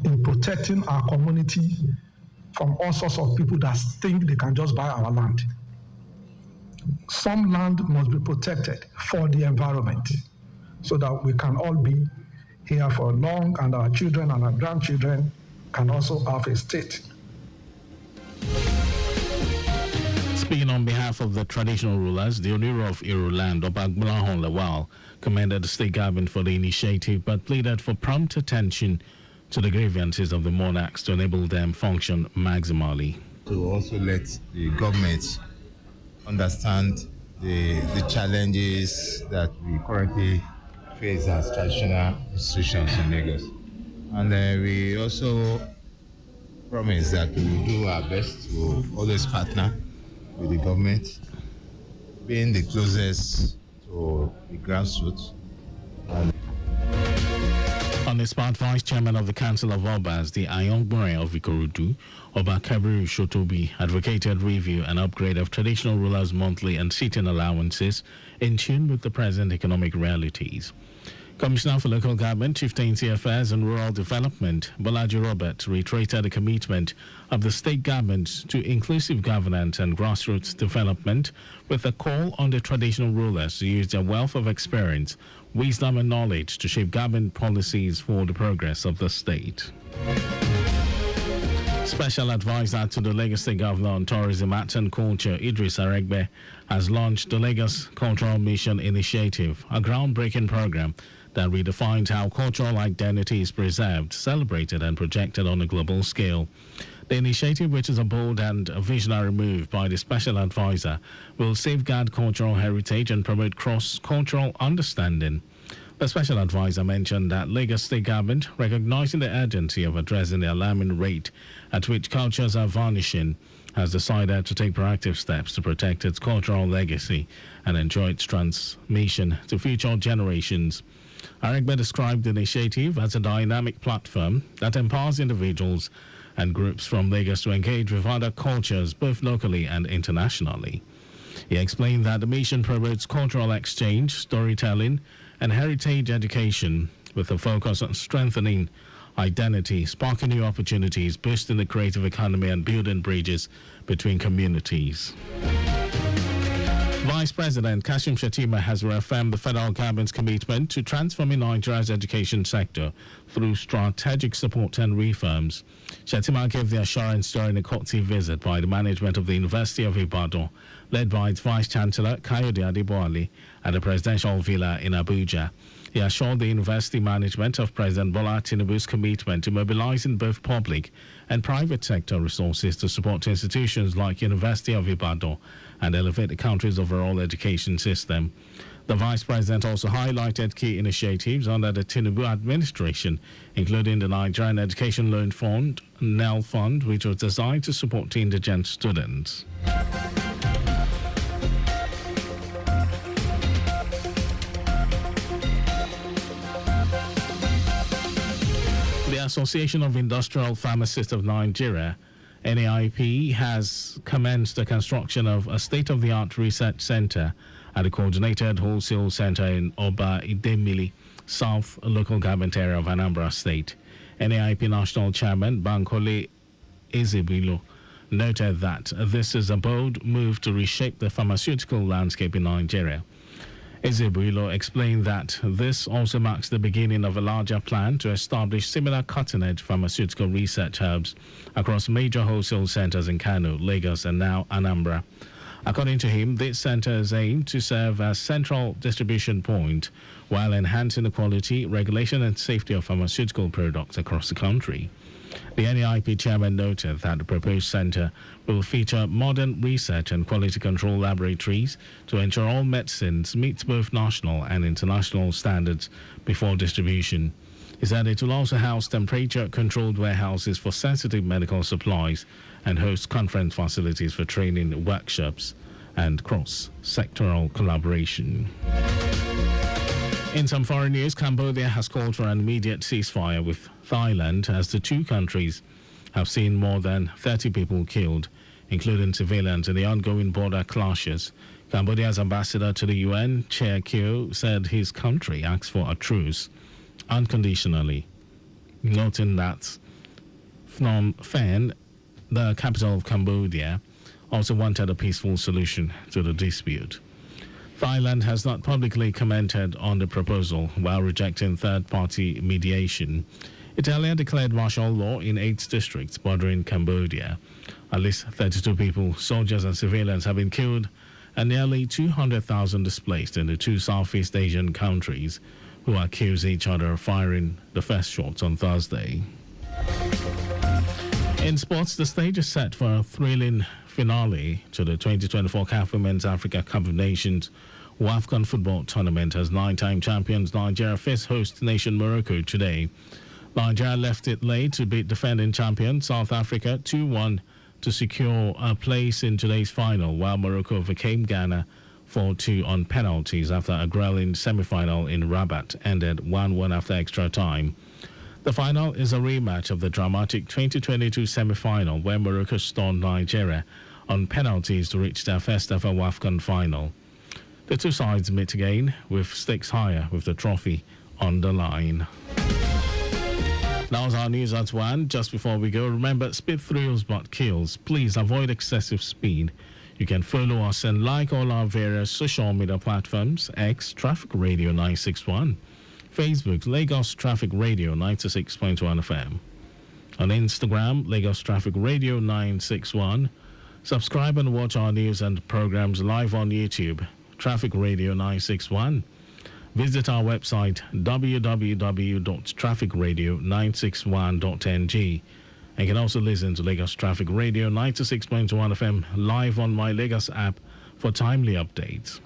in protecting our community from all sorts of people that think they can just buy our land. Some land must be protected for the environment so that we can all be here for long and our children and our grandchildren can also have a state. Speaking on behalf of the traditional rulers, the Oniro of Iruland, Obagblahon Lawal, commended the state government for the initiative but pleaded for prompt attention to the grievances of the monarchs to enable them function maximally. To also let the government understand the challenges that we currently face as traditional institutions in Lagos. And we also promise that we will do our best to always partner with the government, being the closest to the grassroots. On his part, Vice Chairman of the Council of Obas, the Ayongbore of Ikorodu, Oba Kabiru Shotobi, advocated review and upgrade of traditional rulers' monthly and sitting allowances in tune with the present economic realities. Commissioner for Local Government, Chieftaincy Affairs and Rural Development, Bolaji Robert, reiterated the commitment of the state government to inclusive governance and grassroots development with a call on the traditional rulers to use their wealth of experience, wisdom and knowledge to shape government policies for the progress of the state. Special advisor to the Lagos State Governor on Tourism, Arts and Culture, Idris Aregbe, has launched the Lagos Cultural Mission Initiative, a groundbreaking program that redefines how cultural identity is preserved, celebrated and projected on a global scale. The initiative, which is a bold and a visionary move by the special advisor, will safeguard cultural heritage and promote cross-cultural understanding. The special advisor mentioned that Lagos State Government, recognizing the urgency of addressing the alarming rate at which cultures are vanishing, has decided to take proactive steps to protect its cultural legacy and ensure its transmission to future generations. Aregbe described the initiative as a dynamic platform that empowers individuals and groups from Lagos to engage with other cultures both locally and internationally. He explained that the mission promotes cultural exchange, storytelling, and heritage education with a focus on strengthening identity, sparking new opportunities, boosting the creative economy, and building bridges between communities. Vice President Kashim Shettima has reaffirmed the federal government's commitment to transforming Nigeria's education sector through strategic support and reforms. Shettima gave the assurance during a courtesy visit by the management of the University of Ibadan, led by its Vice Chancellor Kayode Adeboale, at the presidential villa in Abuja. He assured the university management of President Bola Tinubu's commitment to mobilizing both public and private sector resources to support institutions like University of Ibadan and elevate the country's overall education system. The Vice President also highlighted key initiatives under the Tinubu administration, including the Nigerian Education Loan Fund, NEL Fund, which was designed to support indigent students. Association of Industrial Pharmacists of Nigeria, NAIP, has commenced the construction of a state-of-the-art research center at the Coordinated Wholesale Center in Oba Idemili, South Local Government Area of Anambra State. NAIP National Chairman Bankole Ezebilo noted that this is a bold move to reshape the pharmaceutical landscape in Nigeria. Ezebilo explained that this also marks the beginning of a larger plan to establish similar cutting-edge pharmaceutical research hubs across major wholesale centers in Kano, Lagos, and now Anambra. According to him, this center is aimed to serve as central distribution point while enhancing the quality, regulation, and safety of pharmaceutical products across the country. The NAIP chairman noted that the proposed center will feature modern research and quality control laboratories to ensure all medicines meet both national and international standards before distribution. He said it will also house temperature-controlled warehouses for sensitive medical supplies and host conference facilities for training, workshops, and cross-sectoral collaboration. In some foreign news, Cambodia has called for an immediate ceasefire with Thailand as the two countries have seen more than 30 people killed, including civilians, in the ongoing border clashes. Cambodia's ambassador to the UN, Chair Kyo, said his country asked for a truce unconditionally, noting that Phnom Penh, the capital of Cambodia, also wanted a peaceful solution to the dispute. Thailand has not publicly commented on the proposal while rejecting third-party mediation. It earlier declared martial law in 8 districts bordering Cambodia. At least 32 people, soldiers and civilians, have been killed and nearly 200,000 displaced in the two Southeast Asian countries, who accuse each other of firing the first shots on Thursday. In sports, the stage is set for a thrilling finale to the 2024 CAF Women's Africa Cup of Nations WAFCON football tournament as 9-time champions Nigeria face host nation Morocco today. Nigeria left it late to beat defending champion South Africa 2-1 to secure a place in today's final, while Morocco overcame Ghana 4-2 on penalties after a grueling semi-final in Rabat ended 1-1 after extra time. The final is a rematch of the dramatic 2022 semi-final where Morocco stunned Nigeria on penalties to reach their first ever WAFCON final. The two sides meet again with stakes higher with the trophy on the line. That was our news at 1. Just before we go, remember, speed thrills but kills. Please avoid excessive speed. You can follow us and like all our various social media platforms: X, Traffic Radio 961, Facebook, Lagos Traffic Radio 96.1 FM. On Instagram, Lagos Traffic Radio 961. Subscribe and watch our news and programs live on YouTube, Traffic Radio 961. Visit our website, www.trafficradio961.ng. And you can also listen to Lagos Traffic Radio 96.1 FM live on My Lagos app for timely updates.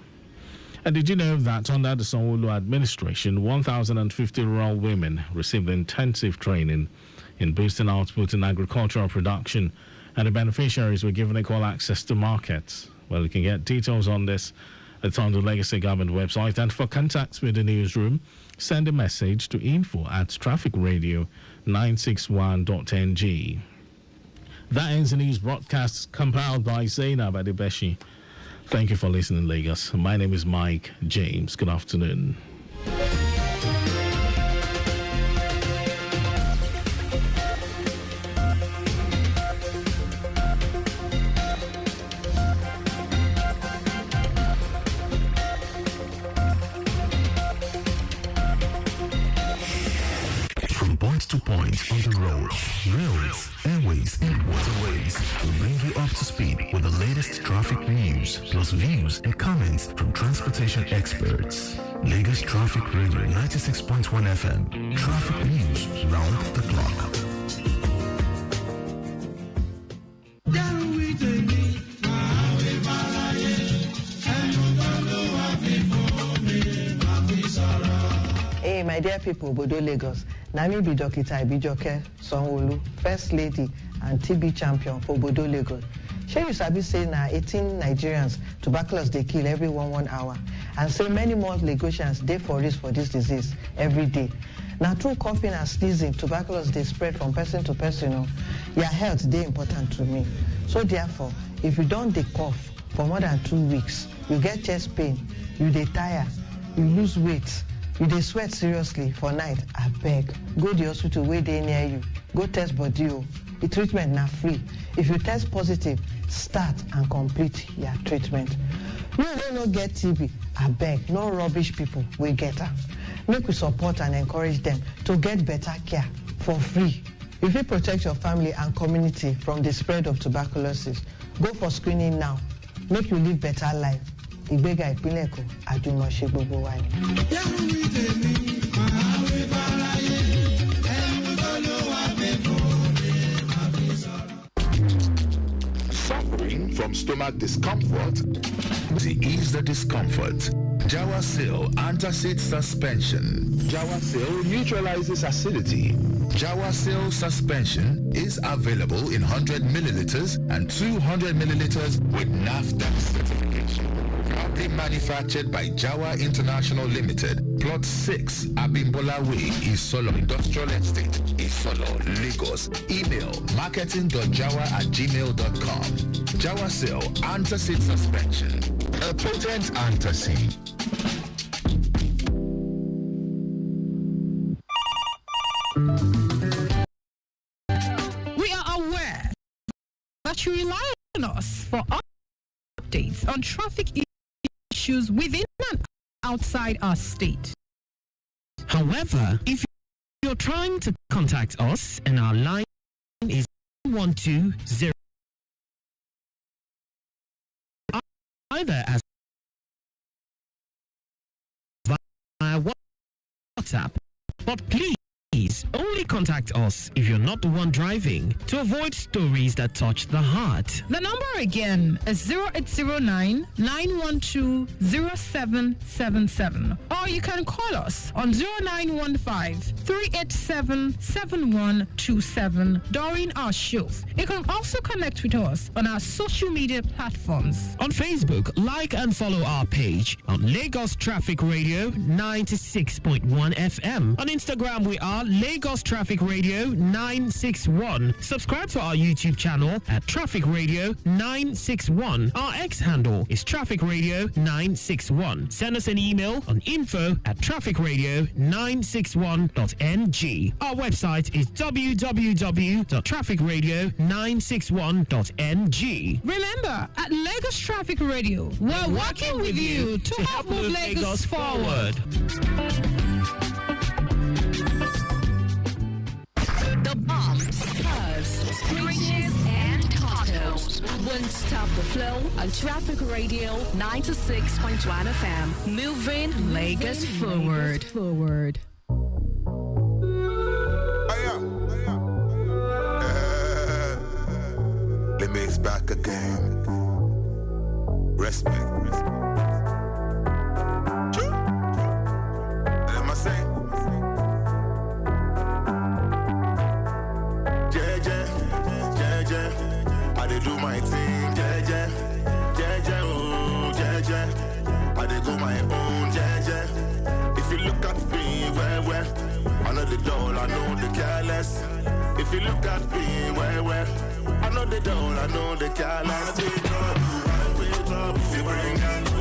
And did you know that under the Sanwo-Olu administration, 1,050 rural women received intensive training in boosting output in agricultural production, and the beneficiaries were given equal access to markets? Well, you can get details on this. It's on the Legacy Government website. And for contacts with the newsroom, send a message to info@trafficradio961.ng. That ends the news broadcast compiled by Zainab Adebeshi. Thank you for listening, Lagos. My name is Mike James. Good afternoon. To point on the roads, railways, airways, and waterways will bring you up to speed with the latest traffic news, plus views and comments from transportation experts. Lagos Traffic Radio 96.1 FM. Traffic news round the clock. Hey, my dear people, Bodo Lagos. Nami be Dokita Ibijoke Sanwo-Olu, First Lady and TB champion for Bodo Lagos. Shey you sabi say na 18 Nigerians tuberculosis dey kill every 1 hour, and say many more Lagosians dey for risk for this disease every day. Now, through coughing and sneezing, tuberculosis they spread from person to person. Your health they important to me. So therefore, if you don't dey cough for more than 2 weeks, you get chest pain, you dey tire, you lose weight, you dey sweat seriously for night, abeg go the hospital wey dey near you, go test body o. The treatment na free. If you test positive, start and complete your treatment. You no get TB, abeg no rubbish people wey get am. Make we support and encourage them to get better care for free. If you protect your family and community from the spread of tuberculosis, go for screening now. Make you live better life. Ìgbéga ìpínlẹ̀ Èkó, àjùmọ̀ṣe gbogbo wa ni. Suffering from stomach discomfort? To ease the discomfort, Jawasil Antacid Suspension. Jawasil neutralizes acidity. Jawasil Suspension is available in 100 milliliters and 200 milliliters with NAFDAC certification. Proudly manufactured by Jawa International Limited, Plot 6, Abimbola Way, Isolo Industrial Estate, Isolo, Lagos. Email marketing.jawa@gmail.com. Jawasil Antacid Suspension, a potent antacid. We are aware that you rely on us for updates on traffic issues within and outside our state. However, if you're trying to contact us and our line is 120, either as via WhatsApp, but please only contact us if you're not the one driving to avoid stories that touch the heart. The number again is 0809-912-0777, or you can call us on 0915-387-7127 during our shows. You can also connect with us on our social media platforms. On Facebook, like and follow our page on Lagos Traffic Radio 96.1 FM. On Instagram, we are Lagos Traffic Radio 961. Subscribe to our YouTube channel at Traffic Radio 961. Our X handle is Traffic Radio 961. Send us an email on info@trafficradio961.ng. Our website is www.trafficradio961.ng. Remember, at Lagos Traffic Radio, we're working with you to help move Lagos forward. The bombs, curves, screeches, and totals won't stop the flow on Traffic Radio 96.1 FM. Moving Lagos forward. Let me back again. Respect. Let me say. I dey do my thing, jeje, oh, jeje. I dey go my own, jeje. If you look at me, where, I know the door, I know the careless. If you look at me, where, I know the door, I know the careless. I wait trouble, if you bring on you,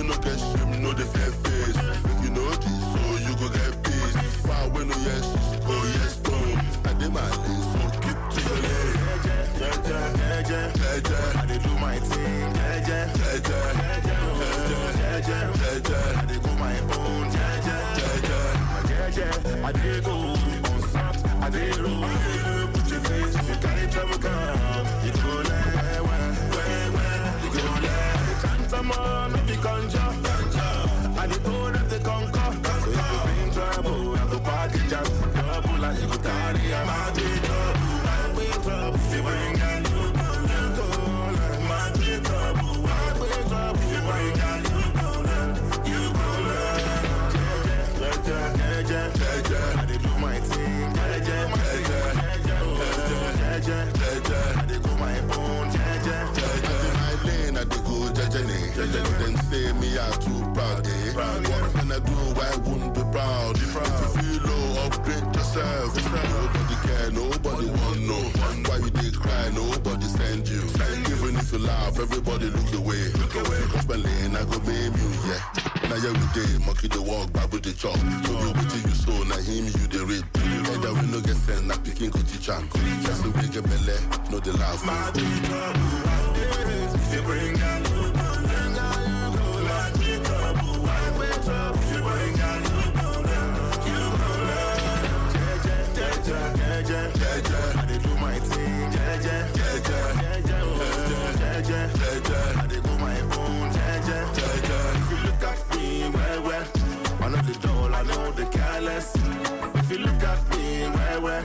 no get shame, you know the fair face. You know this, so you go get peace. Far when no yes, oh yes, no. I did my list, so keep to your lane. I did do my thing, I did go my own, I did go on soft, I did roll. Put your face, if you carry trouble, come. You go where, you go Tantamon, the conjure. I the door of the conquer. So if you be in trouble, I go party jam. Trouble and you go carry a magic trouble. I wait trouble, if you bring a new call. Magic trouble, I wait trouble, if you bring a new call. You go learn. I did do my thing. I did go my own. I did my lane. I do, I wouldn't be proud. If you feel low, upgrade yourself. Nobody care, nobody want no. Why you did cry, nobody send you. Even if you laugh, everybody look away. Cause my lane, I go blame you, yeah. Now every day, monkey the walk, back with the chop. So you wait till you sow, now him you the read. And that we no get sent, now picking good champ. Just a big belly, no the last. My if you bring down you go like me trouble. Why wait up? If you bring down you go I did do my thing, I did do my own, if you look at me, well, I know the doll, I know the careless. If you look at me, well,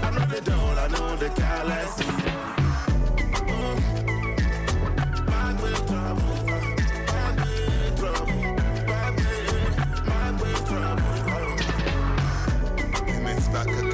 I know the doll, I know the careless. Bad way trouble, bad way trouble, bad way trouble. Immense back again.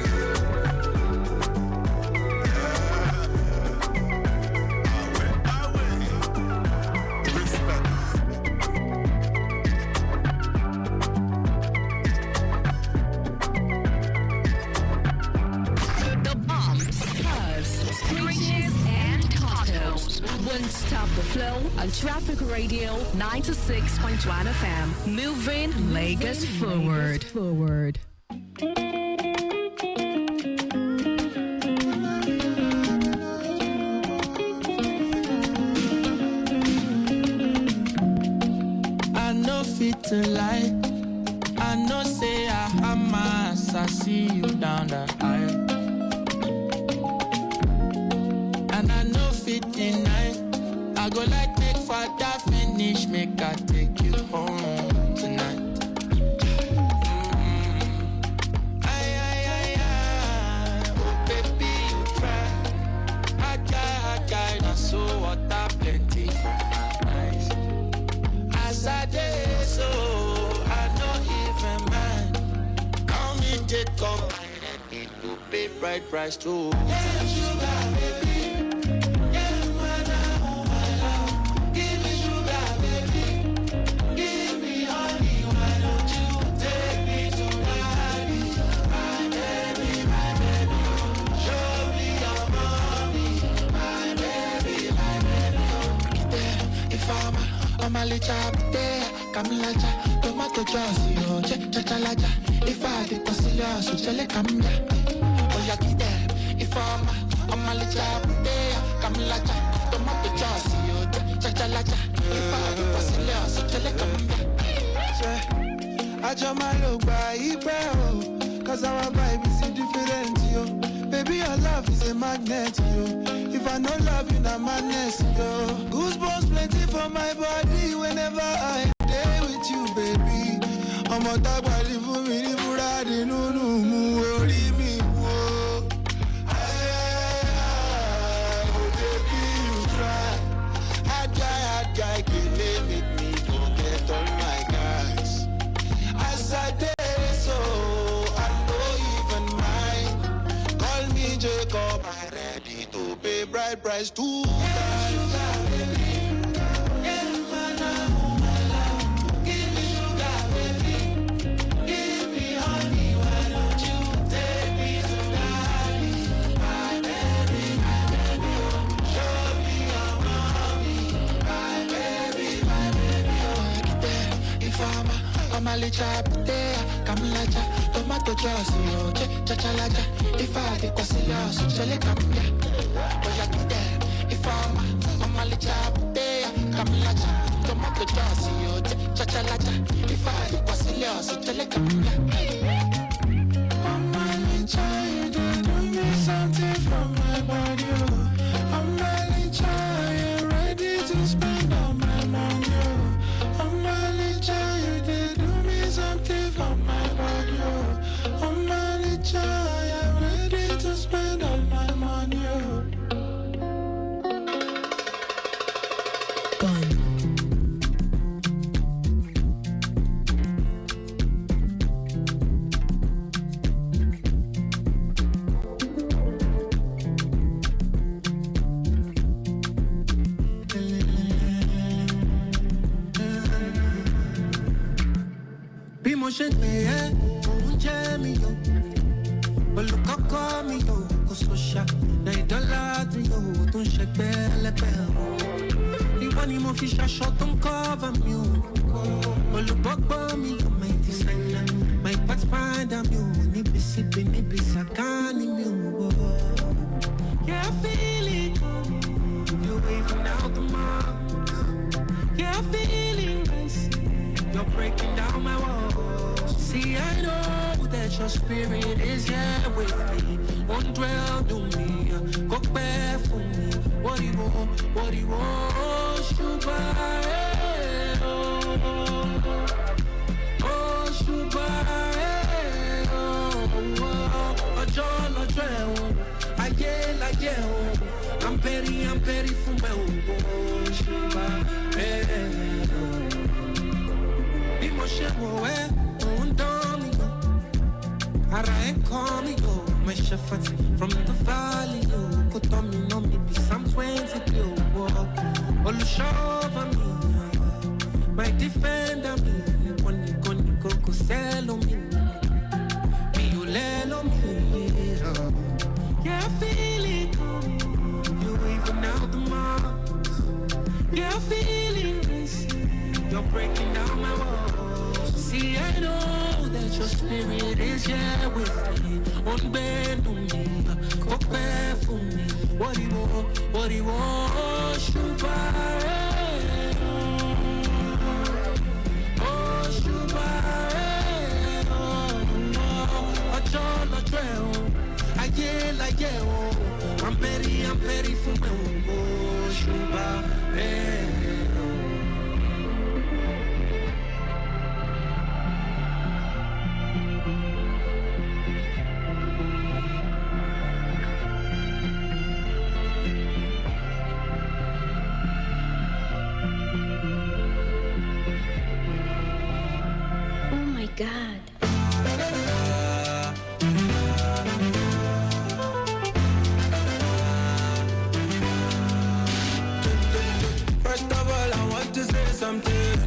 Won't stop the flow on Traffic Radio 96.1 FM. Moving Lagos forward. I know fit to lie. I know say I have my ass. I see you down the aisle. And I know fit deny. I go like make father finish, make I take you home tonight. Oh baby, you try. I try, now so water plenty for my eyes. As I did so, I know even man. Call me Jacob, I need to pay bright price too. Yeah, sugar, baby. Kamilaja, tomato juice, yo, chachalaja. If I did consider, so chale kamya. Oh, ya kide, if I'm a licha, Kamilaja, tomato juice, yo, chachalaja. If I did consider, so chale kamya. I just my look by Ibrahim, cause our vibe is different, yo. Baby, your love is a magnet, yo. If I no love you, na madness, yo. Goosebumps plenty for my body whenever I day with you, baby. I'm a dog, but if you me, if you ride, no, worry me, whoa. Oh, baby, you try. Hard guy, can make me forget all my guys. As I did so, I know even mine. Call me Jacob, I'm ready to pay bright price too. Malicha, Kamilaja, tomato juice, yo, chachalaja. If I did consider, so chale kamya. Oh, ya kide, if I'm a Malicha, Kamilaja, tomato juice, yo, chachalaja. If I did consider, so chale kamya. Malicha, you do me something from my body, oh. Malicha, you're ready to spend all my money, oh. Malicha, you did something from my body, oh Malicha, I'm ready to spend all my money, oh. mo ṣe pè é òun jẹ́ mi yó olùkọ́kọ́ mi yó kò sọ́ṣà na ìdọ́ládùn yó tó ń ṣẹgbẹ́ lẹ́gbẹ́ o ìwọ ni mo fi ṣaṣọ tó ń cover mi o olùbọ́gbọ́ mi yó my designer my pathfinder mi o níbi síbi níbi sàkáání mi o. Yeah, I feel it. You're waving out the marks. Yeah, I feel it. You're breaking down my walls. See, I know that your spirit is here with me. Won't dwell to me. Go back for me. What do you want? What do you want? Shubai. Oh, Shubai. Oh, John, oh, John. I'm petty for my own Shubai. My shepherds from the valley, you put on me, no me, be some 20 you all show over me, my defender me, when you go sell on me, you let on me, yeah, I feel it, you even out the marks, yeah, I feel it, you're breaking down my walls, see, I know that your spirit is here with me. On bed on me, go back for me. What do you want? Shubai. Oh, Shubai. Oh, John, I get, I'm petty for me. Oh, Shubai. God. First of all, I want to say something.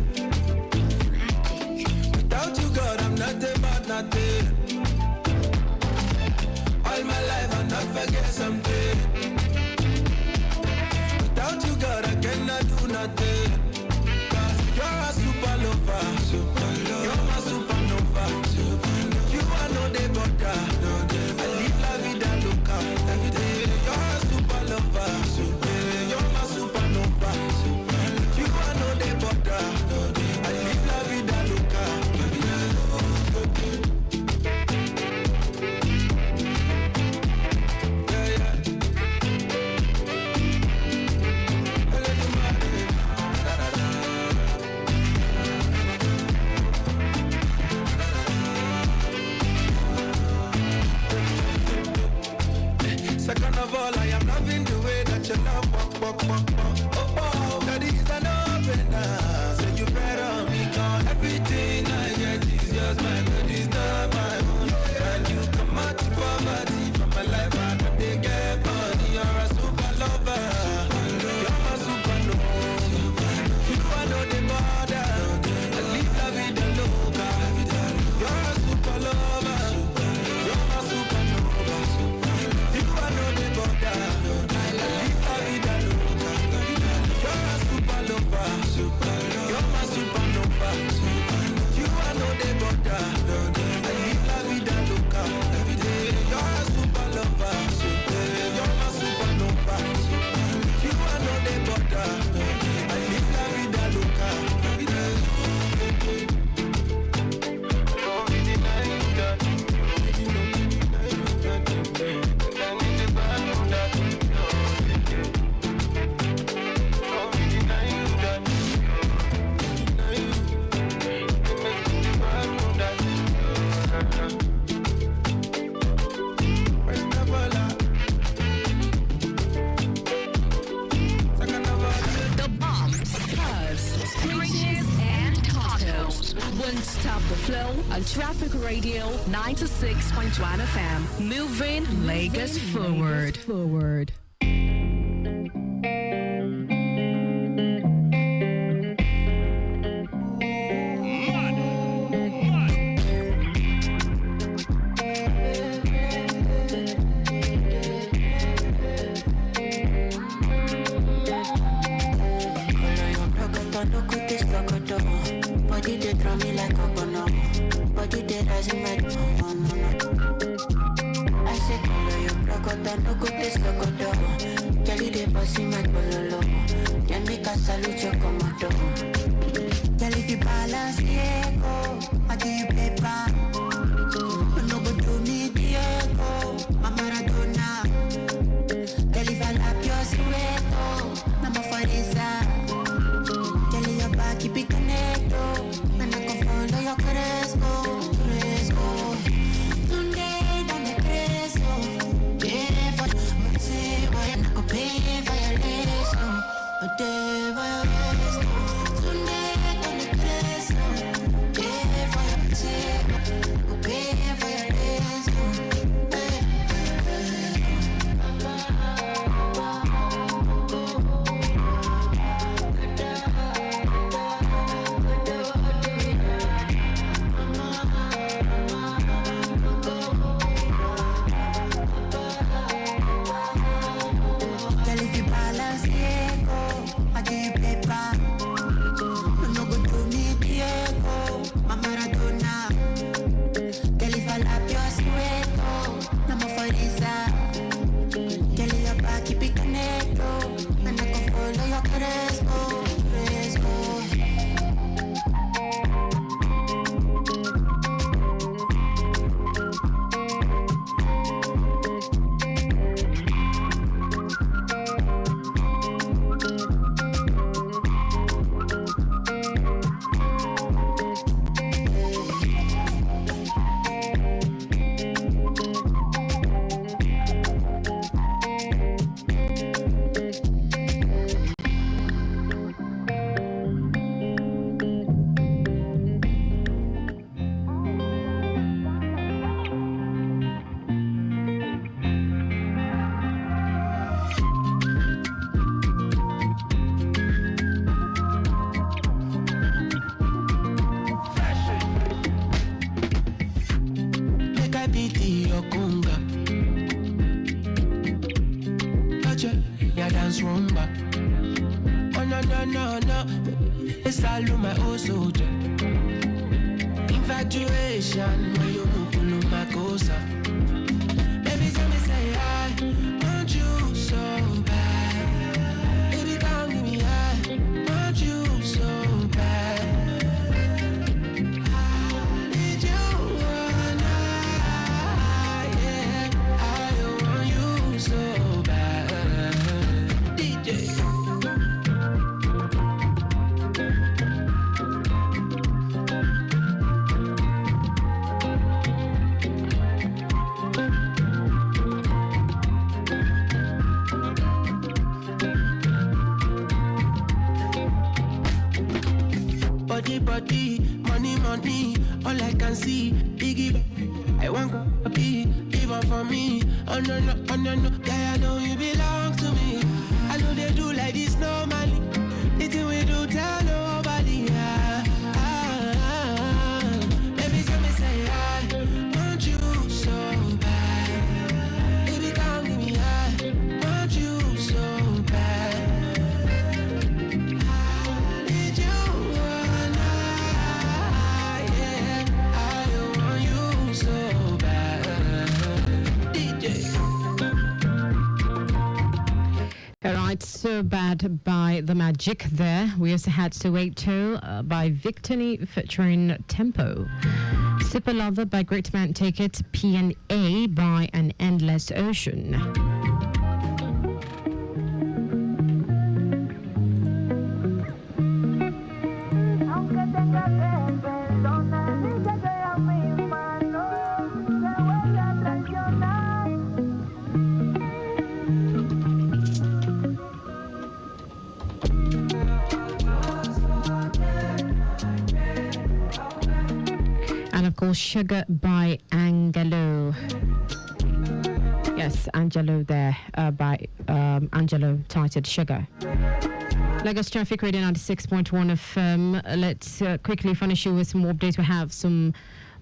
Without you, God, I'm nothing but nothing. All my life, I'll not forget something. Without you, God, I cannot do nothing. 'Cause you're a super lover. You're my supernova. You are no day butter. I live la vida loca. Every day, you're a super lover. You're my supernova. You are no day butter. I live la vida loca. Second of all, I am loving the way that you love walk. Oh, that is an opener. So you better on me, God. Everything I get is yours, my God is not my own. And you come out to poverty from my life, I got to get money. You're a super lover. You're my supernova. You are no the border. I live la vida loca. You're a super lover. You're my supernova. You are no the border. I live la vida loca. You're a super lover. You're my supernova. You are no the border. I live la vida loca. You're a super lover. You're my supernova. You are no the border. I live la vida loca. The bombs, curves, screeches, and totals won't stop the flow on Traffic Radio 96.1 FM. Moving Lagos forward. salute my old soldier. Infatuation, when you open my cosa. Baby, tell me, say I want you so bad. Baby, come give me high, want you so bad. I need you all night, yeah. I want you so bad. DJ. Body, money, all I can see, biggie, I want to be, even for me, oh no, yeah, I know you belong to me, I know they do like this normally, the thing we do, tell nobody, baby, tell me, say I want you so bad, baby, come give me high, want you so bad. All right, So Bad by The Magic there. We also had Soweto by Victory featuring Tempo. Super Lover by Great Man Take It. P&A by An Endless Ocean. And of course, Sugar by Angelo. Yes, Angelo there by Angelo, titled Sugar. Lagos Traffic Radio 96.1 FM. Let's quickly furnish you with some more updates. We have some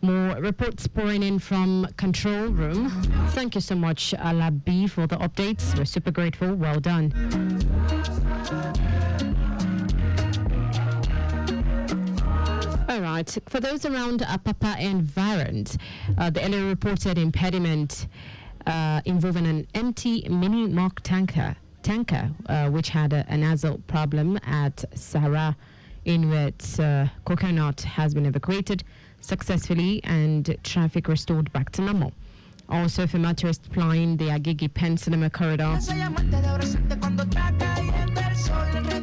more reports pouring in from control room. Thank you so much, Alabi, for the updates. We're super grateful. Well done. All right. For those around Apapa environs, the earlier reported impediment involving an empty mini mark tanker, which had a nozzle problem at Sarah, in which Coconut has been evacuated successfully and traffic restored back to normal. Also, for motorists plying the Agigi Pencinema corridor,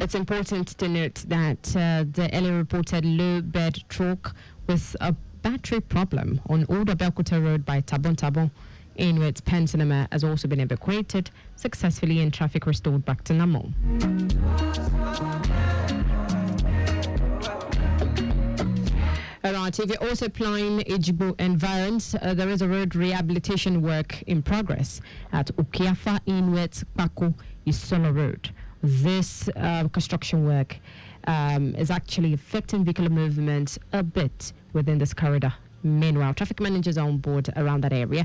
it's important to note that the earlier reported low bed truck with a battery problem on Oda Belkuta Road by Tabon in which Pencinema has also been evacuated successfully and traffic restored back to normal. All right, if you're also applying Ijibu environs, there is a road rehabilitation work in progress at Ukiafa Inwet Paku Isola Road. This construction work is actually affecting vehicular movement a bit within this corridor. Meanwhile, traffic managers are on board around that area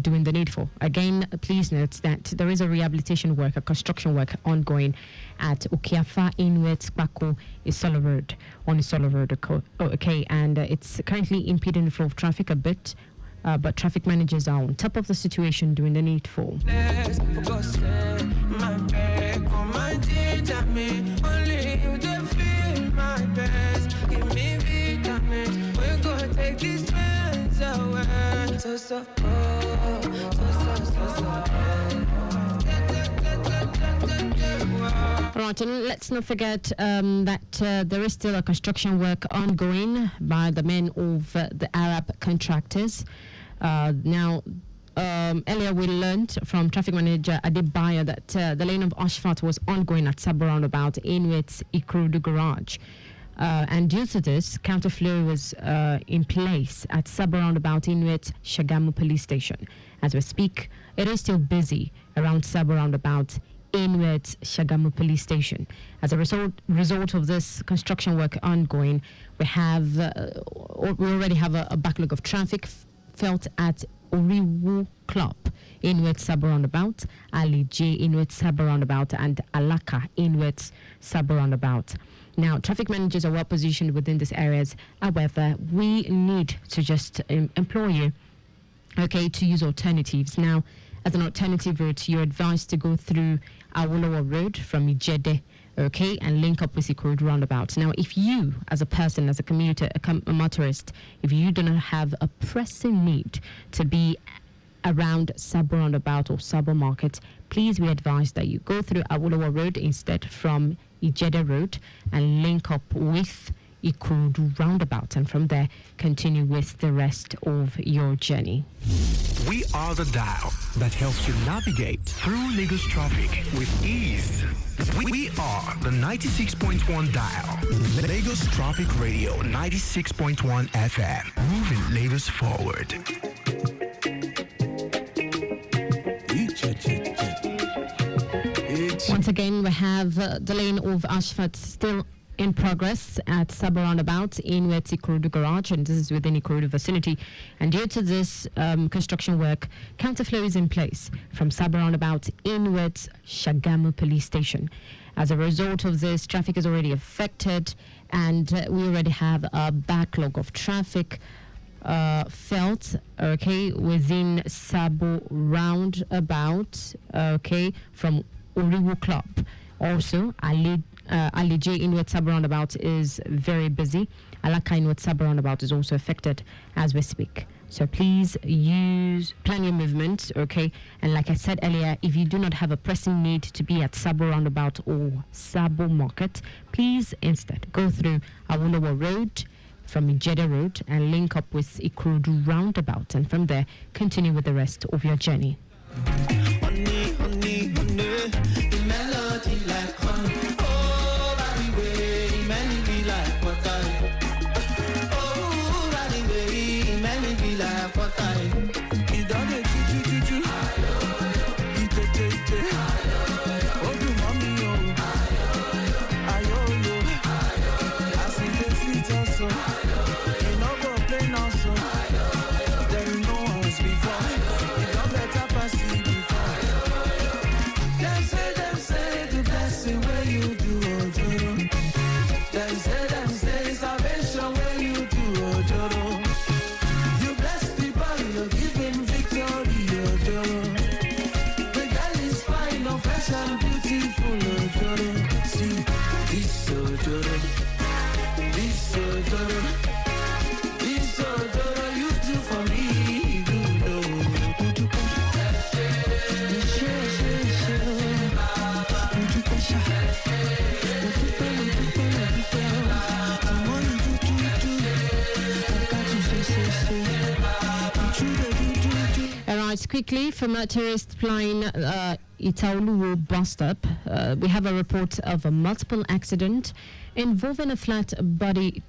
doing the needful. Again, please note that there is a rehabilitation work, a construction work ongoing at Ukiafa Inwet Paku Isola Road, on Isola Road. Okay, and it's currently impeding the flow of traffic a bit, but traffic managers are on top of the situation doing the needful. Right, and let's not forget that there is still a construction work ongoing by the men of the Arab contractors. Now, earlier we learned from traffic manager Adebayo that the lane of asphalt was ongoing at Sabo roundabout in its Ikrudu garage. And due to this, counterflow was in place at Sabo roundabout Inuit Shagamu police station. As we speak, it is still busy around Sabo roundabout Inuit Shagamu police station. As a result of this construction work ongoing, we already have a backlog of traffic felt at Oriwu Club Inuit Sabo roundabout, Ali J Inuit Sabo roundabout, and Alaka Inuit Sabo roundabout. Now, traffic managers are well positioned within these areas. However, we need to just implore you, okay, to use alternatives. Now, as an alternative route, you're advised to go through Awolowo Road from Ijede, okay, and link up with Ikorodu roundabout. Now, if you, as a person, as a commuter, a motorist, if you do not have a pressing need to be around Sabo roundabout or Sabo market, please be advised that you go through Awolowo Road instead from Ijede Road and link up with Ikorodu roundabout, and from there continue with the rest of your journey. We are the dial that helps you navigate through Lagos traffic with ease. We are the 96.1 dial. Lagos Traffic Radio 96.1 FM. Moving Lagos forward. Once again, we have the lane of asphalt still in progress at Sabo roundabout in Wet Ikorodu garage, and this is within Ikorodu vicinity. And due to this construction work, counterflow is in place from Sabo roundabout in Wet Shagamu police station. As a result of this, traffic is already affected, and we already have a backlog of traffic felt, okay, within Sabo roundabout, okay, from Oriwo Club. Also, Alije Inward Sabo roundabout is very busy. Alaka Inward Sabo roundabout is also affected as we speak. So please plan your movement, okay? And like I said earlier, if you do not have a pressing need to be at Sabo roundabout or Sabo market, please instead go through Awolowo Road from Ijede Road and link up with Ikorodu roundabout, and from there continue with the rest of your journey. Honey, honey, honey, the melody like honey. Oh, by the way, many be like water. Oh, by the way, many be like water. It don't get choo. It take. Oh, do mommy, oh. Ayo. I see the sweet also. You know go play now, so. There no one's before. It don't better pass you before. Them say the blessing where you do, Ojoro. Them say salvation where you do, Ojoro. You bless the boy, you give him victory, Ojoro. The girl is fine, no fresh and beautiful, Ojoro. See, this Ojoro, you do for me, you know. Alright, quickly from a tourist flying Itaoluwo bus stop, we have a report of a multiple accident involving a flat body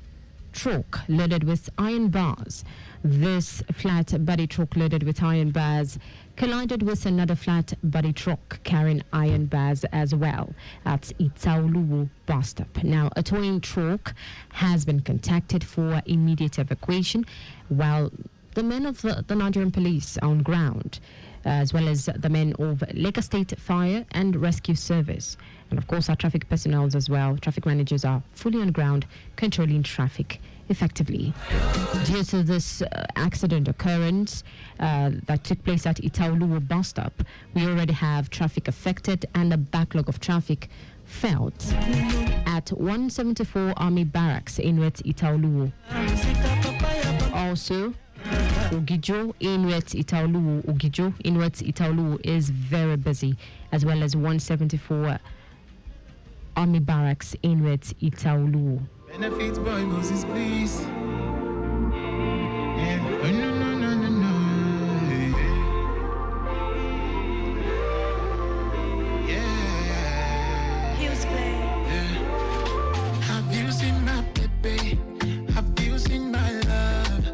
truck loaded with iron bars. This flat body truck loaded with iron bars collided with another flat body truck carrying iron bars as well at Itaoluwo bus stop. Now, a towing truck has been contacted for immediate evacuation, while the men of the Nigerian police are on ground, as well as the men of Lagos State Fire and Rescue Service. And of course, our traffic personnel as well. Traffic managers are fully on ground, controlling traffic effectively. Due to this accident occurrence that took place at Itaoluwo bus stop, we already have traffic affected and a backlog of traffic felt at 174 Army Barracks in Wet Itaoluwo. Also, Ogijo Inwet Itaoluwo is very busy, as well as 174 Army Barracks Inwet Itaoluwo. Benefits boy Moses, please. Yeah. Oh, no. Yeah. Heels play. Yeah. Have you seen my baby? Have you seen my love?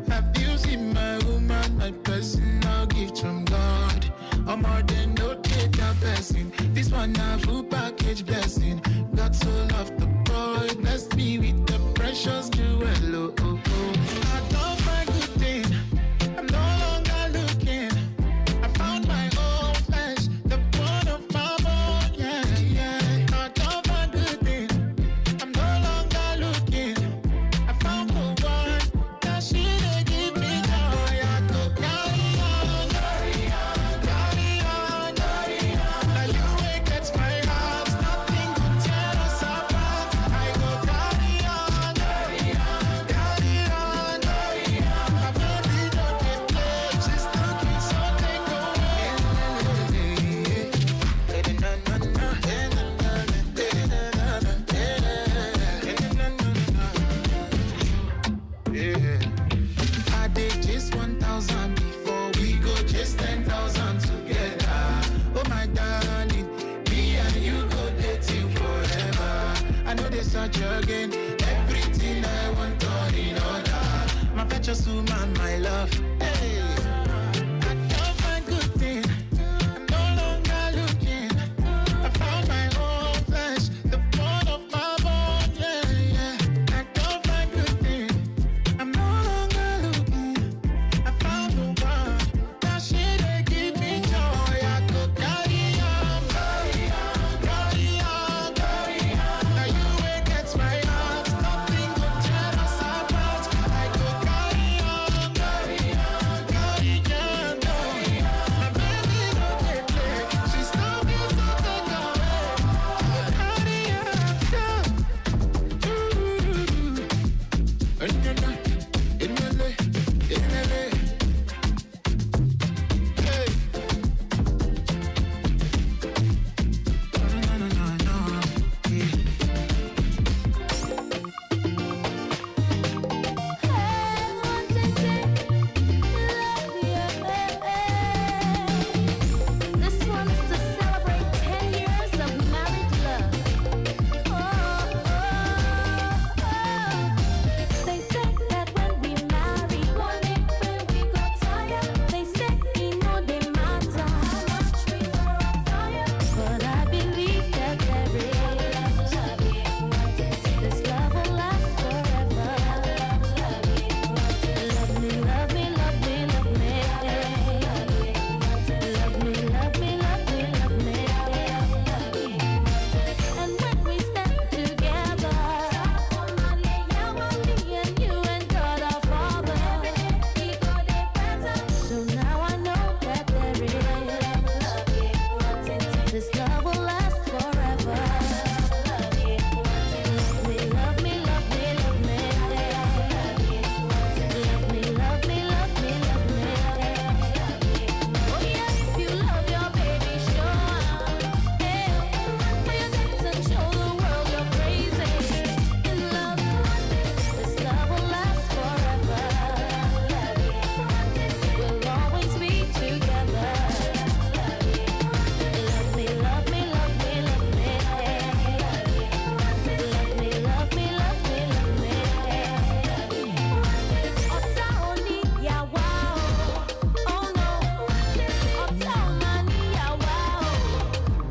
Have you seen my woman, my personal gift from God? I'm more than no data blessing. This one a full package blessing. God so loved the boy, blessed me with the precious jewel. I don't find good thing. I'm no longer looking. I found my own flesh, the bone of my bone. Yeah. I don't find good thing. I'm no righteous woman, my love. Hey. I don't find good thing. I'm no longer looking. I found my own flesh, the bone of my bone. Yeah, yeah. I don't find good thing. I'm no longer looking. I found the one. That shit they give me joy. I could carry on, carry on, carry on, carry on. Now you ain't gets my heart. Nothing could tear us apart. I could carry on, carry on, carry on, carry on. My baby don't get play. She still feels so take away. Carry on, yeah. Hey. No, no, no, no, yeah. This one's to celebrate 10 years of married love. They say that when we marry, one day when we got tired, they say it no they matter how much we were on fire. But I believe that there is this love will last forever. Love me, love me, love me, love me. Love me, love me, love me, love me. And when we stand together, me and you and God our Father, so now I know that there is this love will last forever. Love me, love me, love me, love me. Love me, love me, love me, love me. Oh yeah, if you love your baby, show 'em. Hey, for your dance and show the world you're crazy. In love, this love will last forever. We'll always be together. Love me, love me, love me, love me. Love me, love me, love me, love me. Ọ̀tá oníyàwó, oh no. Ọ̀tá ọ̀ma níyàwó,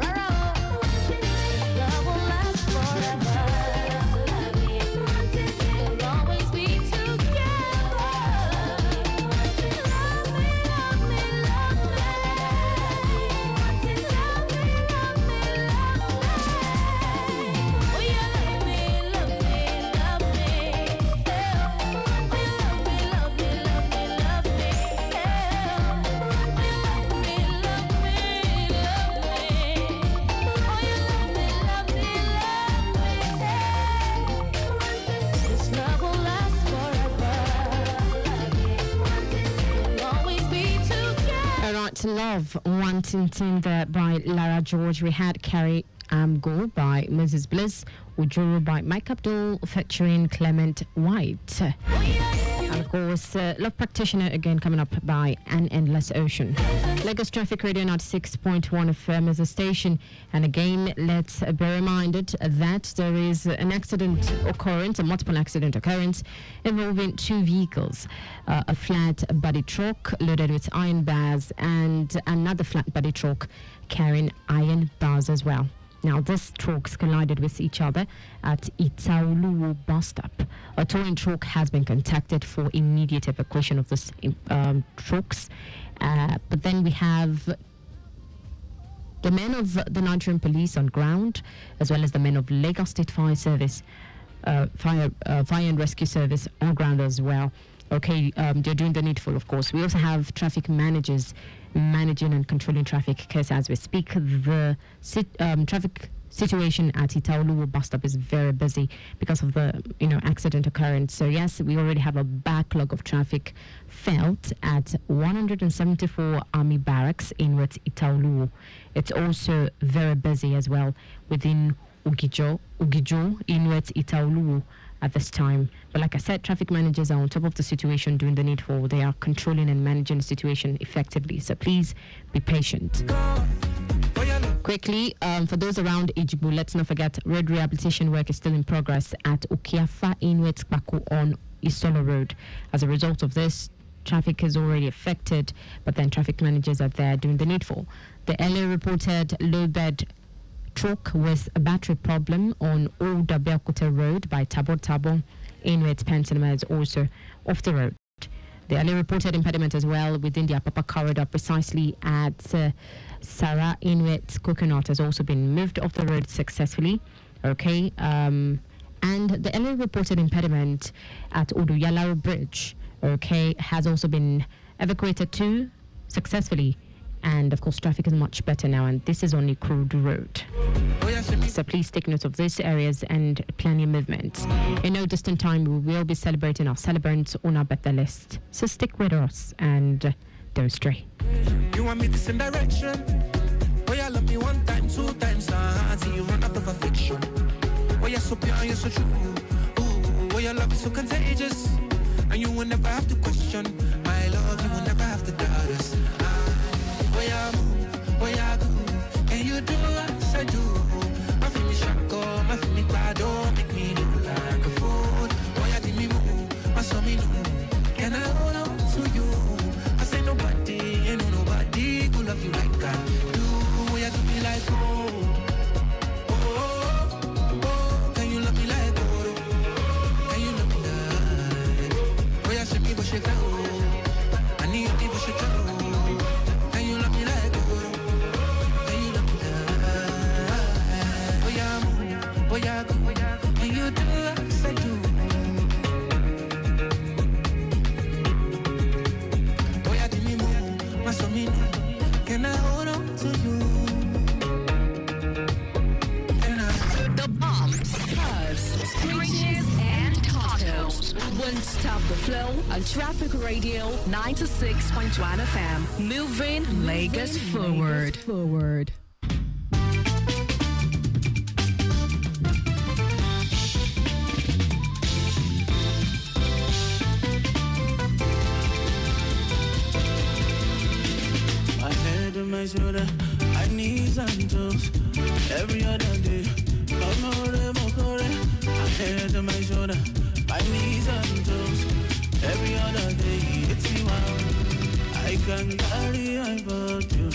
rárá o. This love will last forever. We'll always be together. Love me, love me, love me. Love me, love me, love me. Oh yeah, love me, love me, love me. Oh yeah, love me, love me, love me, love me. Oh yeah, love me, love me, love me. Oh yeah, love me, love me, love me. This love will last forever. We'll always be together. All right, Love, Wanting there by Lara George. We had Carrie Go by Mrs. Bliss, Ujuru by Mike Abdul featuring Clement White. And of course, Love Practitioner again coming up by An Endless Ocean. Lagos Traffic Radio 96.1 FM is a station. And again, let's be reminded that there is an accident occurrence, a multiple accident occurrence involving two vehicles. A flat body truck loaded with iron bars and another flat body truck carrying iron bars as well. Now, these trucks collided with each other at Itaoluwo bus stop. A towing truck has been contacted for immediate evacuation of these trucks. But then we have the men of the Nigerian police on ground, as well as the men of Lagos State Fire Service, Fire and Rescue Service on ground as well. Okay, they're doing the needful, of course. We also have traffic managers managing and controlling traffic because as we speak, the traffic situation at Itaoluwo bus stop is very busy because of the accident occurrence. So yes, we already have a backlog of traffic felt at 174 Army Barracks in Itaoluwo. It's also very busy as well within Ugijo in Itaoluwo at this time. But like I said, traffic managers are on top of the situation, doing the needful. They are controlling and managing the situation effectively. So please be patient. Quickly, for those around Ejigbo, let's not forget road rehabilitation work is still in progress at Okiafa Inwet Baku on Isolo Road. As a result of this, traffic is already affected, but then traffic managers are there doing the needful. The LA reported low bed truck with a battery problem on Old Abeokuta Road by Tabo Inuit Pen Cinema is also off the road. The LA reported impediment as well within the Apapa corridor, precisely at Sarah Inuit Coconut has also been moved off the road successfully. Okay, and the LA reported impediment at Oduyalao Bridge, okay, has also been evacuated too successfully. And of course, traffic is much better now, and this is on Crude Road. So please take note of these areas and plan your movements. In no distant time, we will be celebrating our celebrants on our better list. So stick with us and don't stray. You want me the same direction? Oh, you love me one time, two times, till you run out of affection. Oh, you're so pure, you're so true. Ooh, oh, your love is so contagious, and you will never have to question my love. You will never have to doubt us. Oh, yeah, move, oh, yeah, go. Can you do as I do? My feeling shako, my feeling bad, don't make me look like a fool. Oh, yeah, did me move, my son me know. Can I hold on to you? I say nobody, ain't no nobody could love you like I do. Oh, yeah, do me like can you love me like Can you love me like oh, yeah, show me what you got. I need you what you got. Can you do as I do? Oh, yeah, did me move, my soul me know. Can I hold on to you? The bombs, curves, screeches, and totals won't stop the flow on Traffic Radio 96.1 FM. Moving Lagos forward. My shoulder, I need some toes every other day. I head on my shoulder, I need some toes every other day. It's you out, I can carry about you.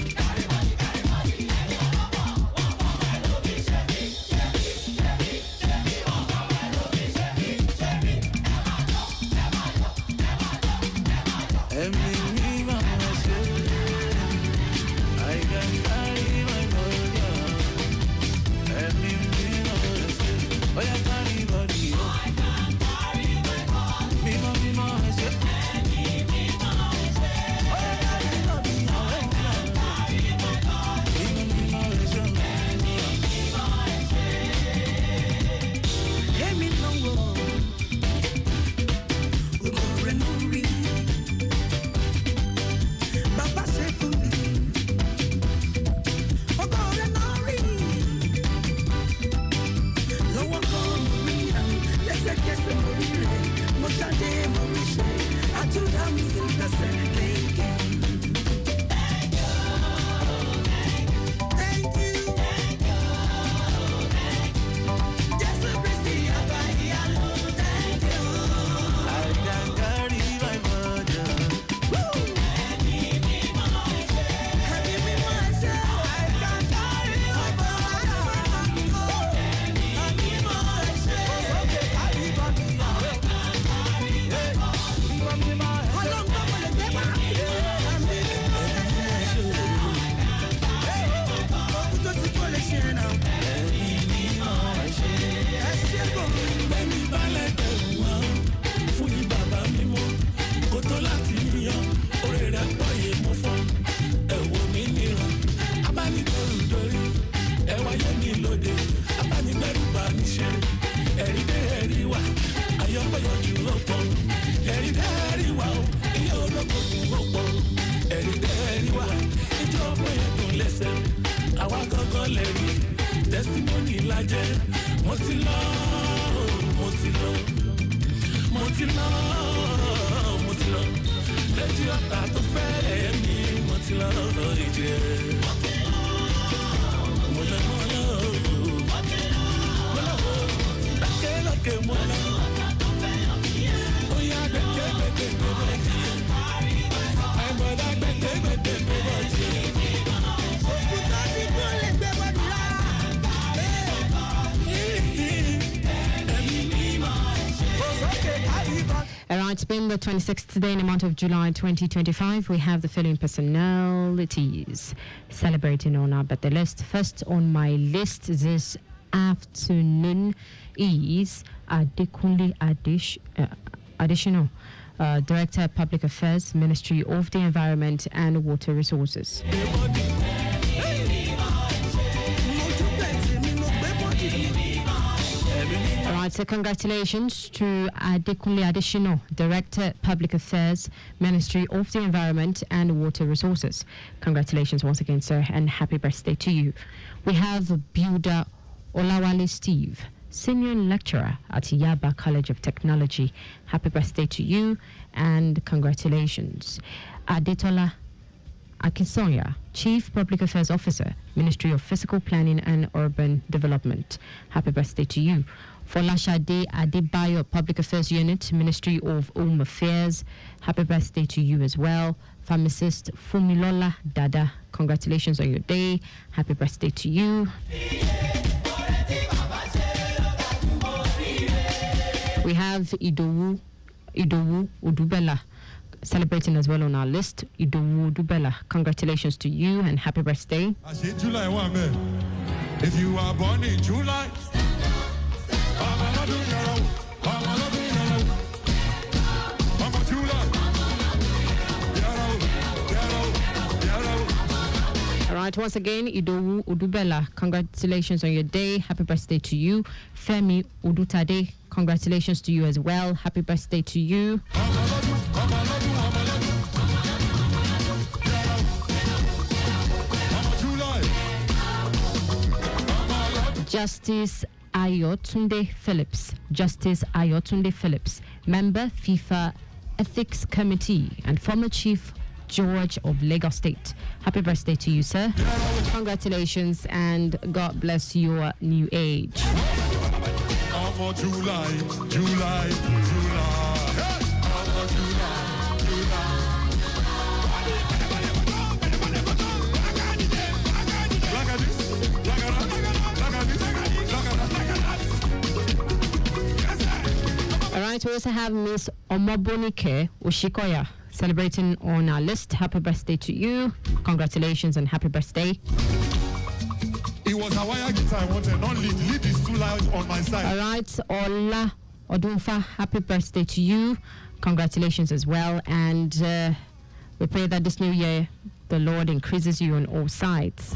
right, it's been the 26th day in the month of July 2025. We have the following personalities celebrating on our birthday list. First on my list this afternoon is Adekunle Additional Director Public Affairs, Ministry of the Environment and Water Resources. Alright, so congratulations to Adekunle Additional Director Public Affairs, Ministry of the Environment and Water Resources. Congratulations once again, sir, and happy birthday to you. We have Builder Olawale Steve, Senior Lecturer at Yaba College of Technology. Happy birthday to you and congratulations. Adetola Akisoya, Chief Public Affairs Officer, Ministry of Physical Planning and Urban Development. Happy birthday to you. Folashade Adebayo, Public Affairs Unit, Ministry of Home Affairs. Happy birthday to you as well. Pharmacist Fumilola Dada, congratulations on your day. Happy birthday to you. We have Idowu Udubela celebrating as well on our list. Idowu Udubela, congratulations to you and happy birthday. I say July 1, man. If you are born in July, all right, once again, Idowu Udubela, congratulations on your day. Happy birthday to you. Femi Udutade, congratulations to you as well. Happy birthday to you. Justice Ayotunde Phillips, member FIFA Ethics Committee and former Chief George of Lagos State. Happy birthday to you, sir. Congratulations and God bless your new age. July. All right, we also have Miss Omobonike Oshikoya celebrating on our list. Happy birthday to you. Congratulations and happy birthday. It was a wire guitar I wanted, not lead. Lead is too loud on my side. All right, Ola Odunfa, happy birthday to you. Congratulations as well. And we pray that this new year, the Lord increases you on all sides.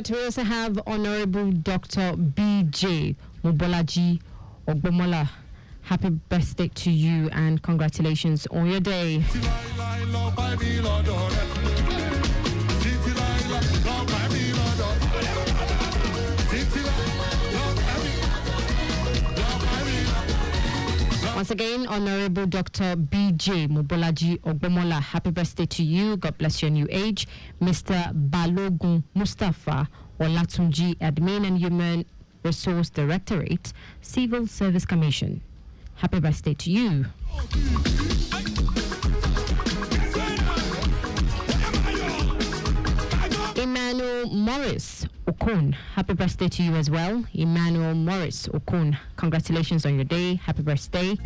We also have Honorable Dr. B.J. Mobolaji Ogbomola. Happy birthday to you and congratulations on your day. Once again, Honorable Dr. B.J. Mobolaji Ogbomola, happy birthday to you. God bless your new age. Mr. Balogun Mustafa Olatunji, Admin and Human Resource Directorate, Civil Service Commission. Happy birthday to you. Emmanuel Morris Okun, happy birthday to you as well. Emmanuel Morris Okun, congratulations on your day. Happy birthday.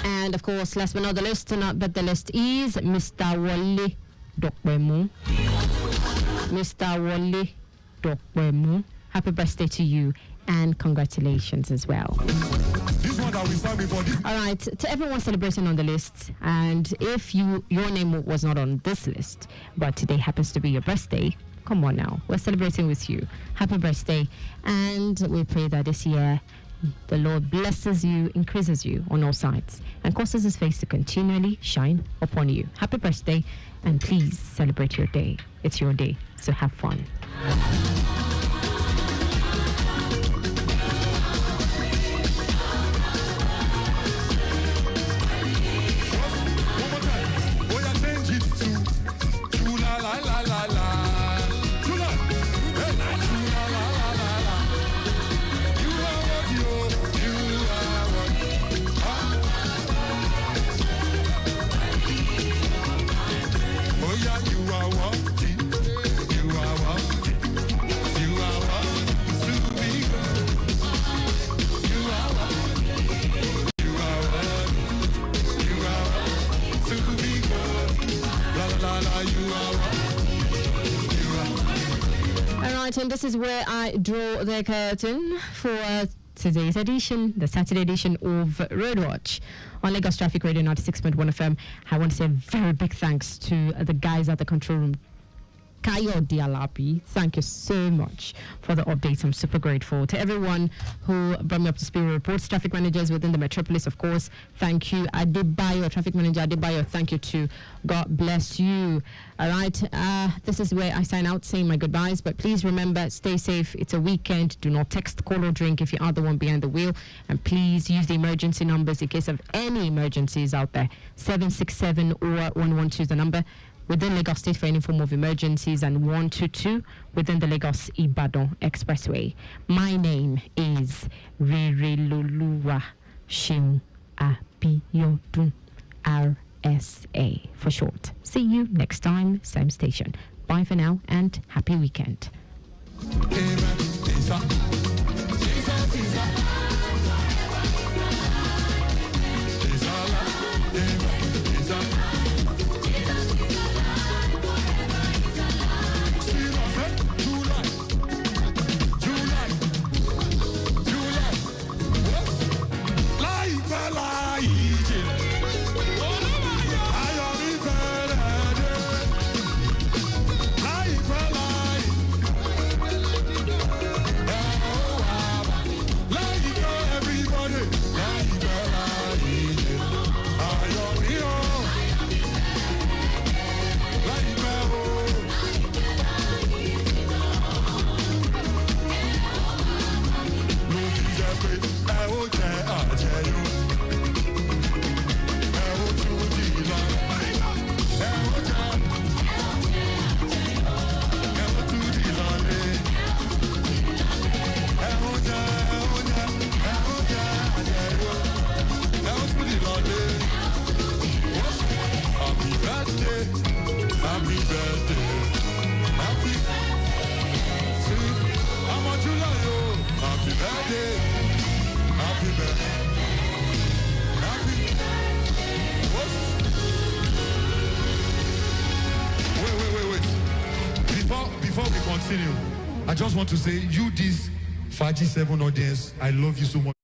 And of course, last but not the list, the list is Mr. Wole Dokwemu. Mr. Wole Dokwemu, happy birthday to you and congratulations as well. This one that we sang before. All right, to everyone celebrating on the list, and if your name was not on this list, but today happens to be your birthday, come on now, we're celebrating with you. Happy birthday, and we pray that this year the Lord blesses you, increases you on all sides, and causes his face to continually shine upon you. Happy birthday, and please celebrate your day. It's your day, so have fun. right, and this is where I draw the curtain for today's edition, the Saturday edition of Road Watch on Lagos Traffic Radio 96.1 FM. I want to say a very big thanks to the guys at the control room. Kayo Dialapi, thank you so much for the updates. I'm super grateful to everyone who brought me up to speed with reports. Traffic managers within the metropolis, of course, thank you. Adebayo, traffic manager Adebayo, thank you too. God bless you. All right, this is where I sign out saying my goodbyes, but please remember, stay safe. It's a weekend. Do not text, call, or drink if you are the one behind the wheel, and please use the emergency numbers in case of any emergencies out there. 767 or 112 is the number within Lagos State for any form of emergencies, and 122 within the Lagos Ibadan Expressway. My name is Rireloluwa Shin Abiyodun, RSA for short. See you next time, same station. Bye for now and happy weekend. Before we continue, I just want to say, you, this Faji 7 audience, I love you so much.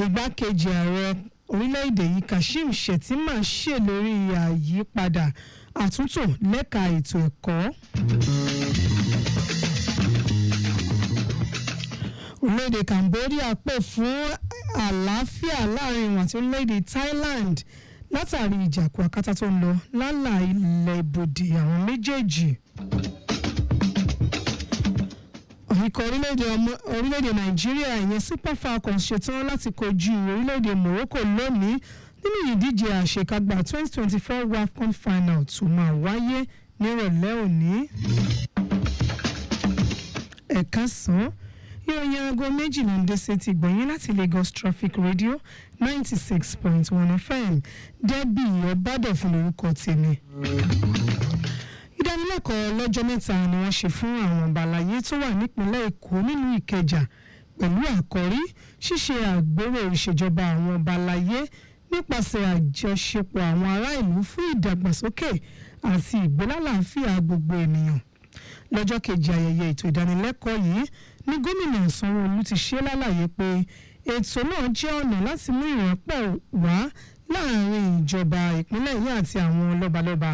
Igbákejì ààrẹ orílẹ̀-èdè yìí Kashim Shettima ṣèlérí àyípadà àtúntò lẹ́ka ètò ẹ̀kọ́. Orílẹ̀-èdè Cambodia pè fún àlàáfíà láàrin wọn àti orílẹ̀-èdè Thailand látàrí ìjàkú akátá tó ń lọ lálà ilẹ̀ ibodè àwọn méjèèjì. Ikọ̀ orílẹ̀-èdè Nàìjíríà ìyẹn Super Falcons ṣetán láti kojú orílẹ̀-èdè Morocco lónìí nínú ìdíje àṣekágbá 2024 WAFCON final tó máa wáyé nírọ̀lẹ́ òní. Ẹ̀kásán ìròyìn aago méjì ló ń dé sí ti gbọ̀nyìn láti Lagos Traffic Radio 96.1 FM Debbie Ọbádọ̀fún lórúkọ tèmi. Ìdánilẹ́kọ̀ọ́ lọ́jọ́ mẹ́ta ni wọ́n ṣe fún àwọn ọ̀bàlàyé tó wà nípìnlẹ̀ Èkó nínú Ìkẹjà pẹ̀lú àkọ́rí ṣíṣe àgbérò ìṣèjọba àwọn ọ̀bàlàyé nípasẹ̀ àjọṣepọ̀ àwọn ará ìlú fún ìdàgbàsókè àti ìgbélálàáfíà gbogbo ènìyàn. Lọ́jọ́ kejì ayẹyẹ ètò ìdánilẹ́kọ̀ọ́ yìí ní gómìnà Sanwó-Olú ti ṣe lálàyé pé ètò náà jẹ́ ọ̀nà láti mú ìrẹ́pọ̀ wá láàrin ìjọba ìpínlẹ̀ yìí àti àwọn lọ́balọ́ba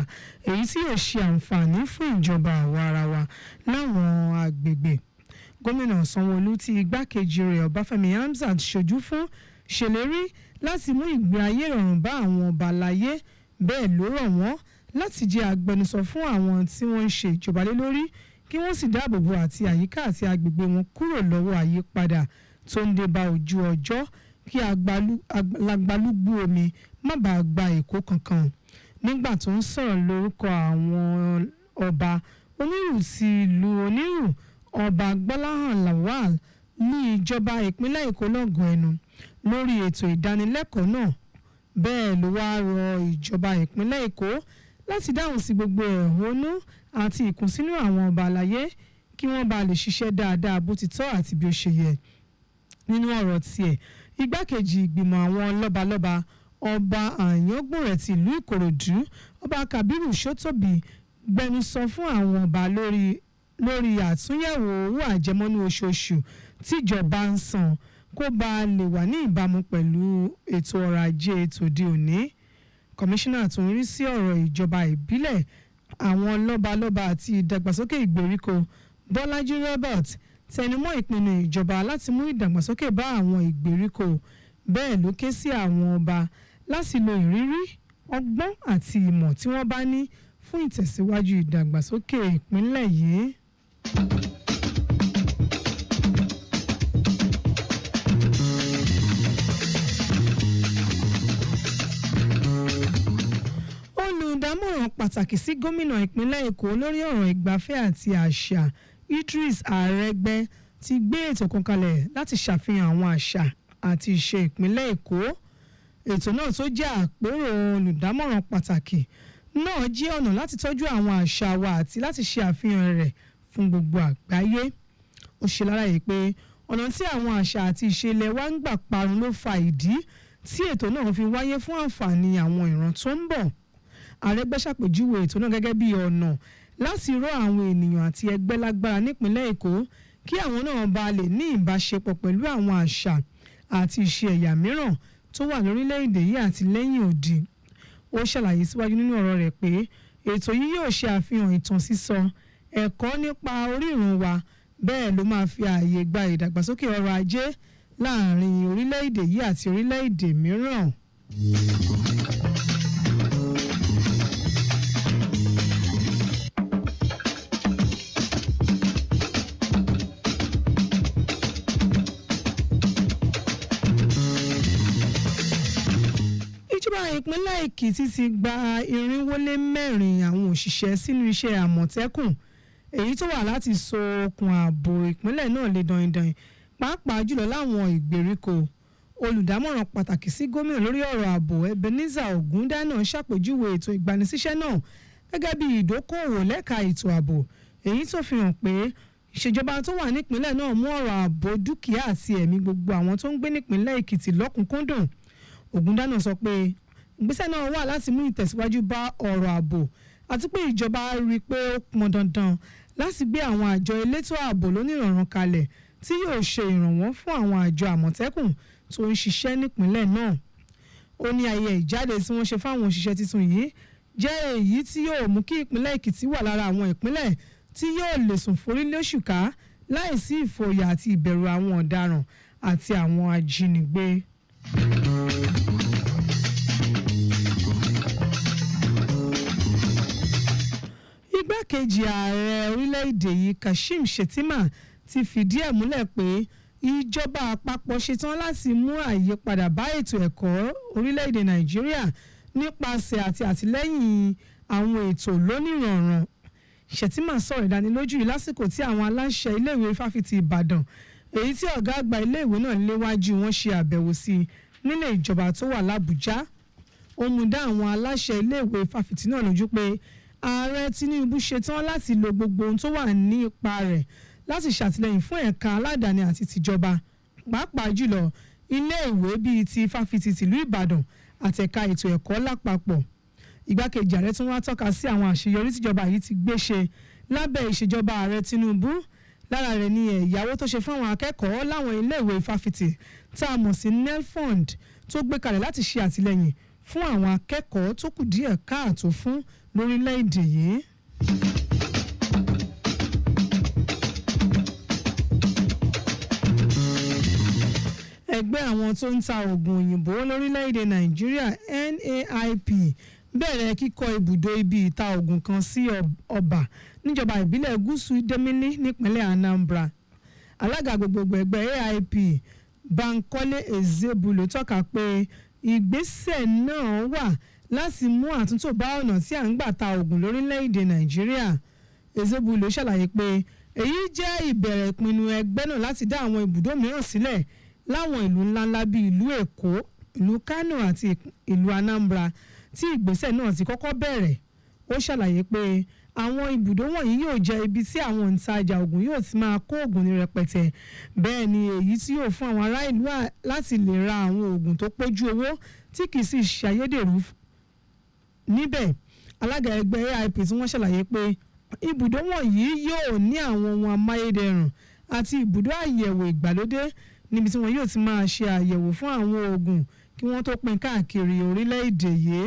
èyí tí yóò ṣe àǹfààní fún ìjọba àwa ara wa láwọn agbègbè. Gómìnà Sanwó-Olú tí igbákejì rẹ̀ Ọbáfẹ́mi Hamzat ṣojú fún ṣèlérí láti mú ìgbé ayé ìrọ̀rùn bá àwọn ọba láyé, bẹ́ẹ̀ ló rọ̀ wọ́n láti jẹ́ agbẹnusọ fún àwọn tí wọ́n ń ṣe ìjọba lé lórí kí wọ́n sì dáàbò bo àti àyíká àti agbègbè wọn kúrò lọ́wọ́ àyípadà tó ń dé bá ojú ọjọ́ kí agbalúgbú omi má bàa gba Èkó kankan. Nígbà tó ń sọ̀rọ̀ lórúkọ àwọn ọba onírù sí ìlú onírù, ọba Gbọ́láhàn Lawal ní ìjọba ìpínlẹ̀ Èkó lọ́gọ̀ọ́ ẹnu lórí ètò ìdánilẹ́kọ̀ọ́ náà. Bẹ́ẹ̀ ló wá rọ ìjọba ìpínlẹ̀ Èkó láti dáhùn sí gbogbo ẹ̀hónú àti ìkùnsínú àwọn ọba àlàyé kí wọ́n bá lè ṣiṣẹ́ dáadáa bó ti tọ́ àti bí ó ṣe yẹ. Nínú ọ̀rọ̀ tiẹ̀, igbákejì ìgbìmọ̀ àwọn lọ́balọ́ba ọba Àyàngbòrè ti ìlú Ìkòròdú ọba Kabiru Ṣótóbì gbẹnusọ fún àwọn ọba lórí àtúnyẹ̀wò owó àjẹmọ́nú oṣooṣù tíjọba ń san kó bá lè wà ní ìbámu pẹ̀lú ètò ọrọ̀ ajé tòde òní. Kọmíṣánná tó ń rí sí ọ̀rọ̀ ìjọba ìbílẹ̀ àwọn lọ́balọ́ba àti ìdàgbàsókè ìgbèríko Bọ́lájí Robert tẹnumọ́ ìpinnu ìjọba láti mú ìdàgbàsókè bá àwọn ìgbèríko. Bẹ́ẹ̀ ló ké sí àwọn ọba láti lo ìrírí, ọgbọ́n àti ìmọ̀ tí wọ́n bá ní fún ìtẹ̀síwájú ìdàgbàsókè ìpínlẹ̀ yìí. Olùdámọ̀ràn pàtàkì sí gómìnà ìpínlẹ̀ Èkó lórí ọ̀rọ̀ ìgbafẹ́ àti àṣà Idris Arẹ́gbẹ́ ti gbé ètò kan kalẹ̀ láti ṣàfihàn àwọn àṣà àti ìṣe ìpínlẹ̀ Èkó. Ètò náà tó jẹ́ àpérò olùdámọ̀ràn pàtàkì náà jẹ́ ọ̀nà láti tọ́jú àwọn àṣà wa àti láti ṣe àfihàn rẹ̀ fún gbogbo àgbáyé. Ó ṣe lálàyé pé ọ̀nà tí àwọn àṣà àti ìṣe ilẹ̀ wa ń gbà parun ló fa ìdí tí ètò náà fi wáyé fún àǹfààní àwọn ìran tó ń bọ̀. Arẹ́gbẹ́ ṣàpèjúwe ètò náà gẹ́gẹ́ bí ọ̀nà láti rọ̀ àwọn ènìyàn àti ẹgbẹ́ lágbára nípínlẹ̀ Èkó kí àwọn náà bá lè ní ìbáṣepọ̀ pẹ̀lú àwọn àṣà àti ìṣe ẹ̀yà mìíràn tó wà lórílẹ̀‐èdè yìí àti lẹ́yìn odi. Ó ṣàlàyé síwájú nínú ọ̀rọ̀ rẹ̀ pé ètò yìí yóò ṣe àfihàn ìtàn sísọ, ẹ̀kọ́ nípa orírun wa, bẹ́ẹ̀ ló máa fi ààyè gba ìdàgbàsókè ọrọ̀ ajé láàrin orílẹ̀‐èdè yìí àti orílẹ̀‐èdè mìíràn. Ìpínlẹ̀ Èkìtì ti gba 404 àwọn òṣìṣẹ́ sínú iṣẹ́ Àmọ̀tẹ́kùn èyí tó wà láti so okùn ààbò ìpínlẹ̀ náà lé dandan pàápàá jùlọ láwọn ìgbèríko. Olùdámọ̀ràn pàtàkì sí gómìnà lórí ọ̀rọ̀ ààbò Ebenezer Ogundana ṣàpèjúwe ètò ìgbanisíṣẹ́ náà gẹ́gẹ́ bí ìdókòòwò lẹ́ka ètò ààbò èyí tó fi hàn pé ìṣèjọba tó wà nípìnlẹ̀ náà mú ọ̀rọ̀ ààbò dúkìá àti ẹ̀mí gbogbo àwọn tó ń gbé nípìnlẹ̀ Èkìtì lọ́kùnkúndùn. Ogundana sọ pé ìgbésẹ̀ náà wà láti mú ìtẹ̀síwájú bá ọ̀rọ̀ ààbò àti pé ìjọba rí i pé ó pọn dandan láti gbé àwọn àjọ elétò ààbò lónìrànràn kalẹ̀ tí yóò ṣe ìrànwọ́ fún àwọn àjọ Àmọ̀tẹ́kùn tó ń ṣiṣẹ́ nípìnlẹ̀ náà. ó ní ayẹyẹ ìjáde tí wọ́n ṣe fáwọn òṣìṣẹ́ tuntun yìí jẹ́ èyí tí yóò mú kí ìpínlẹ̀ Èkìtì wà lára àwọn ìpínlẹ̀ tí yóò lè sùn forí lóṣùká láìsí ìfòyà àti ìbẹ̀rù àwọn ọ̀daràn àti àwọn ajínigbé. Igbákejì ààrẹ orílẹ̀-èdè yìí Kashim Shettima ti fìdí ẹ̀ múlẹ̀ pé ìjọba àpapọ̀ ṣetán láti mú àyípadà bá ètò ẹ̀kọ́ orílẹ̀-èdè Nàìjíríà nípasẹ̀ àti àtìlẹ́yìn àwọn ètò lónìrànràn. Shettima sọ̀rọ̀ ìdánilójú yìí lásìkò tí àwọn aláṣẹ iléèwé fáfitì Ìbàdàn èyí tí ọ̀gá àgbà iléèwé náà léwájú wọn ṣe àbẹ̀wò sí nílé ìjọba tó wà l'Àbújá. Ó mú dá àwọn aláṣẹ iléèwé fáfitì náà lójú pé ààrẹ Tinubu ṣetán láti lo gbogbo ohun tó wà ní ipa rẹ̀ láti ṣàtìlẹ́yìn fún ẹ̀ka aládàáni àti tìjọba pàápàá jùlọ iléèwé bíi ti fáfitì tìlú Ìbàdàn àtẹ̀ka ètò ẹ̀kọ́ lápapọ̀. Igbákejì ààrẹ tún wá tọ́ka sí àwọn àṣeyọrí tíjọba yìí ti gbé ṣe lábẹ́ ìṣèjọba ààrẹ Tinubu. Lára rẹ̀ ni ẹ̀yáwó tó ṣe fún àwọn akẹ́kọ̀ọ́ láwọn iléèwé fáfitì tá a mọ̀ sí NELFund tó gbé kalẹ̀ láti ṣe àtìlẹ́yìn fún àwọn akẹ́kọ̀ọ́ tó kù díẹ̀ káàtó fún lórílẹ̀‐èdè yìí. Ẹgbẹ́ àwọn tó ń ta oògùn òyìnbó lórílẹ̀‐èdè Nàìjíríà NAIP bẹ̀rẹ̀ kíkọ́ ibùdó ibi ìta oògùn kan sí Ọ̀bà níjọba ìbílẹ̀ Gúúsù Dẹ́mílì nípínlẹ̀ Anambra. Alága gbogbogbò ẹgbẹ́ AIP Bankole Ezebulu tọ́ka pé ìgbésẹ̀ náà wà láti mú àtúntò bá ọ̀nà tí à ń gbà ta oògùn lórílẹ̀‐èdè Nàìjíríà. Ezebulu ṣàlàyé pé èyí jẹ́ ìbẹ̀rẹ̀ ìpinnu ẹgbẹ́ náà láti dá àwọn ibùdó mìíràn sílẹ̀ láwọn ìlú ńláńlá bíi ìlú Èkó, ìlú Kánò àti ìlú Anambra tí ìgbésẹ̀ náà ti kọ́kọ́ bẹ̀rẹ̀. Ó ṣàlàyé pé àwọn ibùdó wọ̀nyí yóò jẹ́ ibi tí àwọn òǹtajà oògùn yóò ti máa kó oògùn ní rẹpẹtẹ. Bẹ́ẹ̀ ni èyí tí yóò fún àwọn ará ìlú láti lè ra àwọn oògùn tó pójú owó tí kì í sì ṣàyédèrú níbẹ̀. Alága ẹgbẹ́ AIP tí wọ́n ṣàlàyé pé ibùdó wọ̀nyí yóò ní àwọn ohun amáyédẹrùn àti ibùdó àyẹ̀wò ìgbàlódé níbi tí wọ́n yóò ti máa ṣe àyẹ̀wò fún àwọn oògùn kí wọ́n tó pín káàkiri orílẹ̀-èdè yìí.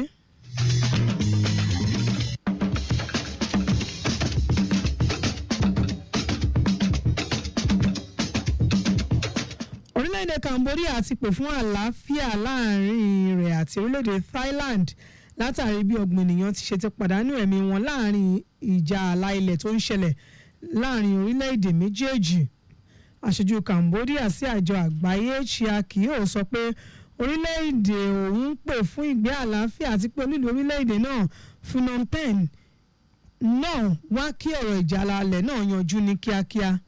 Orílẹ̀-èdè Cambodia ti pè fún àlàáfíà láàrin rẹ̀ àti orílẹ̀-èdè Thailand látàrí bí ọgbọ̀n ènìyàn ti ṣe ti pàdánù ẹ̀mí wọn láàrin ìjà ààlà ilẹ̀ tó ń ṣẹlẹ̀ láàrin orílẹ̀-èdè méjèèjì. Aṣojú Cambodia sí àjọ àgbáyé Chia Kyo sọ pé orílẹ̀-èdè òun pè fún ìgbé àlàáfíà àti pé olúìlú orílẹ̀-èdè náà Phnom Penh náà wá kí ọ̀rọ̀ ìjà alẹ̀ náà yanjú ní kíákíá.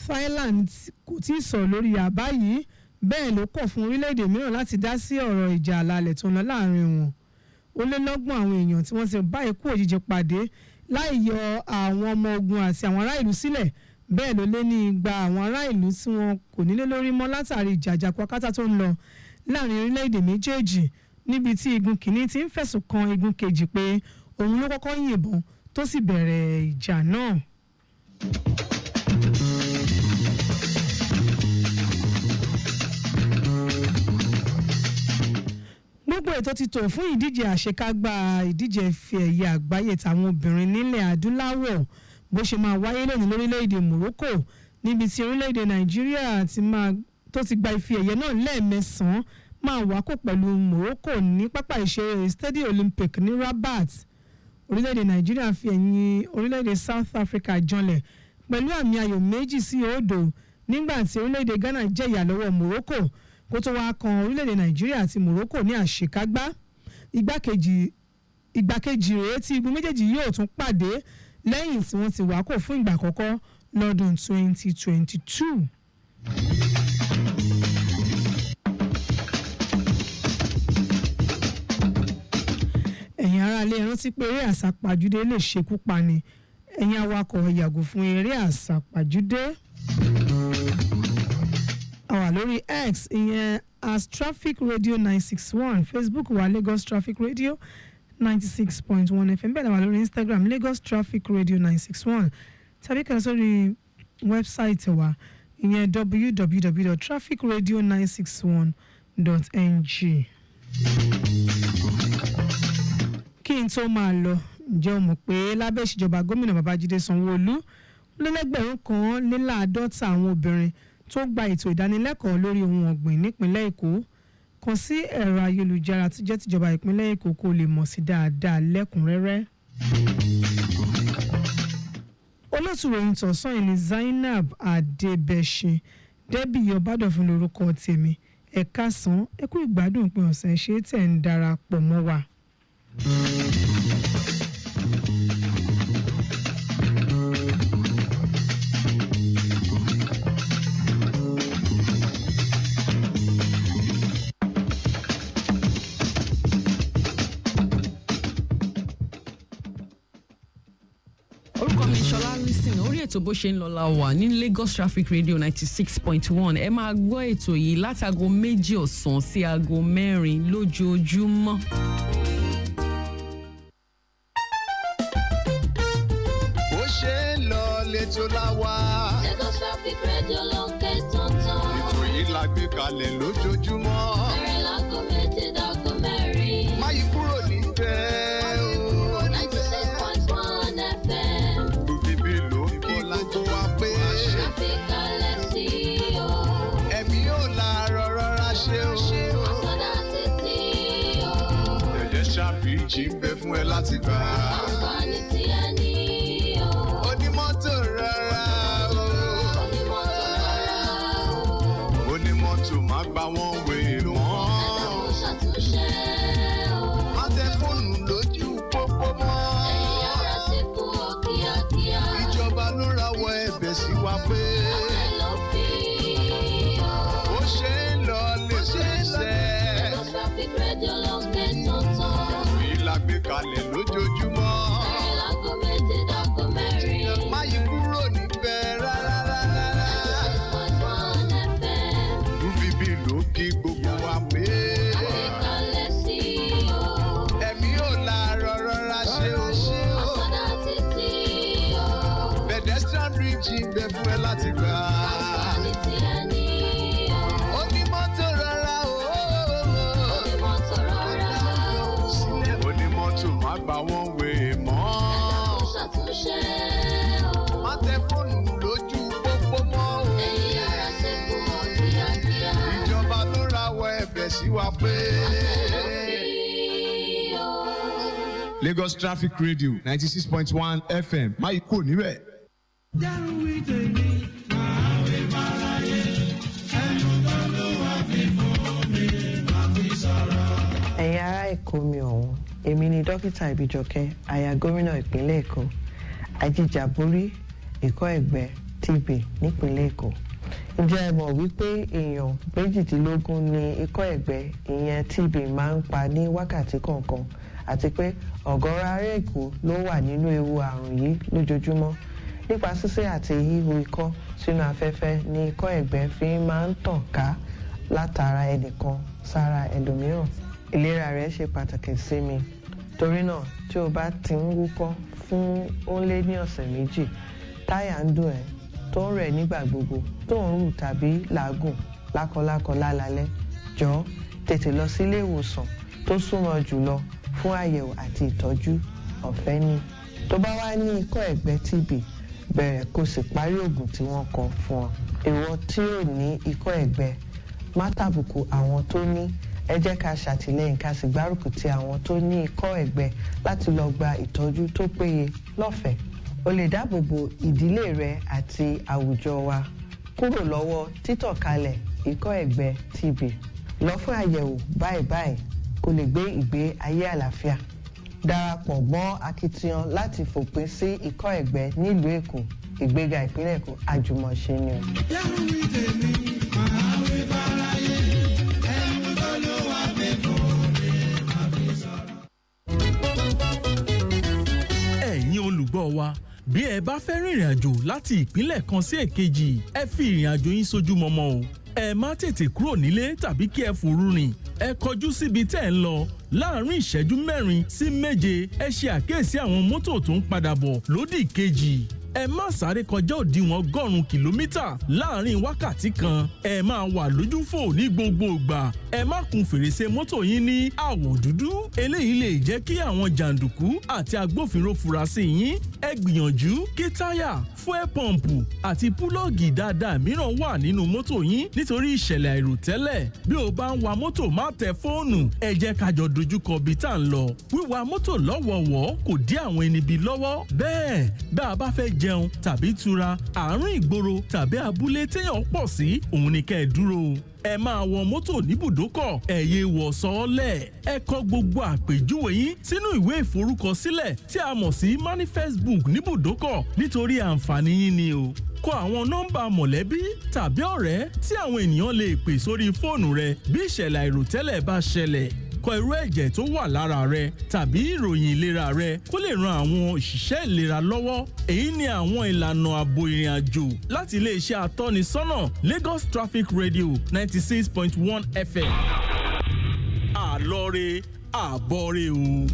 Thailand kò tí ì sọ̀rọ̀ lórí àbá yìí, bẹ́ẹ̀ ló kọ̀ fún orílẹ̀-èdè mìíràn láti dá sí ọ̀rọ̀ ìjà alẹ̀ tó ń lọ láàrin wọn. Ó lé lọ́gbọ̀n àwọn èèyàn tí wọ́n ti bá ikú òjijì pàdé láì yọ àwọn ọmọ ogun àti àwọn ará ìlú sílẹ̀. Bẹ́ẹ̀ ló lé ní igba àwọn ará ìlú tí wọn kò nílé lórí mọ́ látàrí ìjà àjàkúakátá tó ń lọ láàrin orílẹ̀-èdè méjèèjì, níbi tí igun kìíní ti ń fẹ̀sùn kan igun kejì pé òun ló kọ́kọ́ yìnbọn tó sì bẹ̀rẹ̀ ìjà náà. Gbogbo ètò ti tò fún ìdíje àṣekágbá ìdíje ife ẹ̀yẹ àgbáyé tàwọn obìnrin nílẹ̀ adúláwọ̀ bó ṣe máa wáyé lónìí lórílẹ̀‐èdè Morocco, níbi tí orílẹ̀‐èdè Nàìjíríà tó ti gba ife ẹ̀yẹ náà lẹ́ẹ̀mẹsàn-án máa wákò pẹ̀lú Morocco ní pápá ìṣeré Stade Olympique ní Rabat. Orílẹ̀‐èdè Nàìjíríà fi ẹ̀yìn orílẹ̀‐èdè South Africa janlẹ̀ pẹ̀lú àmì ayò 2-0 nígbà tí orílẹ̀‐èdè Ghana jẹ̀yà lọ́wọ́ Morocco kó tó wá kan orílẹ̀‐èdè Nàìjíríà àti Morocco ní àṣekágbá. Ìgbàkejì rèé tí igun méjèèjì yóò tún pàdé lẹ́yìn tí wọ́n ti wákò fún ìgbà àkọ́kọ́ lọ́dún 2022. Ẹ̀yin aráalé ẹ rántí pé eré àsápajúdé lè ṣekú pani. Ẹ̀yin awakọ̀ yàgò fún eré àsápajúdé. A wà lórí X ìyẹn as Traffic Radio 961, Facebook wa Lagos Traffic Radio 96.1 FM, bẹ́ẹ̀ ni wà lórí Instagram Lagos Traffic Radio 961, tàbí kàn sórí wẹ́bsáìtì wa ìyẹn www.trafficradio961.ng. kí n tó máa lọ ǹjẹ́ o mọ̀ pé lábẹ́ ìṣèjọba gómìnà Babájídé Sanwó-Olú lẹ́lẹ́gbẹ̀rún kan lé láàádọ́ta àwọn obìnrin tó gba ètò ìdánilẹ́kọ̀ọ́ lórí ohun ọ̀gbìn nípínlẹ̀ Èkó kan sí ẹ̀rọ ayélujára tó jẹ́ tìjọba ìpínlẹ̀ Èkó kó lè mọ̀ sí dáadáa lẹ́kùnrẹ́rẹ́. olóòtú ròyìn tọ̀sán yìí ni Zainab Adébẹ̀ṣin Debbie Ọbádọ̀fin lórúkọ tèmi ẹ káàsán ẹ kú ìgbádùn pé ọ̀sẹ̀ ṣe tẹ̀ ń darapọ̀ mọ́ wa. orúkọ mi Ṣọlá Listen orí ètò bó ṣe ń lọ la wà ní Lagos Traffic Radio 96.1 ẹ máa gbọ́ ètò yìí láti aago 2 ọ̀sán sí aago 4 lójoojúmọ́. bó ṣe ń lọ lẹ́tọ̀ la wà. Lagos Traffic Radio ló ń ké tọ̀tọ̀. ètò yìí la gbé kalẹ̀ lójoojúmọ́. bẹ̀rẹ̀ láago 2 dáago 4. má yí kúrò níbẹ̀. Jí ń bẹ fún ẹ láti gbà. àǹfààní tí ẹ ní o. onímọ́tò rárá o. onímọ́tò rárá o. onímọ́tò má gba wọ́n wé mọ́. ẹ̀dá mo ṣàtúnṣe o. má tẹ fóònù lójú pópó mọ́. ẹ̀yin ara sì kú ọ kíákíá. ìjọba ló rawọ́ ẹ̀bẹ̀ sí wa pé. àtẹ ló fi o. ó ṣe ń lọ lè ṣe é sẹ́. Lagos Traffic Radio ló ń ké tọ̀tọ̀. la gbé kalẹ̀ lójoojúmọ́. bẹ̀rẹ̀ láago 2 dáago 4. má yí kúrò níbẹ̀ rárá. 96.1 FM. rúbíbí ló kí gbogbo wa pé. àgbékalẹ̀ sí o. ẹ̀mí ò láàárọ̀ rọra ṣe o. ọ̀sọ̀dá títí o. pedestrian bridge ń bẹ fún ẹ láti gbà. àǹfààní tí ẹ ní o. onímọ́tò rárá o. onímọ́tò rárá o. onímọ́tò má gba wọ́n wé mọ́. ẹ̀dá mo ṣàtúnṣe o. má tẹ fóònù lójú pópó mọ́ o. ẹ̀yin ara sì kú ọ kíákíá. ìjọba ló rawọ́ ẹ̀bẹ̀ sí wa pé. Lagos Traffic Radio 96.1 FM má yí kúrò níbẹ̀. ẹ̀yin ará Èkó mi ọ̀hún èmi ni dókítà Ìbíjọkẹ́ aya gómìnà ìpínlẹ̀ Èkó ajíjàborí Ìkọ́ Ẹ̀gbẹ́ TB nípínlẹ̀ Èkó. ǹjẹ́ ẹ mọ̀ wípé èèyàn 18 ní Ìkọ́ Ẹ̀gbẹ́ ìyẹn TB máa ń pa ní wákàtí kọ̀ọ̀kan àti pé ọ̀gọ̀rọ̀ ará Èkó ló wà nínú ewu àrùn yìí lójoojúmọ́ nípa sísẹ́ àti híhu ikọ́ sínú afẹ́fẹ́ ní Ìkọ́ Ẹ̀gbẹ́ fi máa ń tàn ká látara ẹnìkan sára ẹlòmíràn. ìlera rẹ ṣe pàtàkì sí mi torí náà tí o bá ti ń wúkọ́ fún ó lé ní ọ̀sẹ̀ méjì táyà ń dùn ẹ́ tó ń rẹ̀ nígbà gbogbo tó ń rù tàbí làágùn lákọlákọ lálálẹ́ jọ̀ọ́ tètè lọ sí ilé ìwòsàn tó súnmọ́ jùlọ fún àyẹ̀wò àti ìtọ́jú ọ̀fẹ́ ni. tó bá wá ní Ìkọ́ Ẹ̀gbẹ́ TB bẹ̀rẹ̀ kó sì parí oògùn tí wọ́n kọ fún ọ. ìwọ tí ò ní Ìkọ́ Ẹ̀gbẹ́ má tàbùkù àwọn tó ní ẹ jẹ́ ká ṣàtìlẹ́yìn ká sì gbárùkù ti àwọn tó ní Ìkọ́ Ẹ̀gbẹ́ láti lọ gba ìtọ́jú tó péye lọ́fẹ̀ẹ́. o lè dáàbò bo ìdílé rẹ àti àwùjọ wa kúrò lọ́wọ́ títọ̀kalẹ̀ Ìkọ́ Ẹ̀gbẹ́ TB. lọ fún àyẹ̀wò báyìí kó lè gbé ìgbé ayé àlàáfíà. darapọ̀ mọ́ akitiyan láti fòpin sí Ìkọ́ Ẹ̀gbẹ́ nílùú Èkó ìgbéga ìpínlẹ̀ Èkó àjùmọ̀ṣe ni o. ẹ̀yin olùgbọ́ wa bí ẹ bá fẹ́ rìnrìn àjò láti ìpínlẹ̀ kan sí èkejì ẹ fi ìrìn àjò yín sójú mọ́mọ́ o ẹ má tètè kúrò nílé tàbí kí ẹ fòru rìn ẹ kọjú síbi tẹ́ ẹ ń lọ láàárín ìṣẹ́jú 4 sí 7 ẹ ṣe àkíyèsí àwọn mọ́tò tó ń padà bọ̀ lódì kejì ẹ má sáré kọjá òdiwọ̀n ọgọ́rùn-ún kìlómítà láàrin wákàtí kan. Ẹ máa wà lójúfò ní gbogbo ìgbà. Ẹ má kun fèrèsé mọ́tò yín ní àwọ̀ dúdú. Eléyìí lè jẹ́ kí àwọn jàǹdùkú àti agbófinró fura sí yín. Ẹ gbìyànjú kí táyà, fuel pọ́ǹpù àti púlọ́ọ̀gì dáadáa mìíràn wà nínú mọ́tò yín nítorí ìṣẹ̀lẹ̀ àìròtẹ́lẹ̀. Bí o bá ń wa mọ́tò má tẹ fóònù. Ẹ jẹ́ ká jọ dojúkọ bí tá à ń lọ. Wíwa mọ́tò lọ́wọ̀ọ̀wọ́ kò dí àwọn ẹni bí lọ́wọ́. Bẹ́ẹ̀ bá a bá fẹ́ jẹun tàbí tura àárín ìgboro tàbí abúlé téèyàn pọ̀ sí òun ni kẹ́ ẹ dúró. Ẹ máa wọ mọ́tò níbùdókọ̀ ẹ yé wọ̀ sọ́ọ́lẹ̀. Ẹ kọ gbogbo àpèjúwe yín sínú ìwé ìforúkọsílẹ̀ tí a mọ̀ sí manifest book níbùdókọ̀ nítorí àǹfààní yín ni o. Kọ àwọn nọ́mbà mọ̀lẹ́bí tàbí ọ̀rẹ́ tí àwọn ènìyàn lè pè sórí fóònù rẹ bí ìṣẹ̀lẹ̀ àìròtẹ́lẹ̀ bá ṣẹlẹ̀. Kọ irú ẹ̀jẹ̀ tó wà lára rẹ tàbí ìròyìn ìlera rẹ kó lè ran àwọn òṣìṣẹ́ ìlera lọ́wọ́. Èyí ni àwọn ìlànà ààbò ìrìn àjò láti iléeṣẹ́ atọ́nisọ́nà Lagos Traffic Radio 96.1 FM. Àlọ́re àbọ̀re o.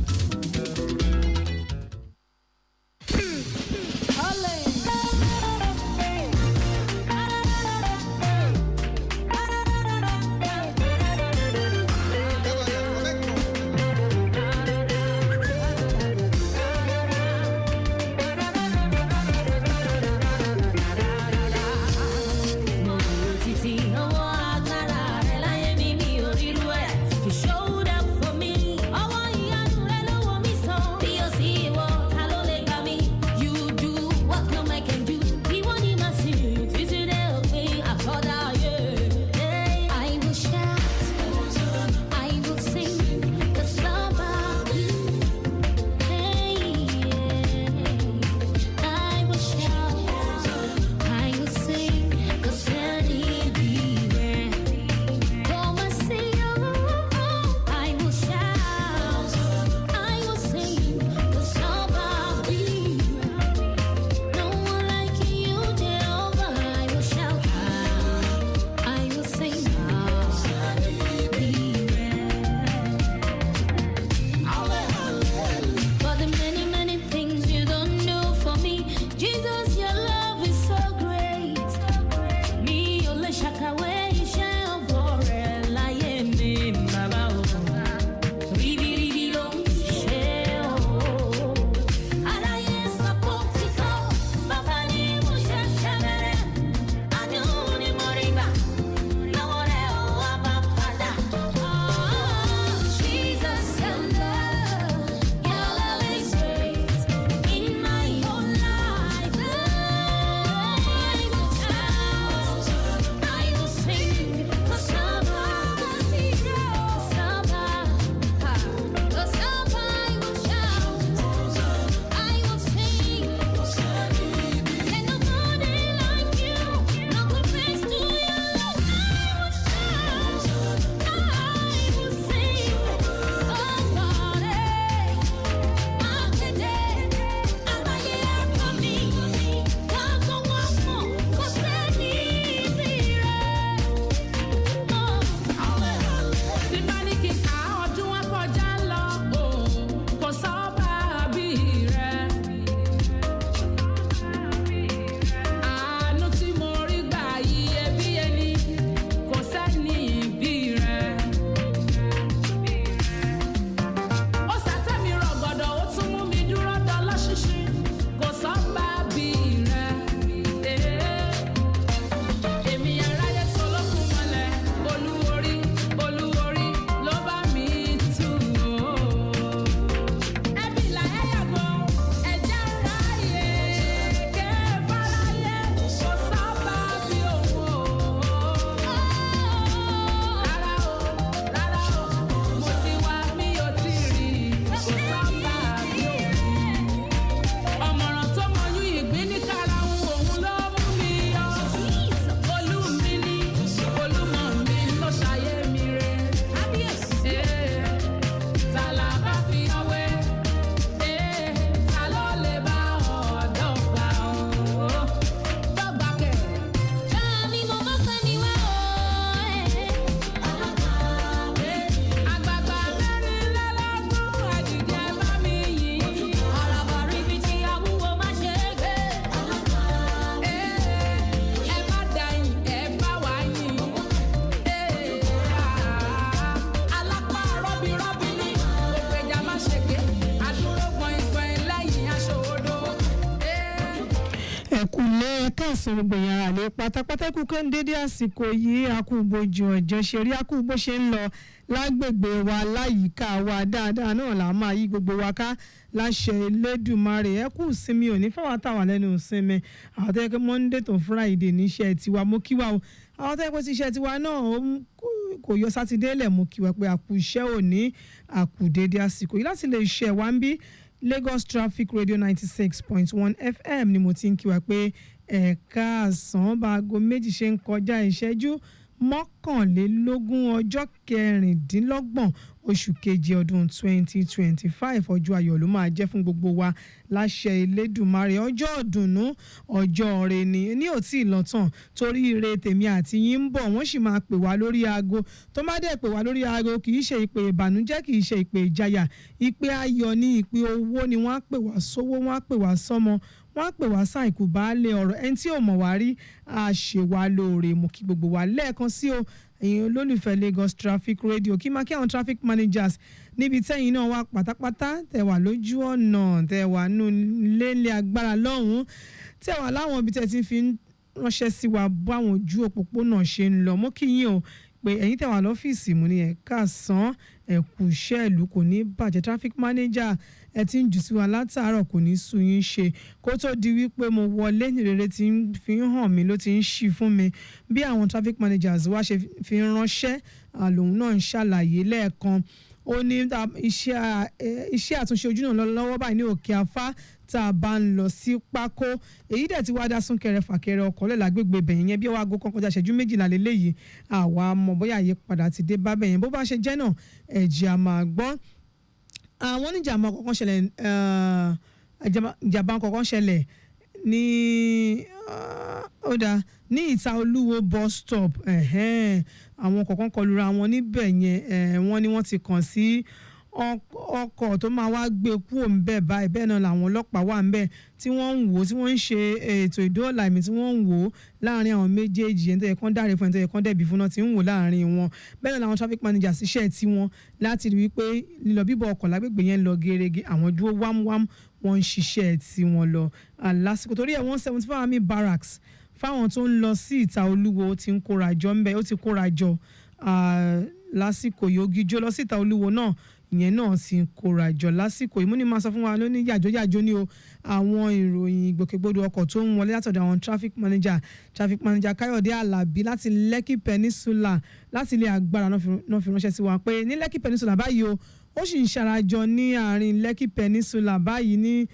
You showed up for me. Ọwọ́ ìyanu rẹ ló wò mí. káàsán gbogbo èèyàn àlè pátápátá kú kẹ́ ń dédé àsìkò yìí akúbojú ọjọ́ ṣe rí akúbó ṣe ń lọ lágbègbè wa láyìíká wa dáadáa náà là máa yí gbogbo wa ká láṣẹ Elédùmarè ẹ kú sinmi òní fáwọn àtàwọn lẹ́nu ìsinmi àwọn tó yẹ kí Monday to Friday níṣẹ́ tiwa mo kí wa o àwọn tó yẹ kó ti iṣẹ́ tiwa náà kò yọ sátidé lẹ̀ mo kí wa pé àkú iṣẹ́ òní àkú dédé àsìkò yìí láti lè ṣe wá ń bí Lagos Traffic Radio 96.1 FM ni mo ti ń kí wa pé ẹ̀ka àsán bá aago méjì ṣe ń kọjá ìṣẹ́jú mọ́kànlélógún ọjọ́ kẹrìndínlọ́gbọ̀n oṣù kejì ọdún 2025 ọjọ́ ayọ̀ ló máa jẹ́ fún gbogbo wa láṣẹ Elédùmarè ọjọ́ ọ̀dùnnú ọjọ́ ọ̀rẹ́ ni ní ò tí ì lọ tán torí ire tèmi àti yín ń bọ̀ wọ́n sì máa pè wá lórí aago tó má dẹ̀ pè wá lórí aago kì í ṣe ìpè ìbànújẹ́ kì í ṣe ìpè ìjayà ìpè ayọ̀ ní ìpè owó ni wọ́n á pè wá sówó wọ́n á pè wá sọ́mọ wọ́n á pè wá sáìkú baálé ọ̀rọ̀ ẹni tí ò mọ̀ wá rí a ṣe wá lóore mú kí gbogbo wa lẹ́ẹ̀kan sí o ẹ̀yin olólùfẹ́ Lagos Traffic Radio kí máa kí àwọn traffic managers níbi tẹ́yìn náà wà pátápátá tẹ̀ wà lójú ọ̀nà tẹ̀ wà nù lélẹ̀ agbára lọ́hùn-ún tẹ̀ wà láwọn ibi tẹ̀ ti fi ránṣẹ́ sí wa bó àwọn ojú òpópónà ṣe ń lọ mọ́ kí yín o pé ẹ̀yin tẹ̀ wà lọ́fíìsì mú ní ẹ̀ka sàn ẹ̀kú iṣẹ́ ìlú kò ní bàjẹ́ traffic manager ẹ ti ń jù sí wa látàárọ̀ kò ní sú yín ṣe kó tó di wípé mo wọlé nírere tí ń fi hàn mí ló ti ń ṣí fún mi bí àwọn traffic managers wá ṣe fi ránṣẹ́ àlòun náà ń ṣàlàyé lẹ́ẹ̀kan ó ní iṣẹ́ àtúnṣe ojú náà lọ́wọ́ báyìí ní òkè afá tá a bá ń lọ sí pákó èyí dẹ̀ ti wá dá súnkẹrẹ fàkẹrẹ ọkọ̀ lẹ̀ lágbègbè bẹ̀yìn yẹn bí ọwọ́ aago kan kọjá ìṣẹ́jú 12 lélẹ́yìí àwa mọ̀ bóyá àyípadà ti dé bá bẹ̀yẹn bó bá ṣe jẹ́ náà ẹ̀jẹ̀ àmà gbọ́ àwọn oníjàmbá kọ̀ọ̀kan ṣẹlẹ̀ ìjàmbá kọ̀ọ̀kan ṣẹlẹ̀ ní ní ìta olúwo bus stop àwọn kọ̀ọ̀kan kọlura wọn níbẹ̀ yẹn wọ́n ní wọ́n ti kàn sí ọkọ̀ tó máa wá gbé kúrò ńbẹ̀ báyìí bẹ́ẹ̀ náà làwọn ọlọ́pàá wà ńbẹ̀ tí wọ́n ń wò tí wọ́n ń ṣe ètò ìdóòlà ẹ̀mí tí wọ́n ń wò láàrin àwọn méjèèjì ẹni tó yẹ kán dáre fún ẹni tó yẹ kán dẹ̀bi fún náà tí ń wò láàrin wọn bẹ́ẹ̀ náà làwọn traffic managers ṣiṣẹ́ tí wọ́n láti rí wípé lílọ bíbọ̀ ọkọ̀ lágbègbè yẹn lọ gerege àwọn dúró wámúwámú wọ́n ń ṣiṣẹ́ tí wọ́n lọ lásìkò torí ẹ̀ 175 army barracks fáwọn tó ń lọ sí ìta olúwo ti ń kórajọ ńbẹ̀ ó ti kórajọ lásìkò yòógijó lọ sí ìta olúwo náà ìyẹn náà sì ń kórajọ lásìkò ìmúni máa sọ fún wa lóní yàjóyàjó ní o àwọn ìròyìn ìgbòkègbodò ọkọ̀ tó ń wọlé látọ̀dọ̀ àwọn traffic manager Káyọ̀dé Àlàbí láti Lekki Peninsula láti ilé agbára náà fi ránṣẹ́ sí wa pé ní Lekki Peninsula báyìí o ó sì ń ṣarajọ ní àárín Lekki Peninsula báyìí ní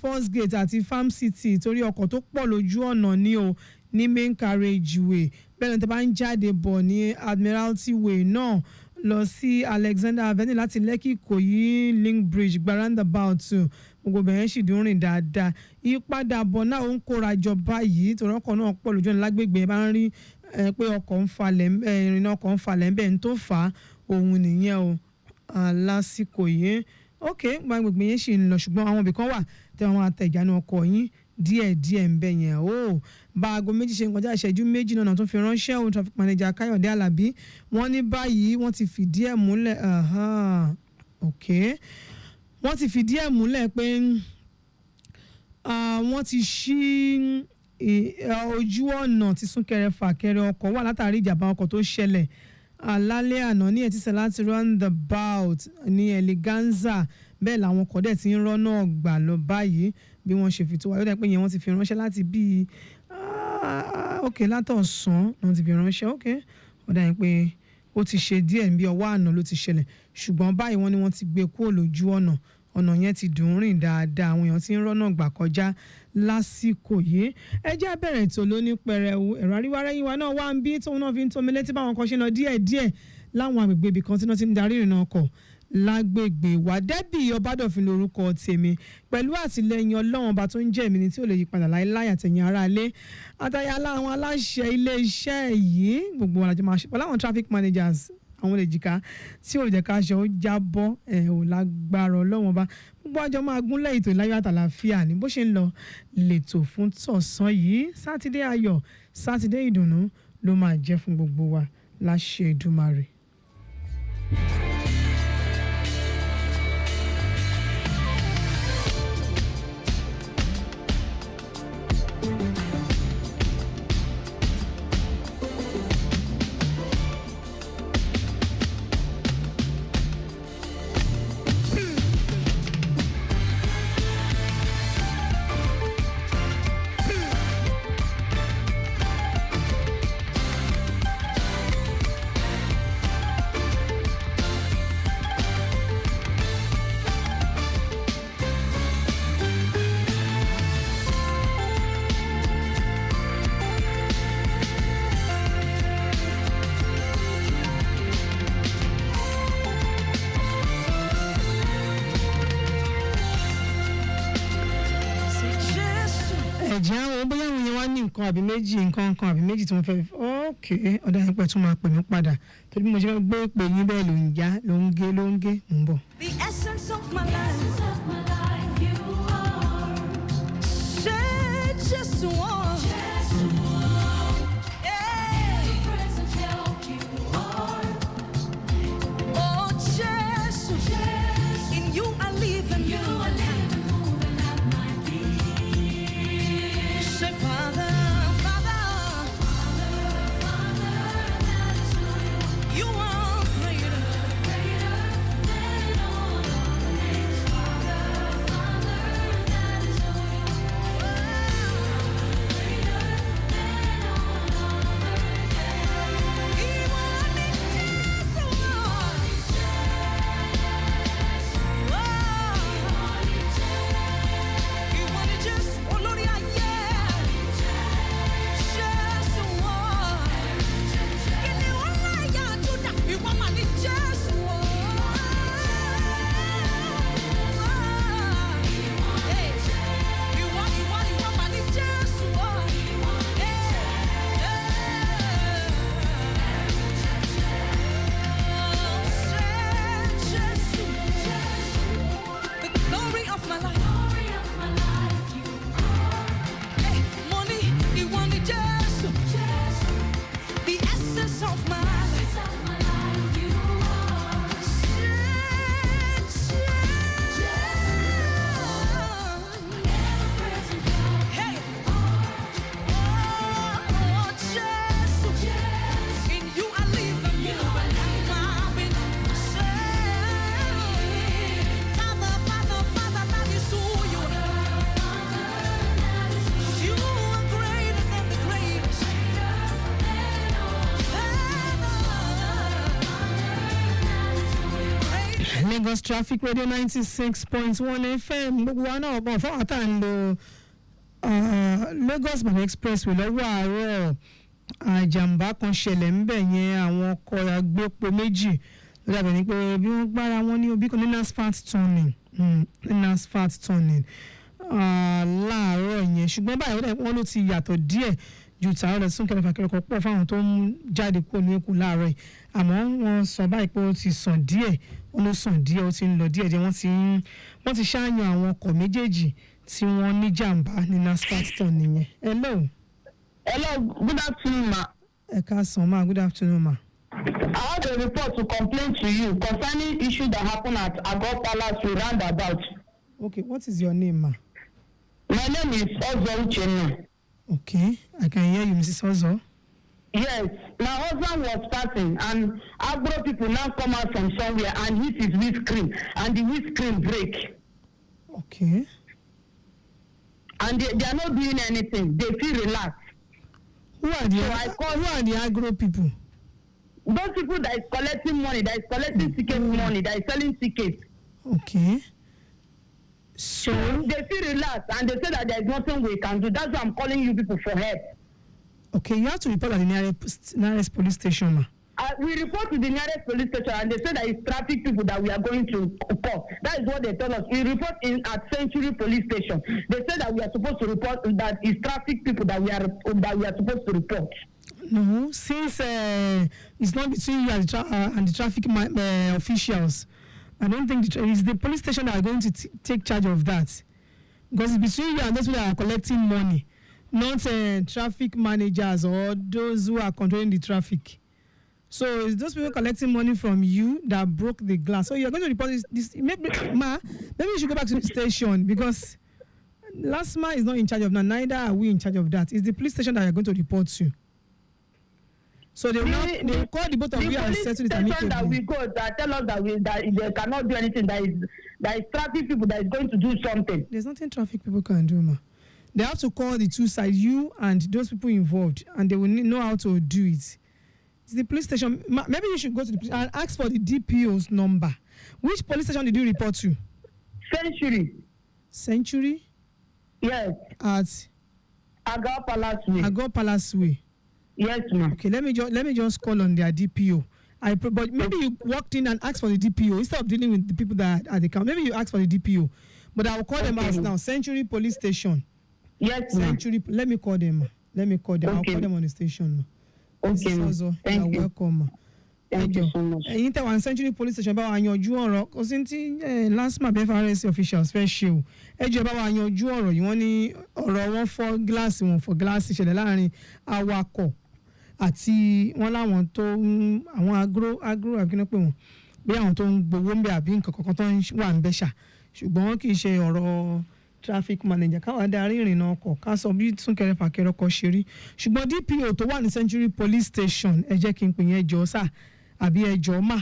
First Gate àti Farm City torí ọkọ̀ tó pọ̀ lójú ọ̀nà ní o ní main carriage way bẹ́ẹ̀ ni tó bá ń jáde bọ̀ ní Admiralty Way náà lọ sí Alexander Avenue láti Lekki Ìkòyí Link Bridge gbarandabout gbogbo bẹ̀rẹ̀ sì dùn rìn dáadáa ìpadàbọ̀ náà ó ń kórajọ báyìí torí ọkọ̀ náà pọ̀ lójú ọ̀nà lágbègbè bá ń rí pé ọkọ̀ ń falẹ̀ ìrìnà ọkọ̀ ń falẹ̀ ń bẹ̀ ń tó fà á òun nìyẹn o lásìkò yìí gbàgbègbè yẹn sì ń lọ ṣùgbọ́n àwọn ibìkan wà tẹ́ wọn àtẹ̀jánu ọkọ̀ yín díẹ̀díẹ̀ ń bẹ̀ yẹn o bá aago méjì ṣe ń kọjá ìṣẹ́jú méjì náà tó fi ránṣẹ́ ohun traffic manager Káyọ̀dé Àlàbí wọ́n ní báyìí wọ́n ti fìdí ẹ̀ múlẹ̀ wọ́n ti fìdí ẹ̀ múlẹ̀ pé wọ́n ti ṣí ojú ọ̀nà tí súnkẹrẹ fàkẹrẹ ọkọ̀ wà látàrí ìjàmbá ọkọ̀ tó ṣẹlẹ̀ lálẹ́ àná ní ẹ̀tísẹ̀ láti roundabout ní Eleganza bẹ́ẹ̀ làwọn ọkọ̀ dẹ̀ ti ń rọ́nà gbà lọ báyìí bí wọ́n ṣe fi tó wáyé dẹ̀ pé yẹn wọ́n ti fi ránṣẹ́ láti bíi látọ̀sán wọ́n ti fi ránṣẹ́ ó dà yín pé ó ti ṣe díẹ̀ bí ọwọ́ àná ló ti ṣẹlẹ̀ ṣùgbọ́n báyìí wọ́n ní wọ́n ti gbé kúrò lójú ọ̀nà yẹn ti dùn rìn dáadáa àwọn èèyàn ti ń rọ́nà gbà kọjá lásìkò yìí ẹ jẹ́ bẹ̀rẹ̀ ètò lóní pẹrẹwu ẹ̀rọ àríwárẹ́yìn wa náà wá ń bí tóun náà fi ń tómi létí báwọn kan ṣe lọ díẹ̀díẹ̀ láwọn agbègbè ibì kan tí wọ́n ti ń darí ìrìnà ọkọ̀ lágbègbè wa Débì Ọbádọ̀fin lórúkọ tèmi pẹ̀lú àtìlẹyìn Ọlọ́run ọba tó ń jẹ́ èmi ni tí ò lè yí padà láéláé àtẹ̀yìn aráalé àtàyà láwọn aláṣẹ iléeṣẹ́ yìí gbogbo wọn àjọ máa ṣe pẹ̀lú àwọn traffic managers àwọn èjìká tí ò jẹ́ ká ṣe ó jábọ́ ò lágbára Ọlọ́run ọba gbogbo àjọ máa gúnlẹ̀ ètò ìláyọ̀ àtàlàfíà ní bó ṣe ń lọ lẹ́tò fún tọ̀sán yìí sátidé ayọ̀ sátidé ìdùnnú ló máa jẹ́ fún gbogbo wa láṣẹ Èdùmàrè. ǹjẹ́ àwọn bóyá àwọn yẹn wá ní nǹkan àbí méjì nǹkan kan àbí méjì tí wọ́n fẹ́ ok ọ̀dà yẹn pẹ̀ tún máa pè mí padà torí bí mo ṣe fẹ́ gbé pè yín bẹ́ẹ̀ ló ń já ló ń gé mò ń bọ̀. The essence of my life, you are. Say just one. Yeah. Present help you are. Oh, Jesus. In you I live and you I live and move and have my being. Say, Father, that is who you are greater. Lagos Traffic Radio 96.1 FM gbogbo wa náà bọ̀ fáwọn tá à ń lo Lagos Ìbàdàn Expressway lọ́wọ́ àárọ̀ àjàmbá kan ṣẹlẹ̀ ńbẹ̀ yẹn àwọn ọkọ̀ agbépo méjì ló dàbẹ̀ ní pé bí wọ́n gbára wọn ní obì kan ní asphalt turning láàárọ̀ yẹn ṣùgbọ́n báyìí wọ́n ló ti yàtọ̀ díẹ̀ ju tààrọ̀ rẹ̀ súnkẹrẹ fàkẹrẹ kan pọ̀ fáwọn tó ń jáde kúrò ní Èkó láàárọ̀ yìí àmọ́ wọ́n sọ báyìí pé ó ti sàn díẹ̀ ó ló sàn díẹ̀ ó ti ń lọ díẹ̀ díẹ̀ wọ́n ti ṣáàyàn àwọn ọkọ̀ méjèèjì tí wọ́n ní jàǹbá ní asphalt turning nìyẹn. Hello, good afternoon, ma. Ẹ káàsán ma, good afternoon, ma. I have a report to complain to you concerning issue that happened at Agor Palace roundabout. Okay, what is your name, ma? My name is Ozo Uchenna. Okay, I can hear you, Mrs. Ozo. Yes, my husband was passing and Agro people now come out from somewhere and hit his windscreen and the windscreen break. Okay. And they are not doing anything. They feel relaxed. Who are the Agro people? Those people that is collecting money, that is collecting ticket money, that is selling tickets. Okay. So they feel relaxed and they say that there is nothing we can do. That's why I'm calling you people for help. Okay, you have to report at the nearest police station, ma. We report to the nearest police station and they say that it's traffic people that we are going to call. That is what they tell us. We report at Century Police Station. They say that we are supposed to report that it's traffic people that we are supposed to report. No, since it's not between you and the traffic officials, I don't think it's the police station that are going to take charge of that, because it's between you and those who are collecting money, not traffic managers or those who are controlling the traffic. So it's those people collecting money from you that broke the glass. So you're going to report this maybe you should go back to the station, because LASMA is not in charge of that. Neither are we in charge of that. It's the police station that you're going to report to. So they will call the both of you and settle it amicably. The police station that we go that tell us that they cannot do anything, that is traffic people that is going to do something. There's nothing traffic people can do, ma. They have to call the two sides, you and those people involved, and they will know how to do it. It's the police station. Maybe you should go to the police and ask for the DPO's number. Which police station did you report to? Century. Century? Yes. At Agor Palace Way. Agor Palace Way. Yes, ma'am. Okay, let me just call on their DPO. But maybe you walked in and asked for the DPO instead of dealing with the people that are at the camp. Maybe you asked for the DPO, but I will call them out now. Century Police Station. Yes, ma'am. Century. Let me call them. I'll call them on the station. Okay, ma'am. Mrs. Ozo, Thank you're you. welcome. Thank you so much. Ẹ̀yin tẹ́ wà ní Century Police Station bá wa yanjú ọ̀rọ̀ kò sí tí LASTMA FRSC officials fẹ́ ṣe o. Ẹ jẹ́ bá wa yanjú ọ̀rọ̀ yìí wọ́n ní ọ̀rọ̀ wọn fọ́ gíláàsì ṣẹlẹ̀ láàrin awakọ̀ àti wọn láwọn tó àwọn agro àbíkínú pé wọn bí àwọn tó ń gbowó ń bẹ àbí nǹkan kankan tó ń wà ń bẹ ṣá ṣùgbọ́n kì í ṣe ọ̀rọ̀ traffic manager káwa darí ìrìnnà ọkọ̀ ká sọ bí súnkẹrẹ fàkẹrẹ ọkọ̀ ṣe rí ṣùgbọ́n DPO tó wà ní Century Police Station ẹ jẹ́ kí n pè yẹn jọ sáà àbí ẹjọ́ mà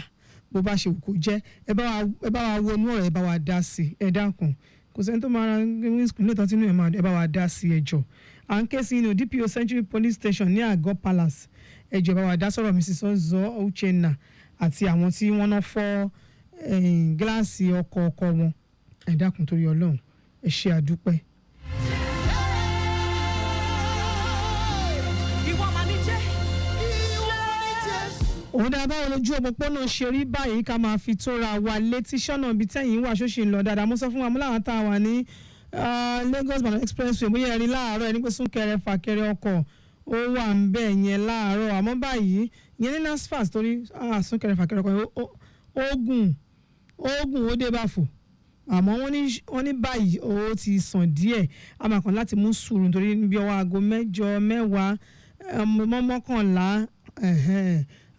bó bá ṣe kò jẹ́ ẹ bá wa wọnú ọ̀rọ̀ ẹ bá wa dá sí ẹ dákun kò sẹ́ni tó máa ra wíńsìkì níta tínú ẹ̀ máa ẹ bá wa dá sí ẹjọ́ à ń ké sí inú DPO Century Police Station ní Àgọ́ Palace ẹjọ́ ẹ bá wa dá sọ̀rọ̀ Mrs. Ozo Uchenna àti àwọn tí wọ́n náà fọ́ gíláàsì ọkọ̀ wọn ẹ dákun torí Ọlọ́run ẹ ṣe àdúpẹ́. òun dáa báwo lójú òpópónà ṣe rí báyìí ká máa fi tóra wa létí sọ́nà ibi tẹ́yìn wà ṣóṣì ń lọ dáadáa mo sọ fún wa mo láwọn tá a wà ní Lagos Ibadan expressway bóyá ẹni láàárọ̀ ẹni pé súnkẹrẹ fàkẹrẹ ọkọ̀ ó wà ń bẹ̀ yẹn láàárọ̀ àmọ́ báyìí yẹn ní NASFAS torí súnkẹrẹ fàkẹrẹ ọkọ̀ ogun ó dé báfò àmọ́ wọ́n ní báyìí ó ti sàn díẹ̀ a máa kàn láti mú sùúrù nítorí bí ọwọ́ aago 8 10 11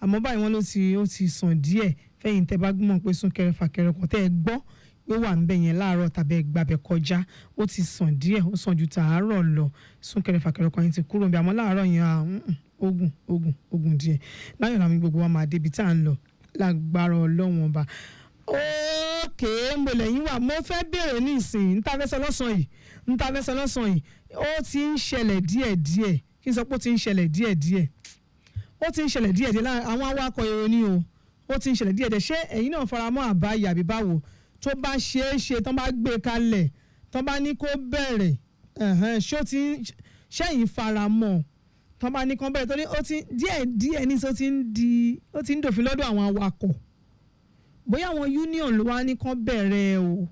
àmọ́ báyìí wọ́n ó ti sàn díẹ̀ fẹ́yìn tẹ́ bá gbọ́n pé súnkẹrẹ fàkẹrẹ ọkọ̀ tẹ́ ẹ gbọ́ pé wà ń bẹ̀ yẹn láàárọ̀ tàbí ẹ gbàbẹ̀ kọjá ó ti sàn díẹ̀ ó sàn ju tàárọ̀ lọ súnkẹrẹ fàkẹrẹ ọkọ̀ yẹn ti kúrò bí àmọ́ láàárọ̀ yẹn ogun díẹ̀ láyọ̀ làwọn gbogbo wa máa débi tá à ń lọ lágbára Ọlọ́run ọba. ókè ń bolẹ̀ yín wà mo fẹ́ bẹ̀rẹ̀ ní ìsìn ntàfẹ́sọ lọ́sàn yìí ó ti ń ṣẹlẹ̀ díẹ̀díẹ̀ kí n sọ pé ó ti ń ṣẹlẹ̀ díẹ̀díẹ̀ láàrin àwọn awakọ̀ èrò ni o ó ti ń ṣẹlẹ̀ díẹ̀díẹ̀ ṣé ẹ̀yin náà faramọ́ àbá yàbí báwo tó bá ṣeé ṣe tán bá gbé kalẹ̀ tán bá ní kó bẹ̀rẹ̀ ṣẹ́yìn faramọ́ tán bá ní kó bẹ̀rẹ̀ torí ó ti díẹ̀díẹ̀ ní sọ ó ti ń dòfin lọ́dọ̀ àwọn awakọ̀ bóyá àwọn union ló wá ní kán bẹ̀rẹ̀ o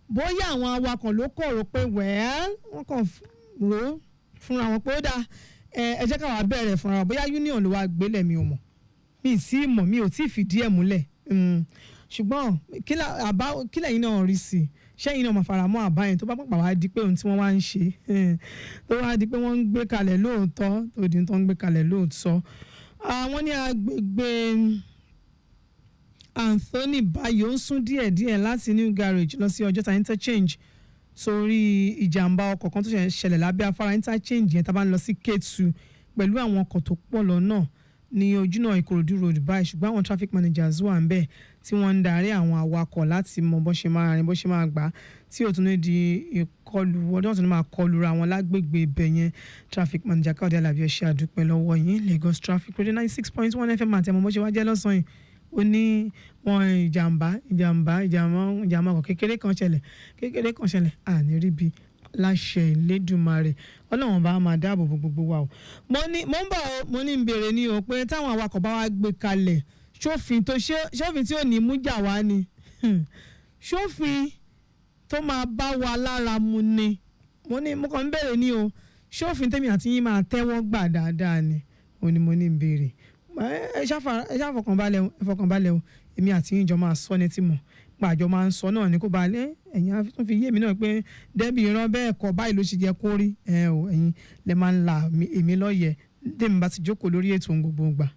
bóyá àwọn awakọ̀ ló kọ̀ rò pé wọ́n kàn rò fúnra wọn pé ó dáa ẹ jẹ́ káwa bẹ̀rẹ̀ fúnra wọn bóyá union ló wá gbélẹ̀ mi ò mọ̀ mi ò tí ì fìdí ẹ̀ múlẹ̀ ṣùgbọ́n kí lẹ́yìn náà rí sí i ṣẹ́yìn náà máa fara mọ́ àbá yẹn tó bá pàpà wá di pé ohun tí wọ́n wá ń ṣe tó wá di pé wọ́n ń gbé kalẹ̀ lóòótọ́ tó di tó ń gbé kalẹ̀ lóòótọ́ àwọn ní agbègbè Anthony Bayo ń sún díẹ̀díẹ̀ láti New Garage lọ sí Ọjọ́ta interchange torí ìjàmbá ọkọ̀ kan tó ṣẹlẹ̀ lábẹ́ afárá interchange yẹn tá a bá ń lọ sí Kétu pẹ̀lú àwọn ọkọ̀ tó pọ̀ lọ́nà ní ojúnà Ìkòròdú road báyìí ṣùgbọ́n àwọn traffic managers wà ń bẹ̀ tí wọ́n ń darí àwọn awakọ̀ láti mọ bó ṣe máa rìn bó ṣe máa gbà tí ó tún ní di ìkọlù ọdún ọ̀tún ní máa kọlù ra wọn lágbègbè ibẹ̀ yẹn traffic manager Káyọ̀dé Alábí ẹ ṣé àdúpẹ́ lọ́wọ́ yín Lagos Traffic Radio 96.1 FM àti àmọ́ bó ṣe wá jẹ́ lọ́sàn-án yìí ó ní wọn ìjàmbá ọkọ̀ kékeré kan ṣẹlẹ̀ àní ríbi láṣẹ Ìlédùmarè Ọlọ́run bá máa dáàbò bo gbogbo wa o mo ń bọ̀ mo ní ń béèrè ní o pé táwọn awakọ̀ bá wá gbé kalẹ̀ ṣófin tí ò ní mú jà wá ni ṣófin tó máa bá wa lára mu ni mo kàn ń béèrè ní o ṣófin tèmi àti yín máa tẹ́wọ́ gbà dáadáa ni o ní mo ní ń béèrè ẹ ṣàfọkànbalẹ̀ o èmi àti yín jọ máa sọ ní tìmọ̀ pàjọ máa ń sọ náà ní kó ba lé ẹ̀yin á tún fi yé mi náà pé débì ìran bẹ́ẹ̀ kọ́ báyìí ló ṣe jẹ́ kó rí ẹ̀yin lè máa ń la èmi lọ́yẹ̀ tèmi bá ti jókòó lórí ètò ohun gbogbo gbà.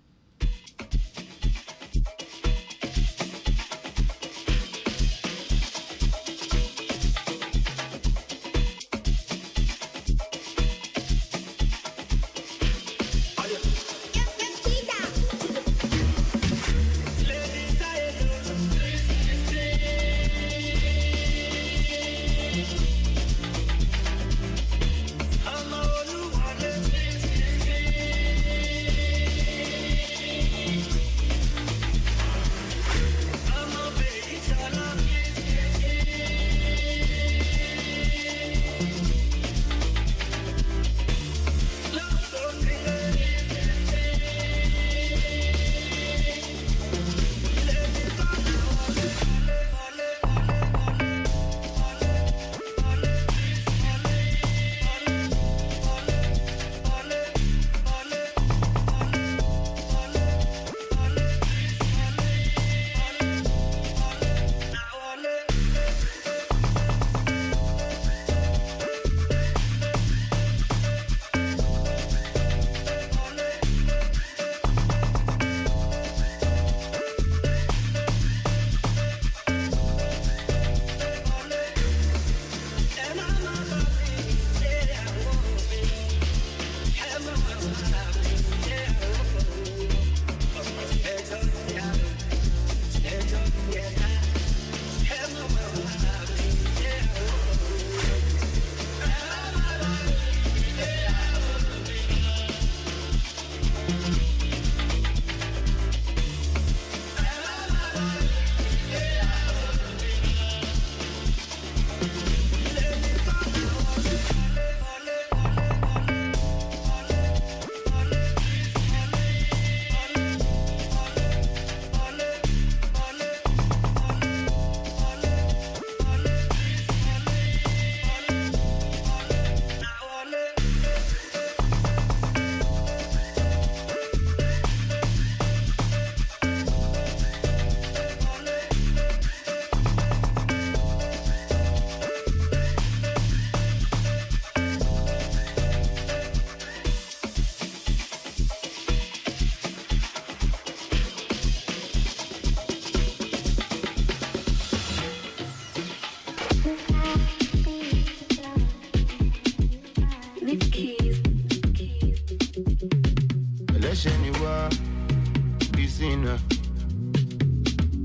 Tina.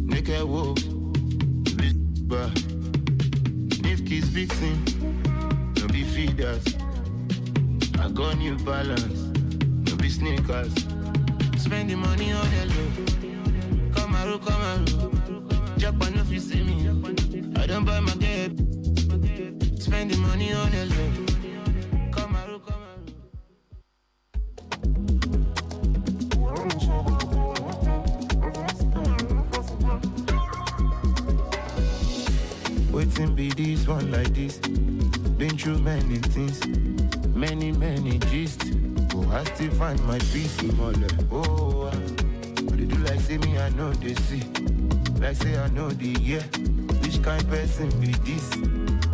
Naked wolf, whisper. If kids victim, don't be feeders. I got new balance, don't be sneakers. Spend the money on hello. Come around. Japan if you see me. I don't buy my debt. Spend the money on hello. Come around. Waiting be this one like this. Been through many things, many gist. Oh, I still find my peace in my life. Oh, but they do like say me, I know they see. Like say I know the year. Which kind person be this?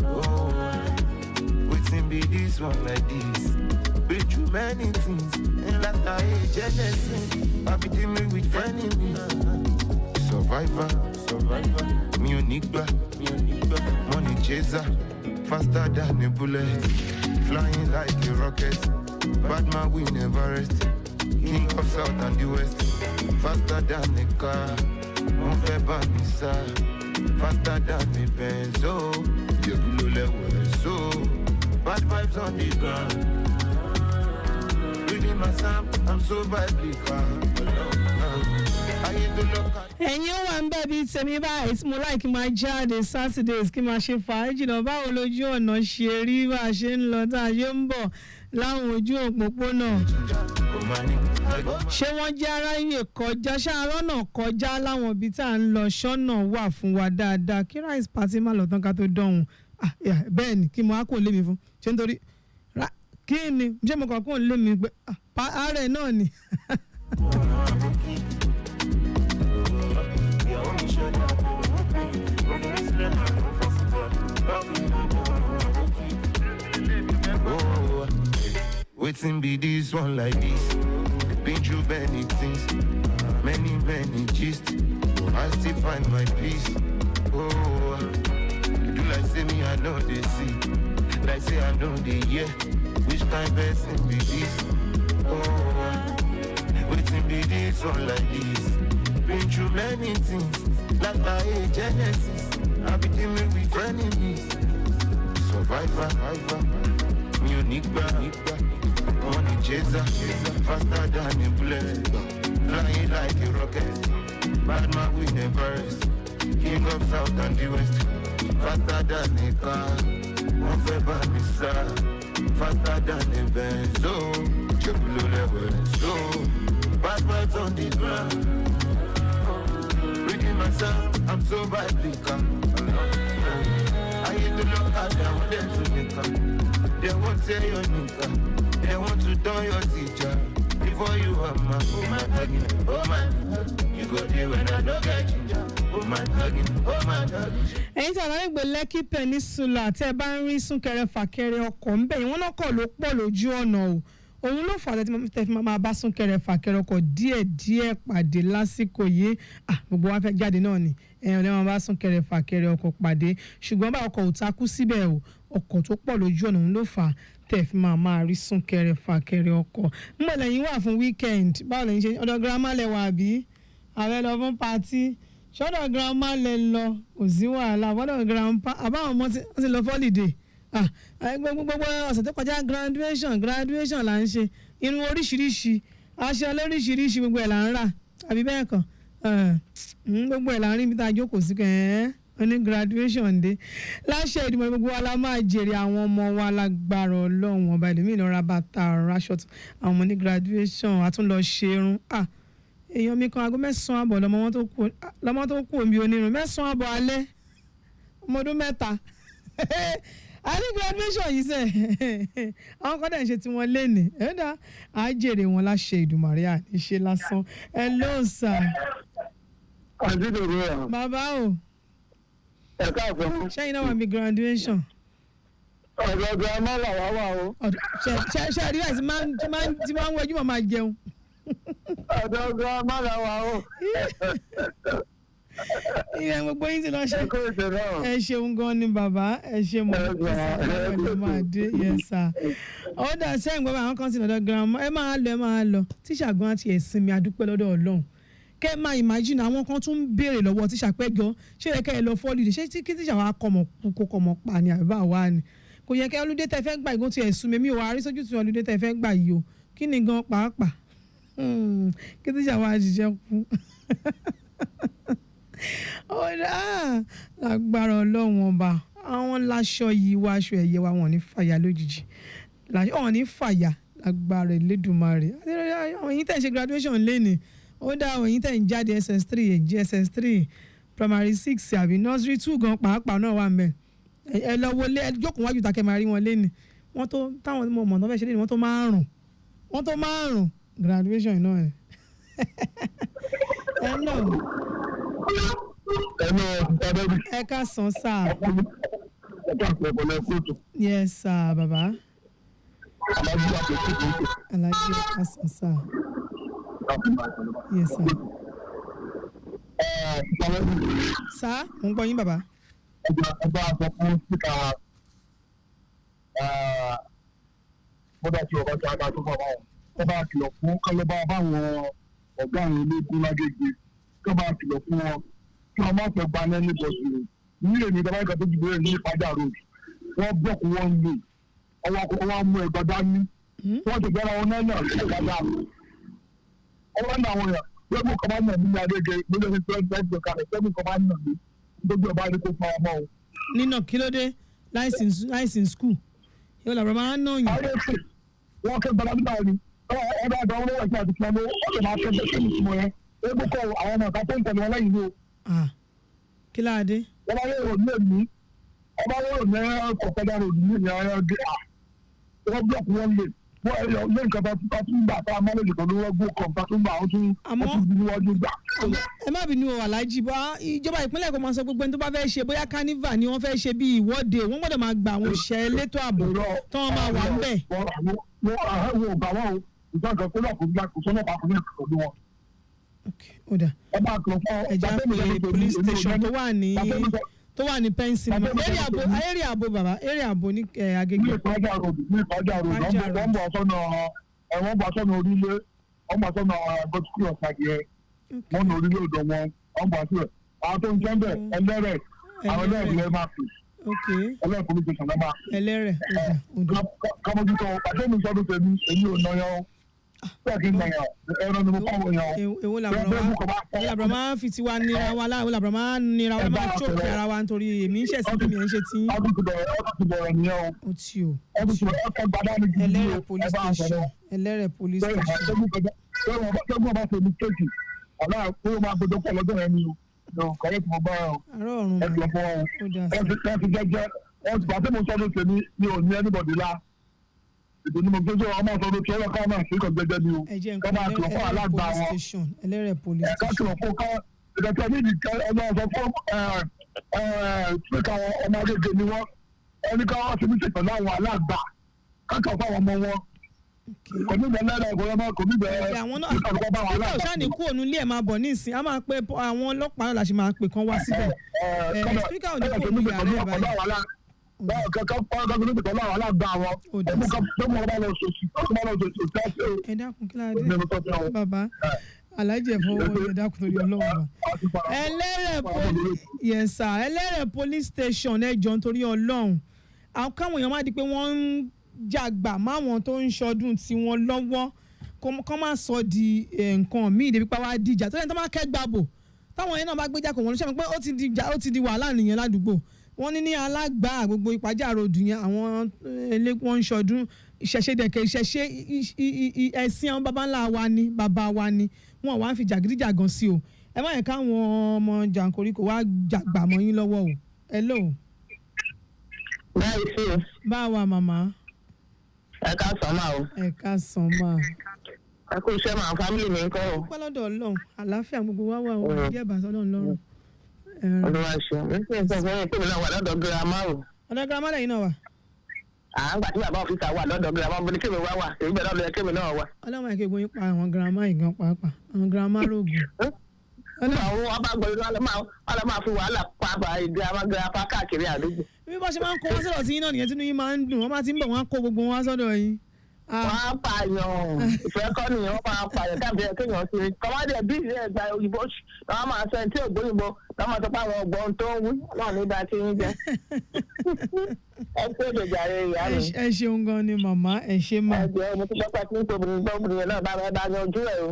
Oh, waiting be this one like this. Been through many things, and like I hate Genesis. I be dealing with enemies. Survivor. Me unique, money chaser. Faster than a bullet, flying like a rocket. Batman we never rest. King of South and the West. Faster than a car, on fait banissa. Faster than a benzo. You below level so. Bad vibes on the ground. Reading my Sam, I'm so biblical. ẹ̀yin wà ń bẹ̀ bíi tèmi báyìí tí mo láìkí máa jáde Saturdays kí máa ṣe fàájì náà báwo lójú ọ̀nà ṣe rí bá a ṣe ń lọ tá a ṣe ń bọ̀ láwọn ojú òpópónà ṣé wọ́n jẹ́ aráyè kọjá ṣáárọ́nà kọjá láwọn ibi tá à ń lọ ṣọ́nà wà fún wa dáadáa kí rice party má lọ tán ká tó dọ̀hún bẹ́ẹ̀ ni kí mo á kò lé mi fún ṣé nítorí kí ni ṣé mo kàn kò lé mi pé ààrẹ náà ni. Waiting be this one like this. Been through many things, many gist. I still find my peace. Oh, you do like say me, I know they see. Like say I know they hear. Which kind person be this? Oh, waiting be this one like this. Been through many things, like I hate Genesis. I be dealing with enemies. Survivor, me unique, money chaser, faster than a bullet, flying like a rocket. Batman we never rest. King of South and the West, faster than a car. On fait banissa, faster than a benzo. Below level so, bad vibes on the ground. Reading myself, I'm so biblical. I hate to look at them, them to nigga. They won't say your nigga. They want to turn your teacher. Before you are my woman hugging, oh man, you go there when I don't get ginger. Oh man hugging, oh man hugging. ẹ̀yin tí àwọn ẹgbẹ́ Lekki Peninsula tẹ́ ẹ bá ń rí súnkẹrẹ fàkẹrẹ ọkọ̀ ń bẹ̀ yín wọ́n náà kọ̀ ló pọ̀ lójú ọ̀nà o òun ló fà á tẹ́ fi máa bá súnkẹrẹ fàkẹrẹ ọkọ̀ díẹ̀ pàdé lásìkò yìí gbogbo wa fẹ́ jáde náà ni ọ̀dẹ́ máa bá súnkẹrẹ fàkẹrẹ ọkọ̀ pàdé ṣùgbọ́n bá ọkọ̀ ò takú síbẹ̀ o ọkọ̀ tó pọ̀ lójú ọ̀nà òun ló fà á tẹ́ fi máa rí súnkẹrẹ fàkẹrẹ ọkọ̀ ńgbà lẹ́yìn wà fún weekend báwo lẹ́yìn ṣe ọ̀dọ̀ girama lẹ wà bí ààrẹ lọ fún party ṣọ́dọ̀ girama lẹ lọ kò sí wàhálà ọ̀dọ̀ grandpa àbáwọn ọmọ ti lọ fọ́lìdè gbogbo ọ̀sẹ̀ tó kọjá graduation là ń ṣe irun oríṣiríṣi aṣọ lóríṣiríṣi gbogbo ẹ̀ là ń rà àbí bẹ́ẹ̀ kọ́ gbogbo ẹ̀ là ń rí ibi tá a jókòó sí ní graduation dé láṣẹ ìdìbò gbogbo wa la máa jèrè àwọn ọmọ wa lágbára Ọlọ́run ọba ìlú mi lọ́ra bàtà raṣọ àwọn ọmọ ní graduation a tún lọ ṣerun èèyàn mi kan aago 9:00 lọ́mọ tó kú omi onírun 9:00 alẹ́ ọmọ ọdún 3 a ní graduation yìí sẹ́ àwọn kọ́dà ń ṣe tí wọ́n lé ní ẹ̀dá á jèrè wọn láṣẹ Ìdùmarè àníṣe lásán hello sir. bàbá o ṣẹ́yìn náà wà mí graduation. ọ̀dọ̀ girama làwa wà o. ṣe àdúrà tí máa ń wọjú mọ̀ máa jẹun. ọ̀dọ̀ girama làwa o. ìyẹn gbogbo yín ti lọ ṣe ẹ ṣeun gan ni bàbá ẹ ṣe mọ̀ ẹ máa dé yes sir. ọ̀dà sẹ́yìn gbọ́dọ̀ àwọn kan sì lọ́dọ̀ girama ẹ máa lọ tíṣà gan àti ẹ̀sìn mi adúpẹ́ lọ́dọ̀ Ọlọ́run kẹ́ máa imagine àwọn kan tún ń béèrè lọ́wọ́ tíṣà pẹ́jọ ṣé yẹ kẹ́ ẹ lọ fọ́lùdé ṣé kí tíṣà wa kọmọ̀ kú kó kọmọ̀ pa ni àbí bá wa ni kò yẹ kẹ́ ọlùdé tẹ fẹ́ gbà ìgbọ́n ti ẹ̀sùn mi ò wá rí sójú tí ọlùdé tẹ fẹ́ gbà yìí o kí ni gan pàápàá kí tíṣà wa ṣiṣẹ́ kú ọ̀dà lágbára ọlọ́run ọba àwọn láṣọ yìí wá aṣọ ẹ̀yẹ wa wọn ní fàyà lójijì wọn ní fàyà lágbára Elédùmarè àwọn yìí tẹ̀ ń ṣe graduation lẹ́nìí ó dá àwọn yìí tẹ̀ ń jáde SS3 GSS3 primary 6 àbí nursery 2 gan pàápàá náà wà mẹ́ ẹ lọ wọlé ẹ jókòó wájú takẹ́ máa rí wọn lẹ́nìí wọ́n tó táwọn ọmọ ọmọ náà fẹ́ ṣe lẹ́nìí wọ́n tó márùn graduation náà ẹ̀ ẹ ká sàn sáà. Yes, sir, baba. Alaji ẹ ká sàn sáà. Yes, sir. Sir, mo ń gbọ́ yín bàbá. Ẹgbẹ́ àgbọ̀ fún síkà bọ́dà tí ọba tí a bá tó bá wọn. Wọ́n bá kìlọ̀ fún kọ́lọ́bà báwọn ọ̀gá àwọn ológun lágége. Kọ́ bá kìlọ̀ fún wọn kí wọ́n má fẹ́ gba ní bọ̀sì rẹ̀. Nílé ní ìjọba ìgbà tó dìbò rẹ̀ ní ìpàdé road. Wọ́n bọ̀kù wọn lè. Ọwọ́ mú ẹgbẹ́ dání. Wọ́n ti gbẹ́ra wọn náà sí ìpàdé àrùn. Ọwọ́ náà wọ̀nyà gbẹ́gbẹ́ kan máa ń nà mí ní adége gbẹ́gbẹ́ ní twenty kalẹ̀ gbẹ́gbẹ́ kan máa ń nà mí. Gbogbo ọba ní kó fa ọmọ o. Nínà kí ló dé láìsí skul yóò làbọ̀ máa ń nà yín. Wọ́n kẹ́ gbọ́dọ̀ nígbà ni ọba àgbà wọn lọ́wọ́ ìpín àti ìpín ó lè máa kẹ́ bẹ́ẹ̀ ní ìtumọ̀ yẹn. Egbò kọ àwọn ọmọ ọ̀gá tó ń tẹ̀lé wọn lẹ́yìn ní o. Kí láàdé? Ọba yóò ní èmi ọba yóò ní kọ̀kọ́dá rò ní ìyá ọ̀rẹ́ ọdẹ à. Wọ́n blọọ̀kì wọn lè wọ́n ẹ̀yọ lé nǹkan bá tún gbà tá a máa lè lè pẹ̀lú wọ́n gbó kọ̀ bá tún gbà ó tún bí níwájú gbà. Ẹ má bínú o Alhaji bá ìjọba ìpínlẹ̀ Èkó máa sọ gbogbo ẹni tó bá fẹ́ ṣe bóyá carnival ni wọ́n fẹ́ ṣe bí ìwọ́de wọ́n gbọ́dọ̀ máa gba àwọn òṣìṣẹ́ elétò ààbò tó wọ́n máa wà ń bẹ̀. Wọ́n ò gbà wọ́n o ìjọba ìpínlẹ̀ Èkó gbà kò sọ́nà pàápàá ní ìpínlẹ̀ wọn. Ọ̀dà ẹja pé police station tó wà ní pẹ́ńsì mọ́ area àbò bàbá area àbò ní Agége. Ní ìpàdé àròdù wọ́n bọ̀ sọ́nà orílẹ̀ wọ́n bọ̀ sọ́nà bọ́tíkì ọ̀sàgìẹ́ wọ́n ní orílẹ̀ òdò wọ́n bọ̀ sí ẹ̀ àwọn tó ń jẹ́ bẹ̀ ẹlẹ́rẹ̀ àwọn ẹlẹ́rẹ̀ lẹ́ máa fi ẹlẹ́rẹ̀ police station lẹ́ máa fi. ẹlẹ́rẹ̀ ọ̀dà. Kọ́mọ́jútó àti èmi sọ́dún tèmi èmi ò nà yàn bẹ́ẹ̀ kí n nà yàn ẹran ni mo fáwọn yàn. Èwo làbùrọ̀ máa fi tiwa nira wa láwọn làbùrọ̀ máa nira wa máa chókè ara wa nítorí èmi ń ṣẹ̀sìn bí mi ẹ̀ ń ṣe tí. ọdún ti bẹ̀rẹ̀ nìyẹn o. ó ti o. ọdún ti bẹ̀rẹ̀ ọkọ̀ gbadá ni kì í ṣe ẹlẹ́rẹ̀ police station. ṣẹ́gun ọba ṣe mistake ọ̀la kó o máa gbọdọ̀ pọ̀ lọ́dọ̀ ẹni o kọ́lé tí mo bá ọ ẹ ti lọ fún ọ ẹ ti jẹ́jẹ́ ẹ ti gbà tí mo sọ́dún tèmi mi ò ní anybody la ètò ní mo gbé sọ ọmọ sọ́dún tí ọlọ́kà náà ṣe kàn jẹ́jẹ́ mi o kọ́ máa kìlọ̀ fún alágbà wọn ẹ̀ka kìlọ̀ fún ká ìdọ̀tí ẹni ìdíkẹ́ ọmọ ọ̀sán fún ṣíkà ọmọ Agége ni wọ́n ẹni ká wọ́n ti ní ṣe pẹ̀lú àwọn alágbà káàkiri fáwọn ọmọ wọn kò ní bẹ lẹ́rẹ̀ ìkọ̀rọ̀ náà kò ní bẹ ìkọ̀rọ̀ bá wọn alágbà. ṣáà ní kú òun ilé ẹ̀ máa bọ̀ ní ìsìn a máa pe àwọn ọlọ́pàá náà la ṣe máa pè kán wá síbẹ̀ spíkà ò ní kú òun yàrá ẹ̀ báyìí. Kankan pọ́n ní pẹ̀lú àwọn alágbà wọn ẹ̀mú kan tó mọ̀ ọ́ bá lọ sòsì tó mọ̀ ọ́ lọ sòsì tó ṣe é. Ẹ dákun kí ládé bàbá Alhaji ẹ̀fọ́ owó ẹ dákun torí Ọlọ́run bá. ẹlẹ́rẹ̀ police station ẹ jọ̀ọ́ nítorí Ọlọ́run àwọn káwọn èèyàn má di pé wọ́n ń jàgbà máwọn tó ń ṣọdún tí wọ́n lọ́wọ́ kọ́ máa sọ di nǹkan míì débi pa wá dìjà tó yẹn tó máa kẹ́gbà bò táwọn yẹn náà bá gbéjà kò wọ́n ló ṣe pé ó ti di wàhálà nìyẹn ládùúgbò wọ́n ní alágbà gbogbo ìpàjà ròdù yẹn àwọn wọ́n ń ṣọdún ìṣẹ̀ṣẹ̀dẹ̀kẹ̀ ìṣẹ̀ṣẹ̀ ẹ̀sìn àwọn baba ńlá wa ni bàbá wa ni wọ́n wá ń fi jàgídíjàgan sí o ẹ má yẹ káwọn ọmọ jàǹkóríkò wá jàgbà mọ́ yín lọ́wọ́ o hello. báyìí sí o. báwa màmá. ẹ ká sàn máa o. ẹ ká sàn máa. ẹ kó iṣẹ́ máa fámìlì mi ń kọ́ o. pẹ́ lọ́dọ̀ Ọlọ́run àlàáfíà gbogbo wa wà o ìdí ẹ̀bà sọ́dọ̀ Ọlọ́run. Olúwa ṣe ní kí n sọ fún yín pé mi náà wà lọ́dọ̀ girama o. ọ̀dọ̀ girama lẹ́yìn náà wà. Àgbà tí bàbá òfìsà wà lọ́dọ̀ girama bó ní kébì wá wà èyí bẹ̀rẹ̀ lọ́dọ̀ kébì náà wà. Ọlọ́run àìkè gbóyún pa àwọn girama ìgan pàápàá àwọn girama rògùn. àwọn abágbọ̀n wọn máa fi wàhálà pa girama káàkiri àdúgbò. bí wọ́n ṣe máa ń kó wọn sọ̀rọ̀ sí yín náà nìyẹn tí yín máa ń dùn wọ́n máa ti ń bọ̀ wọ́n á kó gbogbo wọn sọ́dọ̀ yín wọ́n á pààyàn ìfẹ́ kọ́ nìyẹn wọ́n máa pààyàn káàbí ẹ̀ kéèyàn sí i kọ́mádé bí ìṣe ẹ̀gbà òyìnbó wọ́n máa sọ ẹni tí ògbóyìnbó wọ́n máa sọ pé àwọn ọgbọ́n tó ń wí náà ní bá ti ń jẹ. ẹ ṣe èdè jàre ìyá mi. ẹ ṣeun gan ni màmá ẹ ṣe máa. ẹ jẹ́ mo ti gbọ́ pé kí n tóbi gbọ́bìnrin náà bá yanjú ẹ̀ o.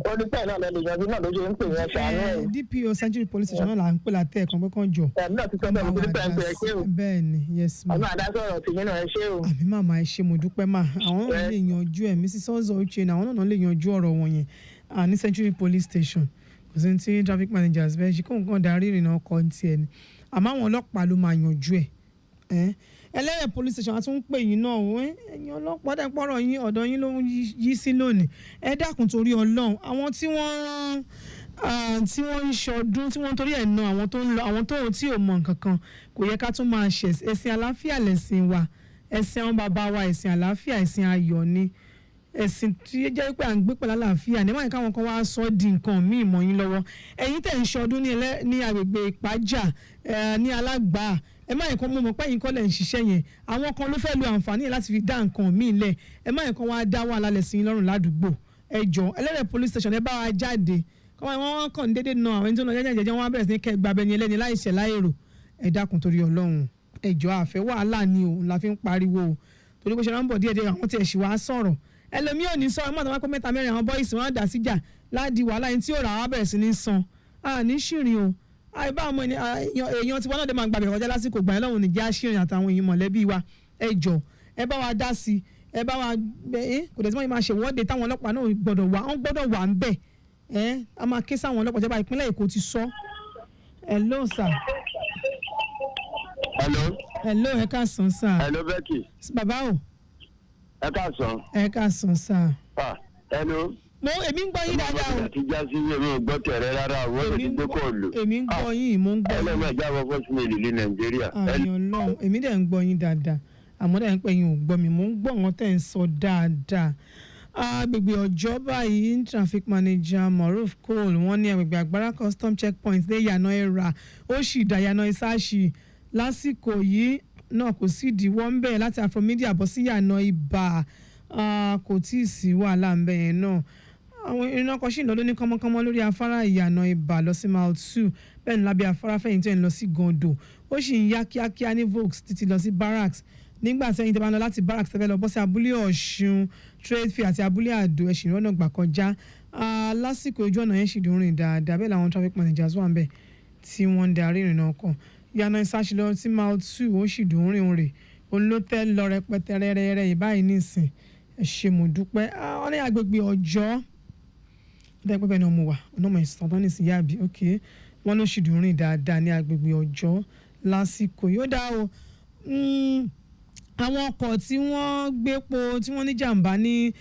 ó ní pẹ́ẹ́ náà lọ́ọ́ lè yanjú náà ló ṣe ń pè yẹn ṣàánú ẹ̀. DPO Century Police Station náà là ń pè látẹ̀ ẹ̀kan pé kàn jọ. ẹ̀mí náà ti sọ bẹ́ẹ̀ mo ti pẹ́ ń pẹ́ ṣé o. bẹ́ẹ̀ ni yes ma. ọmọ àdásọ̀rọ̀ tìyín náà ẹ ṣé o. àmì màmá ẹ ṣe mo dúpẹ́ mà àwọn náà lè yanjú ẹ̀ Mrs. Ozo Uche náà àwọn náà lè yanjú ọ̀rọ̀ wọn yẹn ní Century Police Station kò sí ti traffic managers bẹ́ẹ̀ ṣe kó nǹkan darí ìrìnà ọkọ̀ tiẹ̀ ni àmọ́ àwọn ọlọ́pàá ló máa yanjú ẹ̀ ẹlẹ́rẹ̀ police station àti ń pè yín náà ẹ̀yin ọlọ́pàá dẹ̀ pọ̀rọ̀ yín ọ̀dọ̀ yín ló ń yí sí lónìí ẹ dákun torí Ọlọ́run àwọn tí wọ́n ń ṣọdún tí wọ́n torí ẹ̀ ná àwọn tó ń lọ àwọn tó tí ò mọ̀ nǹkan kan kò yẹ ká tún máa ṣẹ̀ ẹ̀sìn àlàáfíà lẹ̀sìn wa ẹ̀sìn àwọn bàbá wa ẹ̀sìn àlàáfíà ẹ̀sìn ayọ̀ ni ẹ̀sìn tí ó jẹ́ pé à ń gbé pẹ̀lú àlàáfíà ní wáyé káwọn kan wá sọ di nǹkan míì mọ́ yín lọ́wọ́ ẹ̀yin tẹ̀ ń ṣọdún ní agbègbè Ìpájà ní Alágbà ẹ má yẹ kó mọ̀ pé ẹ̀yin kọ́ lẹ̀ ń ṣiṣẹ́ yẹn àwọn kan ló fẹ́ lo àǹfààní láti fi dá nǹkan míì lẹ̀ ẹ má yẹ kó wá dá wàhálà lẹ̀ sí yín lọ́rùn ládùúgbò ẹ jọ ẹlẹ́rẹ̀ police station ẹ bá wa jáde kọ́ wọn kàn déédéé náà àwọn ẹni tó lọ jẹ́jẹ́ wọn bẹ̀rẹ̀ sí ní kẹ́ gbàbẹ́ni ẹlẹ́ni láìṣẹ̀ láìrò ẹ dákun torí Ọlọ́run ẹ jọ àfẹ́ wàhálà ni o la fi ń pariwo o torí bó ṣe ráńbọ̀ díẹ̀díẹ̀ àwọn tí ẹ̀ ṣì wá sọ̀rọ̀ ẹlòmíì ò ní sọ ọmọ àtàwọn mẹ́ta mẹ́rin àwọn bọ́ìsì wọn á dà síjà láàdì wàhálà ẹni tí ò rà wá bẹ̀rẹ̀ sí ní san ní ṣìrìn o àìbá àwọn èèyàn tí wọn náà dé máa gbàgbé kọjá lásìkò gbà yẹn lọ́wọ́ ní já ṣìrìn àtàwọn èèyàn mọ̀lẹ́bí wa ẹ jọ ẹ bá wa dá sí ẹ bá wa kò dẹ̀ tí wọ́n máa ṣèwọ́de táwọn ọlọ́pàá náà gbọ́dọ̀ wà ń bẹ̀ a máa ké sáwọn ọlọ́pàá jẹba ìpínlẹ̀ Èkó ti sọ. hello sir. hello ẹ káàsán sir. hello Becky. bàbá o. ẹ káàsán. ẹ káàsán sir. hello. èmi ń gbọ́ yín dáadáa o. ọmọ ti já sí èmi ò gbọ́ tẹ̀rẹ́ rárá o wọ́n ti gbé kọ́ọ̀lù. èmi ń gbọ́ yín mo ń gbọ́ yín. ẹlẹ́mọ̀ ìjà wọ fọ́sùn mi ìlú Nàìjíríà. àyàn Ọlọ́run èmi dẹ̀ ń gbọ́ yín dáadáa àmọ́ dẹ̀ ń pẹ́ yín ò gbọ́ mi mo ń gbọ́ wọn tẹ̀ ń sọ dáadáa. agbègbè ọjọ́ báyìí traffic manager Moruf Cole wọ́n ní agbègbè àgbára custom checkpoint ní yànà ẹ̀rà ó sì dá yànà ìsáàṣì lásìkò yìí náà kò sí ìdíwọ́ ń bẹ̀ láti Afromedia bọ́ sí yànà ibà kò tí ì sí wàhálà ń bẹ̀ yẹn náà àwọn iná kan ṣì ń lọ lóní kánmọ́kánmọ́ lórí afárá ìyànà ibà lọ sí mile 2 bẹ́ẹ̀ ni lábẹ́ afárá fẹ̀yìntì ẹ̀ ń lọ sí Gondo ó sì ń yá kíákíá ní Volks títí lọ sí Barracks nígbà sẹ́yìn tó bá ń lọ láti Barracks tẹ́fẹ́ lọ bọ́ sí abúlé Ọ̀ṣun Trade Fair àti abúlé Àdó ẹ̀sìn ìrọ́nà gbà kọjá lásìkò ojú ọ̀nà yẹn sì dùn rìn dáadáa bẹ́ẹ̀ làwọn traffic managers wà ń bẹ̀ tí wọ́n ń darí ìrìnà ọkọ̀ ìyànà ìsáṣì lọ sí mile 2 ó sì dùn rìn rè òun ló tẹ́ lọ rẹpẹtẹ rẹ́rẹ́rẹ́ ìbáyìí nísìn ẹ ṣé mo dúpẹ́ wọ́n ní agbègbè Ọ̀jọ́ dẹ́gbẹ́bẹ́ náà mo wà ọ̀nà ọmọ ìsàn tó ní sí yáàbí ok wọ́n ló sì dùn rìn dáadáa ní agbègbè Ọ̀jọ́ lásìkò yóò dá o àwọn ọkọ̀ tí wọ́n gbépo tí wọ́n ní jàǹbá ní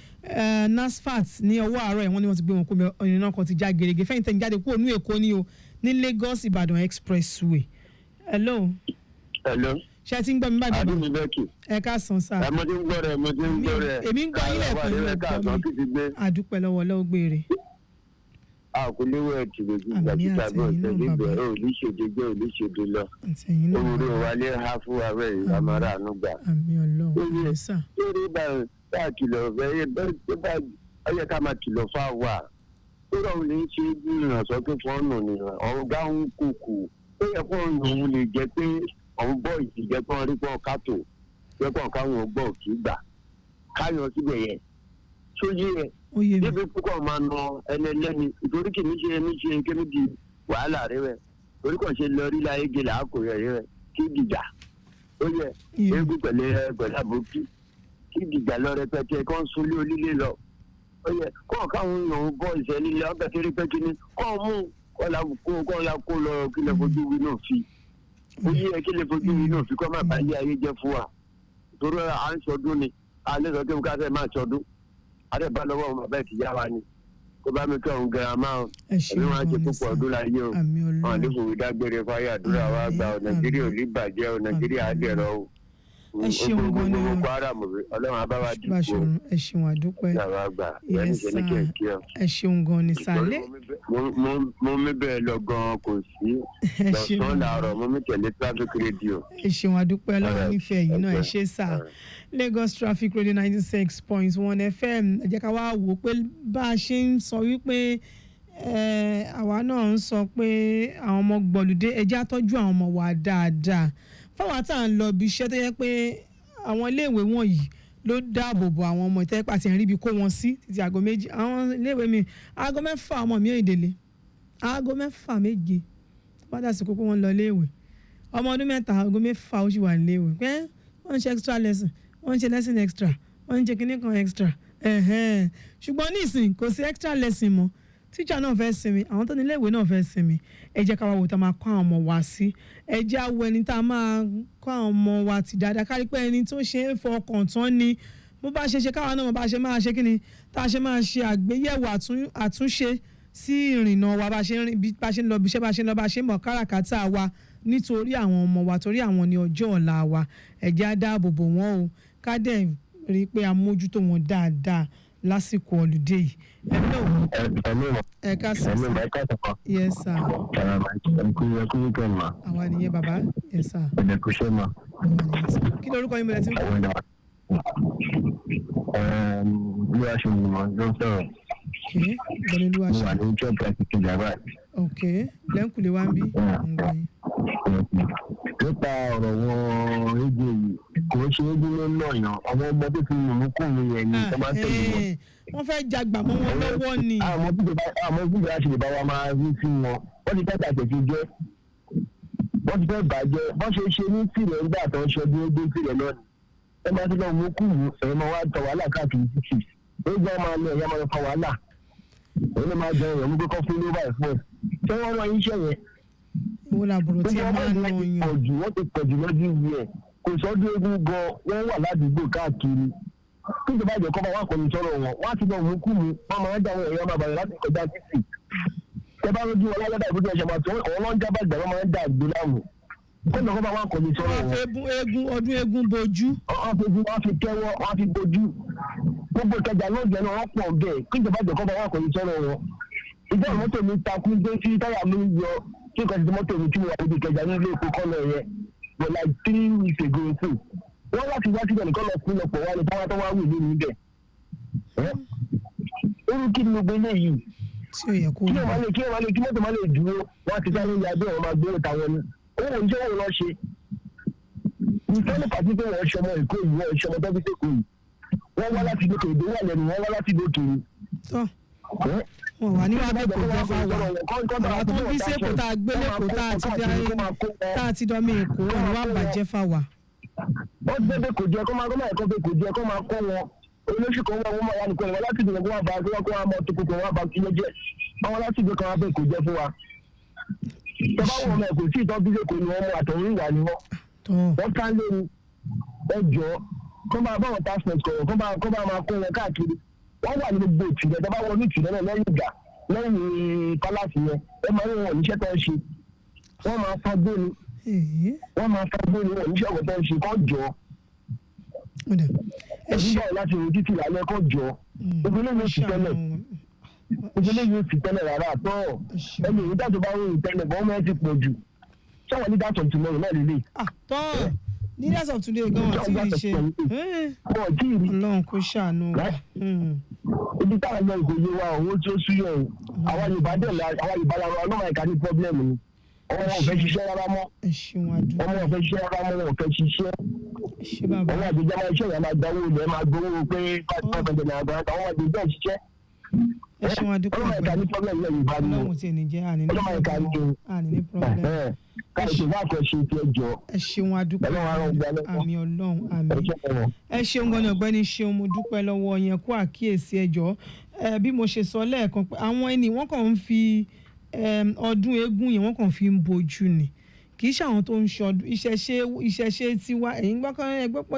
NASFAT ní ọwọ́ àárọ̀ ẹ̀ wọ́n ní wọ́n ti gbé wọn kó ìrìnà ọkọ̀ ti já gerege fẹ́yìn tẹ̀ ń jáde kúrò ní Èkó ní o ní Lagos Ìbàdàn expressway. hello. ṣé ti ń gbọ́ mi báyìí bàbá. àdúgbò bẹ́ẹ̀kì. ẹ káàsán sá. mo ti ń gbọ́ rẹ̀. èmi ń gbọ́ yín lẹ́ẹ̀kan ní ọgbọ́n mi àdúpẹ́ lọ́wọ́ lọ́wọ́ gbére. àkúléwò ẹ̀tùrọ̀ ju gbàgbà bọ̀ ṣẹ̀lẹ̀ olùṣèdè olùṣèdè lọ. òwúrò wálé ha fún wa rẹ̀ ìyàmọ́ra àánú gbà. àmì Ọlọ́run sá. lórí bá kìlọ̀ bẹ́ẹ̀ ọyẹ ká máa kìlọ̀ fún àwa. ó rọrùn ní ṣe bí ìrànṣọ́ tó fọ́ọ̀nù nìyẹn ọ̀gá ń kúkú ó yẹ kó òun lè jẹ́ pé àwọn bọ́ọ̀sì jẹ́ kó rí pọ́n kátó jẹ́ pọ́n káwọn gbọ́ kì í gbà káyọ̀ síbẹ̀ yẹn sóyè yẹn níbi púpọ̀ máa nà ẹlẹ́lẹ́ni ìtorí kì í ṣe kémi di wàhálà rẹ rẹ torí kàn ṣe lọ rí láyé gèlè àkòyẹ rẹ kí dìjà ó yẹ eégún pẹ̀lẹ́ àbókí kí dìjà lọ rẹpẹtẹ kó ń sunlé onílé lọ ó yẹ kó káwọn èèyàn bọ́ ìṣẹ́ líle ọbẹ̀ kéré pé kíní kó mú kó la kó lọ kí lè fojú wí náà fi ó yẹ kí lè fojú wí náà fi kó má bàa lé ayé jẹ́ fún wa torí à ń ṣọdún ni alẹ́ sọ pé ká fẹ́ máa ṣọdún adé bá lọ́wọ́ ọmọ bẹ́ẹ̀ ti yá wa ni kó bá mi kẹ́ òun gẹ̀rẹ́ máa ń ẹ̀mí wọn á ṣe púpọ̀ ọdún láyé o wọn lè fòwé dágbére fáyé àdúrà wa gba ọ Nàìjíríà ò ní bàjẹ́ o Nàìjíríà á dẹ̀rọ̀ o. ẹ ṣeun gan ni o. ọlọ́run abáwá dùn. Báṣọ̀run ẹ ṣeun àdúpẹ́. Yes sir. Ẹ ṣeun gan ni sálẹ̀. mo mi bẹ́ẹ̀ lọ gan kò sí lọ́sàn-án làárọ̀ mo mi tẹ̀lé traffic radio. Ẹ ṣeun àdúpẹ́ lọ́wọ́ nífẹ̀ẹ́ yìí náà ẹ ṣe sà. Lagos Traffic Radio 96.1 FM ẹ jẹ́ ká wá wò pé bá a ṣe ń sọ wípé àwa náà ń sọ pé àwọn ọmọ gbọ̀lùdé ẹ jẹ́ á tọ́jú àwọn ọmọ wa dáadáa fáwọn tá à ń lọ ibi iṣẹ́ tó yẹ pé àwọn iléèwé wọ̀nyí ló dáàbò bo àwọn ọmọ ìtẹ́pẹ́ àti ìrìn ibi kó wọn sí títí aago 2 àwọn iléèwé mi aago 6 ọmọ mi ò ìdèlè aago 6 méje wọ́n dà sí kókó wọn lọ iléèwé ọmọ ọdún 3 aago 6 ó sì wà iléèwé pé wọ́n ń ṣe extra lesson wọ́n ń ṣe lesson extra wọ́n ń ṣe kinní kan extra ṣùgbọ́n nísìn kò sí extra lesson mọ́ tíṣà náà fẹ́ sinmi àwọn tó ní iléèwé náà fẹ́ sinmi ẹ jẹ́ ká wá wò tá a máa kọ́ àwọn ọmọ wa sí ẹ jẹ́ àwọ̀ ẹni tá a máa kọ́ àwọn ọmọ wa ti dáadáa kárí pé ẹni tó ṣe é fọkàn tán ni bó bá ṣe káwa náà bá ṣe máa ṣe kí ni tá a ṣe máa ṣe àgbéyẹ̀wò àtúnṣe sí ìrìnnà wa bá ṣe ń lọ bí iṣẹ́ bá ṣe ń lọ bá ṣe ń mọ̀ káràkátà wa nítorí àwọn ọmọ wa torí àwọn ní ọjọ́ ọ̀la wa ẹ jẹ́ á dáàbò bò wọ́n o ká dẹ̀ rí i pé a mójútó wọn dáadáa lásìkò ọlùdé yìí. Ẹ ká sọ sí. Yes sir. Àwa nìyẹn bàbá. Yes sir. Kí lorúkọ yín bẹ̀rẹ̀ tí ń kọ́? Bí a ṣe mọ̀ ló ń sọ̀rọ̀. Bẹ́ẹ̀ni ló wá ṣe. Mo wà ní church àti Java. Ok, lẹ́ńkùlé wa ń bí. Nípa ọ̀rọ̀ wọn rédíò yìí, kò ń ṣe rédíò ló ń lọ yàn, àwọn ọmọ tó fi mú kùnrin yẹn ni tó máa ń tẹ̀lé wọn. Wọ́n fẹ́ jagbà mọ́ wọn lọ́wọ́ ni. Àwọn bíbí àṣìlè bá wa máa rí sí wọn, wọ́n ti tẹ́tà tẹ̀sí jẹ́, wọ́n ti fẹ́ bàjẹ́, wọ́n ṣe ní tìrẹ̀ nígbà tó ń ṣọdún ojú tìrẹ̀ náà ni. Ẹ máa ti lọ mú kùnrin, ẹ̀rọ máa wá tọ wàhálà káàkiri títì. Ó gbọ́ máa lọ ẹ̀yà máa fa wàhálà. Ó lè máa jẹun ìyẹn mú kókó fún lóba ẹ̀fọ́. Ṣé wọ́n rán iṣẹ́ yẹn? Ìwọ làbúrò tí ẹ máa ń lọ yàn. Wọ́n ti pọ̀jù lọ́dún yìí ẹ̀. Kò sọ́dún eégún gan, wọ́n wà ládùúgbò káàkiri. Kí ìjọba ìjọ kọ́ bá wà kọ́ni sọ̀rọ̀ wọn, wọ́n á ti lọ mú kú mu, wọ́n máa ń dá àwọn èèyàn máa bàrẹ̀ láti kọjá títì. Ṣé bá lójú wọn lọ́dà ìbúdó ẹ̀ṣẹ̀ máa tó àwọn ọlọ́jà bá gbà wọ́n máa ń dá àgbò láàmú. Kí ìjọba bá wà kọ́ni sọ̀rọ̀ wọn. Ọdún eégún bojú. Wọ́n fi kẹ́wọ́, wọ́n fi bojú. Gbogbo ìtajà náà jẹ́ náà wọ́n pọ̀ bẹ́ẹ̀. Kí ìjọba ìjọ kọ́ bá wà kọ́ni sọ̀rọ̀ wọn. Ìjọ mọ́tò mi takú dé sí táyà mi yọ kí nǹkan ti mọ́tò mi tí mo wà níbi ìkẹjà ní ilé epo kọ́lọ̀ yẹn for like 3 weeks ago so wọ́n láti wá síbẹ̀ nìkan lọ fún ọ̀pọ̀ wa ní táwọn tó wá wù ní níbẹ̀. Irú kí ni gbogbo eléyìí? Tí ò yẹ kó wà. Kí mọ́tò máa lè dúró wọ́n ti sáré ní abẹ́ wọn máa gbé òta wọn ni. Owó iṣẹ́ wo lọ ṣe? Ìfẹ́ ní pàtí pé wọ́n ṣọmọ Èkó yìí wọ́n ṣọmọ tó fi ṣèkó yìí. Wọ́n wá láti lókè ìdó wà lẹ́nu wọ́n wá láti lókè yìí. Wọ́n wà ní wàá kò jẹ́ fáwọn àwọn tó ń bí sẹ́kù tá a gbé lẹ́kọ̀ọ́ tá a ti dọ́mí Èkó wọn ni wàá bàjẹ́ fáwa. Wọ́n ti bẹ́ẹ̀ kò jẹ́ kó máa ẹ̀kọ́ pé kò jẹ́ kó máa kọ́ wọn olóṣù kan wọ́n máa wà nìkan ìwọ́n láti dìbò kó wá bá kó wá mọ tukù kó wá bá kí ló jẹ́ àwọn láti dìbò kan wá bẹ́ẹ̀ kò jẹ́ fún wa. Tọ́ba wọn mọ̀ kò sí ìtọ́ bí lẹ́kọ̀ọ́ ni wọ́n mú àtọ̀hún ìwà ni wọ́n. Wọ́n ká lé ní ẹjọ́ kó máa bá wọn task force kọ̀ọ̀ kó máa máa kó wọn káàkiri. Wọ́n wà ní gbogbo ìtìlẹ̀ tọ́ba wọn ní ìtìlẹ̀ náà lẹ́yìn ìgbà lẹ́yìn pálásì yẹn ẹ máa ń wọ̀ níṣẹ́ tó ń ṣe wọ́n máa fagbó ni wọ́n níṣẹ́ ọ̀gọ̀ tó ń ṣe kọ́ jọ ẹ̀sìn báyìí láti ojú títí ìlànà kọ́ jọ ìpínlẹ̀ yóò fi tẹ́lẹ̀ rárá àtọ́ ẹni ìdá tó bá ń rìn tẹ́lẹ̀ bọ́ ọmọ ẹ ti pọ̀ jù sọ́wọ́n ní dáàtọ̀ tì mọ́rin náà lélẹ̀. leaders of today gan wọn tí ì ṣe Ọlọ́run kò ṣàánú. Ibi táwọn ẹgbẹ́ ìkòyè wa owó tí ó súyọ̀ àwọn Yorùbá dẹ̀ àwọn Yorùbá lára ọlọ́mọ ẹ̀ka ní pọ́blẹ́mù ni ọmọ ọ̀fẹ́ ṣiṣẹ́ rárá mọ́ ọmọ ọ̀fẹ́ ṣiṣẹ́ rárá mọ́ ọ̀fẹ́ ṣiṣẹ́ ọmọ àgbèjà máa iṣẹ́ yẹn máa gba owó ilẹ̀ máa gbowó pé 5,000 naira gbọ́n àwọn àgbèjà ṣiṣẹ́ ọlọ́mọ ẹ̀ka ní pọ́blẹ́mù náà Yorùbá ni ọlọ́mọ ẹ̀ka ní pọ́blẹ́mù káàkiri wà kọ́ ṣe ti ẹjọ́ ẹ ṣeun adúpẹ́ àmì Ọlọ́run àmì ẹ ṣeun gan ni ọ̀gbẹ́ni ṣeun mo dúpẹ́ lọ́wọ́ yẹn kó àkíyèsí ẹjọ́ bí mo ṣe sọ lẹ́ẹ̀kan pé àwọn ẹni wọ́n kàn ń fi ọdún eégún yẹn wọ́n kàn fi ń bojú ni kì í ṣe àwọn tó ń ṣọdún ìṣẹ̀ṣe tiwa ẹ̀yin gbọ́kàn ẹgbẹ́ pé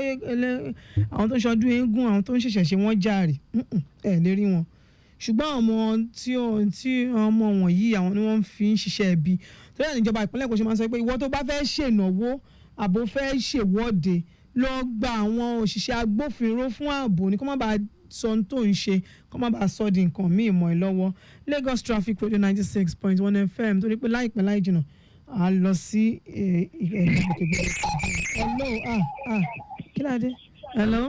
àwọn tó ń ṣọdún eégún àwọn tó ń ṣẹ̀ṣẹ̀ wọ́n jàre ẹ̀ lè rí wọn ṣùgbọ́n àwọn tí ọmọ wọ̀nyí àwọn ni wọ́n fi ń ṣiṣẹ́ ẹbí tó yà níjọba ìpínlẹ̀ Èkó ṣe máa ń sọ pé ìwọ tó bá fẹ́ ṣènáwó àbò fẹ́ ṣèwọ́de lọ gba àwọn òṣìṣẹ́ agbófinró fún ààbò ní kó má bàa sọ ohun tó ń ṣe kó má bàa sọ di nǹkan míì mọ́ ẹ lọ́wọ́. Lagos Traffic Radio 96.1 FM torí pé láìpẹ́ láì jìnnà a lọ sí hello kí ló dé hello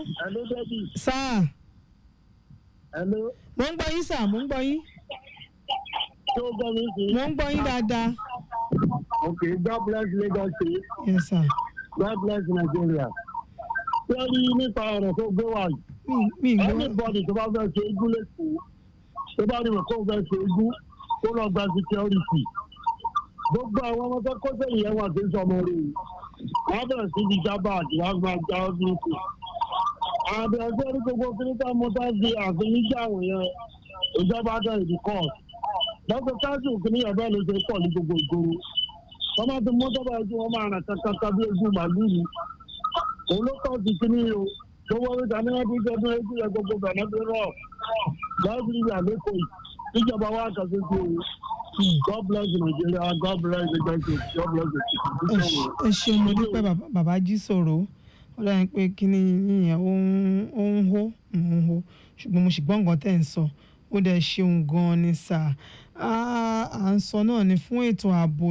sir mo ń gbọ́ yín sir mo ń gbọ́ yín mo ń gbọ́ yín dáadáa. Okay, God bless Lagos State. Yes, sir. God bless Nigeria. Tẹ́lí nípa ọ̀rọ̀ tó gbé wá yìí. Anybody tó bá fẹ́ ṣe igún lẹ́kọ̀ọ́, tó bá rí wọn kó fẹ́ ṣe igún, kó lọ gba security. Gbogbo àwọn ọmọ tó kó sẹ́yìn yẹn wà sí sọmọ rẹ̀ yìí. Wọ́n bẹ̀rẹ̀ sí ibi jábà àti wọ́n máa já ọdún sí. Àbẹ̀rẹ̀ sí orí gbogbo kíníkà mọ́tà fi àfihàn ìjà àwọn yẹn. Ìjọba dẹ̀ ìdí kọ́ọ̀tù. Lọ́sọ̀ káàsì òkìní ẹ̀bẹ́ ló ṣe pọ̀ ní gbogbo ìgboro. Wọ́n máa ti mú tọ́ba ẹjú wọn máa rìn kankan bí ojú màlúù ni. Òun ló kọ́ sí kíní o. Gbogbo oríta ní wọ́n fi jẹ́ bí ojú yẹn gbogbo bẹ̀rẹ̀ bí rọ̀. Lọ́sì ìyá lẹ́kọ̀ọ́ yìí. Ìjọba wa kà sí sí o. God bless Nigeria. God bless the country. God bless the people. Ẹ ṣeun mo dúpẹ́ bàbá jí sọ̀rọ̀. Ó dáa pé kíní yìnyín ó ń hó ṣùgbọ́n mo sì gbọ́ nǹkan tẹ́ ń sọ. Ó dẹ̀ ṣeun gan-an ni sáà. À ń sọ náà ni fún ètò ààbò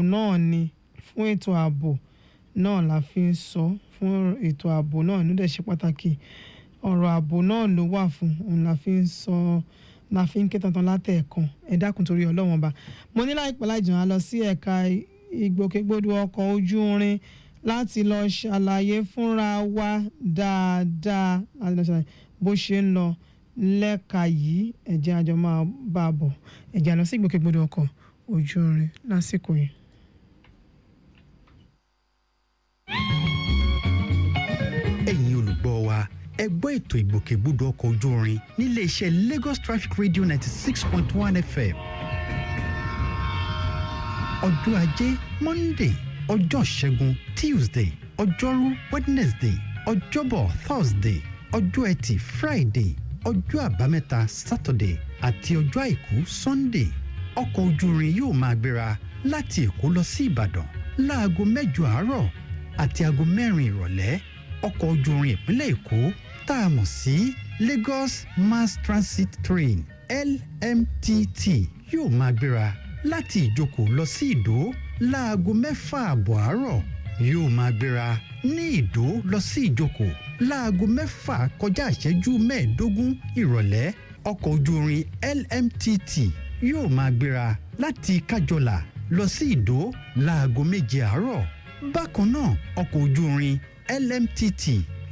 náà la fi ń sọ fún ètò ààbò náà ló dẹ̀ ṣe pàtàkì ọ̀rọ̀ ààbò náà ló wà fún òun la fi ń sọ la fi ń ké tantan látẹ̀ẹ̀kan ẹ dákun torí Ọlọ́run ọba mo ní láìpẹ́ láì jìnnà lọ sí ẹ̀ka ìgbòkègbodò ọkọ̀ ojú irin láti lọ ṣàlàyé fúnra wa dáadáa bó ṣe ń lọ lẹ́ka yìí ẹ̀jẹ̀ àjọ máa bá a bọ̀ ẹ̀jẹ̀ àlọ́ sí ìgbòkègbodò ọkọ̀ ojú irin lásìkò yìí. ẹ̀yin olùgbọ́ wa ẹ gbọ́ ètò ìgbòkègbodò ọkọ̀ ojú irin nílé iṣẹ́ Lagos Traffic Radio 96.1 FM. ọjọ́ ajé Monday ọjọ́ ṣẹ́gun Tuesday ọjọ́rú Wednesday ọjọ́bọ̀ Thursday ọjọ́ ẹtì Friday ọjọ́ àbámẹ́ta Saturday àti ọjọ́ àìkú Sunday ọkọ̀ ojú irin yóò máa gbéra láti Èkó lọ sí Ìbàdàn láago 8 àárọ̀ àti aago 4 ìrọ̀lẹ́ ọkọ̀ ojú irin ìpínlẹ̀ Èkó tá a mọ̀ sí Lagos Mass Transit Train LMTT yóò máa gbéra láti Ìjókòó lọ sí Ìdó láago 6 àárọ̀ yóò máa gbéra ní Ìdó lọ sí Ìjókòó láago 6 kọjá ìṣẹ́jú 15 ìrọ̀lẹ́ ọkọ̀ ojú irin LMTT yóò máa gbéra láti Kájọlà lọ sí Ìdó láago 7 àárọ̀ bákan náà ọkọ̀ ojú irin LMTT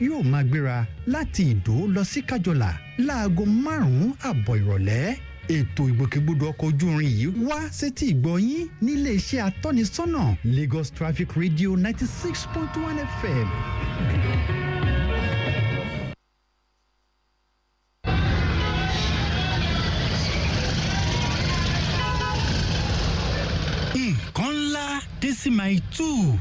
yóò máa gbéra láti Ìdó lọ sí Kájọlà láago 5 ìrọ̀lẹ́ ètò ìgbòkègbodò ọkọ̀ ojú irin yìí wá sétí ìgbọ́ yín nílé iṣẹ́ atọ́nisọ́nà Lagos Traffic Radio 96.1 FM. nǹkan ńlá dé sí my 2.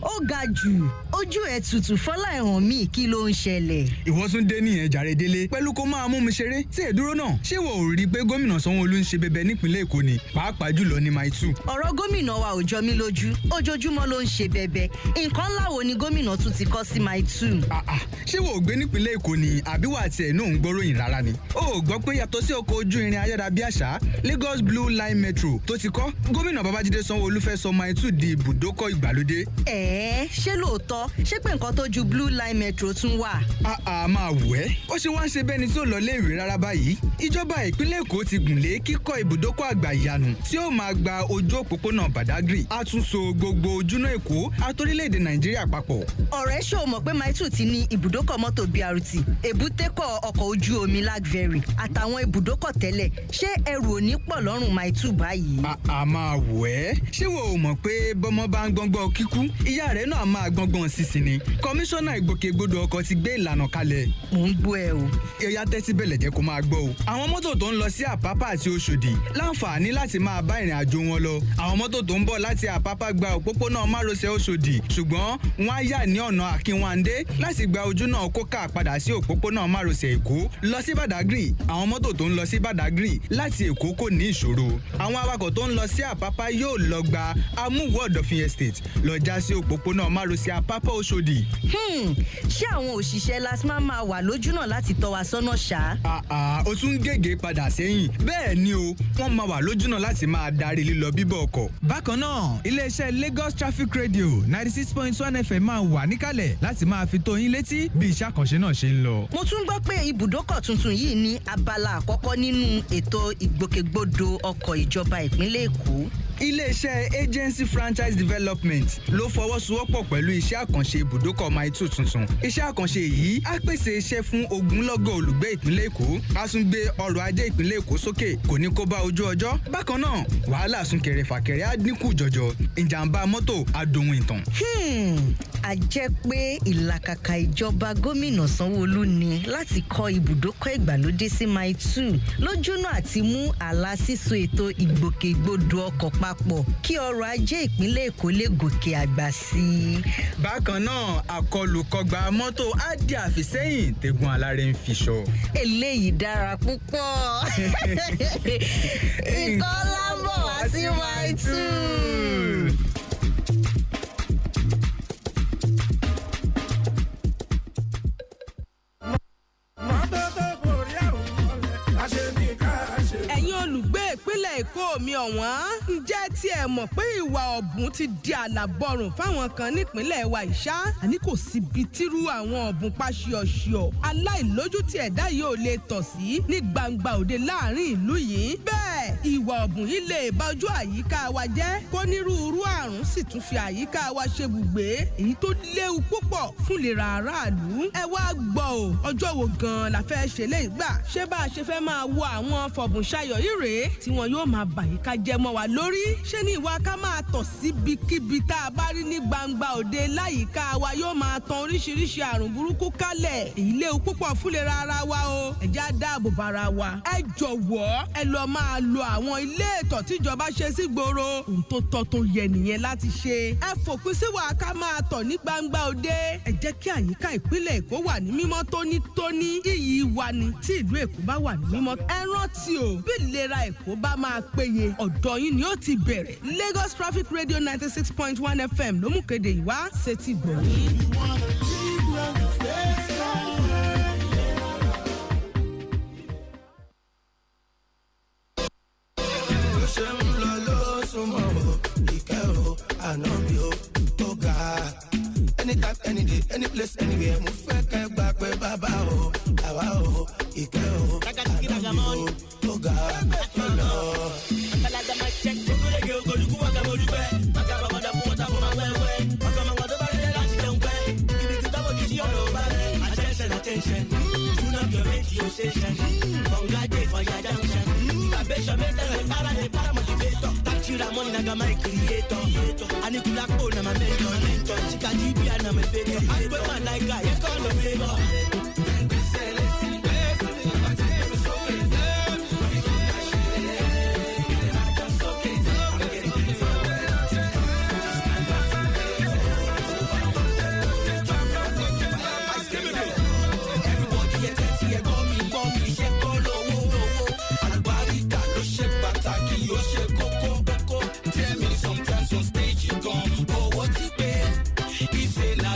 ó ga jù ojú ẹ̀ tutù fọlá ẹ̀hàn mi kí ló ń ṣẹlẹ̀. ìwọ tún dé nìyẹn jàre délé pẹ̀lú kó máa mú mi ṣeré tí èdúró náà ṣé wò ó rí i pé gómìnà Sanwó-Olú ń ṣe bẹbẹ nípìnlẹ̀ Èkó ni pàápàá jùlọ ní my 2. ọ̀rọ̀ gómìnà wa ò jọ mí lójú ojoojúmọ́ ló ń ṣe bẹbẹ nǹkan ńlá wo ni gómìnà tún ti kọ́ sí my 2. ṣé wò ó gbé nípìnlẹ̀ Èkó ni àbí wà tiẹ̀ náà ń gbọ́ròyìn rárá ni. ó gbọ́ pé yàtọ̀ sí ọkọ̀ ojú irin ayárabíàṣá Lagos Blue Line Metro tó ti kọ́ gómìnà Babájídé Sanwó-Olú fẹ́ sọ my 2 di ibùdókọ̀ ìgbàlódé. ṣé lóòótọ́ ṣé pé nǹkan tó ju Blue Line Metro tún wà. máa wù ẹ́ ó ṣe wá ń ṣe bẹ́ni tí ó lọ léèwé rárá báyìí ìjọba ìpínlẹ̀ Èkó ti gùn lé kíkọ́ ibùdókọ̀ àgbà ìyanu tí ó máa gba ojú òpópónà Badagry àtúnṣe gbogbo ojúná Èkó àtòrílẹ̀-èdè Nàìjíríà papọ̀. ọ̀rẹ́ ṣé o mọ̀ pé my 2 ti ní ibùdókọ̀ mọ́tò BRT èbútékọ̀ ọkọ̀ ojú omi Lagvery àtàwọn ibùdókọ̀ tẹ́lẹ̀ ṣé ẹrù ò ní pọ̀ lọ́rùn my 2 báyìí. máa wù ẹ́ ṣé wo ò mọ̀ pé bọ́mọ bá ń gbọ́ngbọ́n kíkú ìyá rẹ̀ náà máa gbọ́ngbọ́n sísìn ni kọmíṣánná ìgbòkègbodò ọkọ̀ ti gbé ìlànà kalẹ̀. mò ń gbọ́ ẹ o. ẹ̀yà tẹ́tí bẹ̀lẹ̀ jẹ́ kó máa gbọ́ o. àwọn mọ́tò tó ń lọ sí Àpápá àti Òṣòdì láǹfààní láti máa bá ìrìn àjò wọn lọ. àwọn mọ́tò tó ń bọ̀ láti Àpápá gba òpópónà márosẹ̀ Òṣòdì ṣùgbọ́n wọ́n á yà ní ọ̀nà Àkínwándé láti gba ojú náà kókà padà sí òpópónà márosẹ̀ Èkó lọ sí Badagry. àwọn mọ́tò tó ń lọ sí Badagry láti Èkó kò ní ìṣòro. àwọn awakọ̀ tó ń lọ sí Àpápá yóò lọ gba Amúwọ̀ Ọ̀dọ̀fin Estate lọ já sí òpópónà òpópónà márosẹ̀ àpápá Òṣòdì. Ṣé àwọn òṣìṣẹ́ LASTMA máa wà lójúnà láti tọ́ wa sọ́nà ṣá? Ó tún gègé padà sẹ́yìn. Bẹ́ẹ̀ ni o, wọ́n máa wà lójúnà láti máa darí lílọ bíbọ̀ ọkọ̀. Bákan náà, iléeṣẹ́ Lagos Traffic Radio 96.1 FM máa wà níkàlẹ̀ láti máa fi tó yín létí bí iṣẹ́ àkànṣe náà ṣe ń lọ. Mo tún gbọ́ pé ibùdókọ̀ tuntun yìí ní abala àkọ́kọ́ nínú ètò ìgbòkègbodò ọkọ̀ ìjọba ìpínlẹ̀ Èkó. Iléeṣẹ́ Agency Franchise Development ló fọwọ́sowọ́pọ̀ pẹ̀lú iṣẹ́ àkànṣe ibùdókọ̀ Mile 2 tuntun. Iṣẹ́ àkànṣe yìí á pèsè iṣẹ́ fún ogunlọ́gọ̀ olùgbé ìpínlẹ̀ Èkó. A tún gbé ọrọ̀ ajé ìpínlẹ̀ Èkó sókè, kò ní kó bá ojú ọjọ́. Bákan náà, wàhálà súnkẹrẹ fàkẹrẹ á dínkù jọjọ. Ìjàmbá mọ́tò á dohun ìtàn. A jẹ́ pé ìlàkàkà ìjọba gómìnà Sanwó-Olú ni láti kọ́ ibùdókọ̀ ìgbàlódé sí Mile 2 lójúnà àti mú àlà síso ètò ìgbòkègbodò ọkọ̀ papọ̀ kí ọrọ̀ ajé ìpínlẹ̀ Èkó lè gòkè àgbà sí i. Bákan náà, àkọlùkọgbà mọ́tò á di àfisẹ́yìn tẹ̀gùn alárẹ̀ ń fiṣọ. Eléyìí dára púpọ̀. Ìkọ́lá bọ̀ wá sí Mile 2. Ẹ̀yin olùgbé ìpínlẹ̀ Èkó mi ọ̀wọ́n, ǹjẹ́ tí ẹ mọ̀ pé ìwà ọ̀bùn ti di àlàbọ̀rùn fáwọn kan nípínlẹ̀ wa ìṣá? Àní kò síbi tírú àwọn ọ̀bùn paṣíọ̀ṣíọ̀ aláìlójútì ẹ̀dá yìí ò lè tọ̀ sí ní gbangba òde láàrin ìlú yìí. Bẹ́ẹ̀ ìwà ọ̀bùn yìí lè bà ojú àyíká wa jẹ́ kó nírúurú àrùn sì tún fi àyíká wa ṣe bùgbé èyí tó léwu púpọ̀ fún ìlera aráàlú. Ẹ wá gbọ́ o, ọjọ́ wo gan-an la fẹ́ ṣe lè gbà? Ṣé bá a ṣe fẹ́ máa wo àwọn fọ̀bùnṣayọ̀ yìí rèé tí wọn yóò máa bàyíká jẹ́ mọ́ wa lórí? Ṣé ní ìwà ká máa tọ̀ síbikíbi tá a bá rí ní gbangba òde láyìíká wa yóò máa tan oríṣiríṣi àrùn burúkú kálẹ̀? Èyí léwu púpọ̀ fún ìlera ara wa o. Ẹ jẹ́ á dáàbò bara wa. Ẹ jọ̀wọ́ ẹ lọ máa lo àwọn ilé ìtọ̀ tíjọba ṣe sí gbòòrò. Ohun tó tọ́ tó yẹ nìyẹn láti ṣe. Ẹ fòpin sí wa ká máa tọ̀ ní gbangba òde. Ẹ jẹ́ kí àyíká ìpínlẹ̀ Èkó wà ní mímọ́ tónítóní. Iyì wa ni tí ìlú Èkó bá wà ní mímọ́. Ẹ rántí o, bí ìlera Èkó bá máa péye, ọ̀dọ̀ yín ni ó ti bẹ̀rẹ̀. Lagos Traffic Radio 96.1 FM ló mú kéde ìwá sétí gbọ̀nyìn. Anytime, any day, any place, anywhere. Mo fẹ́ kẹ́ gbà pé bàbá o, àwa o, ìkẹ́ o, àná mi o, ó ga, ó lọ. Àgbàlagbà máa jẹ́ gbogbo lè gé ogolùkú wọ́n ká mo dúpẹ́. Màkà bàbá dà fún ọ̀tá fún ma wẹ́wẹ́. Ọkọ̀ ọmọ kan tó bá rẹ̀ láti jẹun pẹ́. Ibi tí tábọ̀ jù sí ọ̀rọ̀ ò bá rẹ̀. Attention. Tune up your radio station. Congratulate for your junction. Vibration meter, para motivator. Touch you the money, naga my creator. Anikula ko na my mentor. Chika jibia na my favorite. I put my like guy, you call the favor.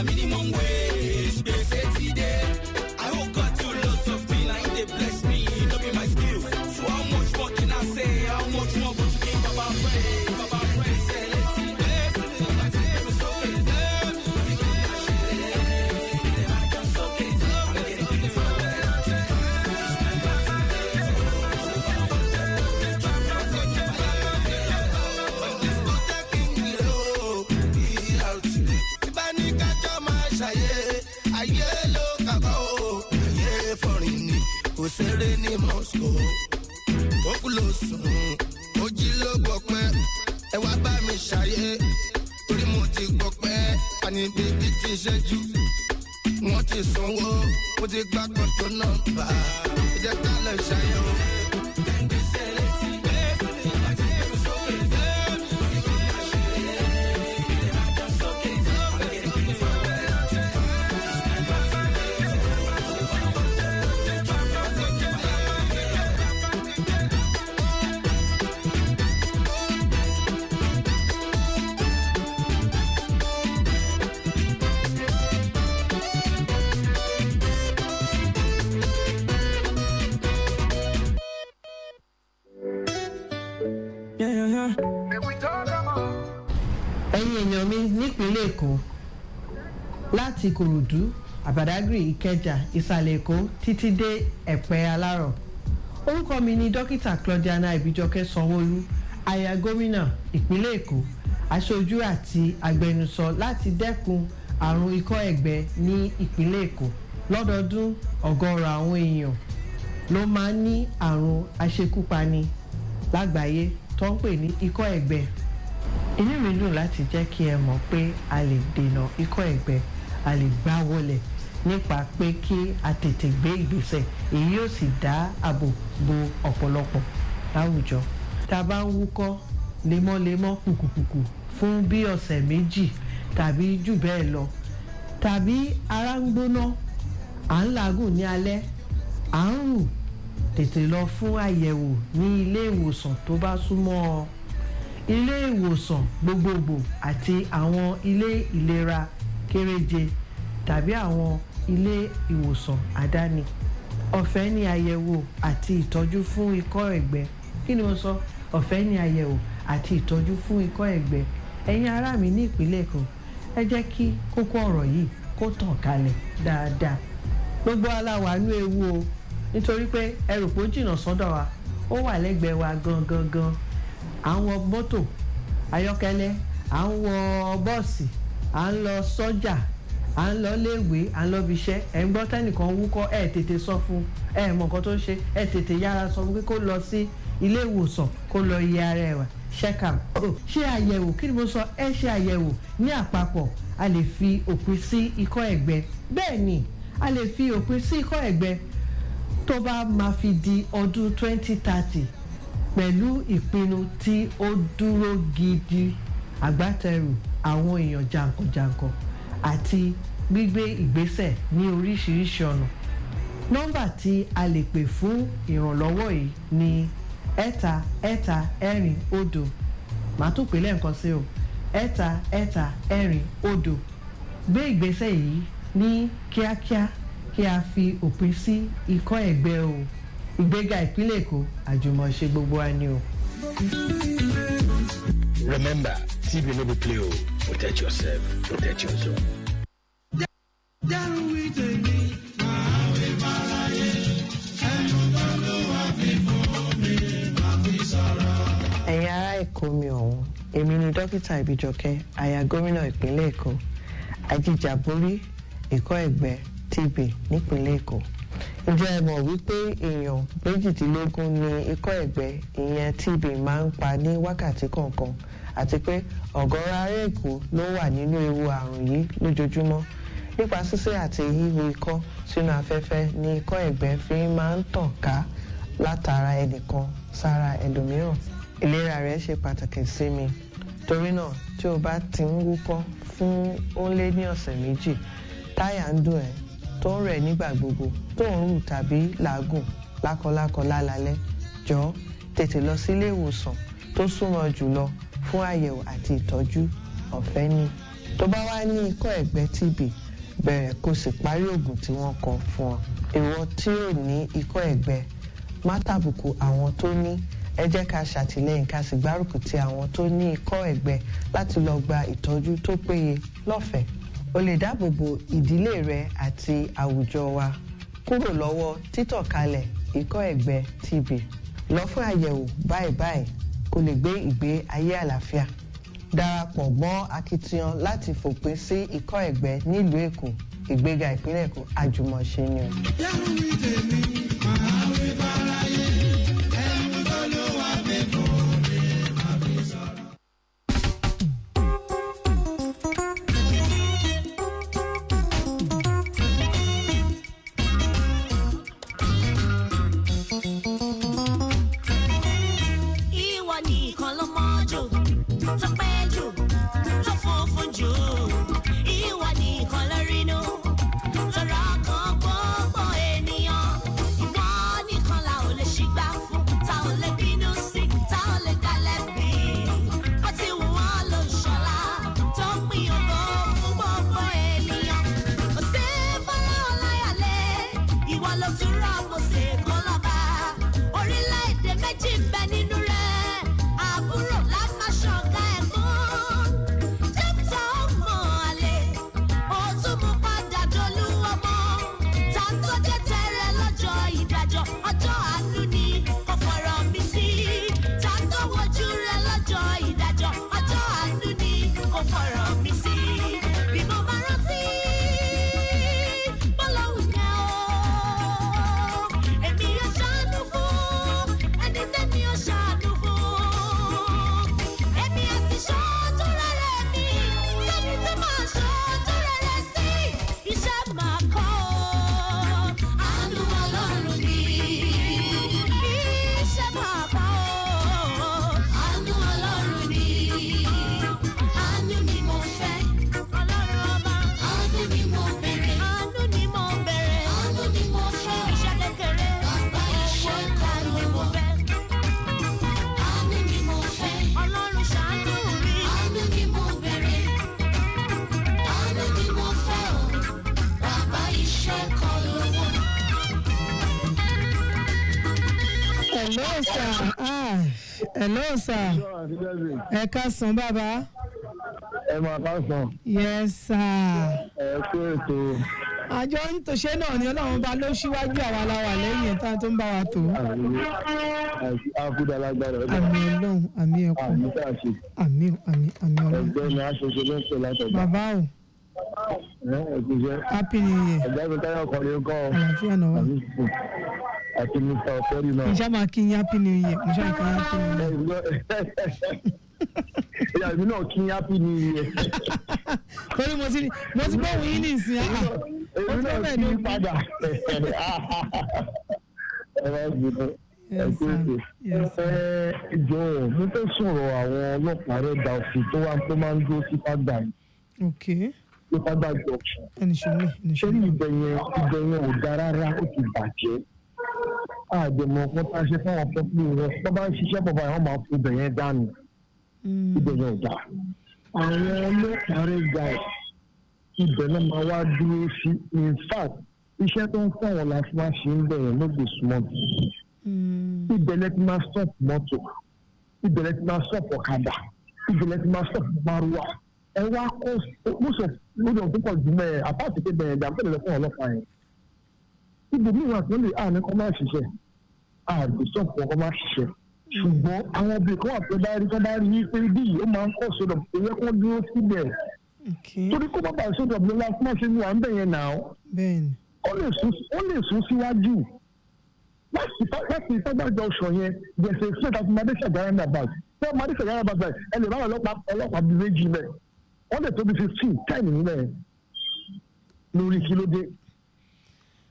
Minimum wage, they say today. I hope God do lots of me, like they bless me, not be my skill. So how much more can I say? How much more go to give Baba praise? Baba praise, say let's see, bless me. My team is okay, them. I'm okay, I'm getting it from where I'm kò ṣeré ní Moscow ó kú ló sùn ó jí ló gbọ́ pẹ́ ẹ wá bá mi ṣàyé torí mo ti gbọ́ pẹ́ àní bíbí ti ṣẹ́jú wọ́n ti sanwó mo ti gbá kọ́tò nọ́mbà ẹ jẹ́ ká lọ ṣàyẹ̀wò. ẹ̀yin èèyàn mi nípínlẹ̀ èkó láti kòròdú àbàdágìrì ìkẹjà ìsàlẹ̀ èkó títí dé ẹ̀pẹ́ alárọ̀ orúkọ mi ni dókítà claudiana ìbíjọkẹ́ sanwó-olú aya gómìnà ìpínlẹ̀ èkó aṣojú àti agbẹnusọ láti dẹ́kun àrùn ikọ́ ẹ̀gbẹ ní ìpínlẹ̀ èkó lọ́dọọdún ọ̀gọ̀ọ̀rọ̀ àwọn èèyàn ló máa ń ní àrùn aṣekúpani lágbàáyé tó ń pè ní ikọ́ ẹ̀gbẹ inú mi dùn láti jẹ́ kí ẹ mọ̀ pé a lè dènà ikọ́ ẹ̀gbẹ a lè gbá wọlé nípa pé kí a tètè gbé ìgbésẹ̀ èyí yóò sì dá ààbò bo ọ̀pọ̀lọpọ̀ láwùjọ tá a bá ń wúkọ́ lemọ́lemọ́ kùkùkùkù fún bí ọ̀sẹ̀ méjì tàbí jù bẹ́ẹ̀ lọ tàbí ara ń gbóná à ń làágùn ní alẹ́ à ń rù tètè lọ fún àyẹ̀wò ní ilé ìwòsàn tó bá súnmọ́ ọ ilé ìwòsàn gbogbogbò àti àwọn ilé ìlera kéréje tàbí àwọn ilé ìwòsàn àdáni ọ̀fẹ́ ní àyẹ̀wò àti ìtọ́jú fún ikọ́ ẹ̀gbẹ kí ni mo sọ ọ̀fẹ́ ní àyẹ̀wò àti ìtọ́jú fún ikọ́ ẹ̀gbẹ ẹ̀yin ará mi ní ìpínlẹ̀ èkó ẹ jẹ́ kí kókó ọ̀rọ̀ yìí kó tàn kálẹ̀ dáadáa gbogbo aláwa nú ewu o nítorí pé ẹrù kó jìnnà sọ́dọ̀ wa ó wà lẹ́gbẹ̀ẹ́ wa gangan à ń wọ mọ́tò ayọ́kẹ́lẹ́ à ń wọ bọ́ọ̀sì à ń lọ sọ́jà à ń lọ léèwé à ń lọ bí iṣẹ́ ẹ̀ ń gbọ́ tẹ́nìkan wúkọ́ ẹ̀ tètè sọ fún ẹ̀ mọ̀ nǹkan tó ń ṣe ẹ̀ tètè yára sọ fún pé kó lọ sí ilé ìwòsàn kó lọ yẹ ara ẹ̀ wá check am ṣe àyẹ̀wò kí ni mo sọ ẹ ṣe àyẹ̀wò ní àpapọ̀ a lè fi òpin sí ikọ́ ẹ̀gbẹ bẹ́ẹ̀ ni a lè fi òpin sí ikọ́ ẹ̀gbẹ tó bá máa fi di ọdún 2030 pẹ̀lú ìpinnu tí ó dúró gidi agbátẹrù àwọn èèyàn jàǹkànjàǹkàn àti gbígbé ìgbésẹ̀ ní oríṣiríṣi ọ̀nà nọ́mbà tí a lè pè fún ìrànlọ́wọ́ yìí ni 8-8-8 màá tún pè lẹ́ẹ̀kan sí o 8-8-8 gbé ìgbésẹ̀ yìí ní kíákíá kí a fi òpin sí ikọ́ ẹ̀gbẹ o ìgbéga ìpínlẹ̀ èkó àjùmọ̀ṣe gbogbo wa ni o. Remember, TB no be play o. Protect yourself, protect your zone. ẹ̀yin ará èkó mi ọ̀hún èmi ni dókítà ìbíjọkẹ́ aya gómìnà ìpínlẹ̀ èkó ajíjàborí ikọ́ ẹ̀gbẹ TB nípínlẹ̀ èkó ǹjẹ́ ẹ mọ̀ wípé èèyàn méjìdínlógún ni ikọ́ ẹ̀gbẹ ìyẹn TB máa ń pa ní wákàtí kọ̀ọ̀kan àti pé ọ̀gọ̀rọ̀ ará èkó ló wà nínú ewu àrùn yìí lójoojúmọ́ nípa sísẹ́ àti híhu ikọ́ sínú afẹ́fẹ́ ni ikọ́ ẹ̀gbẹ fi máa ń tàn ká látara ẹnìkan sára ẹlòmíràn ìlera rẹ ṣe pàtàkì sí mi torí náà tí o bá ti ń wúkọ́ fún ó lé ní ọ̀sẹ̀ méjì táyà ń dùn ẹ́ tó ń rẹ̀ nígbà gbogbo tó ń rù tàbí làágùn lákọlákọ lálálẹ́ jọ̀ọ́ tètè lọ sílé ìwòsàn tó súnmọ́ jùlọ fún àyẹ̀wò àti ìtọ́jú ọ̀fẹ́ ni tó bá wá ní ikọ́ ẹ̀gbẹ TB bẹ̀rẹ̀ kó sì parí oògùn tí wọ́n kọ fún ọ ìwọ tí ò ní ikọ́ ẹ̀gbẹ má tàbùkù àwọn tó ní ẹ jẹ́ ká ṣàtìlẹ́yìn ká sì gbárùkù ti àwọn tó ní ikọ́ ẹ̀gbẹ láti lọ gba ìtọ́jú tó péye lọ́fẹ̀ẹ́ o lè dáàbòbò ìdílé rẹ àti àwùjọ wa kúrò lọ́wọ́ títọ̀kalẹ̀ ikọ́ ẹ̀gbẹ TB lọ fún àyẹ̀wò báyìí kó lè gbé ìgbé ayé àlàáfíà darapọ̀ mọ́ akitiyan láti fòpin sí ikọ́ ẹ̀gbẹ nílùú èkó ìgbéga ìpínlẹ̀ èkó àjùmọ̀ṣe ni o. Ìwọ nìkan sir. Hello, sir. Ẹ káàsán bàbá. Ẹ máa káàsán. Yes, sir. Ẹ kú ètò. Àjọ nítòṣe náà ni Ọlọ́run bá ló ṣíwájú àwa láwà lẹ́yìn ẹ̀ta tó ń bá wa tó. Àkúdàlágbára ọ̀dọ́. Àmì Ọlọ́run, àmì ẹ̀kọ́. Àmì tá a ṣe. Àmì Ọlọ́run. Ọ̀gbẹ́ni aṣoṣo ló ń pè látọ̀gbà. Bàbá o. Happy New Year. Ọ̀gá mi táyọ̀ kan lè kọ́ ọ. Àlàáfíà náà wà. Àti Mr. Ọ̀fẹ́rì náà. Mo ṣáà máa kí yín Happy New Year. Mo ṣáà kí yín Happy New Year. Ìyá mi náà kí Happy New Year. Torí mo ti gbọ́ òun yín ní ìsìn àá. Èmi náà kí padà. Ẹ máa ń gbìdọ̀. Ẹ kú ètò. Ìjọ mo fẹ́ sọ̀rọ̀ àwọn ọlọ́pàá rẹ̀ dà òfin tó máa ń dúró sí Fágbà yìí. Okay. Ní Fágbà junction. Ẹni ṣọlẹ̀. Ṣé ní ìbẹ̀yẹn ò dáa rárá ó ti bàjẹ́? Àdèmọ̀ kan tá a ṣe fún àwọn pọ́pì rẹ̀ tó bá ń ṣiṣẹ́ bọ̀ báyìí wọ́n máa fi ìbẹ̀yẹn dànù. Ìbẹ̀yẹn ò dáa. Àwọn ọlọ́pàá rẹ̀ ga ibẹ̀ náà máa wá dúró sí. In fact, iṣẹ́ tó ń fún àwọn làfúnwá ṣe ń bẹ̀rẹ̀ lóde súnmọ́. Ìbẹ̀lẹ̀ ti máa stop mọ́tò. Ìbẹ̀lẹ̀ ti máa stop ọ̀kadà. Ìbẹ̀lẹ̀ ti máa stop márùwá. Ẹ wá kó lóde òfin pọ̀ jù mẹ́ẹ̀ àpáàtì pé bẹ̀rẹ̀ ìjà pẹ̀lẹ́ fún ọlọ́pàá yẹn. Ibòmí ìwà tó lè àní kọ́ máa ṣiṣẹ́. Àgbè sọ̀pọ̀ kọ́ máa ṣiṣẹ́. Ṣùgbọ́n àwọn obìnrin kan wà pé bá rí i pé bí yìí ó máa ń kọ́ sódò ìyẹn kó dúró síbẹ̀. Torí kó bá bàa sódò ọ̀bùnú láti máa ṣe ní wà ń bẹ̀ yẹn náà. Ó lè sún síwájú. Láti ìfagbájọ ọ̀ṣọ́ yẹn, gbèsè ṣé ìtàkùn máa dé ṣàgáyà náà báyìí. Tí wọ́n máa dé ṣàgáyà náà báyìí, ẹ lè bá ọlọ́pàá bíi méjì mẹ́. Wọ́n lè tóbi 15, 10 nílẹ̀ lórí kílódé.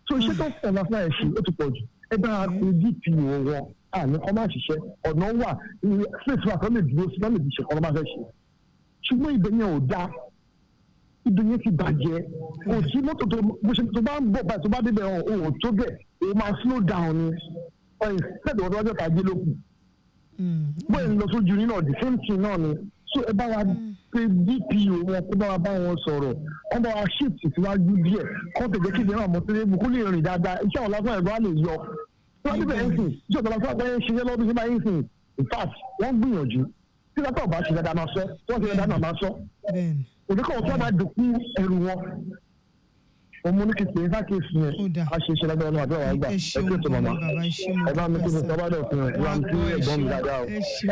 So iṣẹ́ tó ń fẹ́ ọ̀nà fúnra ẹ̀ ṣe ó ti pọ̀ jù. Ẹ bá a pe DPO wọn, àní kọ́ máa ṣiṣẹ́, ọ̀nà wà, fèsì wà tó lè dúró sí, wọ́n lè fi ṣẹ̀kọ́ lọ́ máa fẹ́ ṣe. Ṣùgbọ́n ibẹ̀ yẹn ò dáa. Ibẹ̀ yẹn ti bàjẹ́. Kò sí mọ́tò tó bá ń bọ̀ báyìí tó bá débẹ̀ ò tó bẹ̀, ó máa slow down ni. Ọ̀yìn sẹ́ẹ̀dì wọ́n tó wájú ọ̀tá gbé lókun. Bóyá ń lọ sójú ní náà the same thing náà ni. So ẹ bá wa pe DPO wọn kó bá wa bá wọn sọ̀rọ̀. Wọ́n bá wa shift síwájú díẹ̀. Kọ́ tẹ̀jẹ́ kí ìdíyàn àmọ́ sílé kó lè rìn dáadáa. Iṣẹ́ àwọn lásán ẹ̀gbọ́n á lè yọ. Wọ́n débẹ̀ ń sìn. Iṣẹ́ ọ̀tọ̀ lásán ẹ̀gbọ́n ń ṣiṣẹ́ lọ́dún sí báyìí sìn. In fact, wọ́n gbìyànjú. Tí látọ̀ bá ṣe dáadáa máa sọ. Tí wọ́n ṣe dáadáa náà máa sọ. Òdekọ̀ tí wọ́n máa dùnkú ẹrù wọn. Ọmọ ní kìí ṣe sákèsì yẹn. A ṣe iṣẹ́ lágbára náà àdúrà wà gbà. Ẹ kí ètò màmá. Ẹ bá mi kí ni sábà dọ̀ fún ẹ. Wà á kí ẹ̀gbọ́n mi dáadáa o.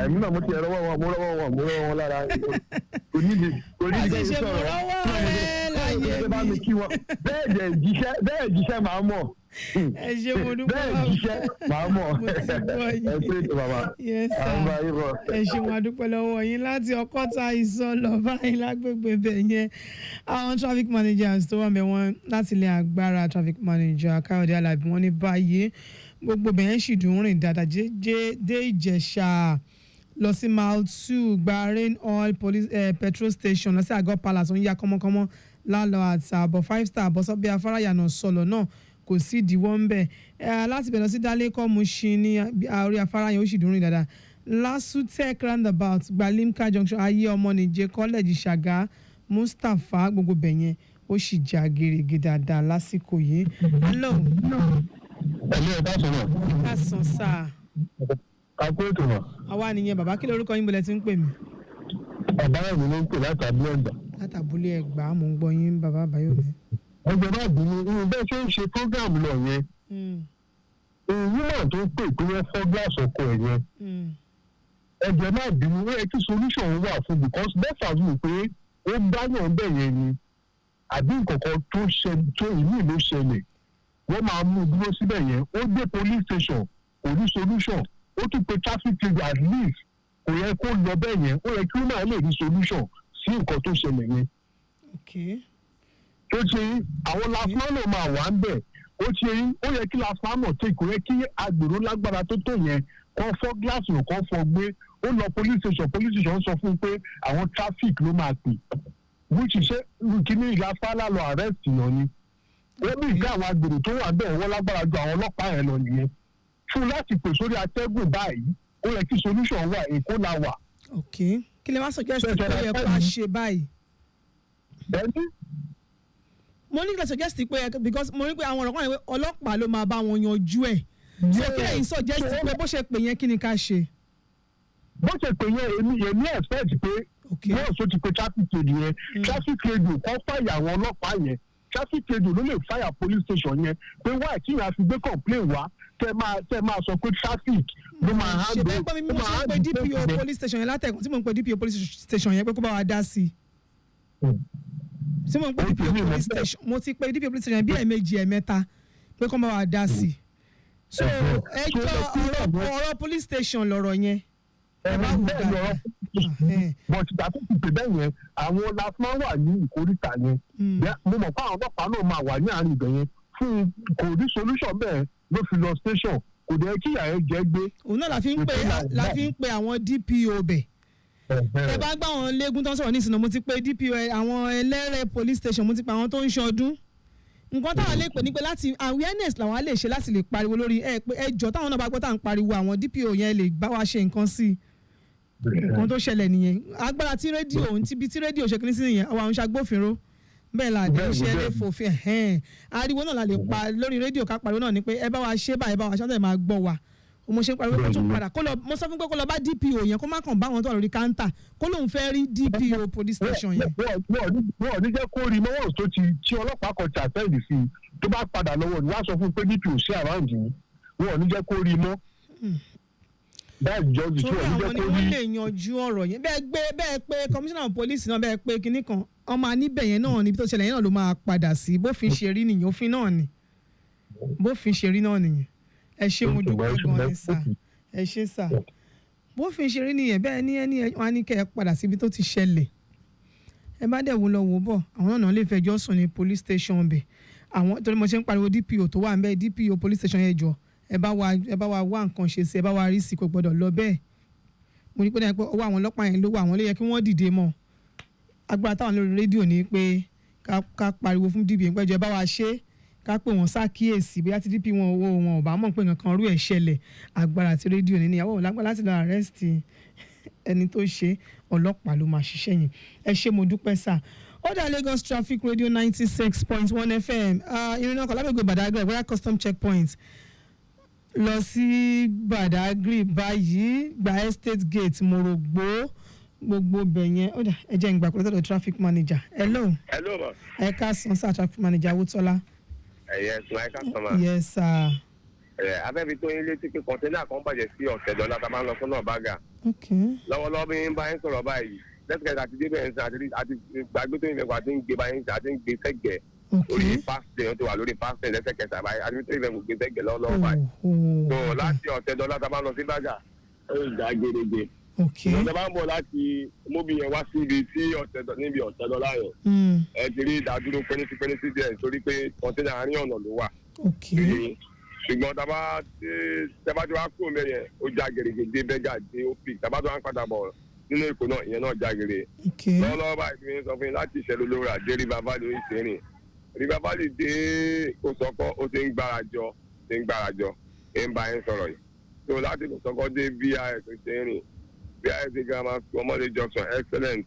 Ẹ̀mí náà mo ti ẹ̀rọ wọ̀ mo rọ́wọ́ wọn lára. Kò nídìí kí n sọ̀rọ̀. Ẹ bá mi kí wọn. Bẹ́ẹ̀ jíṣẹ́ máa mọ̀. Ẹ ṣe mo dúpẹ́ bẹ́ẹ̀ jíṣẹ́ máa mọ̀. Ẹ pé ètò màmá. Ẹ ṣe mo dúpẹ́ lọ́wọ́ yín láti Ọkọ́ta Ìsọlọ̀ báyìí lágbègbè bẹ̀ yẹn. Àwọn traffic managers tó wà mẹ́ wọn láti ilé agbára traffic manager Káyọ̀dé Alábí wọn ní báyìí gbogbo bẹ̀yẹn sì dùn rìn dáadáa dé Ìjẹ̀ṣà lọ sí mile 2 gba rain oil police petrol station lọ sí Àgọ́ Palace ń ya kọ́mọ́kọ́mọ́ lálọ́ àtàbọ̀ 5 star bọ́sọ́ bí afárá yànà sọ̀lọ̀ náà kò sí ìdíwọ́ ń bẹ̀ láti bẹ̀rẹ̀ sí Dálékọ́ Mushin ní orí afárá yẹn ó sì dùn rìn dáadáa LASUTECH roundabout gba Limca junction ayé ọmọnìjẹ college Ṣàgá Mustapha gbogbo bẹ̀yẹn ó sì já gerege dáadáa lásìkò yìí. Hello. Ẹ̀lú ẹ̀ bá sọ̀rọ̀. Ká sàn sáà. Kakó ètò náà. Àwa nìyẹn bàbá kí lórúkọ yín bọ̀lẹ̀ tí ń pè mí. Bàbá mi ló ń pè láti Abúlé Ẹ̀gbá. Láti Abúlé Ẹ̀gbá mò ń gbọ́ yín bàbá Àbáyọ̀mí. Ẹgbẹ́ náà bí ní bẹ́ẹ̀ ṣe ń ṣe program lọ yẹn. Èyí náà tó pè pé wọ́n fọ́ gíláàsì ọkọ̀ ẹ̀ yẹn. Ẹgbẹ́ náà bí ní wọ́n yẹ kí solution wà fún because bẹ́ẹ̀ fàájú pé ó dáyọ̀ bẹ́ẹ̀ yẹn ni àbí nǹkankan tó ìlú ló ṣẹlẹ̀ wọ́n máa mú dúró síbẹ̀ yẹn ó dé police station kò ní solution ó tún pe traffic police at least kò yẹ kó lọ bẹ́ẹ̀ yẹn ó yẹ kí ó náà lè ní solution sí nǹkan tó ṣẹlẹ̀ yẹn. Tó ṣe àwọn lasmano máa wà ń bẹ̀ ó yẹ kí lasmano tó kò yẹ kí agbèrò lágbára tó tó yẹn kọ́ fọ́ gíláàsì ò kọ́ fọ́ gbé ó lọ police station sọ fún un pé àwọn traffic ló máa pè which ṣe kíní ìlàfàlà lọ arrest yàn ni wọ́n bí ìgbà àwọn agbèrò tó wà bẹ́ẹ̀ wọ́n lágbára ju àwọn ọlọ́pàá yẹn lọ nìyẹn fún láti pè sórí atẹ́gùn báyìí ó yẹ kí solution wà Èkó la wà. Kí lè wá suggest pé ó yẹ kó a ṣe báyìí. mo ní kí lè suggest pé because mo rí pé àwọn ọ̀rọ̀ kan yẹn pé ọlọ́pàá ló máa bá wọn yanjú ẹ̀ so kí lẹ́yìn suggest pé bó ṣe pè yẹn kí ni ká ṣe. bó ṣe pè yẹn èmi expect pé wọ́n ṣe ti pe traffic aid yẹn traffic aid kọ́ fàyà àwọn ọlọ́pàá yẹn traffic aid ló lè fàyà police station yẹn pé wáyé kí yẹn a fi gbé complain wá tẹ máa sọ pé traffic ló máa handle. ṣe bẹ́ẹ̀ gbọ́ mi mo ṣe ń pe DPO police station yẹn látẹ̀kùn tí mo ń pe DPO police station yẹn pé kó bá wa dá sí i. tí mo ń pe DPO police station mo ti pe DPO police station yẹn bí ẹ̀ẹ̀mejì ẹ̀ẹ̀mẹ́ta pé kó bá wa dá sí i. so ẹjọ́ ọ̀rọ̀ police station lọ̀rọ̀ yẹn. but àti ìpè bẹ́ẹ̀ yẹn àwọn lásán wà ní ìkórìtà yẹn mo mọ̀ pé àwọn ọlọ́pàá náà máa wà ní àárín ibẹ̀ yẹn fún kò rí solution bẹ́ẹ̀ ló fi lọ station kò dẹ̀ kí ìyá ẹ jẹ́ gbé. òun náà la fi ń pe àwọn DPO bẹ̀. ẹ bá gbà wọn léegun tó ń sọ̀rọ̀ nísìnyí mo ti pe DPO àwọn ẹlẹ́rẹ̀ police station mo ti pe àwọn tó ń ṣọdún. nǹkan táwọn lè pè ní pé láti awareness làwọn á lè ṣe láti lè pariwo lórí ẹjọ́ táwọn náà bá gbọ́ tá à ń pariwo àwọn DPO yẹn lè bá wa ṣe nǹkan sí i nǹkan tó ṣẹlẹ̀ nìyẹn agbára tí rédíò tí rédíò ṣe kìíní sí nìyẹn àwọn aṣàgbófinró bẹ́ẹ̀ la dé iṣẹ́ lè fòfin ariwo náà la lè pa lórí rédíò ká pariwo náà ni pé ẹ bá wa ṣe báyìí ẹ bá wa ṣáà máa gbọ́ wa mo ṣe ń pariwo kó tún padà mo sọ fún pé kó lọ bá DPO yẹn kó má kàn bá wọn tó wà lórí káńtà kó lóun fẹ́ rí DPO police station yẹn. wọ́n ní jẹ́ kó rí mọ́wọ́ tó ti tí ọlọ́pàá kan ti àtẹ́ẹ̀dì sí i tó bá padà lọ́wọ́ ni wọ́n á sọ fún pé DPO sí àráǹdì yìí wọ́n ní jẹ́ kó rí mọ́. torí àwọn ni wọ́n lè yanjú ọ̀rọ̀ yẹn bẹ́ẹ̀ pé commissioner of police náà bẹ́ẹ̀ pé kinní kan ọmọ aníbẹ̀ yẹn náà níbi tó ṣẹlẹ̀ yẹn náà ló máa padà sí bófin ṣe rí nìyẹn òfin náà ni bófin ṣe rí náà nìyẹn ẹ ṣé mo dúpẹ́ gan-an ní sà ẹ ṣé sà bófin ṣe rí nìyẹn bẹ́ẹ̀ ní ẹni wọn á ní kẹ́ ẹ padà síbi tó ti ṣẹlẹ̀ ẹ bá dẹ̀ wò lọ wò bọ̀ àwọn náà lè fẹjọ́ sùn ní police station bẹ̀ àwọn torí mo ṣe ń pariwo DPO tó wà ń bẹ́ẹ̀ DPO police station yẹn jọ ẹ bá wa wá nǹkan ṣe sí ẹ bá wa rí sí kò gbọdọ̀ lọ bẹ́ẹ̀ mo ní pé náà pé ọwọ́ àwọn ọlọ́pàá yẹn ló wà àwọn ló yẹ kí wọ́n dìde mọ́ agbára táwọn lórí rédíò ní pé ká pariwo fún DPO péjọ ẹ bá wa ṣe ká pè wọ́n ṣàkíyèsí bóyá tí DPO wọn ò bá mọ̀ pé nǹkan rú ẹ̀ ṣẹlẹ̀ agbára tí rédíò ní níyàwó lágbára láti lọ arrest ẹni tó ṣe ọlọ́pàá ló máa ṣiṣẹ́ yẹn ẹ ṣé mo dúpẹ́ sà. Order Lagos Traffic Radio 96.1 FM ìrìnà ọkọ̀ lábẹ́gbẹ̀ Badagry Ẹ̀gbẹ́ra custom checkpoint lọ sí Badagry báyìí gba estate gate Morogbo gbogbo bẹ̀yẹn ó dà ẹ jẹ́ ìgbà kúrò traffic manager hello ma. ẹ káàsán sir traffic manager Awótọ́lá. yes ma ẹ káàsán ma. yes sir. abẹ́bi tó yín létí pé kọ́ńténà kan bàjẹ́ sí ọ̀tẹ̀ dọ́là tá a máa ń lọ sọ́nà bága. lọ́wọ́lọ́wọ́ bí n bá yín sọ̀rọ̀ báyìí lẹ́sìkẹ́sì àti débẹ̀ ẹ̀ ń àti gbàgbé tó yín mẹ́kọ̀ọ́ àti ń gbé báyìí àti ń gbé sẹ́gbẹ̀ẹ́ orí pásítẹ̀ ó ti wà lórí pásítẹ̀ lẹ́sẹ̀kẹsì àbáyé àti tó yín mẹ́kọ̀ọ́ gbé sẹ́gbẹ̀ẹ́ lọ́wọ́lọ́wọ́ báyìí. tó láti ọ̀tẹ̀ dọ́là tá a máa ń lọ sí bága ó ń dá gerege. ìjọba bá ń bọ̀ láti móbi yẹn wá sí ibi tí níbi ọ̀tẹ̀ dọ́là yẹn ẹ ti rí ìdádúró pẹ́nísí díẹ̀ torí pé kọ́ńténà àárín ọ̀nà ló wà. ṣùgbọ́n tábà tí wàá kúrò mẹ́yẹn ó já gerege dé bẹ́gà dé ó pì tábà tó wà ń padà bọ̀ nínú èkó náà ìyẹn náà já gere. lọ́wọ́lọ́wọ́ báyìí fi ń sọ fún yín láti ìṣẹ̀lẹ̀ olóra dé River Valley ó ṣe rìn River Valley dé Kòsọ́kọ́ ó ti ń gbárajọ ń bá yín sọ̀rọ̀ yìí. tó láti Kòsọ́kọ́ dé BIS ó ṣe rìn BIS grammar school ọmọdé junction excellent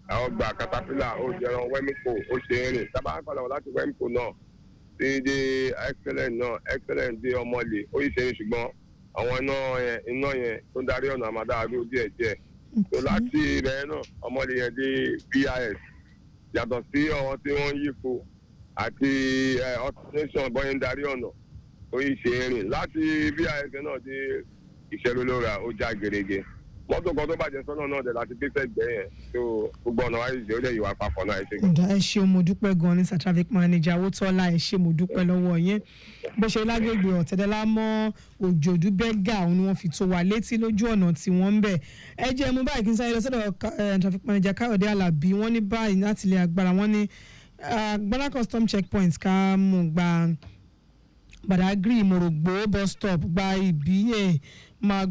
àwọn gba Caterpillar ó jẹran Wemco ó ṣe rìn tábà padà wọ̀ láti Wemco náà dé excellent dé ọmọlè ó yìí ṣe rìn ṣùgbọ́n àwọn iná yẹn tó darí ọ̀nà àmàdáàdó díẹ̀díẹ̀ tó láti ibẹ̀ náà ọmọdé yẹn dé BIS yàtọ̀ sí ọ̀wọ́n tí wọ́n ń yípo àti alternation bọ́yẹ̀ ń darí ọ̀nà tó yìí ṣe rìn láti BIS náà dé ìṣẹ̀lẹ̀ olóra ó já gerege mọ́tò kan tó bàjẹ́ sọ́nà náà dẹ̀ láti gbé sẹ́gbẹ́ yẹn tó gbogbo ọ̀nà wáyé ìṣe ó lè yíwá papọ̀ náà ẹ ṣe. ọ̀dà ẹ ṣé mo dúpẹ́ gan-an ní sir traffic manager Awótọ́lá ẹ ṣé mo dúpẹ́ lọ́wọ́ yẹn bó ṣe lágbègbè ọ̀tẹ̀dẹ́lá mọ́ òjòdú bẹ́gà òun ni wọ́n fi tó wa létí lójú ọ̀nà tí wọ́n ń bẹ̀ ẹ jẹ́ mú báyìí kí n sáré lọ sọ́dọ̀ traffic manager Káyọ̀dé Alábí wọ́n ní báyìí láti ilé agbára wọ́n ní agbára custom checkpoint ká mú gba Badagry Morogbo bus stop gba Ìbíyè máa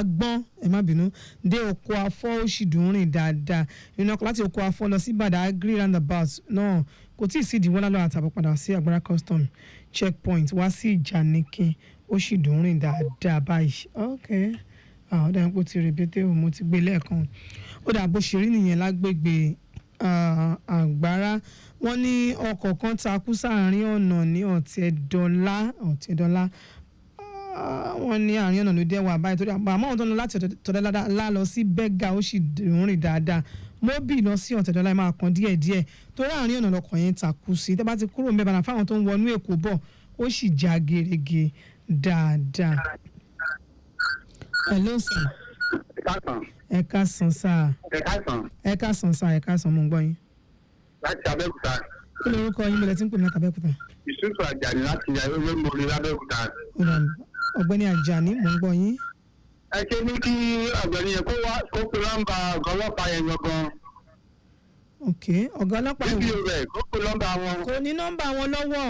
gbọ́n ẹ má bínú dé oko afọ́ ó sì dùn rìn dáadáa ìrìnà ọkọ̀ láti oko afọ́ lọ sí Badagry roundabout náà kò tí ì sí ìdíwọ́ lálọ́ àtàbọ̀ padà sí agbára custom checkpoint wá sí Ìjànikin ó sì dùn rìn dáadáa báyìí ok ó dà pé ó ti rèbété o mo ti gbé lẹ́ẹ̀kan ó dà bó ṣe rí nìyẹn lágbègbè àgbára wọ́n ní ọkọ̀ kan takú sáàrin ọ̀nà ní ọ̀tẹ̀dọ́lá wọ́n ní àárín ọ̀nà ló dé wà báyìí torí àmọ́ àwọn tó ń lọ láti ọ̀tẹ̀dọ́lá lọ sí bẹ́gà ó sì rìn dáadáa mọ́bì lọ sí ọ̀tẹ̀dọ́lá máa kàn díẹ̀díẹ̀ torí àárín ọ̀nà lọkọ̀ yẹn takú sí tẹ́ bá ti kúrò ń bẹ̀ bàná fáwọn tó ń wọnú Èkó bọ̀ ó sì já gerege dáadáa. hello sir. ẹ káàsán sá. ẹ káàsán sá ẹ káàsán mo ń gbọ́ yín. láti Abẹ́òkúta. kí lorúkọ yín bẹ̀rẹ̀ tí ń pè mí láti Abẹ́òkúta. Yusufu Ajani láti ewé mori l'Abẹ́òkúta. ọ̀gbẹ́ni Ajani mo ń gbọ́ yín. ẹ ṣe ní kí ọ̀gbẹ́ni yẹn kó pe nọ́mbà ọ̀gá ọlọ́pàá yẹn gangan. ok ọ̀gá ọlọ́pàá yẹn. fídíò rẹ̀ kó pe nọ́mbà wọn. kò ní nọ́mbà wọn lọ́wọ́.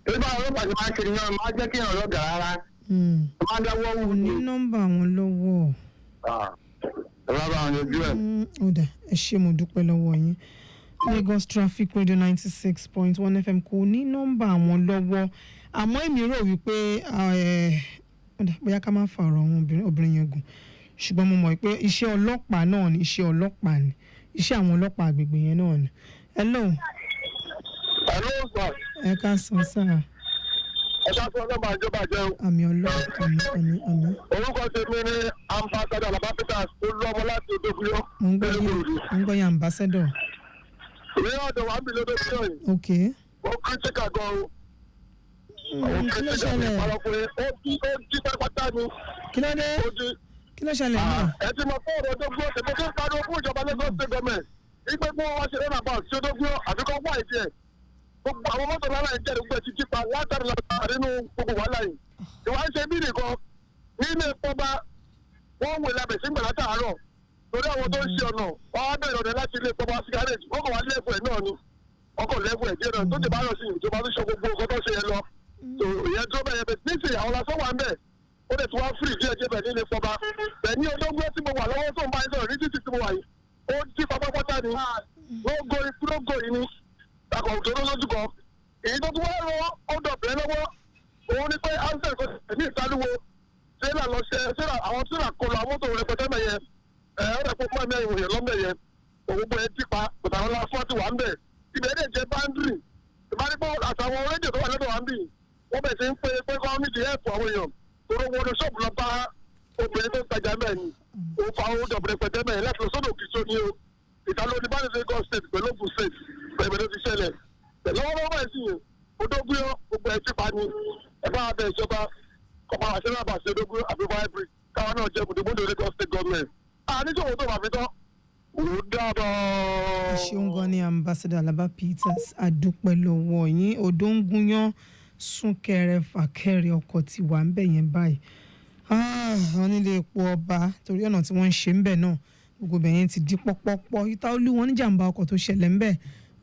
tó bá ọlọ́pàá ti máa ń kiri náà máa jẹ́ kí èèyàn lọ́gàá rárá. máa dáwọ́ wù kò ní nọ́mbà wọn lọ́wọ́. ọlọ́pàá àwọn ojú ẹ̀. ó dà ẹ ṣé mo dúpẹ́ lọ́wọ́ yín. Lagos Traffic Radio 96.1 FM kò ní nọ́mbà wọn lọ́wọ́ àmọ́ èmi rò wípé bóyá ká má fa ọ̀rọ̀ àwọn obìnrin yẹn gùn ṣùgbọ́n mo mọ̀ pé iṣẹ́ ọlọ́pàá náà ni iṣẹ́ ọlọ́pàá ni iṣẹ́ àwọn ọlọ́pàá àgbègbè yẹn náà ni. hello. hello sir. ẹ ká san sáà. ẹ ká sọ ọlọ́pàá ìjọba jẹun. àmì ọlọ́run àmì. orúkọ tèmi ni ambassador Alaba Peters olúọmọ láti Odògúyọ. mo ń gbọ́ yín ambassador. ìwé ọ̀dọ̀ wa ń bí lọ́dọ̀ sí ọ̀yìn. ok. ó kí ṣèkà gan o. kí ló ṣẹlẹ̀? ó jí pátápátá ni. kí ló dé? kí ló ṣẹlẹ̀ náà? ẹ ti mọ fún ọ̀rọ̀ Odògúyọ tèmi tó ń pariwo fún ìjọba Lagos state government. ìgbé fún wọn ṣe rẹ́nà bá sí Odògúyọ àfikún wá ìdí ẹ̀. gbogbo àwọn mọ́tò lára ẹ̀ jẹ́rìí gbé ti jí pa látàrí lọ́sàá nínú gbogbo wàhálà yìí. ìwà ń ṣe bí nìkan nínú ẹ̀pọ̀ bá wọ́n wò lábẹ̀ sí ìgbà látàárọ̀ torí àwọn tó ń ṣe ọ̀nà wọ́n á bẹ̀rẹ̀ ọ̀dẹ láti ilé ìpọ́nbá sí gárèjì wọ́n kàn wá lẹ́fù ẹ̀ náà ni wọ́n kàn lẹ́fù ẹ̀ díẹ̀ náà tó ti bá lọ sí ìjọba tó ṣe gbogbo nǹkan tó ṣe yẹn lọ ìyẹn tó bẹ̀rẹ̀ bẹ̀ nísìnyí àwọn lásán wà ń bẹ̀ ó lè ti wá fìrì díẹ̀ díẹ̀ bẹ̀ nílé ìpọ́nbá bẹ̀ ní Odògúyọ tí mo wà lọ́wọ́ tó ń bá yín sọ̀rọ̀ ní títì tí mo wà yìí ó jí pátápátá ni lógo yìí ni àkọ́ òjòrò lójú kan èyí tó tún wá rọ ọ̀dọ̀ bẹ̀rẹ̀ lọ́wọ́ òun ni pé áńsẹ̀ kò ní ìsálúwo sẹ́là lọ ṣe sẹ́là àwọn sẹ́là kọlu àwọn tó rẹpẹtẹ mẹ́yẹ ọ̀rẹ́ pọ̀ mọ́ ẹ̀mẹ́ ìwòye lọ́mẹ́yẹ òwúgbọ́ ẹ̀ ti pa pàtàkì lásán ti wà ń bẹ̀ ibẹ̀ dẹ̀ jẹ́ báńdìrì ìbánípọ̀ àtàwọn rédíò tó wà lọ́dọ̀ wa ń bì wọ́n bẹ̀ sí ń pé kọ́ nídìí ẹ̀pù àwọn èèyàn tóró wọnú ṣọ́ọ̀bù lọ bá obìnrin tó ń tajà mẹ́ẹ̀ ni òun fa owó dọ̀bù rẹpẹtẹ mẹ́ẹ̀ láti lọ sọ́dọ̀ òkìtó ni o ìtàlóní bá ní Lagos state pẹ̀lú Ògùn state pẹ̀lú ló ti ṣẹlẹ̀ lọ́wọ́lọ́wọ́ báyìí sì yẹn Odògúyọ gbogbo ẹ̀ ti pa ni ẹ bá bẹ ìjọba kọ́pá àṣẹ náà bá ṣe Odògúyọ àbí Vibrary káwọn náà jẹ́ gbòdògbòdò Lagos state government àníjọ̀wọ́ tó máa fi tán òun dábọ̀. ṣeun gan ni ambassador Alaba Peters adúpẹ́ lọ́wọ́ yín Odògúyọ súnkẹrẹ fàkẹrẹ ọkọ̀ ti wà ń bẹ̀ yẹn báyìí wọ́n nílé epo ọba torí ọ̀nà tí wọ́n ń ṣe ń bẹ̀ náà gbogbo bẹ̀ yẹn ti di pọ́pọ́pọ́ ìta olú wọn níjàmbá ọkọ̀ tó ṣẹlẹ̀ ń bẹ̀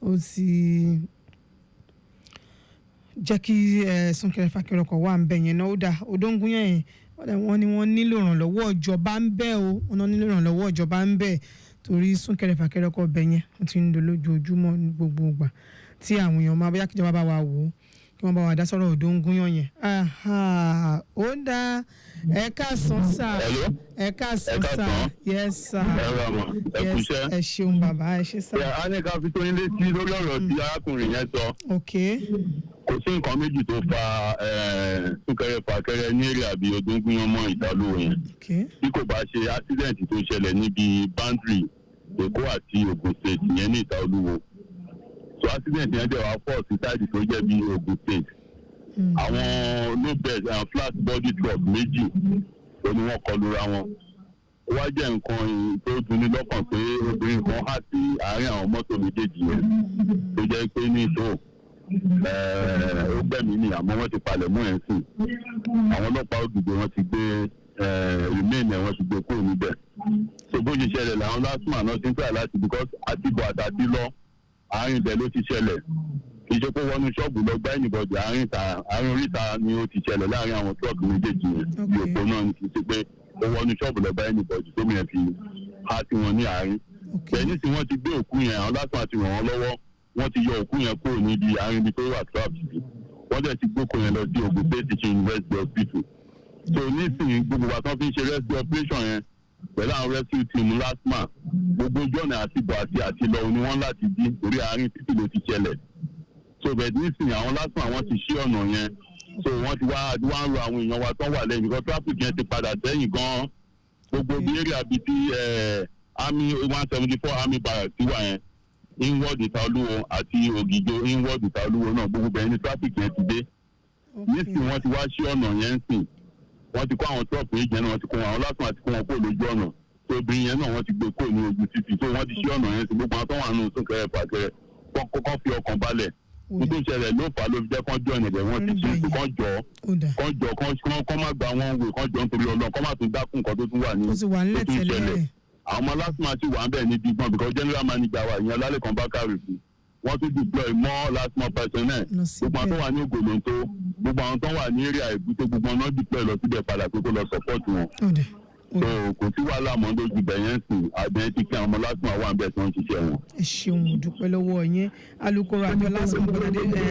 ó ti jẹ́ kí súnkẹrẹ fàkẹrẹ ọkọ̀ wà ń bẹ̀ yẹn náà ó dà Odògúyọ yẹn wọ́n ní wọ́n nílò ìrànlọ́wọ́ ìjọba ń bẹ̀ o wọ́n nílò ìrànlọ́wọ́ ìjọba ń bẹ̀ torí súnkẹrẹ fàkẹrẹ ọkọ̀ bẹ̀ yẹn wọ́n ti ń lò lójoojúmọ́ ní gbogbo ìgbà tí àwọn èèyàn máa bóyá kíjọba bá wa wò ó kí wọ́n bá wa dá sọ̀rọ̀ Odògúyọ yẹn ó dá ẹ káàsán sá ẹ káàsán sá yes sá ẹ ṣeun bàbá ẹ ṣe sá. a ní ká fi tó yín létí lórí ọ̀rọ̀ tí arákùnrin yẹn sọ. kò sí nǹkan méjì tó fa súnkẹrẹ fàkẹrẹ ní èrè àbí Odògúyọ mọ́ ìdálówó yẹn bí kò bá ṣe accident tó ṣẹlẹ̀ níbi boundary Èkó àti Ògùn state yẹn ní Ìta Olúwo so accident yẹn dẹ̀ wá pọ̀ sí táìdì tó jẹ́ bí Ògùn state àwọn low bed and flat body truck méjì ó ní wọ́n kọlu ra wọn ó wá jẹ́ nǹkan tó dunni lọ́kàn pé obìnrin kan há sí àárín àwọn mọ́tò méjèèjì yẹn tó jẹ́ pé ní ìṣó ó gbẹ̀mí ni àmọ́ wọ́n ti palẹ̀ mọ́ ẹ̀ sìn àwọn ọlọ́pàá òdùgbò wọ́n ti gbé remain ẹ̀ wọ́n ti gbé kúrò níbẹ̀ so bó ṣe ṣẹlẹ̀ làwọn lásìmọ̀ náà ti ń tà láti because àtibọ̀ àtàtì lọ àárín ibẹ̀ ló ti ṣẹlẹ̀ kì í ṣe pé wọnú ṣọ́ọ̀bù lọ gbá ẹnìbọ̀dì àárín oríta ni ó ti ṣẹlẹ̀ láàrin àwọn tírọ̀kì méjèèjì yẹn bí òpó náà ni kì í ṣe pé ó wọnú ṣọ́ọ̀bù lọ gbá ẹnìbọ̀dì tó mìíràn fi há sí wọn ní àárín bẹ́ẹ̀ tí wọ́n ti gbé òkú yẹn àwọn lásìmọ̀ àti ràn wọ́n lọ́wọ́ wọ́n ti yọ òkú yẹn kúrò níbi àárín ibi tó wà trapped sí wọ́n dẹ̀ ti gbókò yẹn lọ sí Ògùn State Teaching University Hospital so nísìnyí gbogbo wa tán fi ń ṣe rescue operation yẹn pẹ̀lú àwọn rescue team LASTMA gbogbo ojú ọ̀nà àti ìbọ̀ àti lọ ni wọ́n láti dí orí àárín títì ló ti ṣẹlẹ̀ so bẹ́ẹ̀ nísìnyí àwọn LASTMA wọ́n ti ṣí ọ̀nà yẹn so wọ́n ti wá ń lo àwọn èèyàn wa tó wà lẹ́yìn because traffic yẹn ti padà sẹ́yìn gan-an gbogbo bí area bíi ti army 174 army barracks ti wà yẹn inward Ìtaolúwo àti Ògìjò inward Ìtaolúwo náà gbogbo bẹ́ẹ̀ ni traffic yẹn ti dé nísìnyí wọ́n ti wá ṣí ọ̀nà yẹn sìn wọ́n ti kó àwọn truck méjì yẹn náà wọ́n ti kó àwọn LASTMA àti kó wọn kó lójú ọ̀nà tó obìnrin yẹn náà wọ́n ti gbé kó ní ojú títì tó wọ́n ti ṣí ọ̀nà yẹn sí gbogbo àwọn tó wà nínú súnkẹrẹ fàkẹrẹ kọ́kọ́ fi ọkàn balẹ̀ nítorí ìṣẹ̀lẹ̀ ló fà á ló fi jẹ́ kán jọ ẹ̀nẹ̀dẹ̀ wọ́n ti ṣe é kán jọ kán má gba wọn wè kán jọ nítorí Ọlọ́run kán má tún dákún nǹkan tó tún wà ní tó tún ṣẹlẹ̀ àwọn ọmọ LASTMA sì wà ń bẹ̀ ní dígbọ́n because general manager wa ìyẹn Ọlálẹ́kan Bákàrè fún wọ́n tún deploy more LASTMA personnel gbogbo àwọn tó wà ní Ògòlóńtó gbogbo àwọn tó wà ní area Èbúté gbogbo ọ̀nà deploy lọ síbẹ̀ padà pé kó lọ support wọn so kò sí wàhálà mọ́ lójú bẹ̀yẹn sìn àbẹ̀yẹn ti kí àwọn ọmọ LASTMA wà ń bẹ̀ tí wọ́n ń ṣiṣẹ́ wọn. ẹ ṣeun dúpẹ́ lọ́wọ́ yín alukoro àjọ LASTMA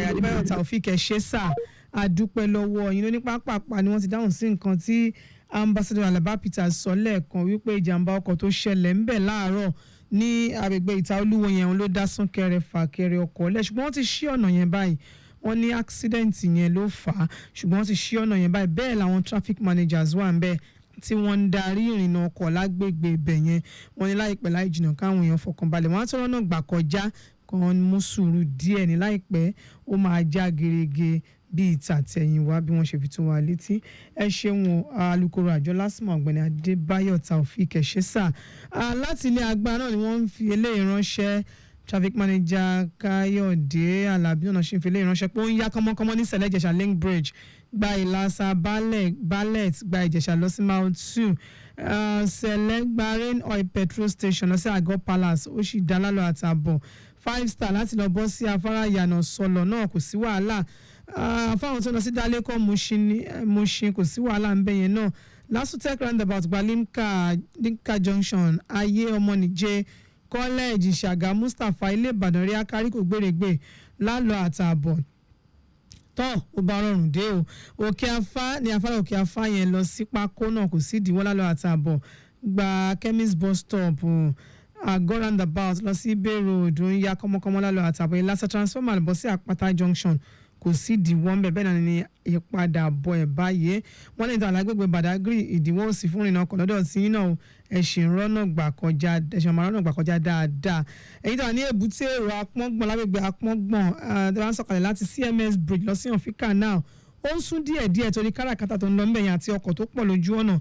Adébáyọ̀ Taofik ẹ ṣé sà àdúpẹ́ lọ́wọ́ yín lóní pápápá ni wọ́n ti dáhùn sí nǹkan tí ambassador Alaba Peters sọ lẹ́ẹ̀kan wípé ìjàmbá ọkọ̀ tó ṣẹlẹ̀ ń bẹ̀ láàárọ̀ ní agbègbè Ìtaolúwo yẹn ló dá súnkẹrẹ fàkẹrẹ ọkọ̀ lẹ̀ ṣùgbọ́n wọ́n ti ṣí ọ̀nà yẹn báyìí wọ́n ní accident yẹn ló fà á ṣùgbọ́n wọ́n ti ṣí ọ̀nà yẹn báyìí bẹ́ẹ̀ làwọn traffic managers wà ń bẹ̀ tí wọ́n ń darí ìrìnnà ọkọ̀ lágbègbè ibẹ̀ yẹn wọ́n ní láìpẹ́ láì jìnnà káwọn èèyàn fọkànbalẹ̀ wọ́n á tọrọ náà gbà kọjá kan mú sùúrù díẹ̀ ní láìpẹ́ ó máa já gerege bíi ìtàtẹ̀yìnwá bí wọ́n ṣe fi tó wa létí ẹ ṣeun alukoro àjọ LASTMA ọ̀gbẹ́ni Adébáyọ̀ Taofik ẹ ṣé sà láti ilé agbára náà ni wọ́n ń fi eléyìí ránṣẹ́ traffic manager Káyọ̀dé Alábí náà ṣe ń fi eléyìí ránṣẹ́ pé ó ń yá kánmọ́kánmọ́ ní Sẹ̀lẹ̀ Ìjẹ̀ṣà link bridge gba Ìlàsà ballet gba Ìjẹ̀ṣà lọ sí Mount 2 Sẹ̀lẹ̀ gba rain oil petrol station lọ sí Àgọ́ Palace ó sì dá lálọ́ àtàbọ̀ 5 star láti lọ bọ́ sí afárá ìyànà sọlọ náà kò sí wàhálà fáwọn tó lọ sí Dálékọ̀ Mushin kò sí wàhálà ń bẹ yẹn náà LASUTECH roundabout gba Limca junction ayé ọmọnìjẹ college Ṣàgá Mustapha ilé Ìbàdàn rí akárí kò gbèrègbè lálọ́ àtàbọ̀ tọ́ ó bá rọrùn dé o òkè afá ní afárá òkè afá yẹn lọ sí pákó náà kò sí ìdíwọ́ lálọ́ àtàbọ̀ gba chemist bus stop Àgọ́ roundabout lọ sí Bay road ń ya kọ́mọkọ́mọ lálọ́ àtàbọ̀ Ìlàsà transformer bọ́ sí Àpáta junction kò sí ìdíwọ́ ń bẹ̀ bẹ́ẹ̀ náà ni ìpadàbọ̀ ẹ̀ báyìí wọ́n lè tàn lágbègbè Badagry ìdíwọ́ òsì fún ìrìnà ọkọ̀ lọ́dọ̀ tí náà ẹ̀sìn rọ́nà gbà kọjá dáadáa èyí tó wà ní Èbúté èrò Apọ́ngbọ̀n lágbègbè Apọ́ngbọ̀n tí wọ́n sọ̀kalẹ̀ láti CMS bridge lọ sí Ọ̀fíkà náà ó ń sún díẹ̀díẹ̀ torí káràkátà tó ń lọ ń bẹ̀yìn àti ọkọ̀ tó pọ̀ lójú ọ̀nà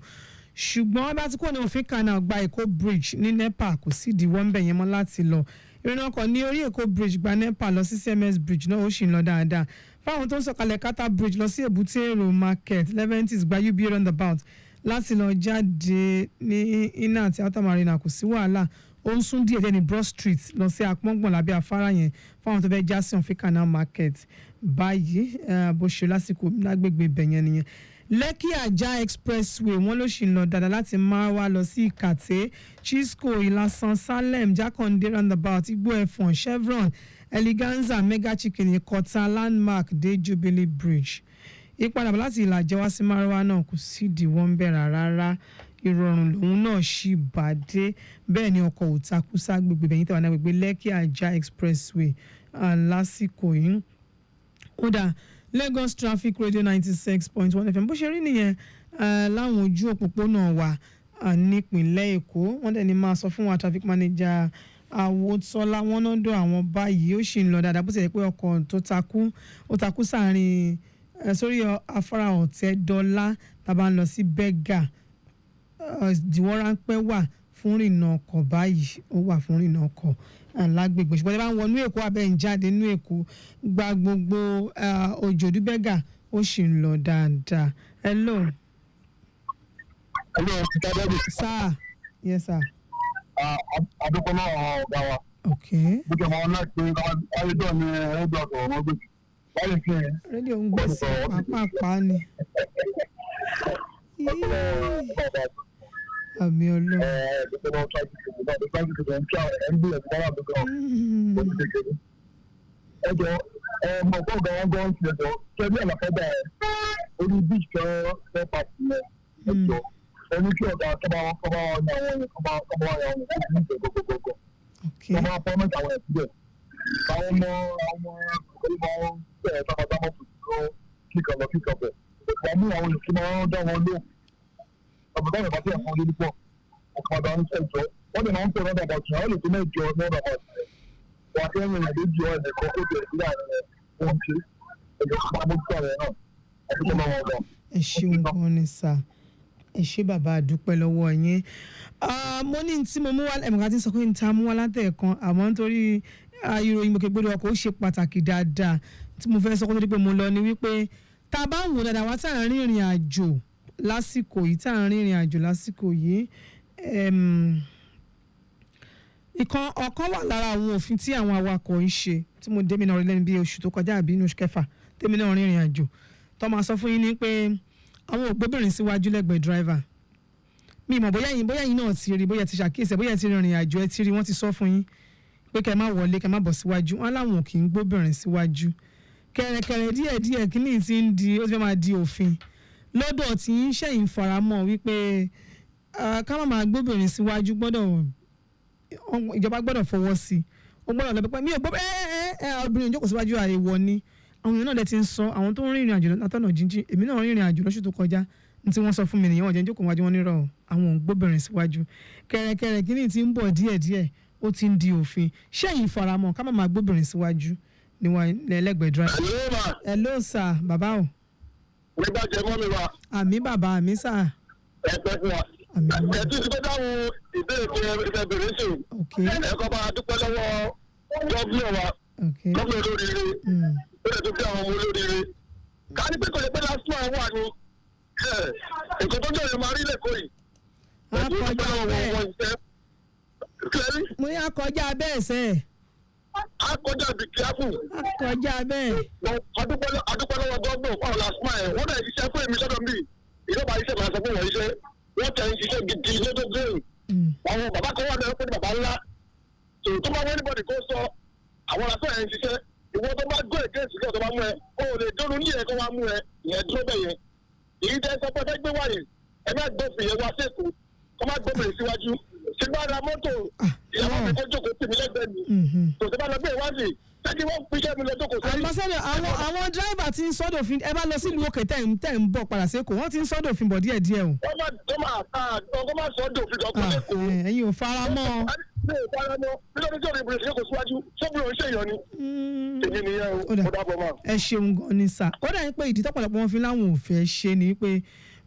ṣùgbọ́n bá ti kó ní Ọ̀fíkà náà gba Èkó bridge ní NEPA kò sí ìdíwọ́ ń bẹ̀yẹn mọ́ láti lọ ìrìnà ọkọ̀ ní orí Èkó bridge gba NEPA lọ sí CMS bridge náà ó sì ń lọ dáadáa fáwọn tó ń sọ̀kalẹ̀ Kata bridge lọ sí Èbúté èrò market Leventis gba UBA roundabout láti lọ jáde ní iná àti outer marina kò sí wàhálà ó ń sún díẹ̀ ní Broad Street lọ sí Apọ́ngbọ̀n lábẹ́ afárá yẹn fáwọn tó fẹ́ já sí Ọ̀fíkà náà market báyìí bó ṣe lásìkò lágbègbè ibẹ̀ yẹn nìyẹn Lẹ́kì Àjà expressway wọ́n ló ṣì ń lọ dáadáa láti Márúwá lọ sí Ìkàtẹ́ Chisco Ìlàsàn Salem Jákàndé roundabout Igbó Ẹ̀fọ̀n Chevron Eleganza Mega Chicken Ìkọ̀tà Landmark dé Jubilee Bridge ìpadàbọ̀ láti Ìlàjẹ wá sí Márúwá náà kò sí ìdíwọ́ ń bẹ̀rẹ̀ rárá ìrọ̀rùn lòun náà ṣì bá dé bẹ́ẹ̀ ni ọkọ̀ ò takú ságbègbè bẹ̀yìn tàwọn agbègbè Lẹ́kì Àjà expressway lásìkò yìí ó dáa Lagos Traffic Radio 96.1 FM bó ṣe rí nìyẹn láwọn ojú òpópónà wa nípìnlẹ̀ Èkó wọ́n dẹ̀ ní máa sọ fún wa traffic manager Àwòtọ́lá wọn náà dọ̀ àwọn báyìí ó sì ń lọ dáadáa bó ti yẹ pé ọkọ̀ tó takú sáàrin sórí afárá Ọ̀tẹ́dọ́lá tàbá ń lọ sí Bẹ́gà ìdíwọ́ ráńpẹ́ wà fún ìrìnnà ọkọ̀ báyìí ó wà fún ìrìnnà ọkọ̀ lágbègbè ṣùgbọ́n tí wọ́n wọnú Èkó abẹ́ ń jáde nínú Èkó gba gbogbo Òjòdú Bẹ́gà ó sì ń lọ dáadáa. Hello. Hello, sir. Yes, sir. Adúpọ̀ náà àwọn ọ̀gá wa. Okay. Bó ṣe máa ń láti pé ayédọ̀ ni rédíò ọ̀sọ̀ ọmọ gbé. Báyìí fi hàn. Rédíò ń gbèsè pàápàá ni. Àmì Ọlọ́run. Ẹjọ́ mọ̀ fún ọ̀gá wọn gan ṣe ẹjọ́ kẹ́bí àlàfẹ́dà orí beach kan fẹ́ pàtì yẹn ẹjọ́ ẹni kí ọ̀gá kọ́ba wọn ní àwọn kọ́ba wọn ní àwọn ní ìjẹ́ gbogbogbò. wọ́n máa fọ́mẹ́tì àwọn ẹ̀sìn àwọn ọmọ tábàtámọ̀ fòtò kíkan lọ kíkan bẹ̀. wọ́n mú àwọn ìkíni wọn dá wọn lóhùn. àbùdá ìbá tí ẹ̀fọn lé nípọ̀ ọ̀padà ń ṣẹ̀jọ́ wọ́n dẹ̀ máa ń pè lọ́dà bàtì àwọn lè tó mẹ́jọ lọ́dà bàtì wọ́n akẹ́yìn rẹ̀ lójú ọ̀ ẹ̀kọ́ tó bẹ̀rẹ̀ sí àárẹ̀ wọn ṣe ẹ̀jọ̀ fún amójútó rẹ̀ náà àti tó máa wọ̀ lọ. ẹ ṣeun gan ni sà ẹ ṣé bàbá àdúpẹ́ lọ́wọ́ yín mo ní tí mo mú wá ẹ̀mọ̀ká tí ń sọ pé níta mú wá látẹ̀ẹ̀kan àmọ́ nítorí ìròyìn gbòkègbodò ọkọ̀ ó ṣe pàtàkì dáadáa tí mo fẹ́ sọ kó tó di pé mo lọ ni wípé tá a bá ń wò dáadáa wá tá à ń rìnrìn àjò lásìkò yìí ọ̀kan wà lára àwọn òfin tí àwọn awakọ̀ ń ṣe tí mo dé mi náà rí lẹ́nu bí oṣù tó kọjá àbí inú oṣù kẹfà tèmi náà rìnrìn àjò tó máa sọ fún yín ni pé àwọn ògbóbìnrin síwájú lẹ́gbẹ̀ẹ́ driver mi mọ̀ bóyá yín náà ti rí bóyá ti ṣàkíyèsí bóyá ti rìnrìn àjò ẹ ti rí wọ́n ti sọ fún yín pé kẹ́ má wọlé kẹ́ má bọ̀ síwájú wọn láwọn kì í gbóbìnrin síwájú kẹ̀rẹ̀kẹ̀rẹ̀ díẹ̀díẹ̀ kíní ti ń di ó ti fẹ́ máa di òfin lọ́dọ̀ tí ń ṣẹ̀yìn faramọ́ wípé ká má máa gbóbìnrin síwájú ìjọba gbọ́dọ̀ fọwọ́ sí ó gbọ́dọ̀ lọ pé mi ò gbọ́ obìnrin ìjókòó síwájú àìwọ̀ ni àwọn èèyàn náà lè ti ń sọ àwọn tó ń rìnrìn àjò látọ̀nà jíjìn èmi náà rìnrìn àjò lóṣù tó kọjá ní tí wọ́n sọ fún mi nìyẹn wọ́n jẹ́ jókòó wájú wọn nírọ̀ àwọn ò ń gbóbìnrin síwájú kẹ̀rẹ̀kẹ̀rẹ̀ kíní ti ń bọ̀ díẹ̀díẹ̀ ó ti ń di òfin ṣẹ́yìn faramọ́ ká má máa gbóbìnrin síwájú níwọ̀n lẹ́lẹ́gbẹ̀ẹ́ drive. hello sir bàbá o. nígbà jẹ mọ́ mi wa. àmì bàbá àmì sà. ẹ pẹ́ fún wa. ẹ̀tún ti fẹ́ dáhùn ìbéèrè tí ẹ bèrè sí. ẹ̀kọ́ bá a dúpẹ́ lọ́wọ́ gọ́ọ̀fúnà wa gọ́ọ̀fúnà olóríire ó lè tó bí àwọn ọmọ olóríire. ká ní pé kò lè pẹ́ lásìmọ̀ ẹ̀ wà ní nǹkan tó jẹ́ ìrìnmọ̀ arílẹ̀ kò yìí. mo ní akọjá bẹ́ẹ̀ sẹ́ẹ̀. akọjá bí kíákù. akọjá bẹ́ẹ̀. adúpẹ́ lọ́wọ́ gọ́ọ̀fúnà fáwọn lásìmọ̀ ẹ̀ wọ́n dẹ̀ iṣẹ́ fún èmi sọ́dọ̀ mi ìjọba iṣẹ́ máa sọ fún wọn iṣẹ́ wọ́n tẹ̀ ń ṣiṣẹ́ gidi lọ́dọ̀ gbẹ̀rù àwọn bàbá kan wà lẹ́yìn pé bàbá ńlá tó bá wọ́n níbọ̀dì kó sọ àwọn aṣọ ẹ̀ ń ṣiṣẹ́ ìwọ tó bá gbọ́ èké ìsìnkú tó bá mú ẹ o ò lè dónú ní ẹ̀ kó wá mú ẹ ìyẹn dúró bẹ́ẹ̀ yẹn èyí tẹ́ sọ pé fẹ́ gbé wáyé ẹ má gbófin yẹn wá sẹ́kù kó má gbófin síwájú ṣé bá ra mọ́tò ìyàwó mi kó jókòó tì mí lẹ́gbẹ̀ẹ́ mi kò sí bá lọ gbé ìwádìí ṣé kí wọ́n fi iṣẹ́ mi lọ jókòó sí. àmọ́sẹ́ni àwọn dírẹ́bà ti ń sọ́dọ̀fin ẹ bá lọ sílùú òkè tẹ̀ ń bọ̀ padà sẹ́kọ̀ọ́ wọ́n ti ń sọ́dọ̀fin bọ̀ díẹ̀díẹ̀ o. wọ́n máa sọ́dọ̀fin lọ́kọ́ lẹ́kọ̀ọ́. ẹ̀yin ò fara mọ́ ọ. mi ò fara mọ́ nítorí tí òrìbìrì ṣe kò síwájú sọ́bùrù ń ṣèyàn ni. èyí nìyẹn o ó dábọ̀ mọ́. ẹ ṣeun gan ni sà ó dà ní pé ìdí tọ́pọ̀lọpọ̀ wọn fi láwọn ò fẹ́ ṣe ni pé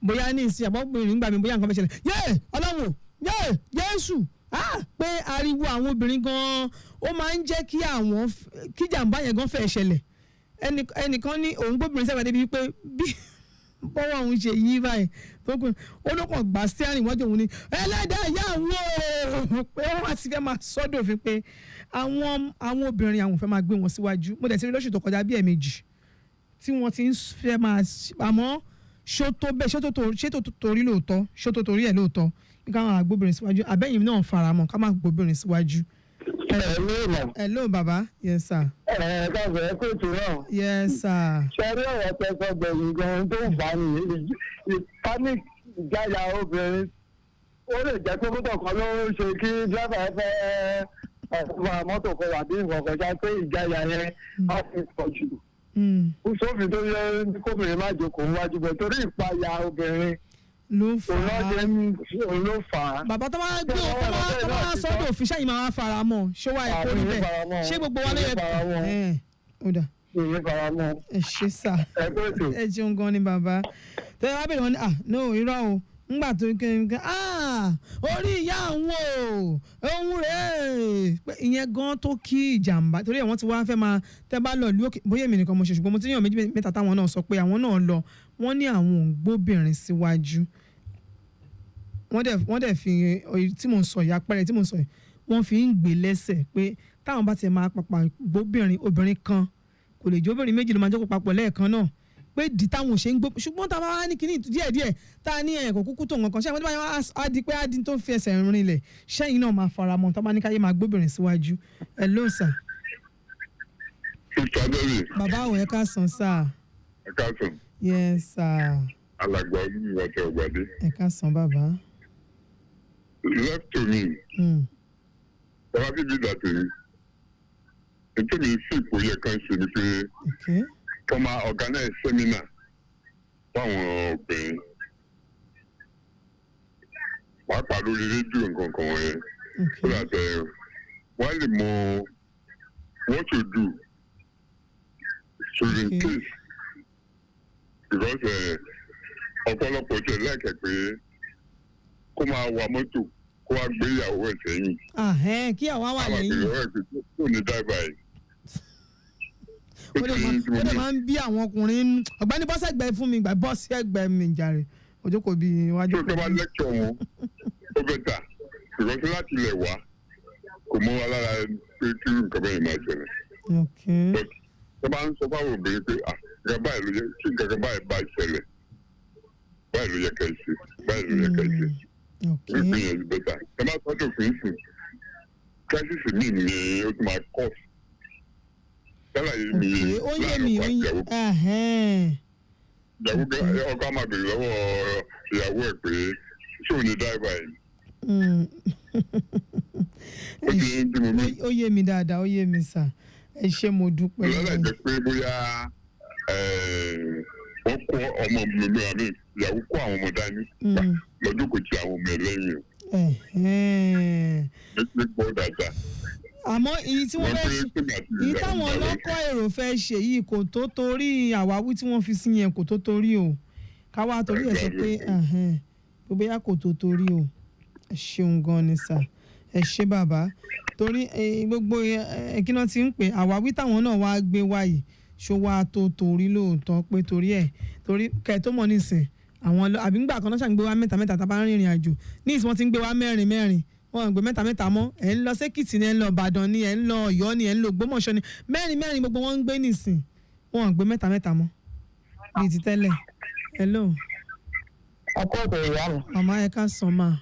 bóyá ní ìsìn àbọ̀gbìnrin nígbà mi bóyá nǹkan fẹ́ ṣẹlẹ̀ yé ọlọ́run yé Jésù pé ariwo àwọn obìnrin gan-an ó máa ń jẹ́ kí jàǹbá yẹn gan fẹ́ ṣẹlẹ̀ ẹnìkan ní òun gbóbìnrin sẹ́wọ̀n débi pé bí bọ́wọ́ òun ṣe yí báyìí ó ló kàn gbà steering wájú òun ni ẹlẹ́dàá ìyá àwọn pé wọ́n ti fẹ́ máa sọ́dọ̀ òfin pé àwọn obìnrin àwọn fẹ́ máa gbé wọn síwájú mo dẹ̀ ti rí lóṣù tó kọjá bí ẹ̀ẹ̀mejì tí wọ́n ti ń fẹ́ máa àmọ́ ṣó tó torí lóòótọ́ ṣó tó torí ẹ̀ lóòótọ́ káwọn agbóbìnrin síwájú abẹ́yìn náà faramọ́ ká má gbóbìnrin síwájú. hello baba yes sir. káàbọ̀ ẹ kó ètò náà. yes sir. sẹ́rí ọ̀rọ̀ tẹ́sán gbẹ̀yìn gan-an tó ń fà á nìyí panic ìjáyà obìnrin ó lè jẹ́ pé mọ́tò kan ló ń ṣe kí dírẹ́fà fẹ́ mọ́tò kan wà bí nǹkan kọjá pé ìjáyà yẹn á ti pọ̀ jù. sófin tó yẹ kóbìnrin má jókòó wájú bẹ̀ torí ìpayà obìnrin ló fà á òun ló fà á. bàbá tó máa gbé tó máa sọ́dọ̀ òfin ṣáà yìí máa fara mọ́ ṣó wà ẹ̀kọ́ níbẹ̀ ṣé gbogbo wa ló yẹ ó dà ẹ ṣe sà ẹ jẹun gan ni bàbá tẹ wá bẹ̀rẹ̀ wọn ni no irọ́ o ńgbà tó kẹ́ orí ìyá àwọn ohun rẹ̀ pé ìyẹn gan tó kí ìjàmbá torí ẹ̀ wọ́n ti wá fẹ́ máa tẹ́ bá lọ lókè bóyá èmi nìkan mo ṣe ṣùgbọ́n mo ti yàn méjì mẹ́ta táwọn náà sọ pé àwọn náà lọ wọ́n ní àwọn ò ń gbóbìnrin síwájú wọ́n dẹ̀ fi tí mo ń sọ yìí apẹ́rẹ́ tí mo ń sọ yìí wọ́n fi ń gbé lẹ́sẹ̀ pé táwọn bá ti máa papà gbóbìnrin obìnrin kan kò lè jẹ́ obìnrin méjì ló máa jókòó papọ̀ lẹ́ẹ̀kan náà pé di táwọn ò ṣe ń gbó ṣùgbọ́n tá a bá wá ní kíní díẹ̀díẹ̀ tá a ní ẹ̀kọ́ kúkú tó nǹkan ṣé àwọn tó bá yẹ á di pé á di tó ń fi ẹsẹ̀ rinlẹ̀ ṣẹ́yìn náà máa fara mọ́ tó bá ní káyé máa gbóbìnrin síwájú ẹ ló sà. bàbá ò ẹ ká sàn sà. ẹ ká sàn. yes sir. alàgbà olúmiwà tẹ ọgbàdé. ẹ ká san bàbá. left to me. bàbá bíbí dàtò mi. ètò mi sì kò yẹ kán ṣe ni pé kọ́ máa organize seminar fáwọn obìnrin. pàápàá lórí rédíò nǹkan kan wọ̀nyẹn. so that wọ́n lè mọ what to do to in case because ọ̀pọ̀lọpọ̀ tẹ̀ lẹ́kẹ̀ẹ́ pé kó máa wa mọ́tò kó wá gbé ìyàwó ẹ̀ sẹ́yìn. kí àwa wà lẹ́yìn. àwọn àgbẹ̀ tó ní dáìbà yìí. ó lè máa ń bí àwọn ọkùnrin ọ̀gbẹ́ni bọ́sì ẹgbẹ́ fún mi bọ́sì ẹgbẹ́ mi jàre ojú kò bí iwájú. tó bá lẹ́kọ̀ọ́ wọn ó bẹ̀ tà ìrọ̀sí láti ilẹ̀ wá kò mọ́ wa lára pé kí nǹkan bẹ́ẹ̀ máa ṣẹlẹ̀. tó bá ń sọ fáwọn obìnrin pé nǹkan báyìí ló yẹ kí nǹkan báyìí bá ṣẹlẹ̀ báyìí ló yẹ ká ṣe báyìí ló yẹ ká ṣe ìgbìyànjú bẹ́tà ẹ má sọ́dọ̀ òfin sùn kírísìsì míì ni ó ti máa kọ́ yálà yìí ni láàrín ọkọ àti ìyàwó ọkọ á máa bèrè lọ́wọ́ ìyàwó ẹ̀ pé ṣé ò ní dáìbà yìí. ó yé mi dáadáa ó yé mi sà ẹ ṣé mo dúpẹ́. lọ́la jẹ́ pé bóyá wọ́n kó ọmọ mi àmì ìyàwó kó àwọn ọmọ dání lọ́dún kò tí àwọn ọmọ ẹlẹ́yìn o. ẹ gbọ́ dáadáa. àmọ́ èyí tí wọ́n fẹ́ ṣe èyí táwọn ọlọ́kọ̀ èrò fẹ́ ṣe yìí kò tó torí àwáwí tí wọ́n fi sí yẹn kò tó torí o káwá torí ẹ̀ sọ pé gbogbo yà kò tó torí o ẹ ṣeun gan ni sà ẹ ṣé bàbá torí gbogbo kí náà ti ń pè àwáwí táwọn náà wá gbé wáyìí ṣó wá tó torí lóòótọ́ pé torí ẹ̀ torí kẹ́ẹ̀tó mọ̀ nísìn àwọn àbí ńgbà kan náà ṣàǹgbé wá mẹ́ta tá a bá ń rìnrìn àjò ní ìsìn wọn ti ń gbé wá mẹ́rin wọn gbé mẹ́ta mọ́ ẹ̀ ń lọ sẹ́kìtì ni ẹ̀ ń lọ ìbàdàn ni ẹ̀ ń lọ ọ̀yọ́ ni ẹ̀ ń lọ ògbómọ̀ṣọ́ ni mẹ́rin gbogbo wọn ń gbé nísìn wọn gbé mẹ́ta mọ́ bíi ti tẹ́lẹ̀ hello. ọkọ òkè ìyá mi. màmá ẹ ká sàn máa.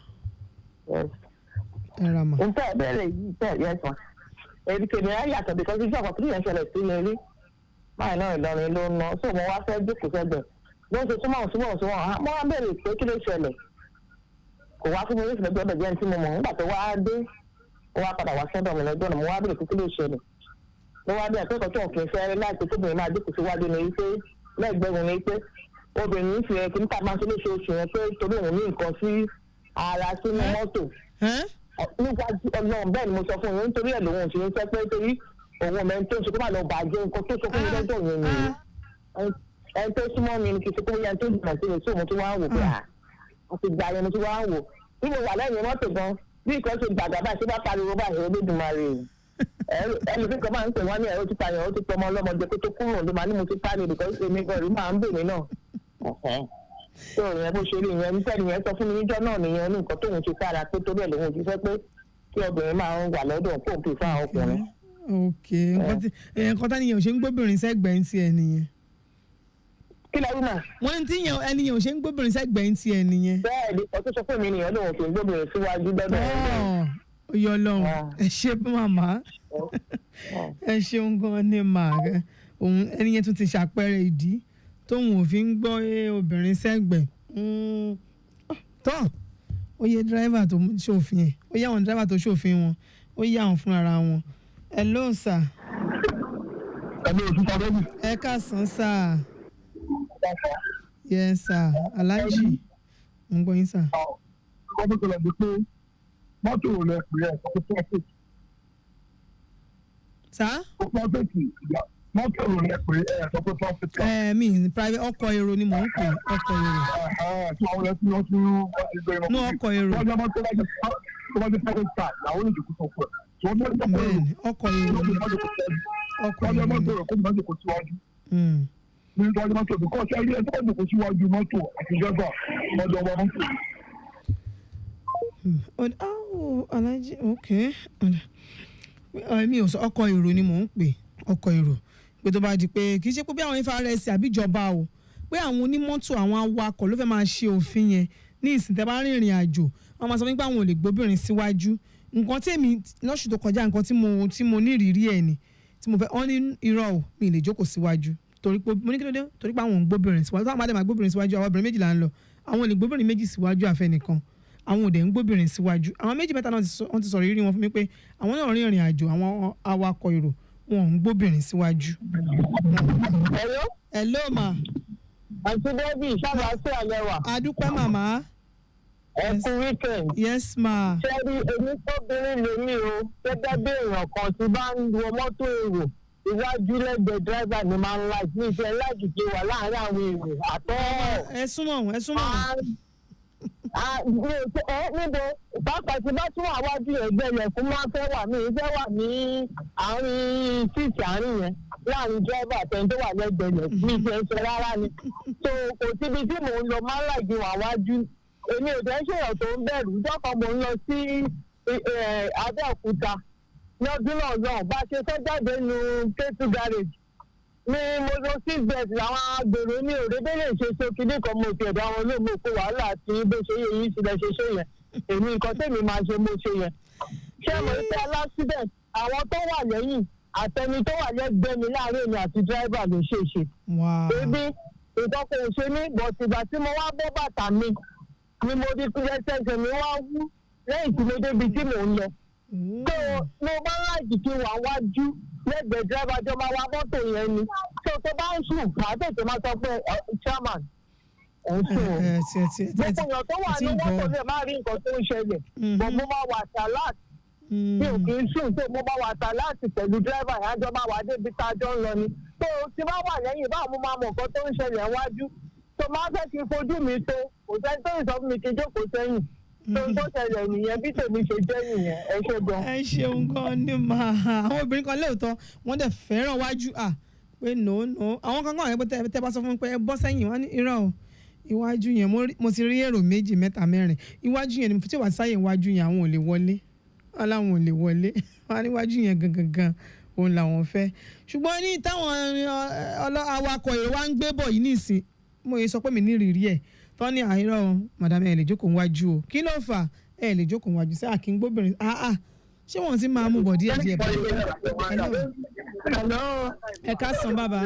ẹ ra mà. nǹkan ìbéèrè yìí tẹ̀ yẹ sàn èdè kèmí á yàtọ̀ because iṣẹ́ ọkọ̀ tí yẹn ṣẹlẹ̀ sí mi rí báyìí náà Ìlọrin ló ń ná so mo wá fẹ́ jókòó sẹ́gbẹ̀ ló ń ṣe súnmọ́ mo wá bẹ̀rẹ̀ pé kí ló ṣẹlẹ̀ kò wá fún mi nífẹ̀ẹ́ gbọ́dọ̀ jẹ́ ní tí mo mọ̀ nígbà tó wá dé ó wá padà wá sọ́dọ̀ mi lọ́jọ́ náà mo wá bẹ̀rẹ̀ pé kí ló ṣẹlẹ̀ ló wá bí akẹ́kọ̀ọ́ tó kì í fẹ́ láti tóbìnrin máa jókòó síwájú ni wípé lẹ́gbẹ̀ẹ́ ni wípé obìnrin fi ẹ̀ kí níta máa ṣe léṣeéṣe yẹn pé torí òun ní nǹkan sí ara sínú mọ́tò níwájú Ọlọ́run bẹ́ẹ̀ ni mo sọ fún yín nítorí ẹ̀ lòun ò ṣe ń fẹ́ pé torí òun ọmọ ẹni tó ń ṣe kó má lọ bàjẹ́ nǹkan tó sọ fún mi lọ́jọ́ yẹn nìyẹn ẹni tó súnmọ́ mi ni kì í ṣe pé ẹni tó jìnnà sí mi tí òun ti wá ń wò pé àti ìgbà yẹn mo ti wá ń wò bí mo wà lẹ́yìn mọ́tò gan bí nǹkan ṣe gbàgbà báyìí ṣé bá pariwo báyìí Olódùmarè ẹni tí kan máa ń pè wọ́n ní ẹ̀rọ ti pààyàn ó ti pọ̀ ọmọ ọlọ́mọdé kó tó kúrò ló máa ní mo ti pààyàn because èmi gan rí máa ń bè mí náà tó ìyẹn bó ṣe rí ìyẹn nípa ìyẹn sọ fún mi níjọ́ náà nìyẹn ní nǹkan tóun ṣe sára pé torí ẹ̀ lòun ò ti fẹ́ pé kí obìnrin máa ń wà lọ́dọ̀ fóun pè fún àwọn ọkùnrin. ok nǹkan tá nìyẹn ò ṣe ń gbóbìnrin sẹ́gbẹ̀ẹ́ ti ẹ̀ nìyẹn. kí ló rí mà. wọ́n ti yàn ẹnìyàn ò ṣe ń gbóbìnrin sẹ́gbẹ̀ẹ́ ti ẹ̀ nìyẹn. bẹ́ẹ̀ ni ọtún sọ fún mi nìyẹn lòun kì í gbóbìnrin síwájú dọ́dọ̀ ẹ̀ oyè Ọlọ́run ẹ ṣé màmá ẹ ṣeun gan ni màá òun ẹnìyẹn tún ti ṣàpẹẹrẹ ìdí tóun ò fi ń gbọ́ obìnrin sẹ́gbẹ̀ẹ́ tán ó yẹ dírẹ́fà tó ṣòfin ẹ̀ ó yẹ àwọn dírẹ́fà tó ṣòfin wọn ó yẹ àwọn fúnra wọn. hello sir. hello sísá bẹ́ẹ̀ni. ẹ káàsán sir. yes sir Alhaji ń gbọ́ yín sir. ọkọ̀ tó lọ dé pé mọ́tò rẹ̀ pè é ọkọ̀ tó fẹ́ sá. mọ́tò rẹ̀ pè é ọkọ̀ tó fẹ́ mi private ọkọ̀ èrò ni mò ń pè ọkọ̀ èrò. tí wọ́n lọ sí ọtún ìgbẹ́ ìmọ̀. ní ọkọ̀ èrò. wọ́n jẹ́ mọ́tò láti tó bá ti fẹ́ ta làwọn olùdókòwò sọ fún ẹ̀. tí wọ́n bẹ́ẹ̀ bẹ́ẹ̀ni ọkọ̀ èrò ni ọkọ̀ èrò ni mọ́tò rẹ̀ kó má jòkó síwájú. ní ìtọ́jú mọ́tò bí kò sí ẹni tó bá jòkó síwájú mọ́tò àti dẹ́fà lọ́dọ̀ ọba mọ́tò. Alhaji ok mi ò sọ ọkọ̀ èrò ni mò ń pè ọkọ̀ èrò pé tó bá di pé kì í ṣe pé bí àwọn FRS àbíjọba o pé àwọn onímọ́tò àwọn awakọ̀ ló fẹ́ máa ṣe òfin yẹn ní ìsìn tẹ́ bá rìnrìn àjò wọ́n máa sọ wípé àwọn ò lè gbóbìnrin síwájú nǹkan tí èmi lọ́sùn tó kọjá nǹkan tí mo ní ìrírí ẹ̀ ni tí mo fẹ́ wọ́n ní irọ́ o mi lè jókòó síwájú torí pé mo ní kí ló dé torí pé àwọn ò ń gbóbìnrin síwájú táwọn bá dẹ̀ máa gbóbìnrin síwájú àwọn obìnrin méjì là ń lọ àwọn ò lè gbóbìnrin méjì síwájú àfẹnìkan àwọn ò dẹ̀ ń gbóbìnrin síwájú àwọn méjì mẹ́ta náà wọ́n ti sọ̀rọ̀ ìrírí wọn fún mi pé àwọn náà rin ìrìn àjò àwọn awakọ̀ èrò wọn ò ń gbóbìnrin síwájú. hello ma. àti bẹ́ẹ̀bì sábà sí àlẹ́ wa. adúpẹ́ màmá. ẹ kú weekend. yes ma. sẹ́rí èmi tóbìnrin lèmi o gẹ́gẹ́ bí èèyàn kan tí bá ń wọ mọ́tò èrò iwájú lẹ́gbẹ̀ẹ́ dírẹ́fà ni máa ń láì ní ìfẹ́ láì kí wà láàárín àwọn èrò àtọ́. ẹ súnmọ́. níbo pàápàá tí bá tún àwájú ẹgbẹ́ yẹn fún máa fẹ́ wà mí fẹ́ wà ní àárín síìtì àárín yẹn láàrin dírẹ́fà àtẹni tó wà lẹ́gbẹ̀ẹ́ yẹn mi ti ẹ̀ sọ rárá ni so kò síbi tí mò ń lọ máa ń láì kí wà wájú èmi ò tẹ́ ṣèyàn tó ń bẹ̀rù ìjọba mò ń lọ sí Abẹ́òkúta lọ́dún náà náà bá ṣe fẹ́ jáde nu K2 garage ní mo lọ sí bẹ́ẹ̀ làwọn agbèrò ní òrébélé ṣe kíní kan mo ti ẹ̀dá wọn ló mọ̀ pé wàhálà àti bó ṣe yẹ yìí sílẹ̀ ṣe ṣe yẹn èmi nǹkan tèmi máa ṣe mo ṣe yẹn. ṣé mo ṣe aláṣídẹ̀ǹt àwọn tó wà lẹ́yìn àtẹni tó wà lẹ́gbẹ̀ẹ́ mi láàrin èmi àti dírẹ́bà ló ṣe ṣe. ebi ìtọ́kọ̀ ò ṣe mí bọ̀t ìgbà tí mo wá bọ́ bàtà mi ni mo di ẹsẹ̀ mi wá wú lẹ́yìn tí mo débi tí mò ń lọ. so mo bá láìjì kí wà wájú lẹ́gbẹ̀ẹ́ dírẹ́bà jọ máa wá mọ́tò yẹn ni so tó bá ń sùn àtẹ̀tẹ̀ máa sọ pé chairman ẹ̀ ń sùn o. gbogbo èèyàn tó wà ní mọ́tò lè má rí nǹkan tó ń ṣẹlẹ̀ bọ̀ mo máa wà sàláàtì mi ò kì í sùn tó mo máa wà sàláàtì pẹ̀lú dírẹ́bà yẹn àjọ máa wà débi tá a jọ ń lọ ni so tí bá wà lẹ́yìn báwo mo máa mọ̀ nǹkan tó ń ṣẹlẹ̀ wájú tó máa fẹ́ kí n fojú mi tó kò sẹ́ni tó ń sọ fún mi kí n jókòó sẹ́yìn tó ń tó ṣẹlẹ̀ nìyẹn bí tèmi ṣe jẹ́ nìyẹn ẹ ṣe gan. ẹ ṣeun gan ni màá àwọn obìnrin kan lóòótọ́ wọ́n dẹ̀ fẹ́ràn wájú pé no àwọn kan kàn yẹn pé tẹ́ bá sọ fún mi pé ẹ bọ́ sẹ́yìn wọ́n ní irọ́ o iwájú yẹn mo ti rí èrò 2 mẹ́ta 4 iwájú yẹn tí wàá sáyè iwájú yẹn àwọn ò lè wọlé aláwọn ò lè wọlé wọn níwájú yẹn gangan òun làwọn fẹ́ ṣùgbọ́n ní táwọn awakọ̀ èrò wa ń gbé bọ̀ yìí nísìn mo yẹ sọ pé mi ní ìrírí ẹ̀ tọ́ ní àìrọ̀ madame ẹ̀ lè jókòó wájú o kí ló fà ẹ̀ lè jókòó wájú sí àkíngbóbìnrin ṣé wọ́n ti máa mú bọ̀ díẹ̀ díẹ̀ báyìí. ẹ káàsán bàbá.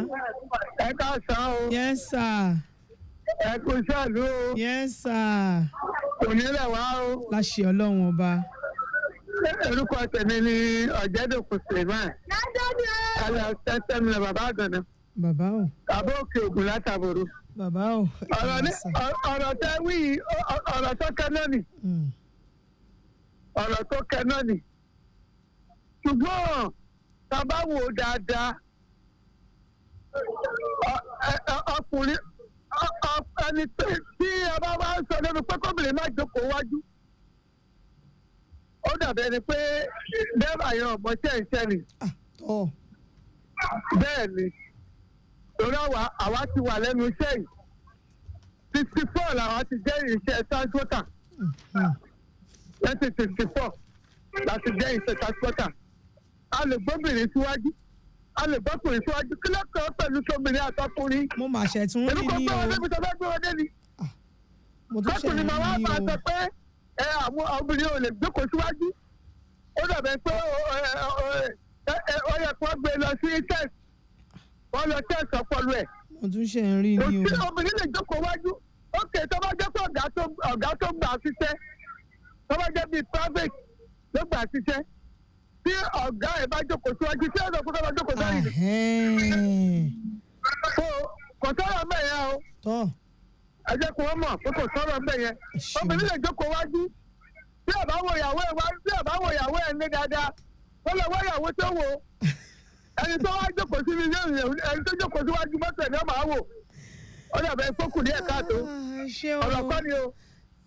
ẹ káàsán o. yes sir. ẹ kú sẹ́ẹ̀lú o. yes sir. kò ní lẹ̀ wá o. láṣẹ ọlọ́run ọba. orúkọ tèmi ni ọ̀jẹ̀dẹ̀kùn Suleiman. alẹ́ tẹ́tẹ́ mi lọ bàbá àgànà. bàbá o. bàbá òkè ògùn látàbòrò. bàbá o. ọ̀rọ̀ tẹ́ wí ọ̀rọ̀ tó kẹ́ náà nì. ọ̀rọ̀ tó kẹ́ náà nì. ṣùgbọ́n tàbá wò dáadáa ọkùnrin ẹni tí a bá wá sọ nínú pé kóbìnrin má jókòó wájú ó dàbí ẹni pé dẹ́rẹ́bà yẹn ọ̀mọ́ ṣẹ́ ni. bẹ́ẹ̀ ni torí àwa ti wà lẹ́nu iṣẹ́ yìí 64 làwa ti jẹ́ iṣẹ́ transporter 1964 láti jẹ́ iṣẹ́ transporter a lè gbóbìnrin síwájú a lè gbọ́kùnrin síwájú kí ló kọ́ pẹ̀lú tóbìnrin àtọkùnrin. mo máa ṣẹ̀tún rí ní o. èmi kò gbọ́ wọn débi tó bá gbé wọn dé ni. gbọ́kùnrin máa wá bá a sọ pé àwọn obìnrin ò lè jókòó síwájú ó dàbẹ̀ pé ó yẹ kó gbé lọ sí test wọ́n lọ test ọpọlọ ẹ̀. mo tún ṣe ń rí ní o. obìnrin lè jókòó wájú ókè tó bá jẹ́ pé ọ̀gá tó gbà síṣẹ́ tó bá jẹ́ bíi private ló gbà síṣẹ́ tí ọ̀gá ẹ̀ bá jókòó síwájú tí ọ̀gá kó bá jókòó sẹ́yìn. kò sọ̀rọ̀ mẹ́yẹn o. ẹ jẹ́ kó wọ́n mọ̀ pé kò sọ̀rọ̀ mẹ́yẹn. obìnrin lè jókòó wájú tí ọ̀bá wo ìyàwó ẹ̀ ní dáadáa wọ́n lọ wá ìyàwó tó wò ẹni tó wá jókòó sí ẹni tó jókòó síwájú mọ́tò ẹ̀ ní ọmọ àwò ó dàbẹ̀ fókù ní ẹ̀ka tó ọ̀rọ̀ kọ́ ni o.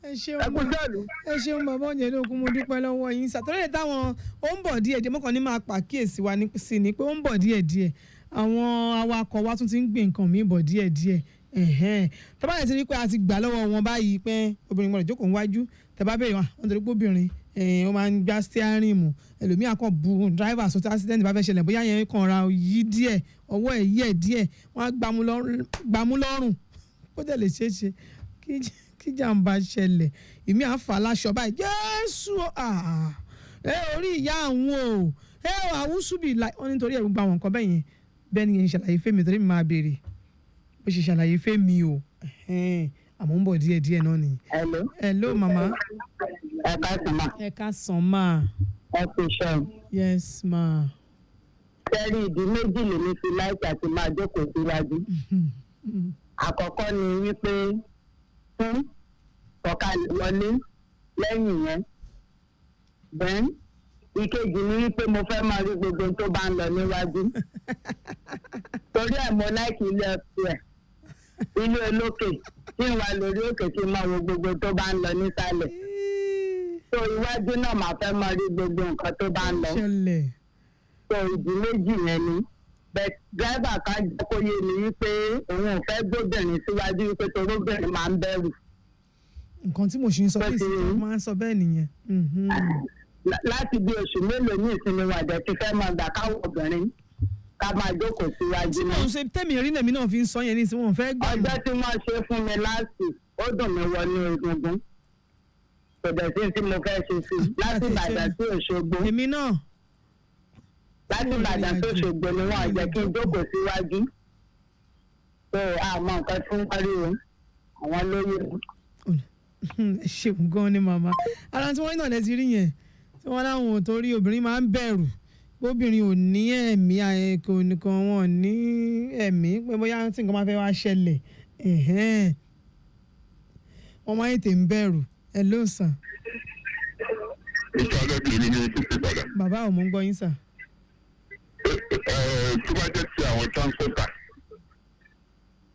ẹ ṣeun bàbá ọ̀jẹ̀dẹ̀kùn mo dúpẹ́ lọ́wọ́ yín sàtọ́lẹ̀ táwọn ó ń bọ̀ díẹ̀ díẹ̀ mọ́kàn ní máa pàkíyèsí wa sí ni pé ó ń bọ̀ díẹ̀ díẹ̀ àwọn awakọ̀ wa tún ti ń gbé nǹkan míì bọ̀ díẹ̀ díẹ̀ tọ́ba yẹn ti rí pé a ti gbà lọ́wọ́ wọn báyìí pé obìnrin gbọ́dọ̀ jókòó níwájú tẹ́bá bẹ̀rẹ̀ wọn nítorí pé obìnrin ó máa ń gbá steering mu ẹlòmíì akọ bu driver sọ tí accident bá fẹ́ ṣẹlẹ̀ bóyá yẹn kàn ra yí díẹ̀ ọwọ́ ẹ̀ yí ẹ̀ díẹ̀ wọ́n á gbámú lọ́rùn ó dẹ̀ lè ṣeé ṣe kí jàǹbá ṣẹlẹ̀ ìmí àǹfà láṣọ báyìí jésù orí ìyá àwọn o àwùsùbì láì wọn nítorí ẹ̀rù gba àwọn nǹkan bẹ́ẹ̀ yẹn bẹ́ẹ̀ ni yẹn ṣàlàyé fẹ́mi torí mi máa béèrè bó ṣe ṣàlàyé fẹ́mi o àmọ́ ń bọ̀ díẹ̀ náà ni. hello mama. ẹ ká sàn máa. ẹ ká sàn máa. ẹ kò ṣe. yes ma. sẹ́rí ìdí méjì lèmi fi láìpẹ́ àti máa jókòó síwájú. àkọ́kọ́ ni wípé fún ọ̀kalẹ̀ wọlé lẹ́yìn yẹn. then ìkejì ni wípé mo fẹ́ máa rí gbogbo tó bá ń lọ níwájú. torí ẹ̀ mo láìkí ilé ọtí ẹ̀ ilé olókè tí ń wà lórí òkè kí n máa wo gbogbo tó bá ń lọ nísàlẹ̀. so iwájú náà máa fẹ́ máa rí gbogbo nǹkan tó bá ń lọ. so ìdí méjì yẹn ni bẹ́ẹ̀ dírẹ́bà kan jẹ́ kó yé mi wípé òun ò fẹ́ gbóbìnrin síwájú wípé toróbìnrin máa ń bẹ̀rù. nǹkan tí mo ṣe ń sọ pé ìsìn máa ń sọ bẹ́ẹ̀ nìyẹn. láti bí oṣù mélòó ní ìsinmi wàjẹ́ ti fẹ́ máa gbà káwọn obìnrin ká máa jókòó síwájú náà. tí mo ṣe tẹ́mi rí lèmi náà fi ń sọ yẹn ní ìsìn wọn fẹ́ gbà. ọjọ́ tí wọ́n ṣe fún mi láti ó dùn mí wọnú egungun kò dẹ̀ sí tí mo fẹ́ ṣe sí láti Ìbàdàn sí Òṣogbo. èmi náà. láti Ìbàdàn sí Òṣogbo ni wọ́n jẹ́ kí n jókòó síwájú. pé àmọ́ nǹkan tí ń parí o àwọn lóye. ẹ ṣeun gan ni màmá ara tí wọ́n náà lẹ ti rí yẹn tí wọ́n láwọn ò torí obìnrin máa ń bẹ̀rù obìnrin ò ní ẹ̀mí kò nìkan wọn ò ní ẹ̀mí pé bóyá tí nǹkan máa fẹ́ wá ṣẹlẹ̀ wọ́n máa ń tè ń bẹ̀rù ẹ ló sàn. ìṣàlẹ̀ kì í ní títí padà. bàbá ò mú gbọ́ yín sà. tó bá jẹ́ ti àwọn transporter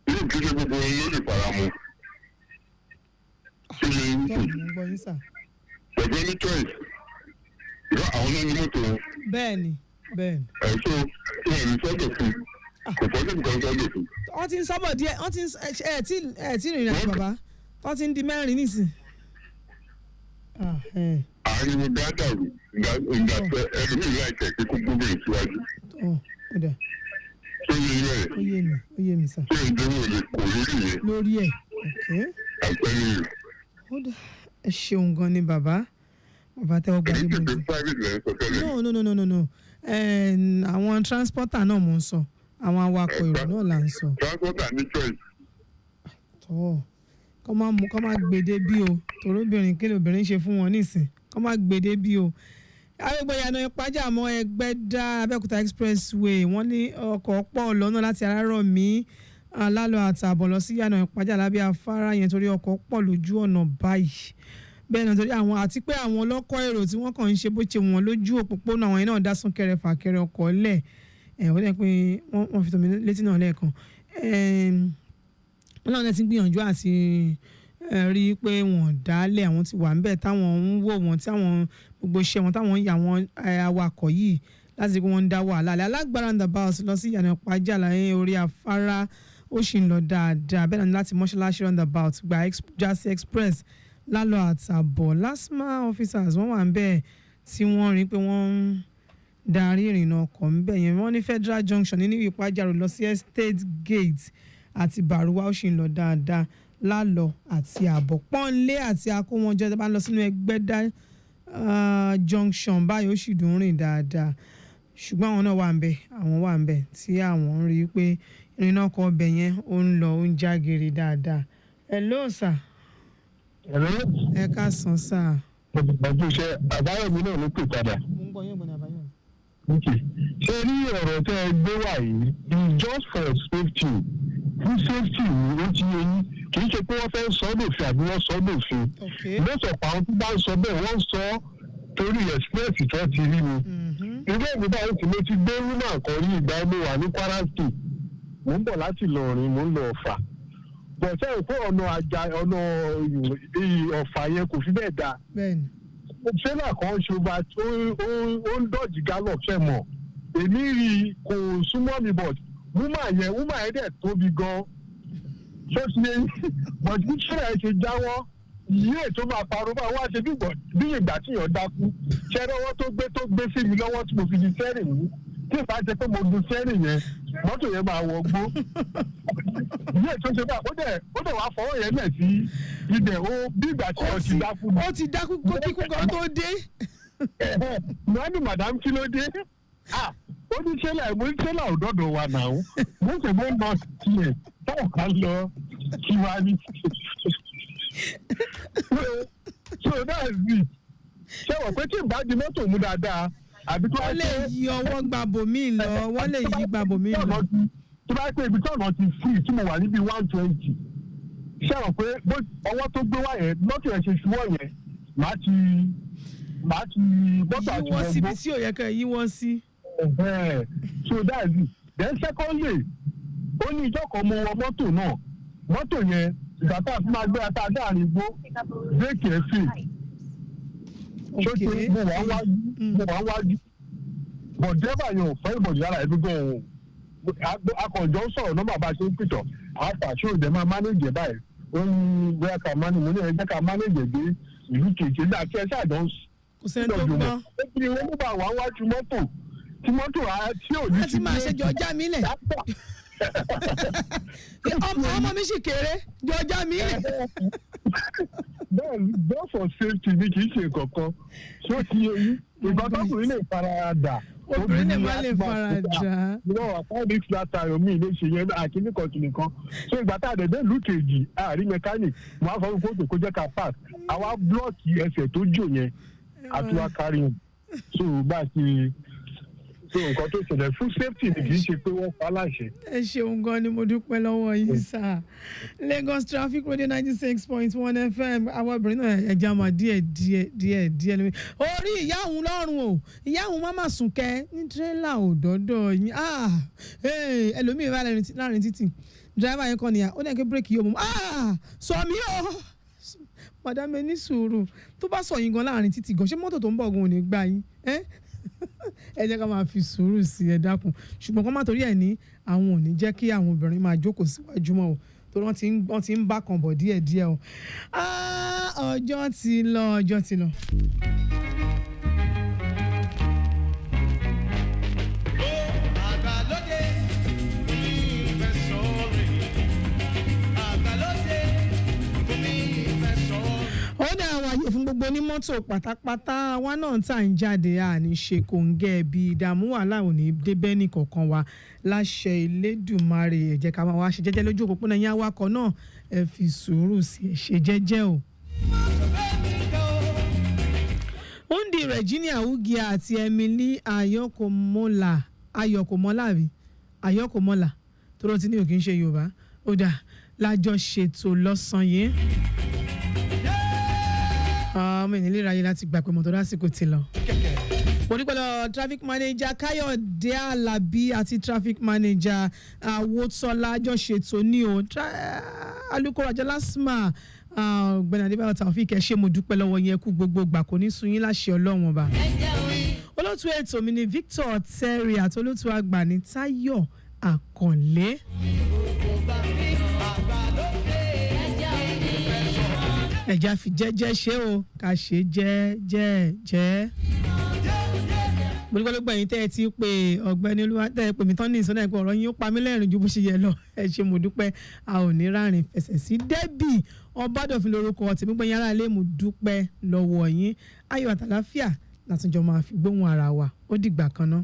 ilé ìdílé gbogbo ló lè fara mu. Ẹgbẹ́ ní choice ìrọ̀ àwọn náà ní mọ́tò wọn. bẹ́ẹ̀ni. ẹ̀ṣọ́ tí wọ́n ní sọ́dọ̀ fún kò fọ́dọ̀ nǹkan sọ́dọ̀ fún. wọ́n ti ń sọ́bọ̀ díẹ̀ wọ́n ti ń rìnrìn àjò bàbá wọ́n ti ń di mẹ́rin nísìn. àárín mi bá dàrú ìgbà tẹ ẹlòmíì láìpẹ́ pé kó gbógbó ìsíwájú. tó yẹ ilé rẹ̀ ó yé mi sà. tó ìdánwò lè kó lórí yẹn. àpẹẹrẹ rẹ̀. ẹ ṣeun gan ni bàbá tẹ́wọ́ gbàdé mo dùn. no àwọn transporter náà mo ń sọ àwọn awakọ̀ èrò náà là ń sọ. transporter ní choice. kọ́ máa gbèdé bí o torobìnrin kí lóbìnrin ṣe fún wọn nísìn kọ́ máa gbèdé bí o. agbègbè ìyànà ìpájà mọ́ Ẹgbẹ́dá Abẹ́òkúta expressway wọ́n ní ọkọ̀ pọ̀ lọ́nà láti Arárọ̀mí lálọ́ àtààbọ̀ lọ sí ìyànà ìpájà lábẹ́ afárá yẹn torí ọkọ̀ pọ̀ lójú ọ̀nà báyìí bẹ́ẹ̀ náà torí àwọn àti pé àwọn ọlọ́kọ̀ èrò tí wọ́n kàn ń ṣe bó ṣe wọ́n lójú òpópónà àwọn yẹn náà dá súnkẹrẹ fàkẹrẹ ọkọ̀ lẹ̀ ó dẹ̀ pé wọ́n fi tòmí létí náà lẹ́ẹ̀kan wọ́n náà ti gbìyànjú àti rí i pé wọ́n dálẹ̀ àwọn ti wà ńbẹ̀ táwọn ń wò wọ́n tí àwọn gbogbo iṣẹ́ wọn táwọn ń yà wọ́n awakọ̀ yìí láti rí pé wọ́n ń dá wàhálà alẹ́ alágbára roundabout lọ sí ìyànà ìpájà láyé orí afárá ó sì ń lọ dáadáa bẹ́ẹ̀ náà láti mọ́ṣáláṣí roundabout gba Jásí express lálọ́ àtàbọ̀ LASTMA officers wọ́n wà ńbẹ̀ tí wọ́n rí pé wọ́n ń darí ìrìnnà ọkọ̀ ńbẹ̀ yẹn wọ́n ní Federal Junction nínú ìpájà lọ sí Estate Gate àti Bàrúwá ó sì ń lọ dáadáa lálọ́ àti àbọ̀ pọ́nlé àti akówọ́njọ́ tó bá ń lọ sínú Ẹgbẹ́dá junction báyìí ó sì dùn rìn dáadáa ṣùgbọ́n àwọn náà wà ń bẹ̀ tí àwọn ń rí i pé ìrìnnà ọkọ̀ ọbẹ̀ yẹn ó ń lọ ó ń já gèrè dáadáa. hello sir. hello. ẹ ká sàn sá. ọjọ́ iṣẹ́ Àbáyọ̀mí náà ló pè padà. mo ń gbọ́ yín ògbóni Àbáyọ̀mí. ṣé rí ọ̀rọ̀ tẹ́ ẹ gbé wá yìí is just for safety fún safety ni ó ti yẹ yín kì í ṣe pé wọ́n fẹ́ sọ ọ́ lòfin àbí wọ́n sọ ọ́ lòfin lọ́sọ̀ pa àwọn tó bá ń sọ bẹ́ẹ̀ wọ́n sọ ọ́ torí express tó ti rí mi irú èmi báyìí tí mo ti gbé rúnà àkọ́rí ìgbà mo wà ní Kwara State mo ń bọ̀ láti Ìlọrin mo ń lọ Ọ̀fà bọ̀ sẹ́yìn pé ọ̀nà Ọ̀fà yẹn kò fi bẹ́ẹ̀ dáa tírélà kan ṣọba ó ń dọ̀jì gallop fẹ́ mọ̀ èmi rí i kò súnmọ́ mi but wúmà yẹn dẹ̀ tóbi gan ṣó ti yẹ but bí tírélà yẹn ṣe jáwọ́ yíyé tó máa parọ́ bá wá ṣe bí ìgbà tí yàn dákú ṣẹ́rọ́wọ́ tó gbé sí mi lọ́wọ́ tí mo fi di sẹ́rìn mú tí ìfà ṣe pé mo du sẹ́rìn yẹn mọ́tò yẹn máa wọ gbó yíyé tó ṣe bá ó dẹ̀ wá fọwọ́ yẹn lẹ̀ sí ibẹ̀ ó bí ìgbà tí yàn ti dákú. ó ti dákú kó kíkú kan tó dé. mọ́nù madam kí ló dé ó ní tẹ́lá òdọ́dọ̀ wa náà mo ń tẹ̀wé lọ tiẹ̀ táwọn kan lọ kí wá ní. So that's it. Ṣé wọ́n pé tí ìbá di mọ́tò mú dáadáa àbí tó wá wọ́n lè yí ọwọ́ gba bòmí lọ wọ́n lè yí gba bòmí lọ. Tó bá pẹ́ ibi tí ọ̀nà ti free tí mo wà níbi 120 ṣé wọ́n pé ọwọ́ tó gbé wá yẹn lọ́tò ẹ̀ ṣe ṣùwọ́ yẹn màá ti bọ́tà àti yíwọ́ síbi tí ò yẹ ká yíwọ́ sí. So that's it. Then secondly ó ní ìjọ kan mo wọ mọ́tò yẹn ìgbà tá a fi máa gbé ata dáàrin igbó bírèkì ẹ̀ fè. Ṣé ṣe mo wà wájú but driver yẹn ò fẹ́ ìbọ̀dì yàrá ẹ̀dún gan òun akọ̀jọ́ ń sọ̀rọ̀ nọ́mbà bá a ṣe ń pìtọ̀ àfà ṣé òde máa manage ẹ̀ báyìí ó ní bóyá ká manage mo ní ẹ jẹ́ ká manage dé ìlú kejì ẹ̀dá kí ẹ ṣàjọ ń sọ̀rọ̀ mọ́. ó ti rí wọn nígbà wà wájú mọ́tò tí mọ́tò tí ò ní. a ti máa ṣe jọjá mi lẹ̀ ọmọ mi sì kéré jọjá mi lẹ̀. bẹ́ẹ̀ for safety ni kì í ṣe kankan ṣé ó ti yẹ yín ìgbà tọkùnrin lè fara dà. obìnrin lè má lè fara dà. no I find it that time mi lè ṣe yẹn àkíní kan kìnìún kan so ìgbà tá a dẹ̀ dé ìlú kejì àárí mechanic mo á sọ fún kóòtù kó jẹ́ ká pass àwa blọọkì ẹsẹ̀ tó jò yẹn àti wá kárí yẹn so bá a ti so nǹkan tó ṣẹlẹ̀ fún safety ni kì í ṣe pé wọ́n pa láṣẹ. ẹ ṣeun gan ni mo dúpẹ́ lọ́wọ́ yín sá Lagos Traffic Radio 96.1 FM àwọn obìnrin náà ẹja máa díẹ̀ lómi orí ìyá òun lọ́rùn o ìyá òun má má sùn kẹ́ ní tírélà òdọ́dọ̀ yín ẹlòmíì bá láàrin títì dírẹ́fà yẹn kọ́ nìyà ó dẹ̀ ké bírèkì yóò mú sọ mí o madam ẹ ní sùúrù tó bá sọ yín gan láàrin títì gan ṣé mọ́tò tó ń bọ̀ gan ò ní gbà yín ẹ jẹ́ ká máa fi sùúrù sí ẹ dákun ṣùgbọ́n kọ́ má torí ẹ̀ ní àwọn ò ní jẹ́ kí àwọn obìnrin máa jókòó síwájú mọ́ o torí wọ́n ti ń bá kan bọ̀ díẹ̀díẹ̀ o ọjọ́ ti lọ. ó dá àwọn àyè fún gbogbo onímọ́tò pátápátá wa náà tá à ń jáde àní ṣe kòǹgẹ́ bí ìdààmú wàhálà ò ní débẹ́ nìkọ̀ọ̀kan wa láṣẹ Elédùmarè ẹ jẹ́ ká máa wá ṣe jẹ́jẹ́ lójú òpópónà yín awakọ̀ náà ẹ fi sùúrù sí ẹ ṣe jẹ́jẹ́ o. Undi Regina Ugia àti Emily Ayọ̀kọ̀mọ́lá tó ló ti ní òkè ń ṣe Yorùbá ó dà lájọ ṣètò lọ́sàn-án yìí. ọmọ ìnílẹ̀ ayé láti gbà pé mọ̀tò lásìkò ti lọ. Onípẹ̀lú traffic manager Káyọ̀dé Alábí àti traffic manager Awótọ́lá jọ̀ṣètò ní o alukoro àjọ LASTMA ọ̀gbẹ́ni Adébáyọ̀ Taofik ẹ ṣé mo dúpẹ́ lọ́wọ́ yẹn kú gbogbo gbà kò ní sun yín láṣẹ Ọlọ́run ọba. olóòtú ètò mi ni Victor Terry àti olóòtú àgbà ní Táyọ̀ Àkànlé. ẹja fi jẹ́jẹ́ ṣe o ká ṣe jẹ́jẹ́. mo dúpẹ́ lọ́gbọ̀n yín tẹ́ ẹ ti pé ọ̀gbẹ́ni olúwa tẹ́ ẹ pè mí tán ní ìsọ́nà ẹ̀kọ́ ọ̀rọ̀ yín ó pa mí lẹ́rìn ju bó ṣe yẹ lọ ẹ ṣé mo dúpẹ́ a ò ní rárin fẹsẹ̀ sí Débì Ọbádọ̀fin lórúkọ tèmi gbẹ̀yìn ara ilé mo dúpẹ́ lọ́wọ́ yín ayọ̀ àtàláfíà látúnjọ máa fi gbóhùn ara wa ó dìgbà kan náà.